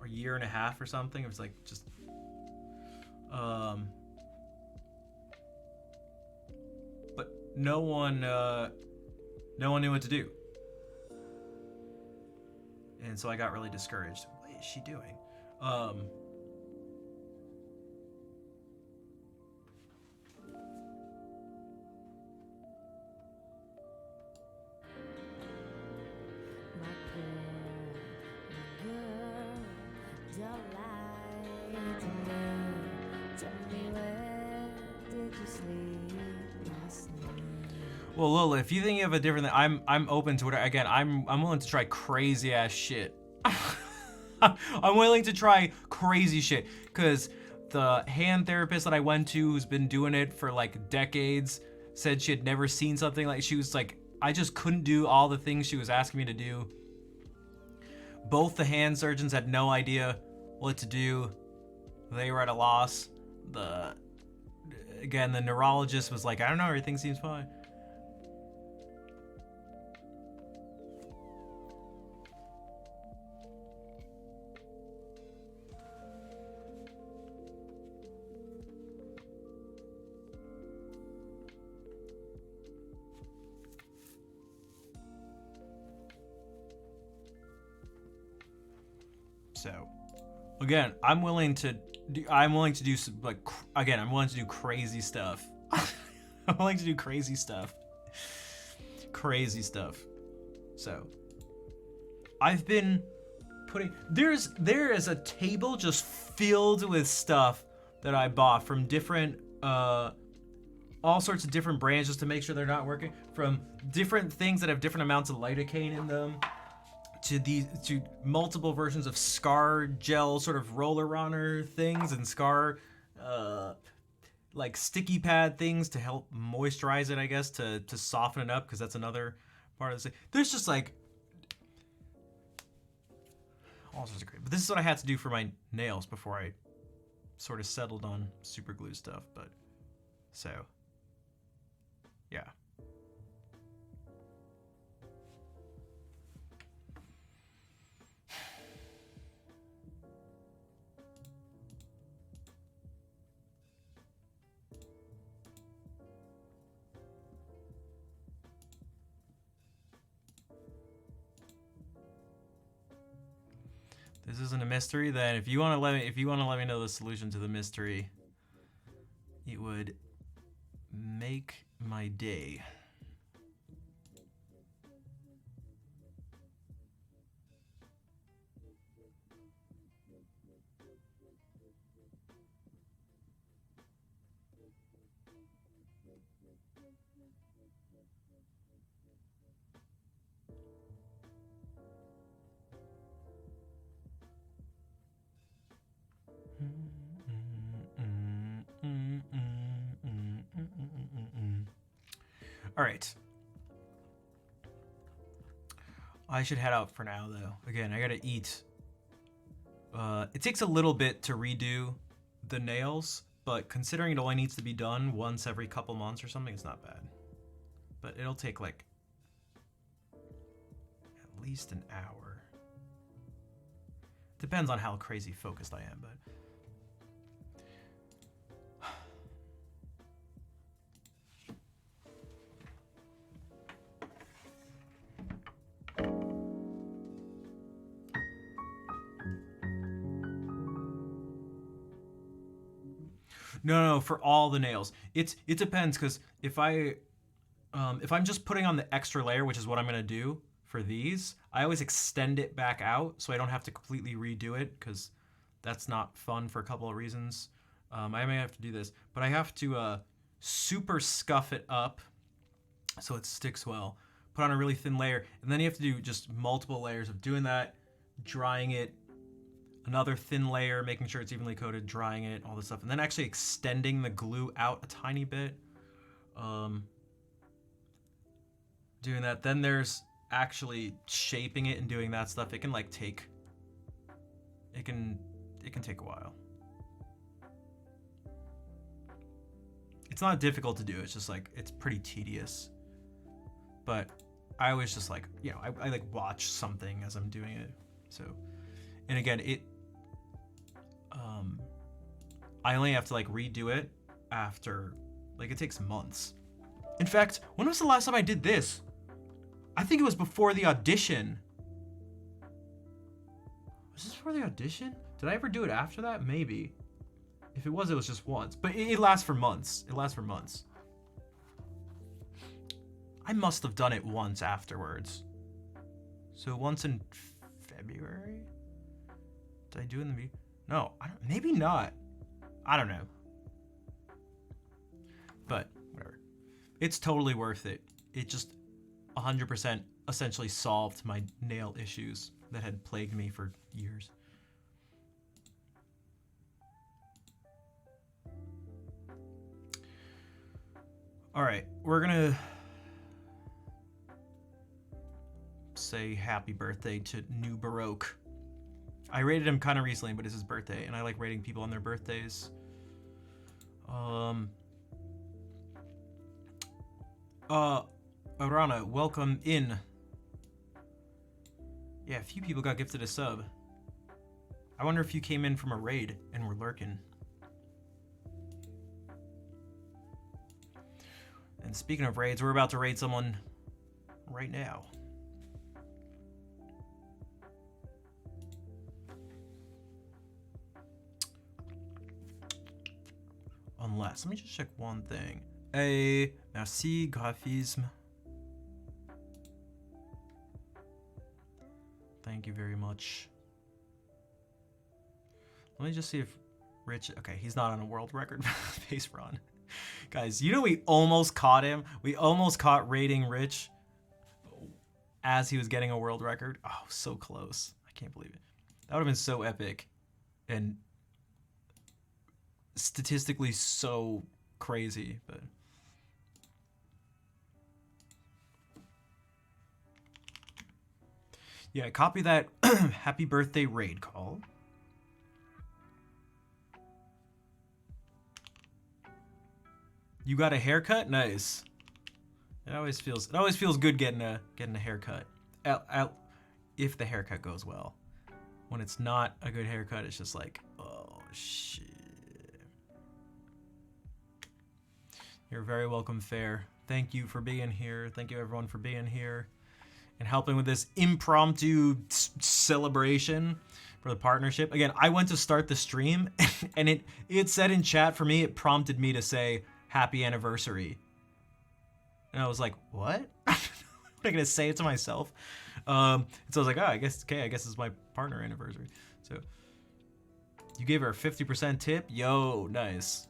A year and a half or something? It was like just but no one knew what to do. And so I got really discouraged. What is she doing? Don't lie to me. Tell me, where did you sleep last night? Well, Lola, if you think you have a different, I'm open to it. Again, I'm willing to try crazy ass shit. I'm willing to try crazy shit, because the hand therapist that I went to, who's been doing it for like decades, said she had never seen something like. She was like, I just couldn't do all the things she was asking me to do. Both the hand surgeons had no idea what to do. They were at a loss. The neurologist was like, I don't know, everything seems fine. So, again, I'm willing to do some, like, again, I'm willing to do crazy stuff. I'm willing to do crazy stuff. Crazy stuff. So, I've been putting, there is a table just filled with stuff that I bought from different, all sorts of different brands, just to make sure they're not working, from different things that have different amounts of lidocaine in them, to multiple versions of Scar gel sort of roller runner things, and Scar like sticky pad things to help moisturize it, I guess, to soften it up, because that's another part of the thing. There's just like all sorts of great. But this is what I had to do for my nails before I sort of settled on super glue stuff. But so yeah. This isn't a mystery, then if you want to let me know the solution to the mystery, it would make my day. All right. I should head out for now, though. Again, I gotta eat. It takes a little bit to redo the nails, but considering it only needs to be done once every couple months or something, it's not bad. But it'll take like at least an hour. Depends on how crazy focused I am, but. No, for all the nails. It depends, because if I'm just putting on the extra layer, which is what I'm gonna do for these, I always extend it back out so I don't have to completely redo it, because that's not fun for a couple of reasons. I may have to do this, but I have to super scuff it up so it sticks well. Put on a really thin layer, and then you have to do just multiple layers of doing that, drying it, another thin layer, making sure it's evenly coated, drying it, all this stuff, and then actually extending the glue out a tiny bit. Doing that. Then there's actually shaping it and doing that stuff. It can like take. It can take a while. It's not difficult to do. It's just like it's pretty tedious. But I always just like, you know, I like watch something as I'm doing it. So, and again, I only have to like redo it after, like, it takes months. In fact, when was the last time I did this? I think it was before the audition. Was this before the audition? Did I ever do it after that? Maybe. If it was just once. But it lasts for months. It lasts for months. I must have done it once afterwards. So once in February? Did I do it in the... No, maybe not. I don't know. But whatever. It's totally worth it. It just 100% essentially solved my nail issues that had plagued me for years. All right, we're gonna say happy birthday to New Baroque. I rated him kind of recently, but it's his birthday, and I like rating people on their birthdays. Arana, welcome in. Yeah, a few people got gifted a sub. I wonder if you came in from a raid and were lurking. And speaking of raids, we're about to raid someone right now. Unless, let me just check one thing. Hey, merci, graphisme. Thank you very much. Let me just see if Rich, okay, he's not on a world record pace run. Guys, you know we almost caught him. We almost caught rating Rich as he was getting a world record. Oh, so close. I can't believe it. That would have been so epic. And statistically so crazy, but yeah, copy that happy birthday raid call. You got a haircut? Nice. It always feels good getting a haircut. If the haircut goes well. When it's not a good haircut, it's just like, oh shit. You're very welcome, Fair. Thank you for being here. Thank you everyone for being here and helping with this impromptu celebration for the partnership. Again, I went to start the stream and it said in chat for me, it prompted me to say happy anniversary. And I was like, what? I'm not gonna say it to myself. So I was like, oh, I guess it's my partner anniversary. So you gave her a 50% tip? Yo, nice.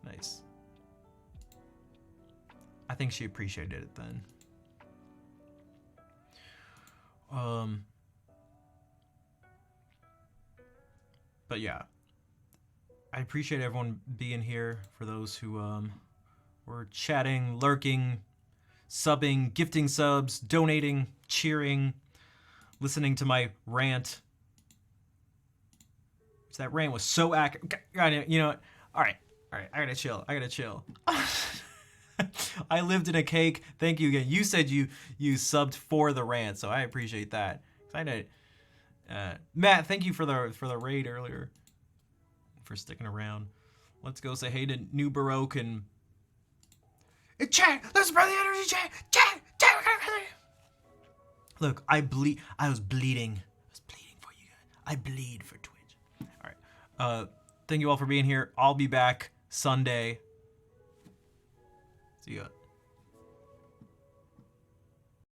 Nice. I think she appreciated it then. But yeah, I appreciate everyone being here. For those who We're chatting, lurking, subbing, gifting subs, donating, cheering, listening to my rant. That rant was so accurate. You know what? All right. I gotta chill. I lived in a cake. Thank you again. You said you subbed for the rant, so I appreciate that. I know, Matt, thank you for the raid earlier, for sticking around. Let's go say hey to New Baroque and chat. Let's spread the energy, chat. Look, I was bleeding. I was bleeding for you guys. I bleed for Twitch. All right. Thank you all for being here. I'll be back Sunday. See ya.